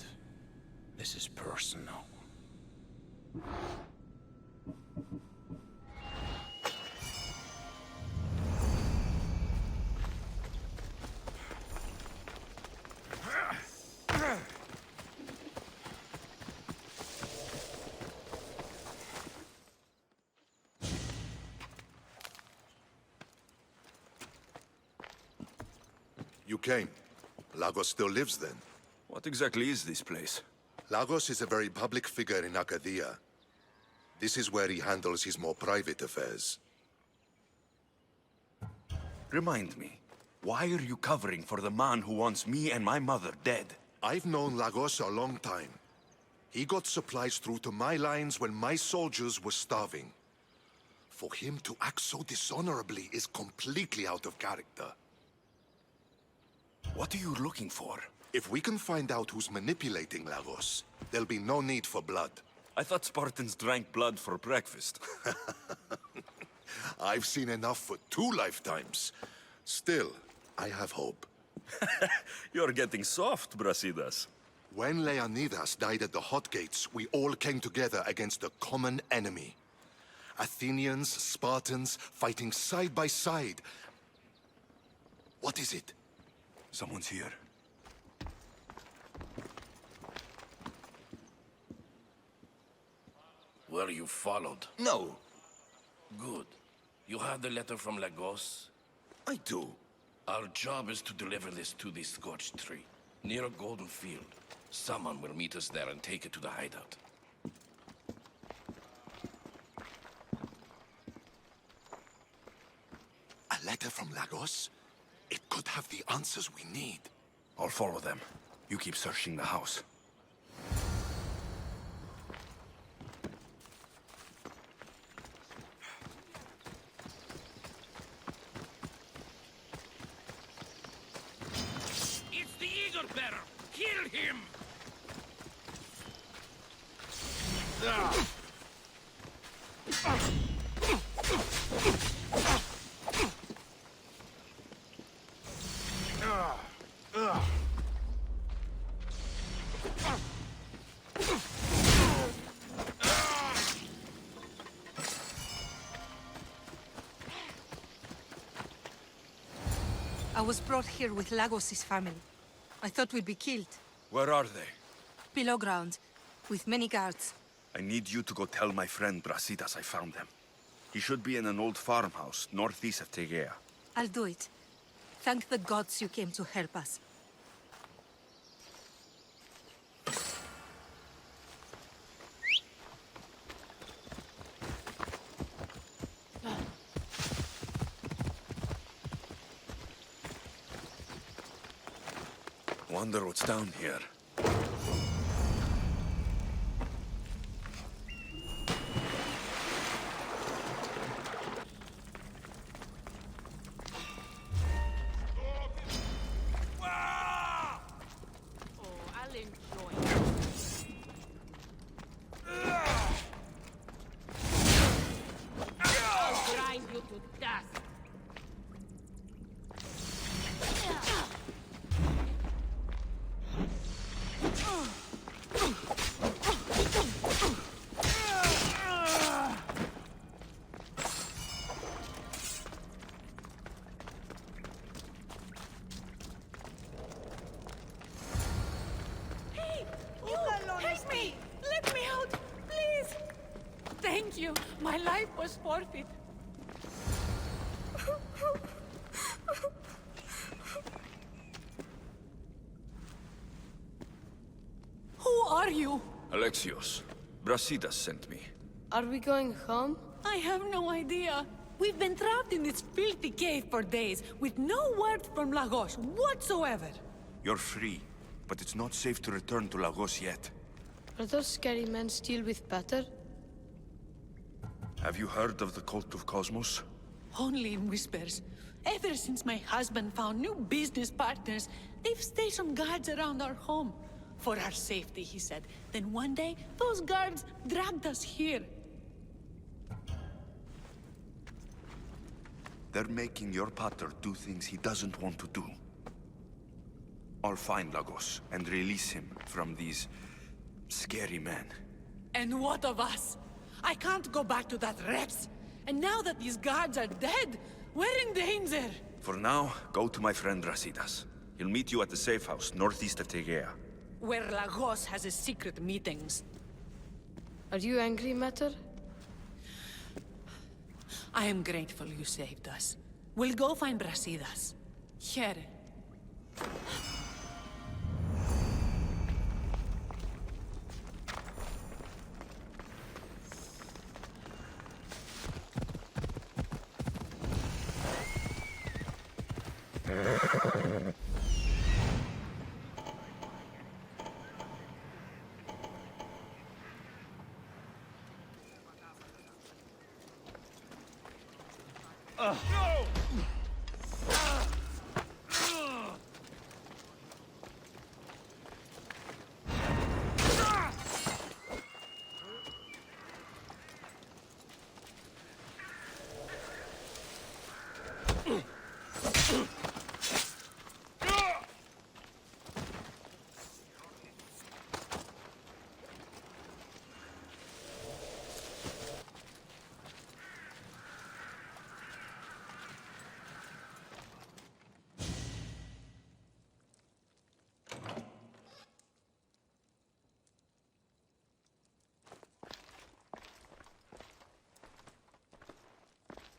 [SPEAKER 20] This is personal.
[SPEAKER 9] You came. Lagos still lives then?
[SPEAKER 14] What exactly is this place?
[SPEAKER 9] Lagos is a very public figure in Arcadia. This is where he handles his more private affairs.
[SPEAKER 14] Remind me, why are you covering for the man who wants me and my mother dead?
[SPEAKER 9] I've known Lagos a long time. He got supplies through to my lines when my soldiers were starving. For him to act so dishonorably is completely out of character.
[SPEAKER 14] What are you looking for?
[SPEAKER 9] If we can find out who's manipulating Lagos, there'll be no need for blood.
[SPEAKER 14] I thought Spartans drank blood for breakfast.
[SPEAKER 9] I've seen enough for 2 lifetimes. Still, I have hope.
[SPEAKER 14] You're getting soft, Brasidas.
[SPEAKER 9] When Leonidas died at the Hot Gates, we all came together against a common enemy. Athenians, Spartans, fighting side by side. What is it?
[SPEAKER 14] Someone's here.
[SPEAKER 6] Were you followed?
[SPEAKER 14] No.
[SPEAKER 6] Good. You have the letter from Lagos?
[SPEAKER 14] I do.
[SPEAKER 6] Our job is to deliver this to the scorched tree, near a golden field. Someone will meet us there and take it to the hideout.
[SPEAKER 9] A letter from Lagos? It could have the answers we need.
[SPEAKER 14] I'll follow them. You keep searching the house.
[SPEAKER 22] It's the eagle bearer! Kill him!
[SPEAKER 10] I was brought here with Lagos' family. I thought we'd be killed.
[SPEAKER 18] Where are they?
[SPEAKER 10] Below ground, with many guards.
[SPEAKER 18] I need you to go tell my friend Brasidas I found them. He should be in an old farmhouse northeast of Tegea.
[SPEAKER 10] I'll do it. Thank the gods you came to help us.
[SPEAKER 18] Wonder what's down here.
[SPEAKER 21] Thank you. My life was forfeit. Who are you?
[SPEAKER 18] Alexios. Brasidas sent me.
[SPEAKER 21] Are we going home? I have no idea. We've been trapped in this filthy cave for days, with no word from Lagos whatsoever.
[SPEAKER 18] You're free, but it's not safe to return to Lagos yet.
[SPEAKER 21] Are those scary men still with Peter?
[SPEAKER 18] Have you heard of the cult of Cosmos?
[SPEAKER 21] Only in whispers. Ever since my husband found new business partners, they've stationed guards around our home. For our safety, he said. Then one day, those guards dragged us here.
[SPEAKER 18] They're making your pater do things he doesn't want to do. I'll find Lagos and release him from these scary men.
[SPEAKER 21] And what of us? I can't go back to that Reps. And now that these guards are dead, we're in danger.
[SPEAKER 18] For now, go to my friend Brasidas. He'll meet you at the safe house northeast of Tegea.
[SPEAKER 21] Where Lagos has his secret meetings. Are you angry, Mater? I am grateful you saved us. We'll go find Brasidas. Here.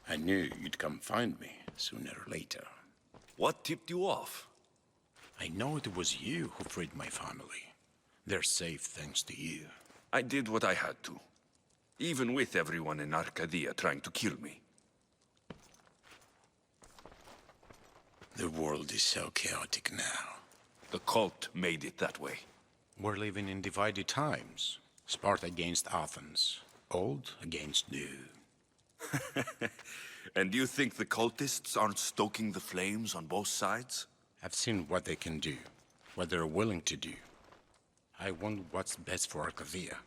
[SPEAKER 23] I knew you'd come find me, sooner or later.
[SPEAKER 18] What tipped you off?
[SPEAKER 23] I know it was you who freed my family. They're safe thanks to you.
[SPEAKER 18] I did what I had to. Even with everyone in Arcadia trying to kill me.
[SPEAKER 23] The world is so chaotic now.
[SPEAKER 18] The cult made it that way.
[SPEAKER 23] We're living in divided times. Sparta against Athens. Old against new.
[SPEAKER 18] And you think the cultists aren't stoking the flames on both sides?
[SPEAKER 23] I've seen what they can do, what they're willing to do. I want what's best for Arcadia.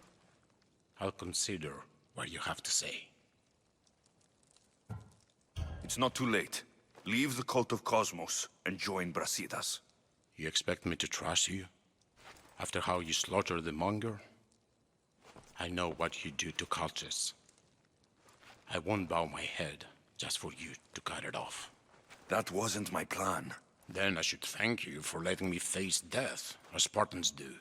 [SPEAKER 23] I'll consider what you have to say.
[SPEAKER 14] It's not too late. Leave the cult of Cosmos and join Brasidas.
[SPEAKER 23] You expect me to trust you? After how you slaughtered the monger? I know what you do to cultists. I won't bow my head just for you to cut it off.
[SPEAKER 14] That wasn't my plan.
[SPEAKER 23] Then I should thank you for letting me face death, as Spartans do.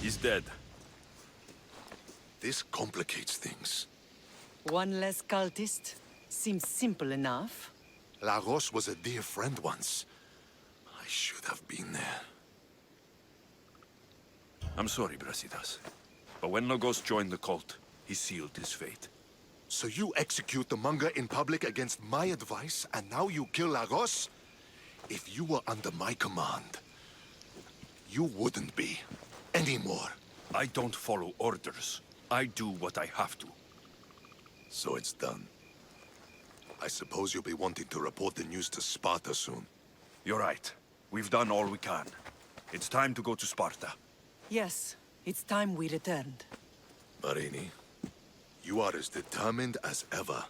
[SPEAKER 14] He's dead.
[SPEAKER 9] This complicates things.
[SPEAKER 11] One less cultist? Seems simple enough.
[SPEAKER 9] Lagos was a dear friend once. I should have been there.
[SPEAKER 14] I'm sorry, Brasidas. But when Lagos joined the cult, he sealed his fate.
[SPEAKER 9] So you execute the monger in public against my advice, and now you kill Lagos? If you were under my command, you wouldn't be. Anymore.
[SPEAKER 14] I don't follow orders. I do what I have to.
[SPEAKER 9] So it's done. I suppose you'll be wanting to report the news to Sparta soon.
[SPEAKER 14] You're right. We've done all we can. It's time to go to Sparta.
[SPEAKER 11] Yes, it's time we returned.
[SPEAKER 9] Marini, you are as determined as ever.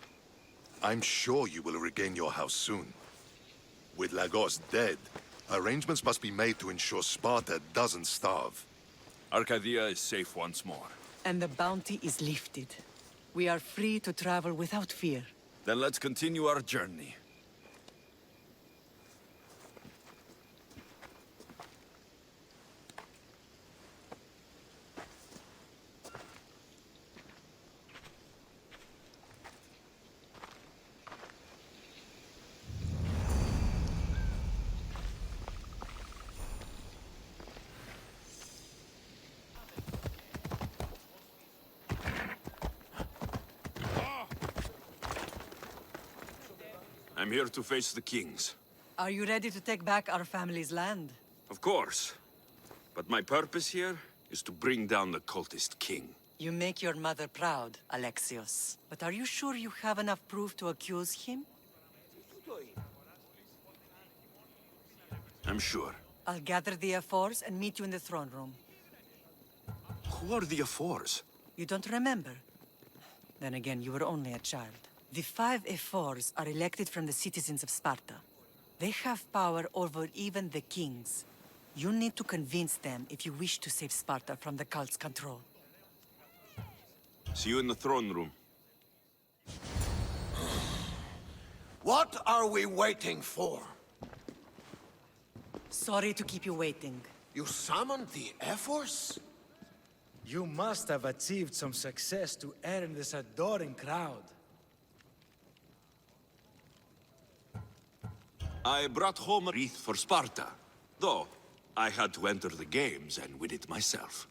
[SPEAKER 9] I'm sure you will regain your house soon. With Lagos dead, arrangements must be made to ensure Sparta doesn't starve.
[SPEAKER 14] Arcadia is safe once more.
[SPEAKER 11] And the bounty is lifted. We are free to travel without fear.
[SPEAKER 14] Then let's continue our journey. I'm here to face the kings.
[SPEAKER 11] Are you ready to take back our family's land?
[SPEAKER 14] Of course. But my purpose here is to bring down the cultist king.
[SPEAKER 11] You make your mother proud, Alexios. But are you sure you have enough proof to accuse him?
[SPEAKER 14] I'm sure.
[SPEAKER 11] I'll gather the F4s and meet you in the throne room.
[SPEAKER 14] Who are the F4s?
[SPEAKER 11] You don't remember? Then again, you were only a child. The 5 F4s are elected from the citizens of Sparta. They have power over even the kings. You need to convince them if you wish to save Sparta from the cult's control.
[SPEAKER 14] See you in the throne room.
[SPEAKER 16] What are we waiting for?
[SPEAKER 11] Sorry to keep you waiting.
[SPEAKER 16] You summoned the F-Force?
[SPEAKER 5] You must have achieved some success to earn this adoring crowd.
[SPEAKER 14] I brought home a wreath for Sparta. Though, I had to enter the games and win it myself.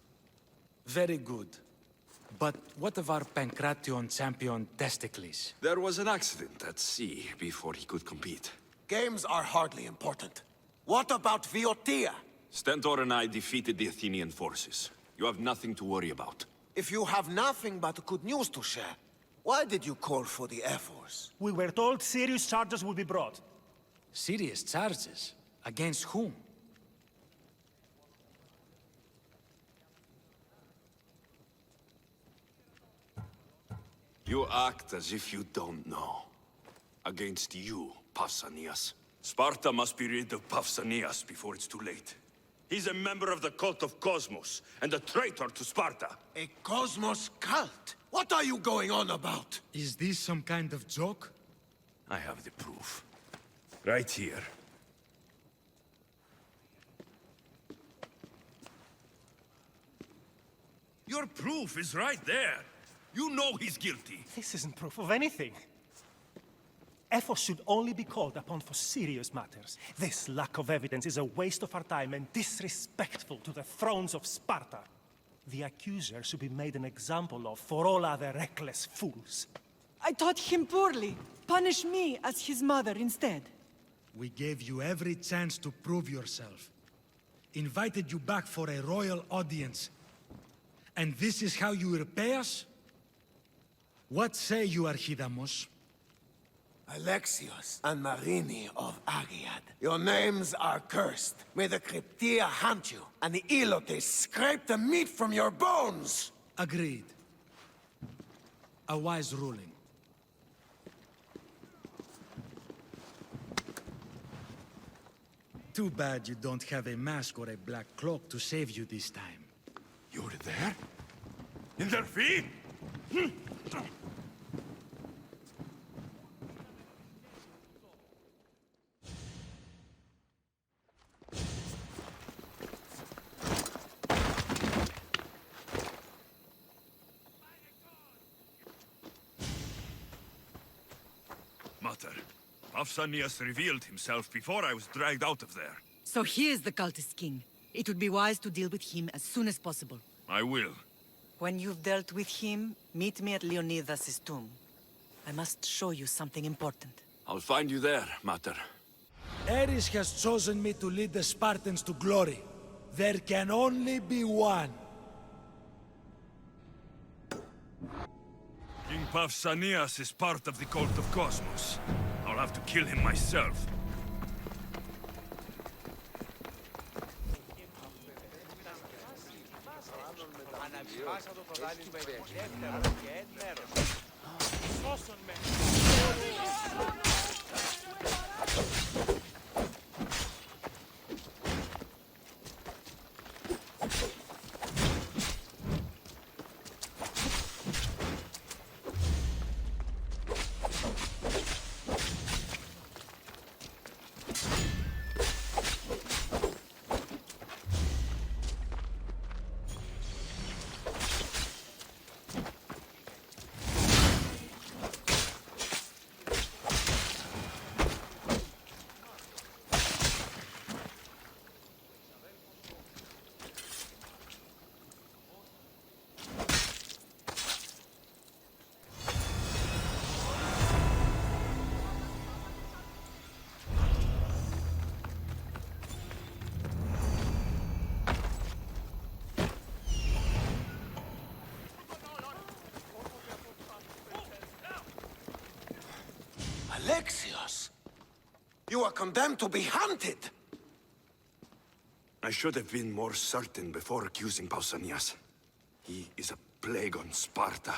[SPEAKER 5] Very good. But what of our Pancration champion Testicles?
[SPEAKER 14] There was an accident at sea before he could compete.
[SPEAKER 16] Games are hardly important. What about Viotia?
[SPEAKER 14] Stentor and I defeated the Athenian forces. You have nothing to worry about.
[SPEAKER 16] If you have nothing but good news to share, why did you call for the F-Force?
[SPEAKER 4] We were told serious charges would be brought.
[SPEAKER 5] Serious charges? Against whom?
[SPEAKER 14] You act as if you don't know. Against you, Pausanias. Sparta must be rid of Pausanias before it's too late. He's a member of the cult of Cosmos, and a traitor to Sparta.
[SPEAKER 16] A Cosmos cult? What are you going on about?
[SPEAKER 5] Is this some kind of joke?
[SPEAKER 14] I have the proof. Right here. Your proof is right there. You know he's guilty.
[SPEAKER 4] This isn't proof of anything. Efforts should only be called upon for serious matters. This lack of evidence is a waste of our time and disrespectful to the thrones of Sparta. The accuser should be made an example of for all other reckless fools.
[SPEAKER 11] I taught him poorly. Punish me as his mother instead.
[SPEAKER 7] We gave you every chance to prove yourself. Invited you back for a royal audience. And this is how you repay us? What say you, Archidamos?
[SPEAKER 16] Alexios and Marini of Aegean. Your names are cursed. May the Cryptia haunt you, and the Elotes scrape the meat from your bones!
[SPEAKER 7] Agreed. A wise ruling. Too bad you don't have a mask or a black cloak to save you this time.
[SPEAKER 14] You were there? In their feet? Mater, Pausanias revealed himself before I was dragged out of there.
[SPEAKER 11] So he is the cultist king. It would be wise to deal with him as soon as possible.
[SPEAKER 14] I will.
[SPEAKER 11] When you've dealt with him, meet me at Leonidas' tomb. I must show you something important.
[SPEAKER 18] I'll find you there, Mater.
[SPEAKER 7] Ares has chosen me to lead the Spartans to glory. There can only be one.
[SPEAKER 14] King Pausanias is part of the cult of Cosmos. I'll have to kill him myself.
[SPEAKER 16] Alexios! You are condemned to be hunted!
[SPEAKER 14] I should have been more certain before accusing Pausanias. He is a plague on Sparta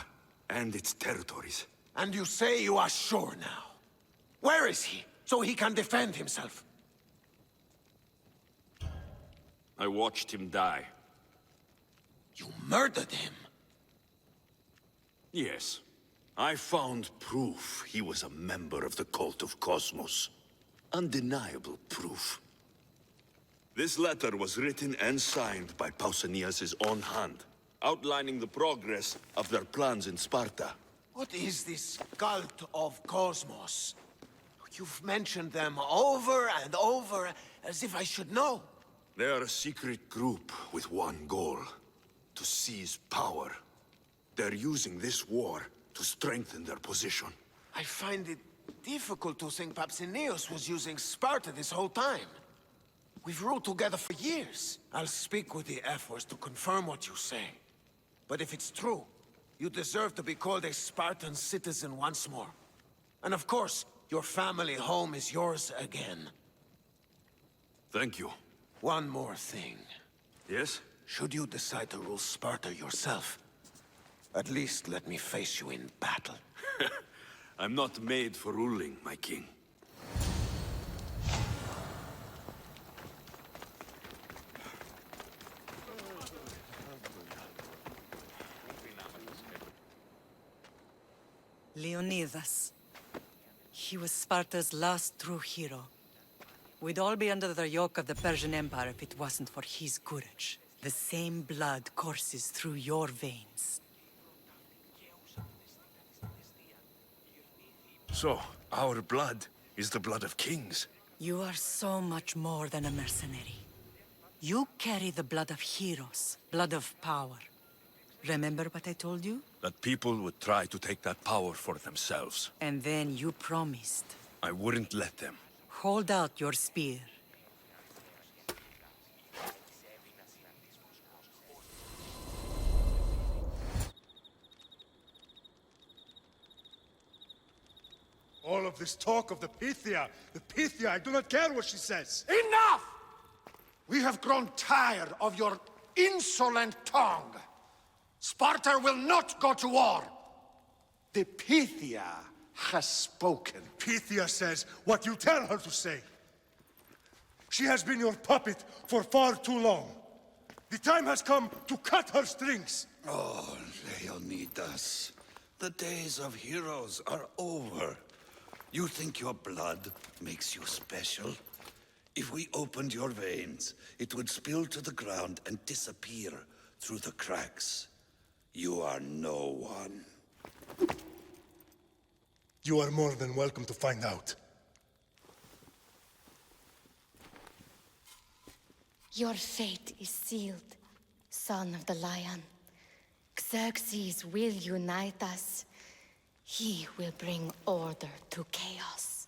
[SPEAKER 14] and its territories.
[SPEAKER 16] And you say you are sure now? Where is he, so he can defend himself?
[SPEAKER 18] I watched him die.
[SPEAKER 16] You murdered him?
[SPEAKER 18] Yes. I found proof he was a member of the cult of Cosmos. Undeniable proof. This letter was written and signed by Pausanias' own hand, outlining the progress of their plans in Sparta.
[SPEAKER 16] What is this cult of Cosmos? You've mentioned them over and over, as if I should know.
[SPEAKER 18] They are a secret group with one goal: to seize power. They're using this war to strengthen their position.
[SPEAKER 16] I find it difficult to think Pausanias was using Sparta this whole time. We've ruled together for years. I'll speak with the Ephors to confirm what you say. But if it's true, you deserve to be called a Spartan citizen once more. And of course, your family home is yours again.
[SPEAKER 14] Thank you.
[SPEAKER 16] One more thing.
[SPEAKER 14] Yes?
[SPEAKER 16] Should you decide to rule Sparta yourself, at least let me face you in battle.
[SPEAKER 18] I'm not made for ruling, my king.
[SPEAKER 11] Leonidas. He was Sparta's last true hero. We'd all be under the yoke of the Persian Empire if it wasn't for his courage. The same blood courses through your veins.
[SPEAKER 18] So,
[SPEAKER 14] Our blood is the blood of kings.
[SPEAKER 11] You are so much more than a mercenary. You carry the blood of heroes, blood of power. Remember what I told you?
[SPEAKER 14] That people would try to take that power for themselves.
[SPEAKER 11] And then you promised.
[SPEAKER 14] I wouldn't let them.
[SPEAKER 11] Hold out your spear.
[SPEAKER 2] All of this talk of the Pythia, I do not care what she says.
[SPEAKER 16] Enough! We have grown tired of your insolent tongue. Sparta will not go to war. The Pythia has spoken.
[SPEAKER 2] Pythia says what you tell her to say. She has been your puppet for far too long. The time has come to cut her strings.
[SPEAKER 3] Oh, Leonidas, the days of heroes are over. You think your blood makes you special? If we opened your veins, it would spill to the ground and disappear through the cracks. You are no one.
[SPEAKER 2] You are more than welcome to find out.
[SPEAKER 12] Your fate is sealed, son of the lion. Xerxes will unite us. He will bring order to chaos.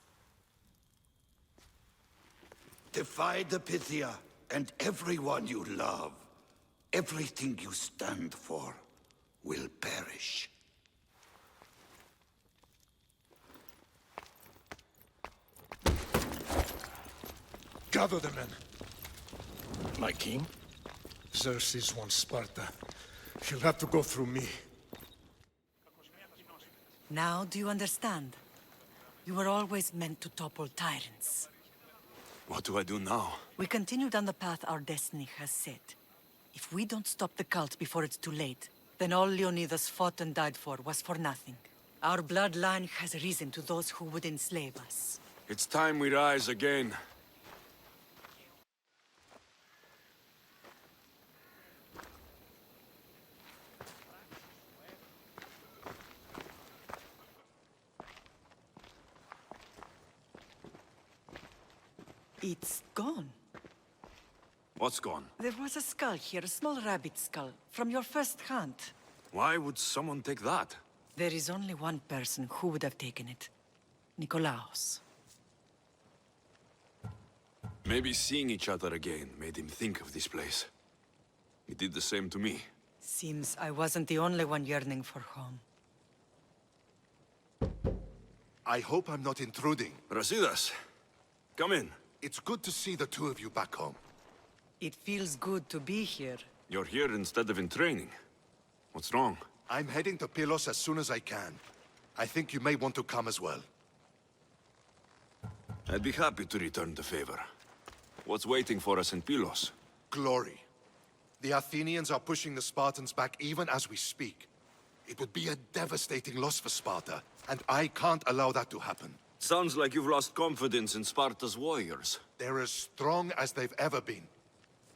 [SPEAKER 3] Defy the Pythia and everyone you love. Everything you stand for will perish.
[SPEAKER 2] Gather the men.
[SPEAKER 6] My king?
[SPEAKER 2] Xerxes wants Sparta. He'll have to go through me.
[SPEAKER 11] Now do you understand? You were always meant to topple tyrants.
[SPEAKER 14] What do I do now?
[SPEAKER 11] We continue down the path our destiny has set. If we don't stop the cult before it's too late, then all Leonidas fought and died for was for nothing. Our bloodline has risen to those who would enslave us.
[SPEAKER 14] It's time we rise again.
[SPEAKER 11] It's gone.
[SPEAKER 14] What's gone?
[SPEAKER 11] There was a skull here, a small rabbit skull, from your first hunt.
[SPEAKER 14] Why would someone take that?
[SPEAKER 11] There is only one person who would have taken it. Nikolaos.
[SPEAKER 14] Maybe seeing each other again made him think of this place. He did the same to me.
[SPEAKER 11] Seems I wasn't the only one yearning for home.
[SPEAKER 9] I hope I'm not intruding.
[SPEAKER 14] Brasidas, come in.
[SPEAKER 9] It's good to see the two of you back home.
[SPEAKER 11] It feels good to be here.
[SPEAKER 14] You're here instead of in training. What's wrong?
[SPEAKER 9] I'm heading to Pylos as soon as I can. I think you may want to come as well.
[SPEAKER 14] I'd be happy to return the favor. What's waiting for us in Pylos?
[SPEAKER 9] Glory. The Athenians are pushing the Spartans back even as we speak. It would be a devastating loss for Sparta, and I can't allow that to happen.
[SPEAKER 14] Sounds like you've lost confidence in Sparta's warriors.
[SPEAKER 9] They're as strong as they've ever been.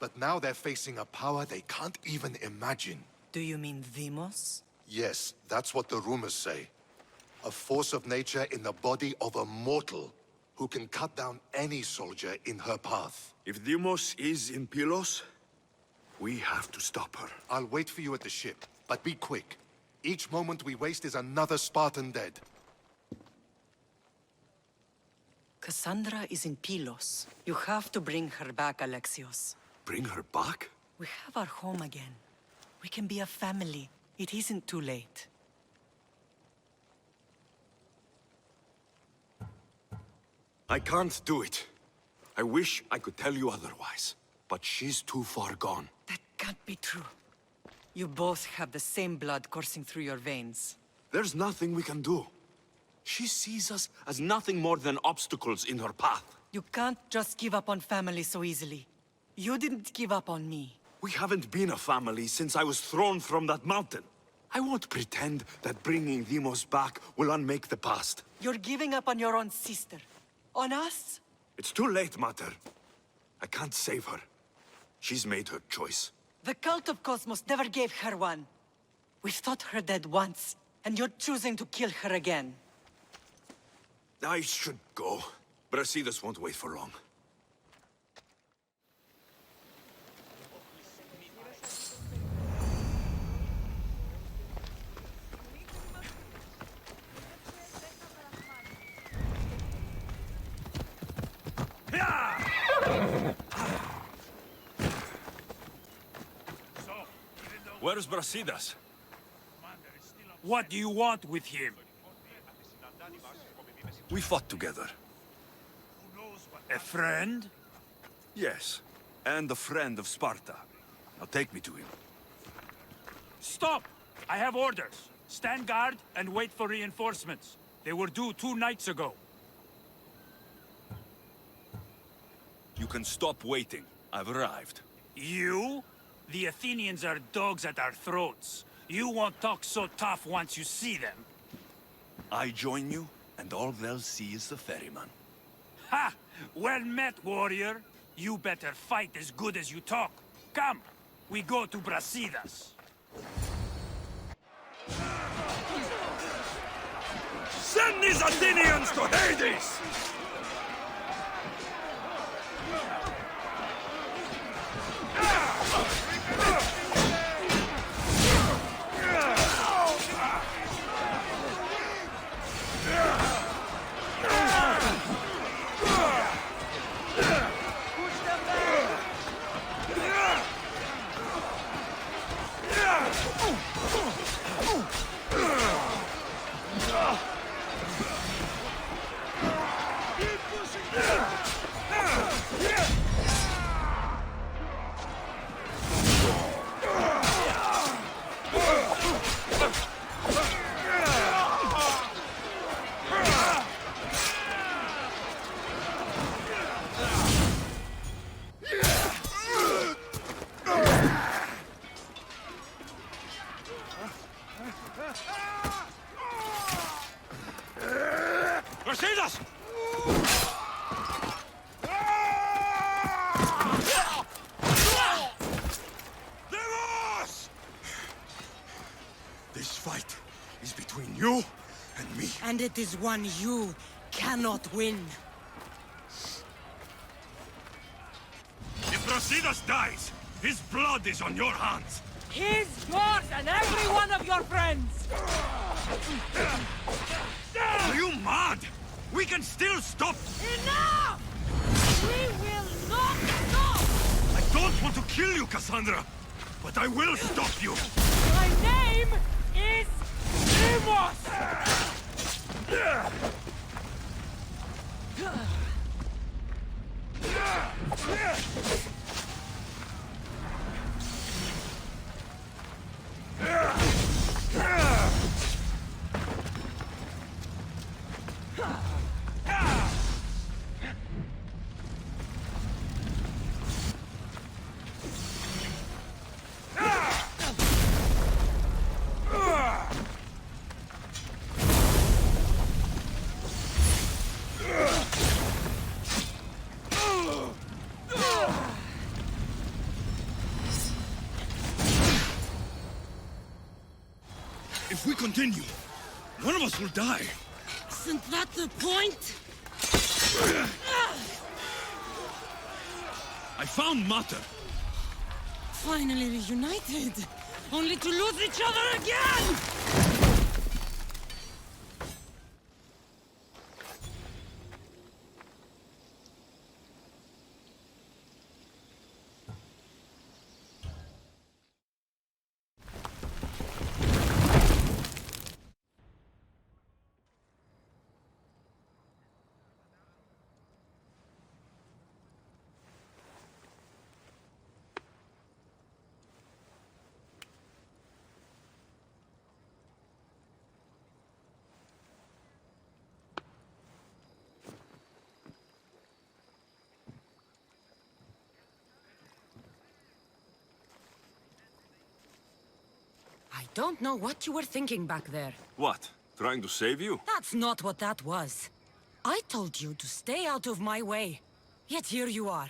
[SPEAKER 9] But now they're facing a power they can't even imagine.
[SPEAKER 11] Do you mean Deimos?
[SPEAKER 9] Yes, that's what the rumors say. A force of nature in the body of a mortal who can cut down any soldier in her path.
[SPEAKER 14] If Deimos is in Pylos, we have to stop her.
[SPEAKER 9] I'll wait for you at the ship, but be quick. Each moment we waste is another Spartan dead.
[SPEAKER 11] Cassandra is in Pylos. You have to bring her back, Alexios.
[SPEAKER 14] Bring her back?
[SPEAKER 11] We have our home again. We can be a family. It isn't too late.
[SPEAKER 14] I can't do it. I wish I could tell you otherwise, but she's too far gone.
[SPEAKER 11] That can't be true. You both have the same blood coursing through your veins.
[SPEAKER 14] There's nothing we can do. She sees us as nothing more than obstacles in her path.
[SPEAKER 11] You can't just give up on family so easily. You didn't give up on me.
[SPEAKER 14] We haven't been a family since I was thrown from that mountain. I won't pretend that bringing Deimos back will unmake the past.
[SPEAKER 11] You're giving up on your own sister. On us?
[SPEAKER 14] It's too late, Mater. I can't save her. She's made her choice.
[SPEAKER 11] The cult of Cosmos never gave her one. We've thought her dead once, and you're choosing to kill her again.
[SPEAKER 14] I should go. Brasidas won't wait for long.
[SPEAKER 18] Where's Brasidas?
[SPEAKER 8] What do you want with him?
[SPEAKER 14] We fought together.
[SPEAKER 8] A friend?
[SPEAKER 14] Yes, and a friend of Sparta. Now take me to him.
[SPEAKER 8] Stop! I have orders. Stand guard and wait for reinforcements. They were due 2 nights ago.
[SPEAKER 14] You can stop waiting. I've arrived.
[SPEAKER 8] You? The Athenians are dogs at our throats. You won't talk so tough once you see them.
[SPEAKER 14] I join you, and all they'll see is the ferryman.
[SPEAKER 8] Ha! Well met, warrior. You better fight as good as you talk. Come, we go to Brasidas.
[SPEAKER 14] Send these Athenians to Hades!
[SPEAKER 18] Brasidas!
[SPEAKER 2] This fight is between you and me.
[SPEAKER 11] And it is one you cannot win.
[SPEAKER 18] If Brasidas dies, his blood is on your hands.
[SPEAKER 21] His, yours, and every one of your friends!
[SPEAKER 18] Are you mad? We can still stop!
[SPEAKER 21] Enough! We will not stop!
[SPEAKER 18] I don't want to kill you, Cassandra, but I will stop you!
[SPEAKER 21] My name is Amos!
[SPEAKER 18] If we continue, one of us will die.
[SPEAKER 11] Isn't that the point?
[SPEAKER 18] I found Mater.
[SPEAKER 11] Finally reunited, only to lose each other again!
[SPEAKER 1] I don't know what you were thinking back there.
[SPEAKER 14] What? Trying to save you?
[SPEAKER 1] That's not what that was. I told you to stay out of my way. Yet here you are.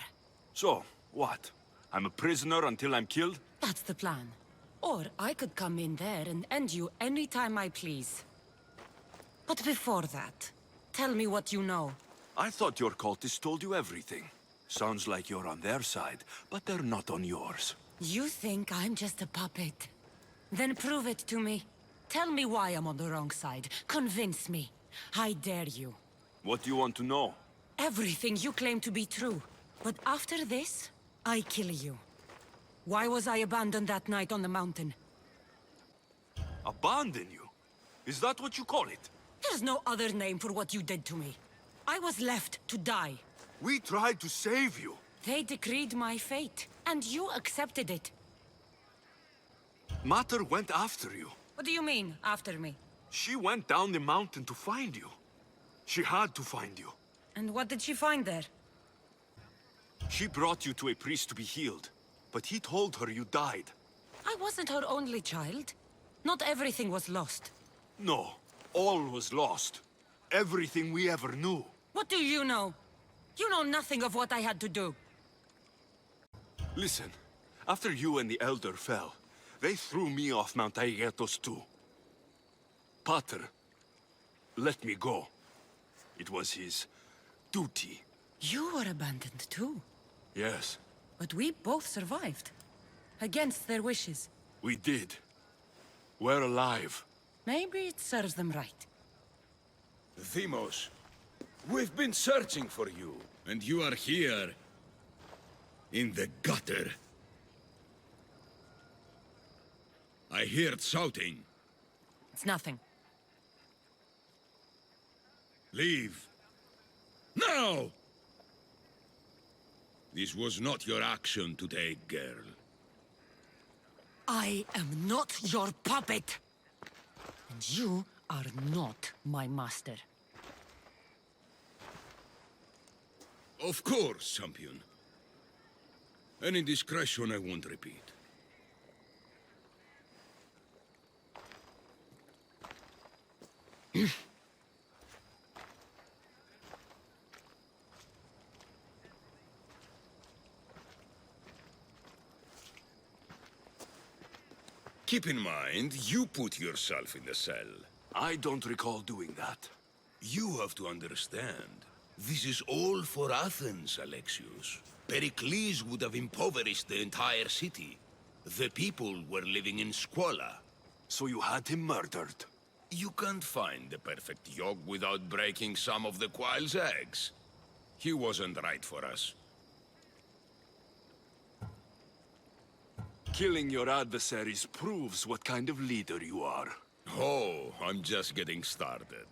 [SPEAKER 14] So, what? I'm a prisoner until I'm killed?
[SPEAKER 1] That's the plan. Or I could come in there and end you any time I please. But before that, Tell me what you know.
[SPEAKER 14] I thought your cultists told you everything. Sounds like you're on their side, but they're not on yours.
[SPEAKER 1] You think I'm just a puppet? Then prove it to me. Tell me why I'm on the wrong side. Convince me. I dare you.
[SPEAKER 14] What do you want to know?
[SPEAKER 1] Everything you claim to be true. But after this, I kill you. Why was I abandoned that night on the mountain?
[SPEAKER 14] Abandon you? Is that what you call it?
[SPEAKER 1] There's no other name for what you did to me. I was left to die.
[SPEAKER 14] We tried to save you.
[SPEAKER 1] They decreed my fate, and you accepted it.
[SPEAKER 14] Mater went after you.
[SPEAKER 1] What do you mean, after me?
[SPEAKER 14] She went down the mountain to find you. She had to find you.
[SPEAKER 1] And what did she find there?
[SPEAKER 14] She brought you to a priest to be healed, but he told her you died.
[SPEAKER 1] I wasn't her only child. Not everything was lost.
[SPEAKER 14] No, all was lost. Everything we ever knew.
[SPEAKER 1] What do you know? You know nothing of what I had to do.
[SPEAKER 14] Listen, after you and the Elder fell, they threw me off Mount Aegean too. Pater let me go. It was his duty.
[SPEAKER 1] You were abandoned too.
[SPEAKER 14] Yes.
[SPEAKER 1] But we both survived. Against their wishes.
[SPEAKER 14] We did. We're alive.
[SPEAKER 1] Maybe it serves them right.
[SPEAKER 13] Themos, we've been searching for you, and you are here. In the gutter. I heard shouting.
[SPEAKER 1] It's nothing.
[SPEAKER 13] Leave. Now! This was not your action to take, girl.
[SPEAKER 1] I am not your puppet. And you are not my master.
[SPEAKER 13] Of course, champion. Any indiscretion I won't repeat. Keep in mind, you put yourself in the cell.
[SPEAKER 14] I don't recall doing that.
[SPEAKER 13] You have to understand. This is all for Athens, Alexios. Pericles would have impoverished the entire city. The people were living in squalor.
[SPEAKER 14] So you had him murdered?
[SPEAKER 13] You can't find the perfect yolk without breaking some of the quail's eggs. He wasn't right for us.
[SPEAKER 14] Killing your adversaries proves what kind of leader you are.
[SPEAKER 13] Oh, I'm just getting started.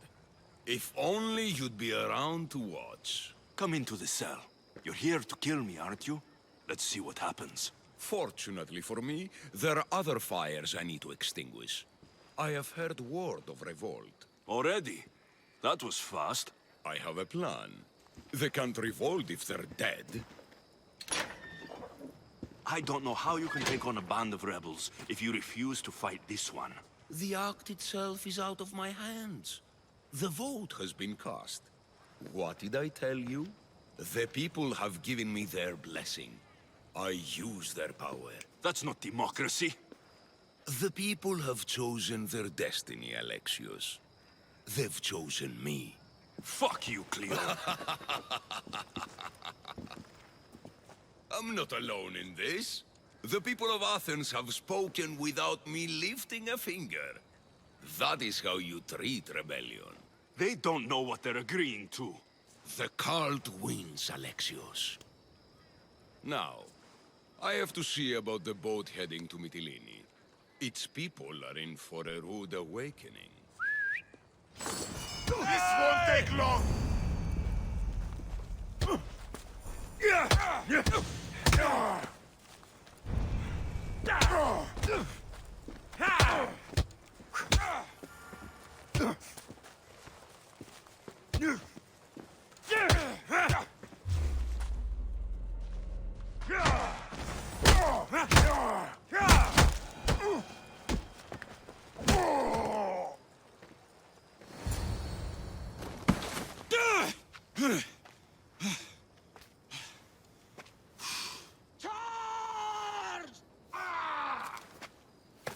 [SPEAKER 13] If only you'd be around to watch.
[SPEAKER 14] Come into the cell. You're here to kill me, aren't you? Let's see what happens.
[SPEAKER 13] Fortunately for me, there are other fires I need to extinguish. I have heard word of revolt.
[SPEAKER 14] Already? That was fast.
[SPEAKER 13] I have a plan. They can't revolt if they're dead.
[SPEAKER 14] I don't know how you can take on a band of rebels if you refuse to fight this one.
[SPEAKER 13] The act itself is out of my hands. The vote has been cast. What did I tell you? The people have given me their blessing. I use their power.
[SPEAKER 14] That's not democracy.
[SPEAKER 13] The people have chosen their destiny, Alexios. They've chosen me.
[SPEAKER 14] Fuck you, Cleo.
[SPEAKER 13] I'm not alone in this. The people of Athens have spoken without me lifting a finger. That is how you treat rebellion.
[SPEAKER 14] They don't know what they're agreeing to.
[SPEAKER 13] The cult wins, Alexios. Now, I have to see about the boat heading to Mytilene. Its people are in for a rude awakening.
[SPEAKER 17] This won't take long!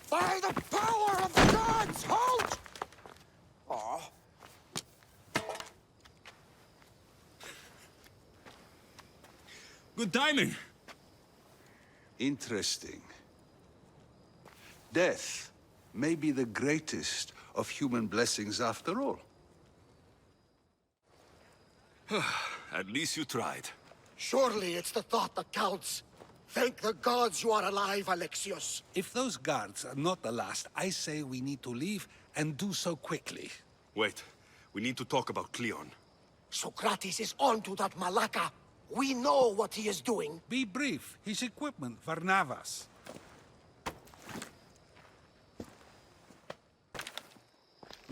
[SPEAKER 22] By the power of the gods, halt!
[SPEAKER 18] Good timing.
[SPEAKER 3] Interesting. Death may be the greatest of human blessings after all.
[SPEAKER 18] At least you tried.
[SPEAKER 16] Surely it's the thought that counts. Thank the gods you are alive, Alexios.
[SPEAKER 15] If those guards are not the last, I say we need to leave, and do so quickly.
[SPEAKER 18] Wait, we need to talk about Cleon.
[SPEAKER 16] Socrates is onto that Malaka. We know what he is doing.
[SPEAKER 15] Be brief. His equipment, Varnavas.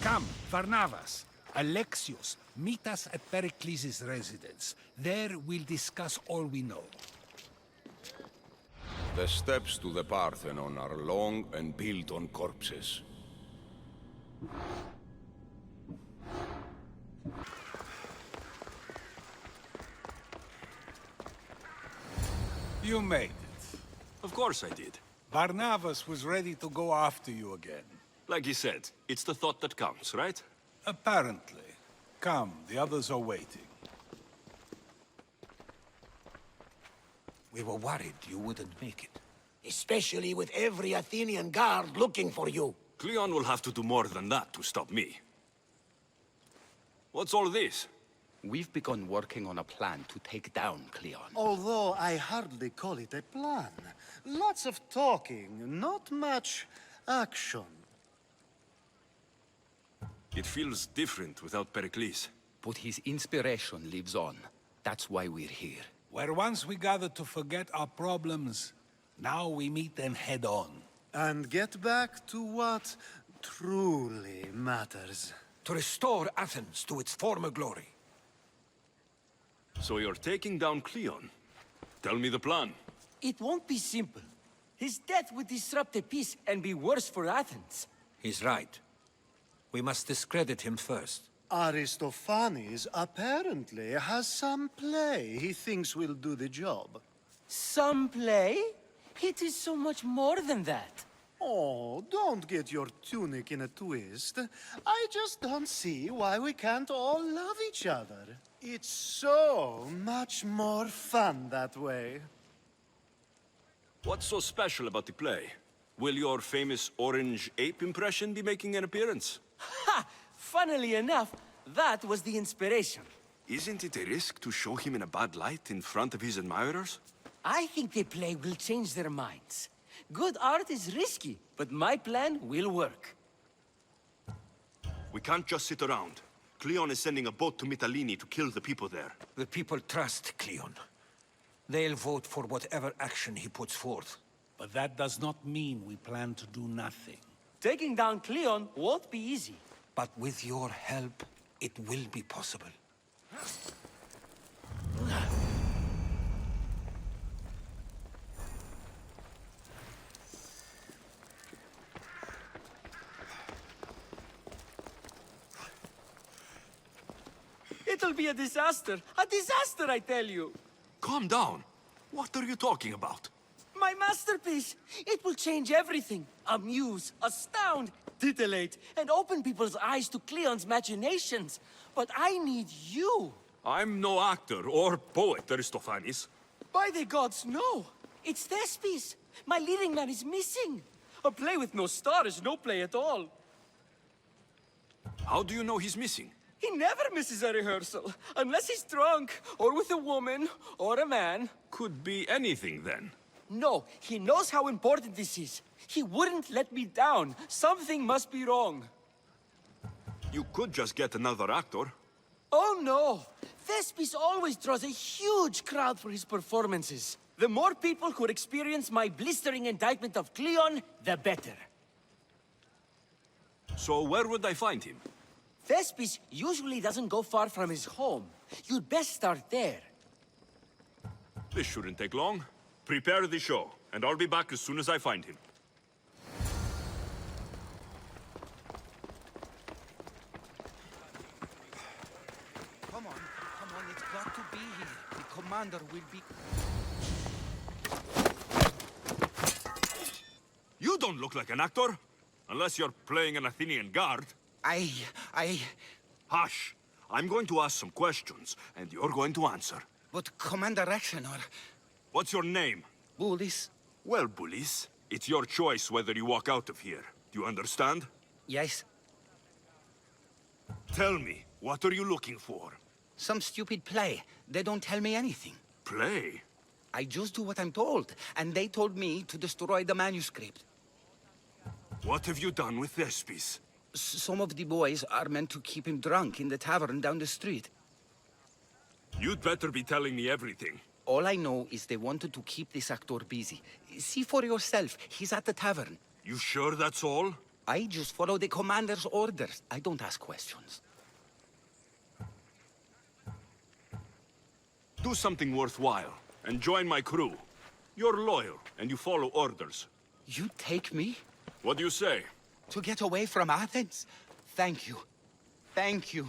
[SPEAKER 15] Come, Varnavas. Alexios, meet us at Pericles' residence. There we'll discuss all we know.
[SPEAKER 13] The steps to the Parthenon are long and built on corpses.
[SPEAKER 15] You made it.
[SPEAKER 18] Of course I did.
[SPEAKER 15] Barnabas was ready to go after you again.
[SPEAKER 18] Like he said, it's the thought that counts, right?
[SPEAKER 15] Apparently. Come, the others are waiting.
[SPEAKER 16] We were worried you wouldn't make it. Especially with every Athenian guard looking for you.
[SPEAKER 18] Cleon will have to do more than that to stop me. What's all this?
[SPEAKER 5] We've begun working on a plan to take down Cleon.
[SPEAKER 19] Although I hardly call it a plan. Lots of talking, not much action.
[SPEAKER 18] It feels different without Pericles.
[SPEAKER 5] But his inspiration lives on. That's why we're here.
[SPEAKER 15] Where once we gathered to forget our problems, now we meet them head on.
[SPEAKER 19] And get back to what truly matters.
[SPEAKER 16] To restore Athens to its former glory.
[SPEAKER 18] So you're taking down Cleon? Tell me the plan.
[SPEAKER 20] It won't be simple. His death would disrupt the peace and be worse for Athens.
[SPEAKER 16] He's right. We must discredit him first.
[SPEAKER 19] Aristophanes apparently has some play he thinks will do the job.
[SPEAKER 20] Some play? It is so much more than that.
[SPEAKER 19] Oh, don't get your tunic in a twist. I just don't see why we can't all love each other. It's so much more fun that way.
[SPEAKER 18] What's so special about the play? Will your famous orange ape impression be making an appearance?
[SPEAKER 20] Ha! Funnily enough, that was the inspiration.
[SPEAKER 18] Isn't it a risk to show him in a bad light in front of his admirers?
[SPEAKER 20] I think the play will change their minds. Good art is risky, but my plan will work.
[SPEAKER 18] We can't just sit around. Cleon is sending a boat to Mytilene to kill the people there.
[SPEAKER 16] The people trust Cleon. They'll vote for whatever action he puts forth.
[SPEAKER 15] But that does not mean we plan to do nothing.
[SPEAKER 20] Taking down Cleon won't be easy.
[SPEAKER 16] But with your help, it will be possible.
[SPEAKER 20] It'll be a disaster. A disaster, I tell you.
[SPEAKER 18] Calm down. What are you talking about?
[SPEAKER 20] My masterpiece! It will change everything. Amuse, astound, titillate, and open people's eyes to Cleon's machinations. But I need you.
[SPEAKER 18] I'm no actor or poet, Aristophanes.
[SPEAKER 20] By the gods, no. It's Thespis. My leading man is missing. A play with no star is no play at all.
[SPEAKER 18] How do you know he's missing?
[SPEAKER 20] He never misses a rehearsal, unless he's drunk, or with a woman, or a man.
[SPEAKER 18] Could be anything, then.
[SPEAKER 20] No, he knows how important this is. He wouldn't let me down. Something must be wrong.
[SPEAKER 18] You could just get another actor.
[SPEAKER 20] Oh no! Thespis always draws a huge crowd for his performances. The more people who experience my blistering indictment of Cleon, the better.
[SPEAKER 18] So where would I find him?
[SPEAKER 20] Thespis usually doesn't go far from his home. You'd best start there.
[SPEAKER 18] This shouldn't take long. Prepare the show, and I'll be back as soon as I find him.
[SPEAKER 15] Come on, it's got to be here. The commander will be...
[SPEAKER 18] You don't look like an actor, unless you're playing an Athenian guard. Hush! I'm going to ask some questions, and you're going to answer.
[SPEAKER 15] But Commander Rexenor...
[SPEAKER 18] What's your name?
[SPEAKER 4] Bullis.
[SPEAKER 18] Well, Bullis, it's your choice whether you walk out of here. Do you understand?
[SPEAKER 4] Yes.
[SPEAKER 18] Tell me, what are you looking for?
[SPEAKER 4] Some stupid play. They don't tell me anything.
[SPEAKER 18] Play?
[SPEAKER 4] I just do what I'm told, and they told me to destroy the manuscript.
[SPEAKER 18] What have you done with Thespis?
[SPEAKER 4] Some of the boys are meant to keep him drunk in the tavern down the street.
[SPEAKER 18] You'd better be telling me everything.
[SPEAKER 4] All I know is they wanted to keep this actor busy. See for yourself, he's at the tavern.
[SPEAKER 18] You sure that's all?
[SPEAKER 4] I just follow the commander's orders. I don't ask questions.
[SPEAKER 18] Do something worthwhile, and join my crew. You're loyal, and you follow orders.
[SPEAKER 4] You take me?
[SPEAKER 18] What do you say?
[SPEAKER 4] To get away from Athens? Thank you. Thank you.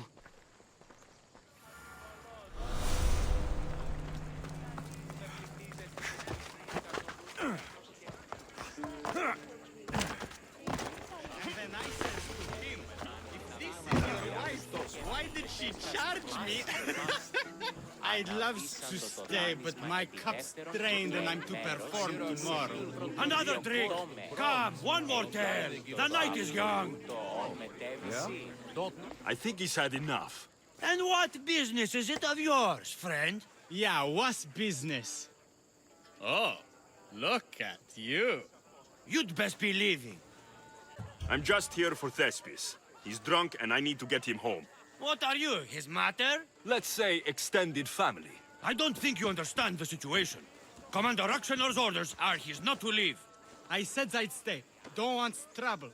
[SPEAKER 10] Why did she charge me? I'd love to stay, but my cup's drained and I'm to perform tomorrow.
[SPEAKER 2] Another drink! Come, one more tale! The night is young!
[SPEAKER 18] Yeah? I think he's had enough.
[SPEAKER 10] And what business is it of yours, friend? Yeah, what's business? Oh, look at you. You'd best be leaving.
[SPEAKER 18] I'm just here for Thespis. He's drunk and I need to get him home.
[SPEAKER 10] What are you, his mater?
[SPEAKER 18] Let's say extended family.
[SPEAKER 10] I don't think you understand the situation. Commander Aktionor's orders are he's not to leave. I said I'd stay. Don't want trouble.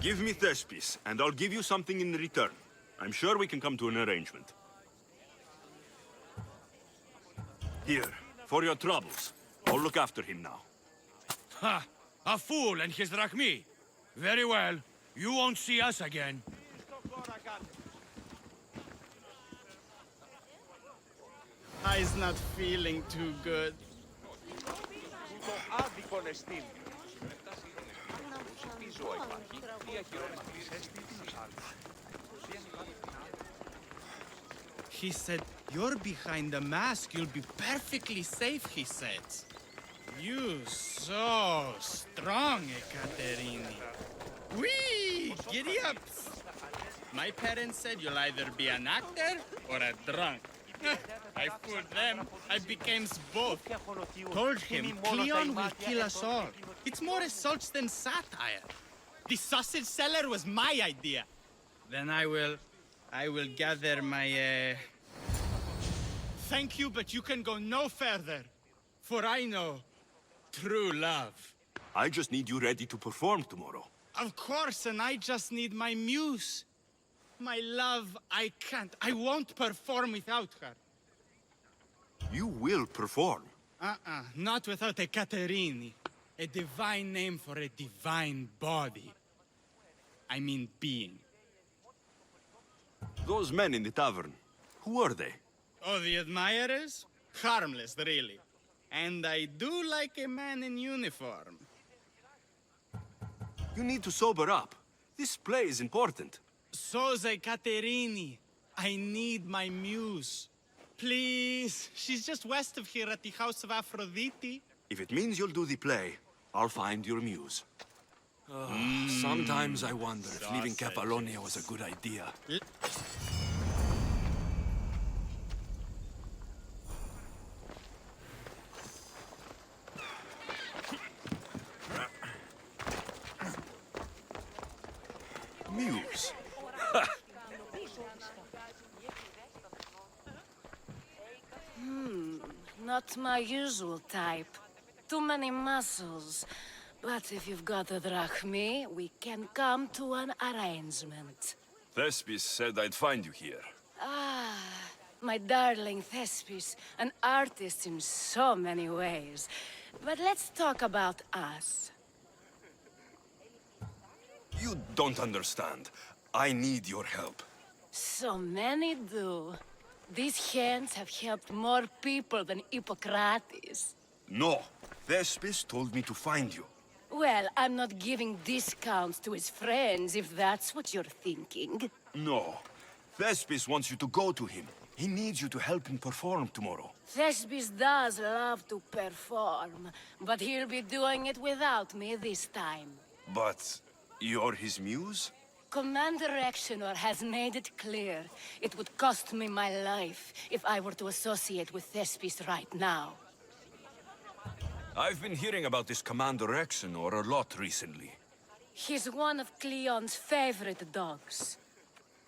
[SPEAKER 18] Give me Thespis, and I'll give you something in return. I'm sure we can come to an arrangement. Here, for your troubles. I'll look after him now.
[SPEAKER 10] Ha! A fool and his drachmi. Very well. You won't see us again. I's not feeling too good. He said, you're behind the mask, you'll be perfectly safe, he said. You so strong, Ekaterini. Whee! Giddy ups! My parents said you'll either be an actor or a drunk. I fooled them. I became both. Told him Cleon will kill us all. It's more assaults than satire. The sausage seller was my idea. Then I will gather my, Thank you, but you can go no further. For I know true love.
[SPEAKER 18] I just need you ready to perform tomorrow.
[SPEAKER 10] Of course, and I just need my muse. My love, I can't. I won't perform without her.
[SPEAKER 18] You will perform.
[SPEAKER 10] Not without a Caterini. A divine name for a divine body. I mean being.
[SPEAKER 18] Those men in the tavern, who are they?
[SPEAKER 10] Oh, the admirers? Harmless, really. And I do like a man in uniform.
[SPEAKER 18] You need to sober up. This play is important.
[SPEAKER 10] Soze Caterini. I need my muse. Please. She's just west of here at the House of Aphrodite.
[SPEAKER 18] If it means you'll do the play, I'll find your muse. Sometimes I wonder if leaving Kefalonia was a good idea. Muse.
[SPEAKER 1] Not my usual type. Too many muscles. But if you've got a drachmi, we can come to an arrangement.
[SPEAKER 18] Thespis said I'd find you here.
[SPEAKER 1] Ah, my darling Thespis, an artist in so many ways. But let's talk about us.
[SPEAKER 18] You don't understand. I need your help.
[SPEAKER 1] So many do. These hands have helped more people than Hippocrates.
[SPEAKER 18] No. Thespis told me to find you.
[SPEAKER 1] Well, I'm not giving discounts to his friends, if that's what you're thinking.
[SPEAKER 18] No. Thespis wants you to go to him. He needs you to help him perform tomorrow.
[SPEAKER 1] Thespis does love to perform, but he'll be doing it without me this time.
[SPEAKER 18] But you're his muse?
[SPEAKER 1] Commander Exenor has made it clear it would cost me my life if I were to associate with Thespis right now.
[SPEAKER 18] I've been hearing about this Commander Exenor a lot recently.
[SPEAKER 1] He's one of Cleon's favorite dogs.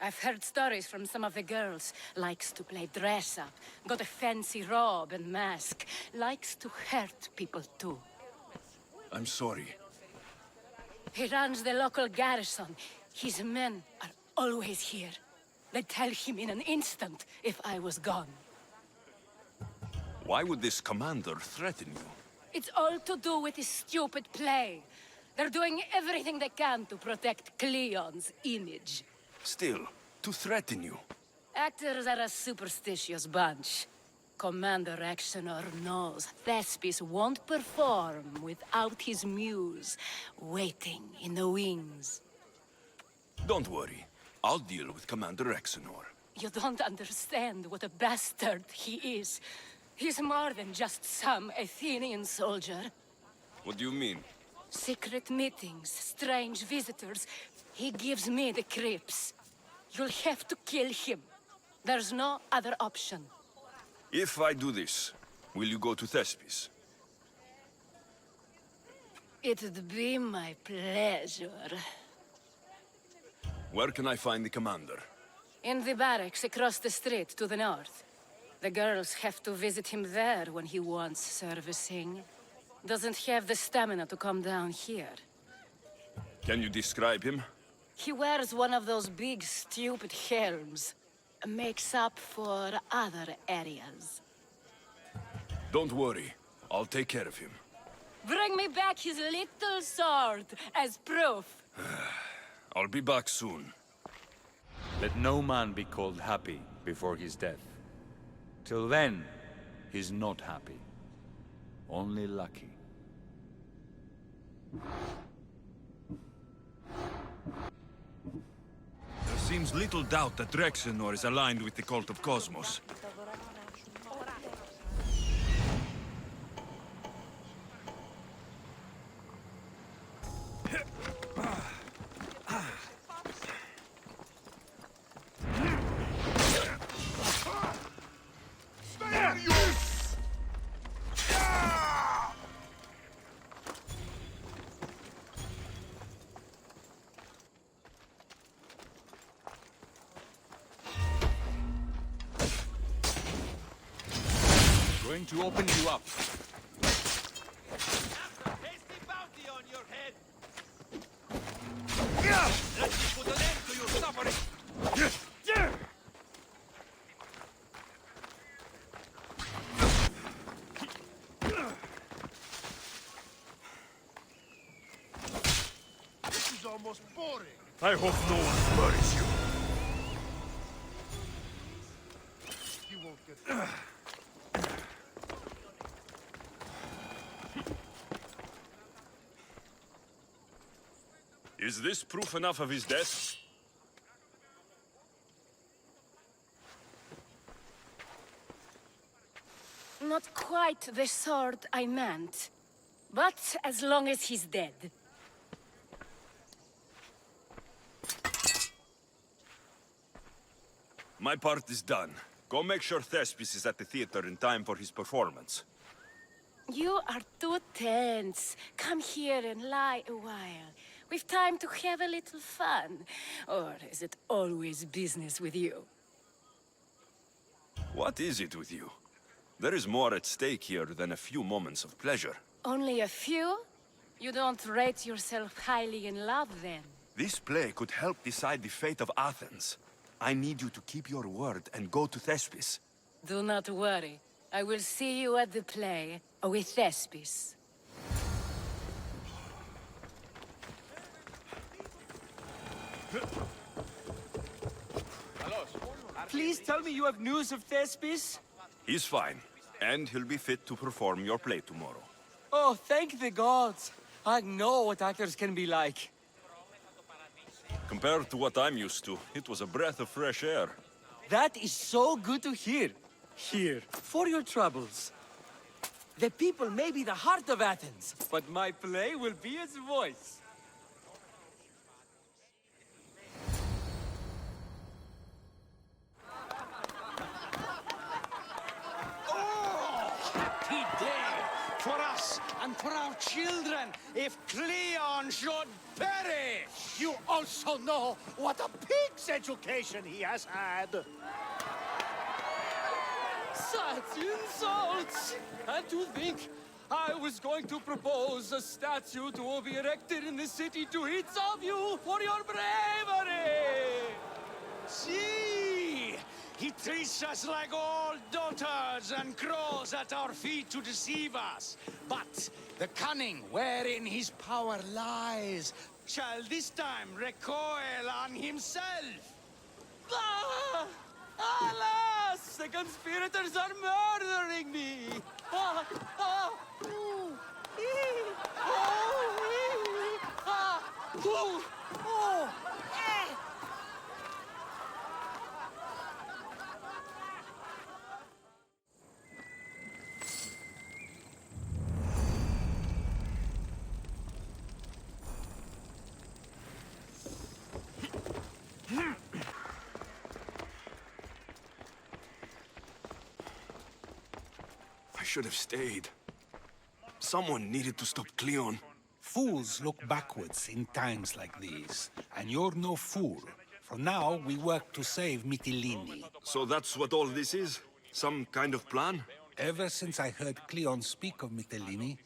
[SPEAKER 1] I've heard stories from some of the girls. Likes to play dress-up, got a fancy robe and mask. Likes to hurt people too.
[SPEAKER 18] I'm sorry.
[SPEAKER 1] He runs the local garrison. His men are always here. They'd tell him in an instant if I was gone.
[SPEAKER 18] Why would this commander threaten you?
[SPEAKER 1] It's all to do with his stupid play. They're doing everything they can to protect Cleon's image.
[SPEAKER 18] Still, to threaten you.
[SPEAKER 1] Actors are a superstitious bunch. Commander Exenor knows Thespis won't perform without his muse waiting in the wings.
[SPEAKER 18] Don't worry. I'll deal with Commander Exenor.
[SPEAKER 1] You don't understand what a bastard he is. He's more than just some Athenian soldier.
[SPEAKER 18] What do you mean?
[SPEAKER 1] Secret meetings, strange visitors. He gives me the creeps. You'll have to kill him. There's no other option.
[SPEAKER 18] If I do this, will you go to Thespis?
[SPEAKER 1] It'd be my pleasure.
[SPEAKER 18] Where can I find the commander?
[SPEAKER 1] In the barracks across the street to the north. The girls have to visit him there when he wants servicing. Doesn't have the stamina to come down here.
[SPEAKER 18] Can you describe him?
[SPEAKER 1] He wears one of those big, stupid helms. Makes up for other areas.
[SPEAKER 18] Don't worry. I'll take care of him.
[SPEAKER 1] Bring me back his little sword as proof.
[SPEAKER 18] I'll be back soon.
[SPEAKER 8] Let no man be called happy before his death. Till then, he's not happy. Only lucky.
[SPEAKER 18] There seems little doubt that Exenor is aligned with the cult of Cosmos.
[SPEAKER 8] Going to open you up.
[SPEAKER 18] Let's put an end to your suffering!
[SPEAKER 2] This is almost boring.
[SPEAKER 18] I hope no one worries you.
[SPEAKER 2] He won't get
[SPEAKER 18] Is this proof enough of his death?
[SPEAKER 1] Not quite the sword I meant. But as long as he's dead.
[SPEAKER 18] My part is done. Go make sure Thespis is at the theater in time for his performance.
[SPEAKER 1] You are too tense. Come here and lie a while. We've time to have a little fun. Or is it always business with you?
[SPEAKER 18] What is it with you? There is more at stake here than a few moments of pleasure.
[SPEAKER 1] Only a few? You don't rate yourself highly in love, then?
[SPEAKER 18] This play could help decide the fate of Athens. I need you to keep your word and go to Thespis.
[SPEAKER 1] Do not worry. I will see you at the play with Thespis.
[SPEAKER 20] Please tell me you have news of Thespis?
[SPEAKER 18] He's fine, and he'll be fit to perform your play tomorrow.
[SPEAKER 20] Oh, thank the gods. I know what actors can be like.
[SPEAKER 18] Compared to what I'm used to, it was a breath of fresh air.
[SPEAKER 20] That is so good to hear. Here, for your troubles. The people may be the heart of Athens, but my play will be its voice.
[SPEAKER 7] Happy day for us and for our children if Cleon should perish!
[SPEAKER 19] You also know what a pig's education he has had.
[SPEAKER 20] Such insults! And to think I was going to propose a statue to be erected in the city to each of you for your bravery!
[SPEAKER 7] See! He treats us like all daughters and crawls at our feet to deceive us. But the cunning wherein his power lies shall this time recoil on himself.
[SPEAKER 20] Ah! Alas! The conspirators are murdering me! Ah! Ah! Ooh! Ee! Oh! Ee! Ah! Ooh! Oh! Eh!
[SPEAKER 18] I should have stayed. Someone needed to stop Cleon.
[SPEAKER 15] Fools look backwards in times like these, and you're no fool. From now, we work to save Mytilene.
[SPEAKER 18] So that's what all this is? Some kind of plan?
[SPEAKER 15] Ever since I heard Cleon speak of Mytilene,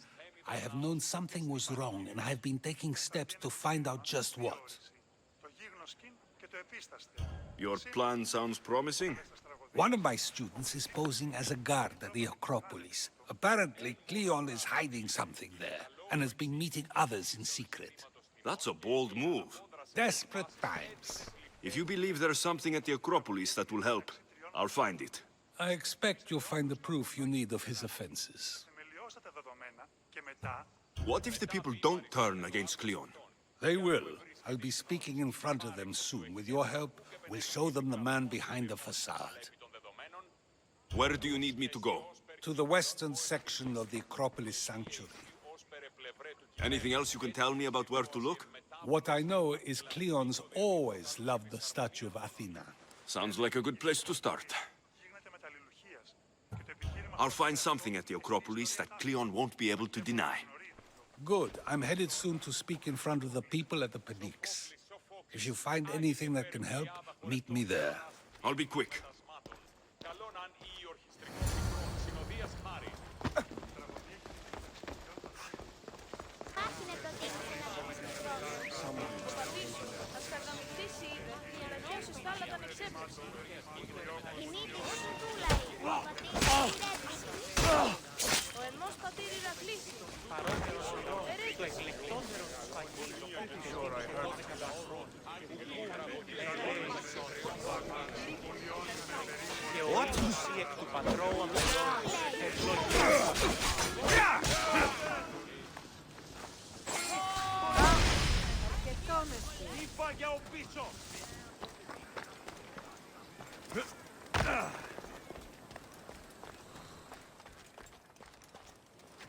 [SPEAKER 15] I have known something was wrong, and I have been taking steps to find out just what.
[SPEAKER 18] Your plan sounds promising.
[SPEAKER 15] One of my students is posing as a guard at the Acropolis. Apparently, Cleon is hiding something there, and has been meeting others in secret.
[SPEAKER 18] That's a bold move.
[SPEAKER 15] Desperate times.
[SPEAKER 18] If you believe there's something at the Acropolis that will help, I'll find it.
[SPEAKER 15] I expect you'll find the proof you need of his offenses.
[SPEAKER 18] What if the people don't turn against Cleon?
[SPEAKER 15] They will. I'll be speaking in front of them soon. With your help, we'll show them the man behind the facade.
[SPEAKER 18] Where do you need me to go?
[SPEAKER 15] To the western section of the Acropolis Sanctuary.
[SPEAKER 18] Anything else you can tell me about where to look?
[SPEAKER 15] What I know is Cleon's always loved the statue of Athena.
[SPEAKER 18] Sounds like a good place to start. I'll find something at the Acropolis that Cleon won't be able to deny.
[SPEAKER 15] Good. I'm headed soon to speak in front of the people at the Pnyx. If you find anything that can help, meet me there.
[SPEAKER 18] I'll be quick.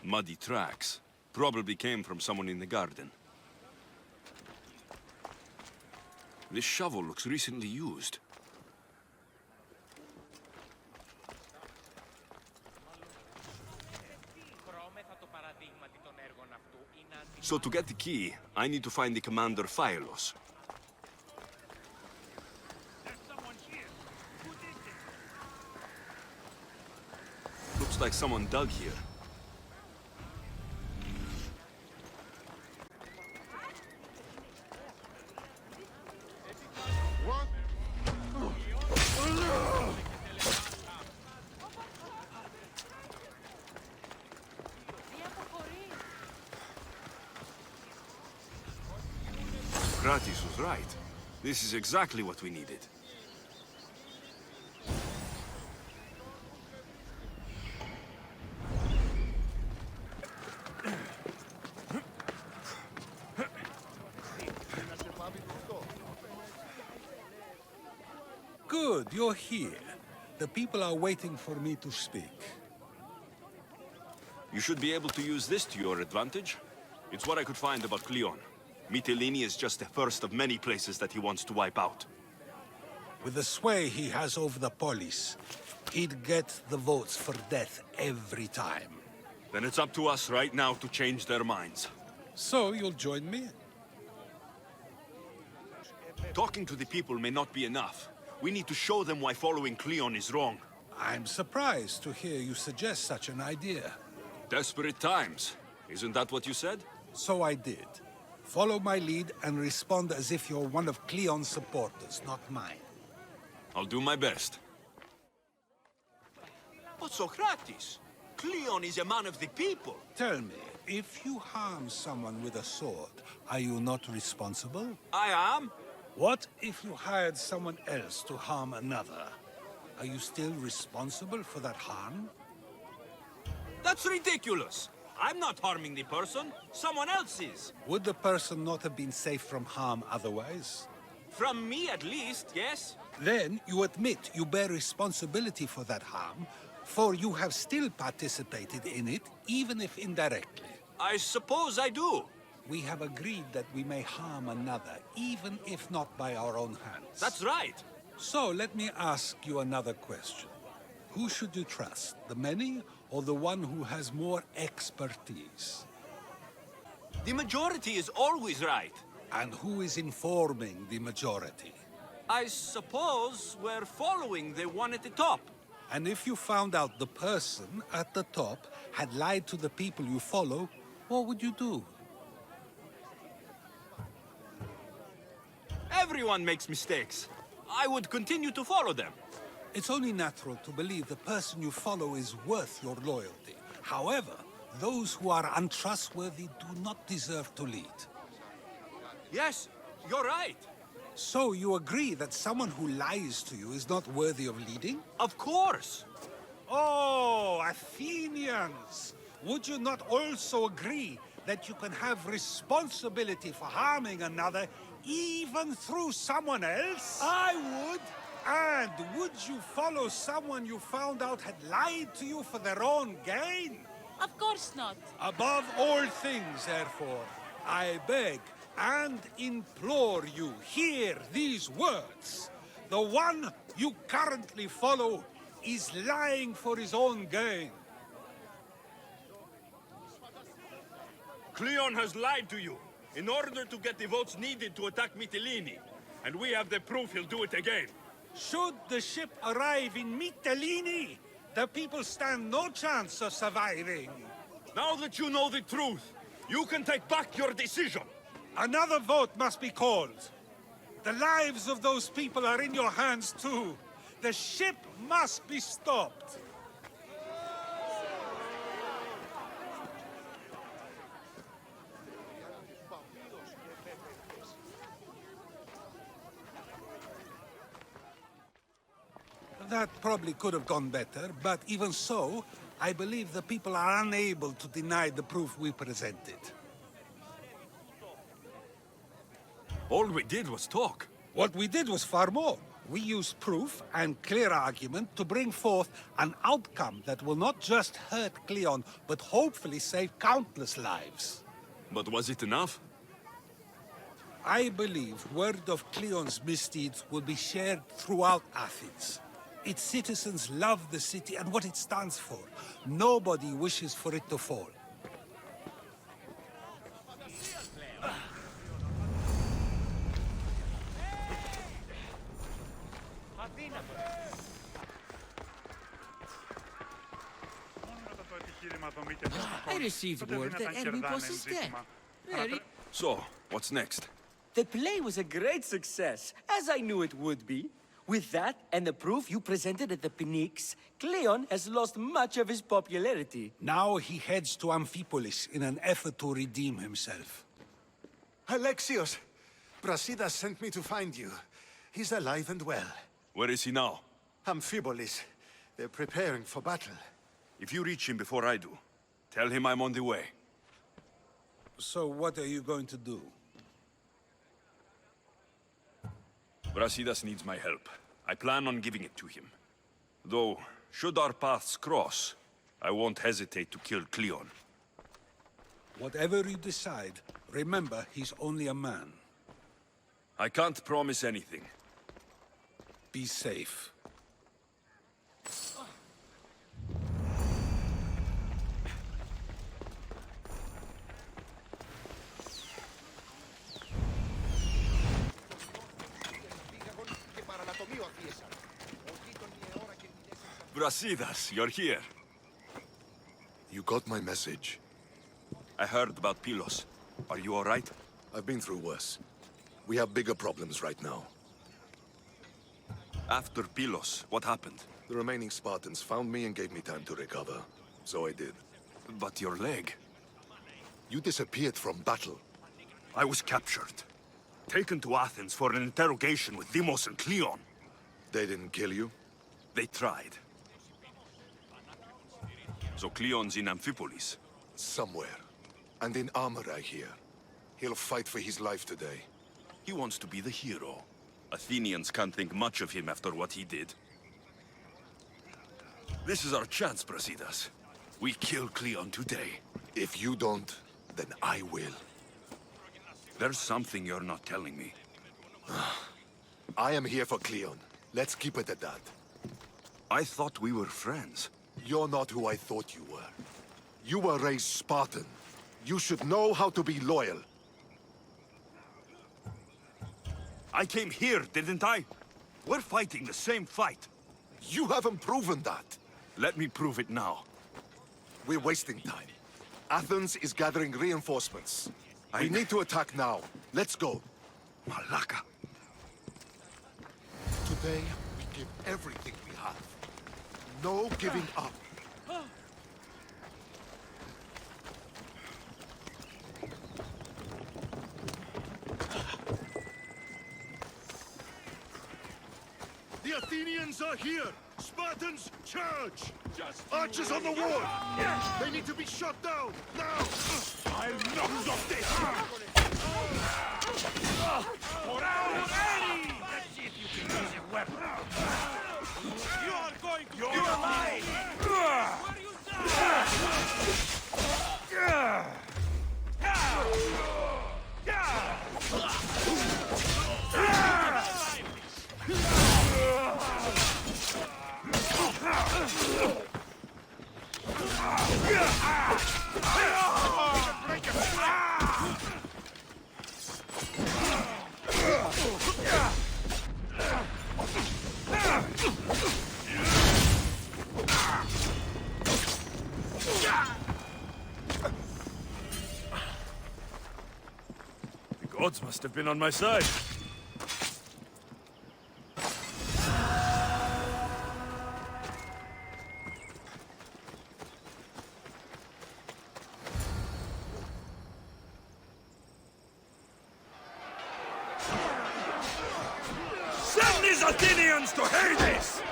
[SPEAKER 18] Muddy tracks. Probably came from someone in the garden. This shovel looks recently used. So to get the key, I need to find the commander Phylos. Looks like someone dug here. Kratis was right. This is exactly what we needed.
[SPEAKER 15] Good. Good, you're here. The people are waiting for me to speak.
[SPEAKER 14] You should be able to use this to your advantage. It's what I could find about Cleon. Mytilene is just the first of many places that he wants to wipe out.
[SPEAKER 15] With the sway he has over the polis, he'd get the votes for death every time.
[SPEAKER 14] Then it's up to us right now to change their minds.
[SPEAKER 15] So you'll join me?
[SPEAKER 14] Talking to the people may not be enough. We need to show them why following Cleon is wrong.
[SPEAKER 15] I'm surprised to hear you suggest such an idea.
[SPEAKER 14] Desperate times. Isn't that what you said?
[SPEAKER 15] So I did. Follow my lead and respond as if you're one of Cleon's supporters, not mine.
[SPEAKER 14] I'll do my best.
[SPEAKER 18] But Socrates, Cleon is a man of the people.
[SPEAKER 15] Tell me, if you harm someone with a sword, are you not responsible?
[SPEAKER 18] I am.
[SPEAKER 15] What if you hired someone else to harm another? Are you still responsible for that harm?
[SPEAKER 18] That's ridiculous. I'm not harming the person. Someone else is.
[SPEAKER 15] Would the person not have been safe from harm otherwise?
[SPEAKER 18] From me, at least, yes.
[SPEAKER 15] Then you admit you bear responsibility for that harm, for you have still participated in it, even if indirectly.
[SPEAKER 18] I suppose I do.
[SPEAKER 15] We have agreed that we may harm another, even if not by our own hands.
[SPEAKER 18] That's right.
[SPEAKER 15] So let me ask you another question. Who should you trust, the many or the one who has more expertise?
[SPEAKER 18] The majority is always right.
[SPEAKER 15] And who is informing the majority?
[SPEAKER 18] I suppose we're following the one at the top.
[SPEAKER 15] And if you found out the person at the top had lied to the people you follow, what would you do?
[SPEAKER 18] Everyone makes mistakes. I would continue to follow them.
[SPEAKER 15] It's only natural to believe the person you follow is worth your loyalty. However, those who are untrustworthy do not deserve to lead.
[SPEAKER 18] Yes, you're right.
[SPEAKER 15] So you agree that someone who lies to you is not worthy of leading?
[SPEAKER 18] Of course.
[SPEAKER 15] Oh, Athenians! Would you not also agree that you can have responsibility for harming another even through someone else?
[SPEAKER 18] I would.
[SPEAKER 15] And would you follow someone you found out had lied to you for their own gain?
[SPEAKER 1] Of course not.
[SPEAKER 15] Above all things, therefore, I beg and implore you, hear these words. The one you currently follow is lying for his own gain.
[SPEAKER 14] Cleon has lied to you in order to get the votes needed to attack Mytilene. And we have the proof he'll do it again.
[SPEAKER 15] Should the ship arrive in Mytilene, the people stand no chance of surviving.
[SPEAKER 14] Now that you know the truth, you can take back your decision.
[SPEAKER 15] Another vote must be called. The lives of those people are in your hands too. The ship must be stopped. That probably could have gone better, but even so, I believe the people are unable to deny the proof we presented.
[SPEAKER 14] All we did was talk.
[SPEAKER 15] What we did was far more. We used proof and clear argument to bring forth an outcome that will not just hurt Cleon, but hopefully save countless lives.
[SPEAKER 14] But was it enough?
[SPEAKER 15] I believe word of Cleon's misdeeds will be shared throughout Athens. Its citizens love the city and what it stands for. Nobody wishes for it to fall.
[SPEAKER 6] I received word that Embark is dead. Very.
[SPEAKER 14] So, what's next?
[SPEAKER 6] The play was a great success, as I knew it would be. With that, and the proof you presented at the Pnyx, Cleon has lost much of his popularity.
[SPEAKER 15] Now he heads to Amphipolis in an effort to redeem himself.
[SPEAKER 19] Alexios! Brasidas sent me to find you. He's alive and well.
[SPEAKER 14] Where is he now?
[SPEAKER 19] Amphipolis. They're preparing for battle.
[SPEAKER 14] If you reach him before I do, tell him I'm on the way.
[SPEAKER 15] So what are you going to do?
[SPEAKER 14] Brasidas needs my help. I plan on giving it to him. Though, should our paths cross, I won't hesitate to kill Cleon.
[SPEAKER 15] Whatever you decide, remember he's only a man.
[SPEAKER 14] I can't promise anything.
[SPEAKER 15] Be safe.
[SPEAKER 14] Brasidas, you're here.
[SPEAKER 9] You got my message.
[SPEAKER 14] I heard about Pylos. Are you all right?
[SPEAKER 9] I've been through worse. We have bigger problems right now.
[SPEAKER 14] After Pylos, what happened?
[SPEAKER 9] The remaining Spartans found me and gave me time to recover. So I did.
[SPEAKER 14] But your leg?
[SPEAKER 9] You disappeared from battle.
[SPEAKER 14] I was captured. Taken to Athens for an interrogation with Deimos and Cleon.
[SPEAKER 9] They didn't kill you?
[SPEAKER 14] They tried. So Cleon's in Amphipolis?
[SPEAKER 9] Somewhere. And in armor, I hear. He'll fight for his life today.
[SPEAKER 14] He wants to be the hero. Athenians can't think much of him after what he did. This is our chance, Brasidas. We kill Cleon today.
[SPEAKER 9] If you don't, then I will.
[SPEAKER 14] There's something you're not telling me.
[SPEAKER 9] I am here for Cleon. Let's keep it at that.
[SPEAKER 14] I thought we were friends.
[SPEAKER 9] You're not who I thought you were. You were raised Spartan. You should know how to be loyal.
[SPEAKER 14] I came here, didn't I? We're fighting the same fight.
[SPEAKER 9] You haven't proven that.
[SPEAKER 14] Let me prove it now.
[SPEAKER 9] We're wasting time. Athens is gathering reinforcements. We need to attack now. Let's go.
[SPEAKER 14] Malaka.
[SPEAKER 9] Today, we give everything we have. No giving up.
[SPEAKER 2] The Athenians are here! Spartans, charge! Archers on the wall! They need to be shot down, now! I'll knock you off this! For our ready! Let's see if you can use a weapon! You are going to kill mine!
[SPEAKER 14] The gods must have been on my side.
[SPEAKER 2] Send these Athenians to Hades!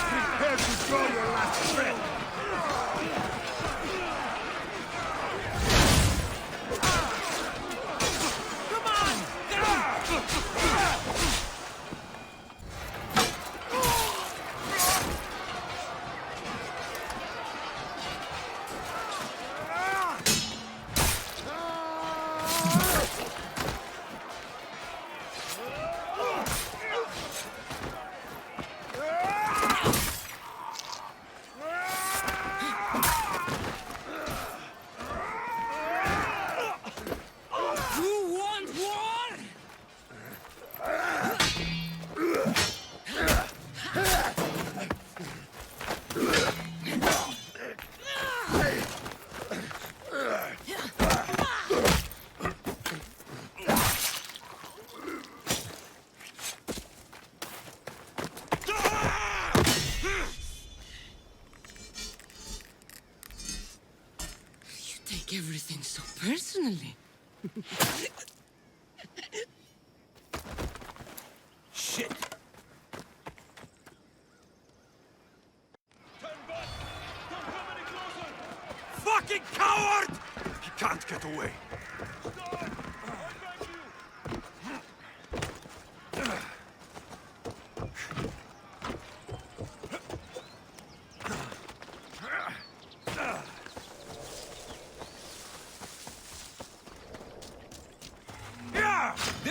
[SPEAKER 2] Prepare to draw your last breath!
[SPEAKER 1] Take everything so personally.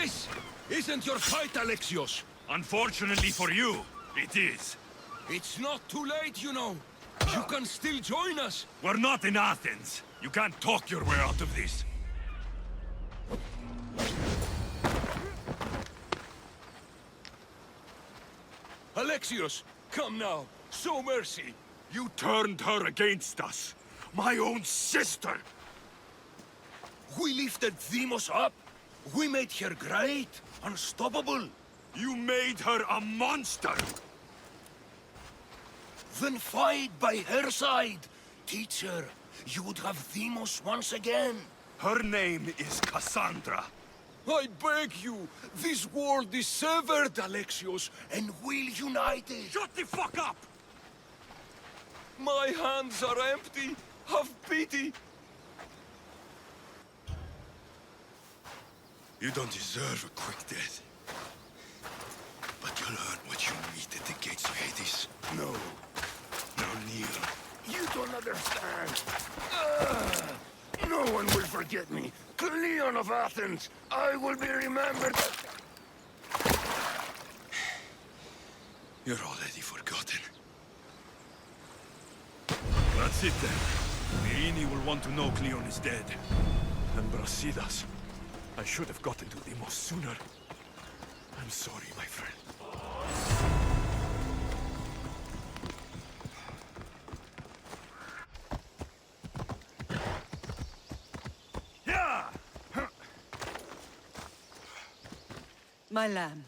[SPEAKER 13] This isn't your fight, Alexios.
[SPEAKER 14] Unfortunately for you, it is.
[SPEAKER 13] It's not too late, you know. You can still join us.
[SPEAKER 14] We're not in Athens. You can't talk your way out of this.
[SPEAKER 13] Alexios, come now. Show mercy.
[SPEAKER 14] You turned her against us. My own sister.
[SPEAKER 13] We lifted Deimos up. We made her great, unstoppable.
[SPEAKER 14] You made her a monster.
[SPEAKER 13] Then fight by her side. Teach her. You would have Deimos once again.
[SPEAKER 14] Her name is Cassandra.
[SPEAKER 13] I beg you. This world is severed, Alexios, and we'll unite it.
[SPEAKER 14] Shut the fuck up!
[SPEAKER 13] My hands are empty. Have pity.
[SPEAKER 14] You don't deserve a quick death. But you'll earn what you meet at the gates of Hades. No. Now kneel.
[SPEAKER 16] You don't understand. No one will forget me. Cleon of Athens. I will be remembered.
[SPEAKER 14] You're already forgotten. That's it then. The Aeni will want to know Cleon is dead. And Brasidas. I should have gotten to Deimos sooner. I'm sorry, my friend.
[SPEAKER 11] My lamb,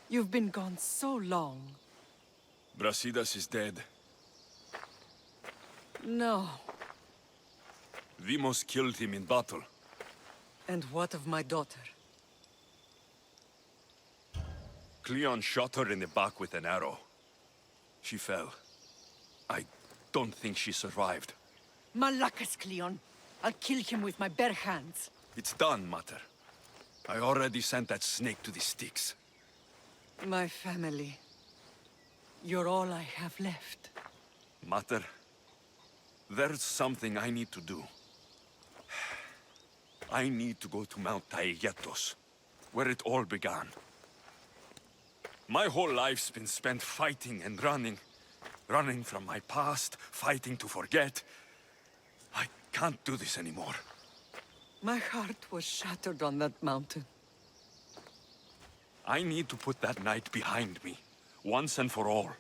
[SPEAKER 11] you've been gone so long.
[SPEAKER 14] Brasidas is dead.
[SPEAKER 11] No.
[SPEAKER 14] Deimos killed him in battle.
[SPEAKER 11] And what of my daughter?
[SPEAKER 14] Cleon shot her in the back with an arrow. She fell. I don't think she survived.
[SPEAKER 11] Malakas, Cleon. I'll kill him with my bare hands.
[SPEAKER 14] It's done, Mater. I already sent that snake to the Styx.
[SPEAKER 11] My family. You're all I have left.
[SPEAKER 14] Mater, there's something I need to do. I need to go to Mount Taygetos, where it all began. My whole life's been spent fighting and running. Running from my past, fighting to forget. I can't do this anymore.
[SPEAKER 11] My heart was shattered on that mountain.
[SPEAKER 14] I need to put that night behind me, once and for all.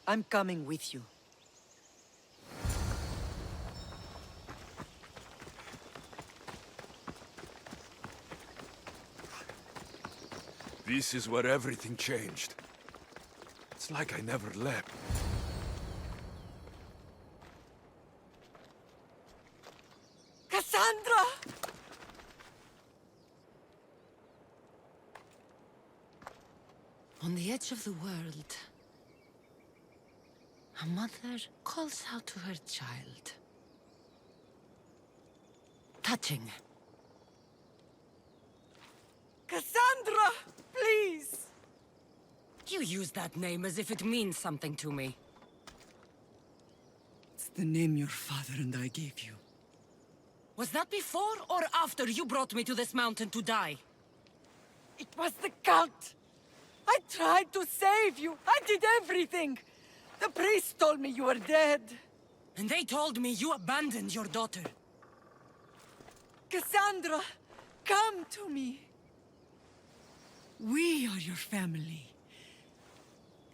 [SPEAKER 11] I'm coming with you.
[SPEAKER 14] This is where everything changed. It's like I never left.
[SPEAKER 11] Cassandra!
[SPEAKER 1] On the edge of the world, a mother calls out to her child. Touching.
[SPEAKER 11] Cassandra! Please!
[SPEAKER 1] You use that name as if it means something to me.
[SPEAKER 11] It's the name your father and I gave you.
[SPEAKER 1] Was that before or after you brought me to this mountain to die?
[SPEAKER 11] It was the cult! I tried to save you! I did everything! The priest told me you were dead!
[SPEAKER 1] And they told me you abandoned your daughter.
[SPEAKER 11] Cassandra! Come to me! We are your family.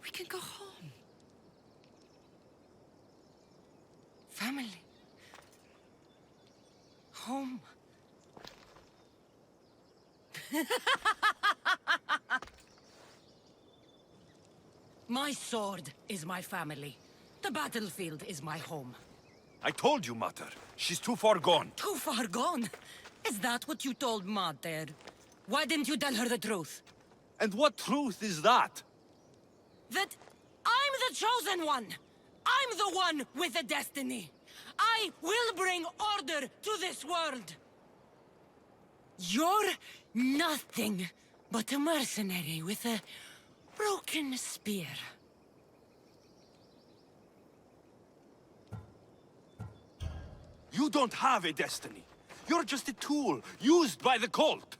[SPEAKER 11] We can go home.
[SPEAKER 1] Family. Home. My sword is my family. The battlefield is my home.
[SPEAKER 14] I told you, Mater. She's too far gone.
[SPEAKER 1] Too far gone? Is that what you told Mater? Why didn't you tell her the truth?
[SPEAKER 14] And what truth is that?
[SPEAKER 1] That I'm the chosen one! I'm the one with a destiny! I will bring order to this world! You're nothing but a mercenary with a broken spear.
[SPEAKER 14] You don't have a destiny.
[SPEAKER 12] You're just a tool, used by the cult!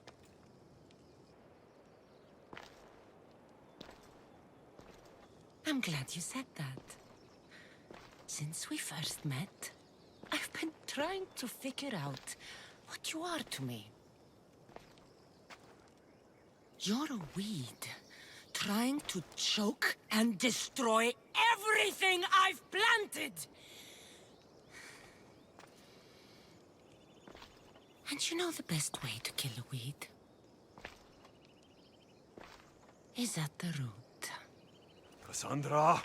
[SPEAKER 21] I'm glad you said that. Since we first met, I've been trying to figure out what you are to me. You're a weed, trying to choke and destroy everything I've planted! And you know the best way to kill a weed is at the root.
[SPEAKER 12] Cassandra?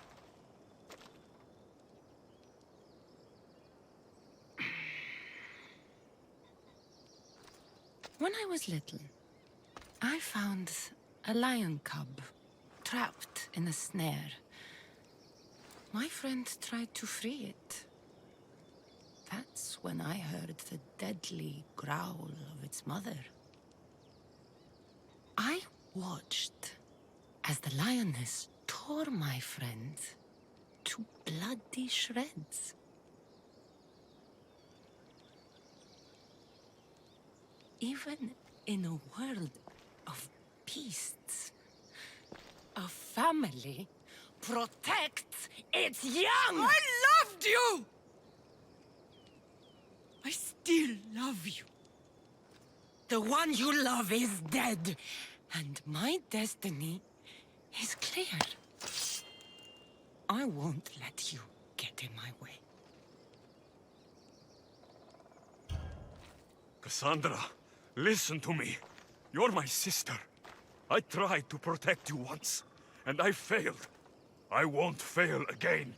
[SPEAKER 21] When I was little, I found a lion cub trapped in a snare. My friend tried to free it. That's when I heard the deadly growl of its mother. I watched as the lioness tore my friend to bloody shreds. Even in a world of beasts, a family protects its young!
[SPEAKER 11] I loved you! I still love you.
[SPEAKER 21] The one you love is dead, and my destiny is clear. I won't let you get in my way.
[SPEAKER 12] Cassandra, listen to me. You're my sister. I tried to protect you once, and I failed. I won't fail again.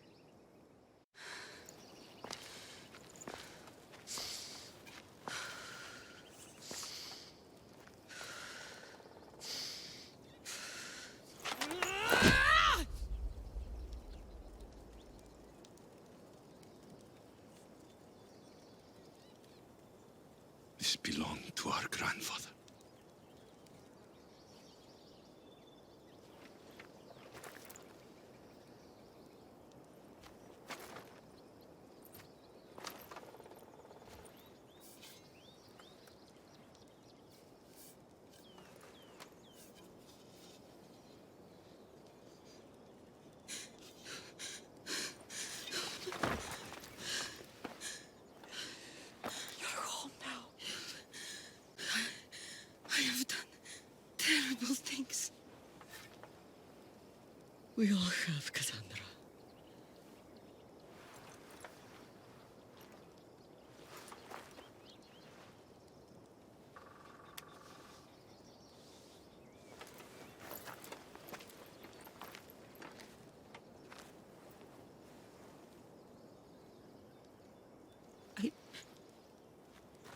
[SPEAKER 3] This belonged to our grandfather.
[SPEAKER 11] I have done terrible things. We all have, Cassandra.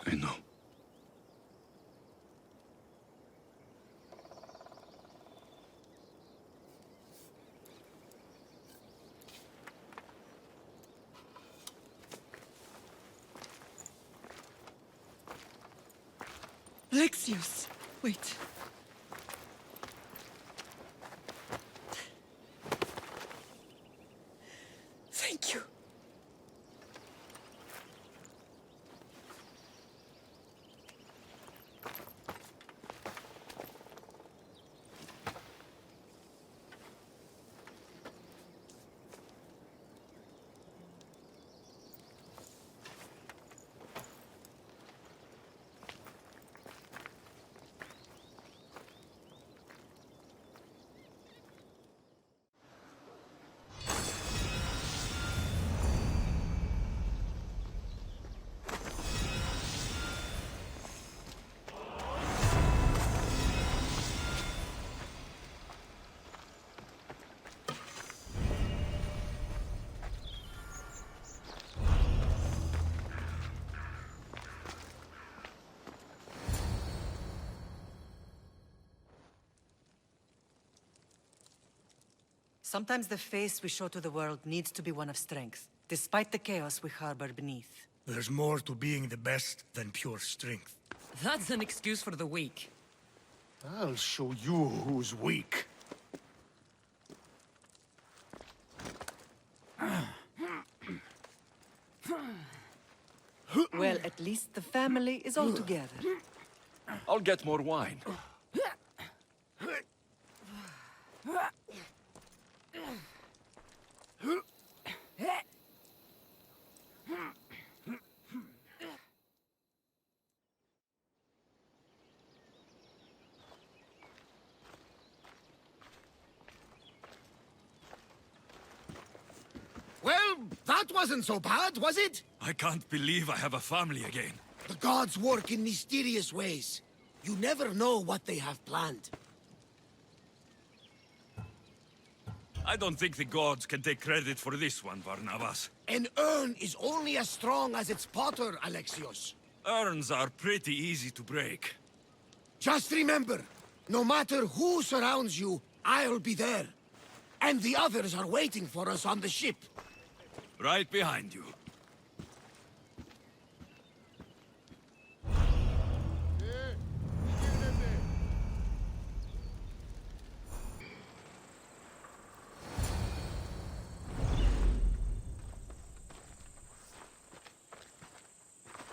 [SPEAKER 3] I know.
[SPEAKER 11] Alexios, wait. Thank you. Sometimes the face we show to the world needs to be one of strength, despite the chaos we harbor beneath.
[SPEAKER 16] There's more to being the best than pure strength.
[SPEAKER 11] That's an excuse for the weak.
[SPEAKER 16] I'll show you who's weak.
[SPEAKER 11] Well, at least the family is all together.
[SPEAKER 18] I'll get more wine.
[SPEAKER 16] Well, that wasn't so bad, was it?
[SPEAKER 12] I can't believe I have a family again.
[SPEAKER 16] The gods work in mysterious ways. You never know what they have planned.
[SPEAKER 12] I don't think the gods can take credit for this one, Barnabas.
[SPEAKER 16] An urn is only as strong as its potter, Alexios.
[SPEAKER 12] Urns are pretty easy to break.
[SPEAKER 16] Just remember, no matter who surrounds you, I'll be there. And the others are waiting for us on the ship.
[SPEAKER 12] Right behind you.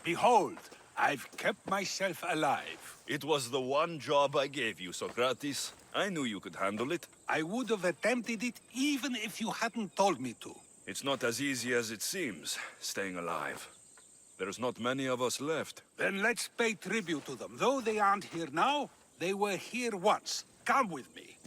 [SPEAKER 15] Behold, I've kept myself alive.
[SPEAKER 14] It was the one job I gave you, Socrates. I knew you could handle it.
[SPEAKER 15] I would have attempted it even if you hadn't told me to.
[SPEAKER 14] It's not as easy as it seems, staying alive. There's not many of us left.
[SPEAKER 15] Then let's pay tribute to them. Though they aren't here now, they were here once. Come with me.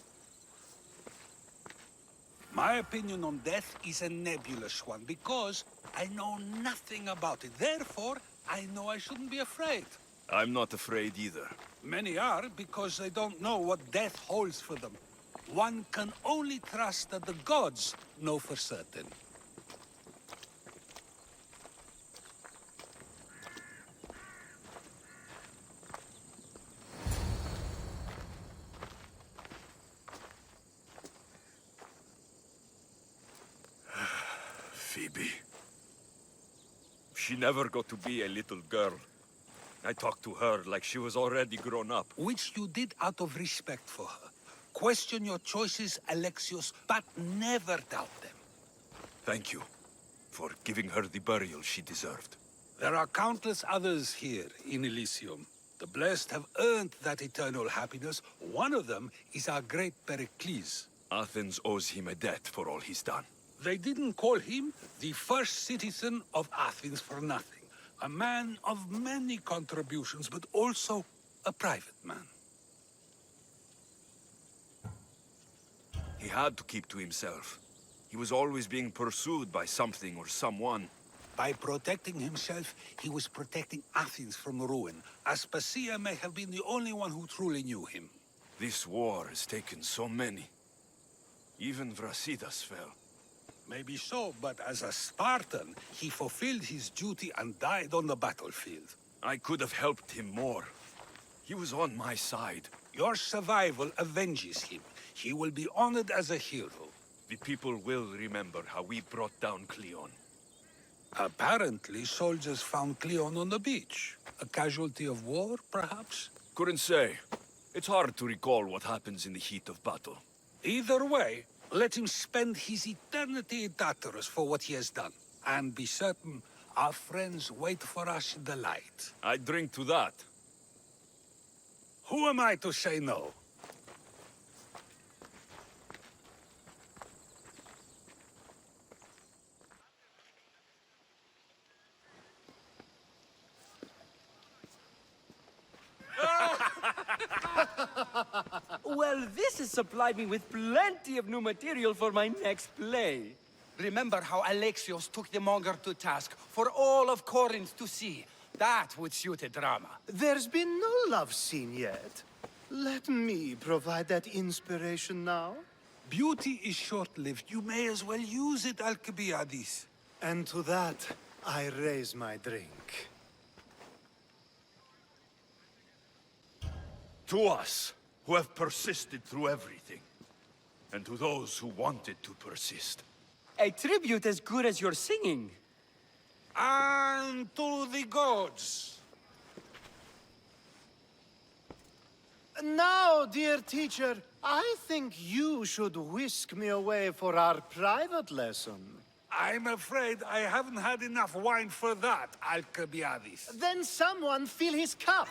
[SPEAKER 15] My opinion on death is a nebulous one, because I know nothing about it. Therefore, I know I shouldn't be afraid.
[SPEAKER 14] I'm not afraid either.
[SPEAKER 15] Many are, because they don't know what death holds for them. One can only trust that the gods know for certain.
[SPEAKER 14] Phoebe. She never got to be a little girl. I talked to her like she was already grown up.
[SPEAKER 15] Which you did out of respect for her. Question your choices, Alexios, but never doubt them.
[SPEAKER 14] Thank you for giving her the burial she deserved.
[SPEAKER 15] There are countless others here in Elysium. The blessed have earned that eternal happiness. One of them is our great Pericles.
[SPEAKER 14] Athens owes him a debt for all he's done.
[SPEAKER 15] They didn't call him the first citizen of Athens for nothing. A man of many contributions, but also a private man.
[SPEAKER 14] He had to keep to himself. He was always being pursued by something or someone.
[SPEAKER 15] By protecting himself, he was protecting Athens from ruin. Aspasia may have been the only one who truly knew him.
[SPEAKER 14] This war has taken so many. Even Brasidas fell.
[SPEAKER 15] Maybe so, but as a Spartan, he fulfilled his duty and died on the battlefield.
[SPEAKER 14] I could have helped him more. He was on my side.
[SPEAKER 15] Your survival avenges him. He will be honored as a hero.
[SPEAKER 14] The people will remember how we brought down Cleon.
[SPEAKER 15] Apparently, soldiers found Cleon on the beach. A casualty of war, perhaps?
[SPEAKER 14] Couldn't say. It's hard to recall what happens in the heat of battle.
[SPEAKER 15] Either way, let him spend his eternity in Tartarus for what he has done. And be certain, our friends wait for us in the light.
[SPEAKER 14] I drink to that.
[SPEAKER 15] Who am I to say no?
[SPEAKER 6] Well, this has supplied me with plenty of new material for my next play.
[SPEAKER 4] Remember how Alexios took the monger to task for all of Corinth to see? That would suit a drama.
[SPEAKER 19] There's been no love scene yet. Let me provide that inspiration now.
[SPEAKER 15] Beauty is short-lived. You may as well use it, Alcibiades.
[SPEAKER 19] And to that, I raise my drink.
[SPEAKER 14] To us, who have persisted through everything. And to those who wanted to persist.
[SPEAKER 6] A tribute as good as your singing.
[SPEAKER 15] And to the gods.
[SPEAKER 19] Now, dear teacher, I think you should whisk me away for our private lesson.
[SPEAKER 15] I'm afraid I haven't had enough wine for that, Alcibiades.
[SPEAKER 19] Then someone fill his cup.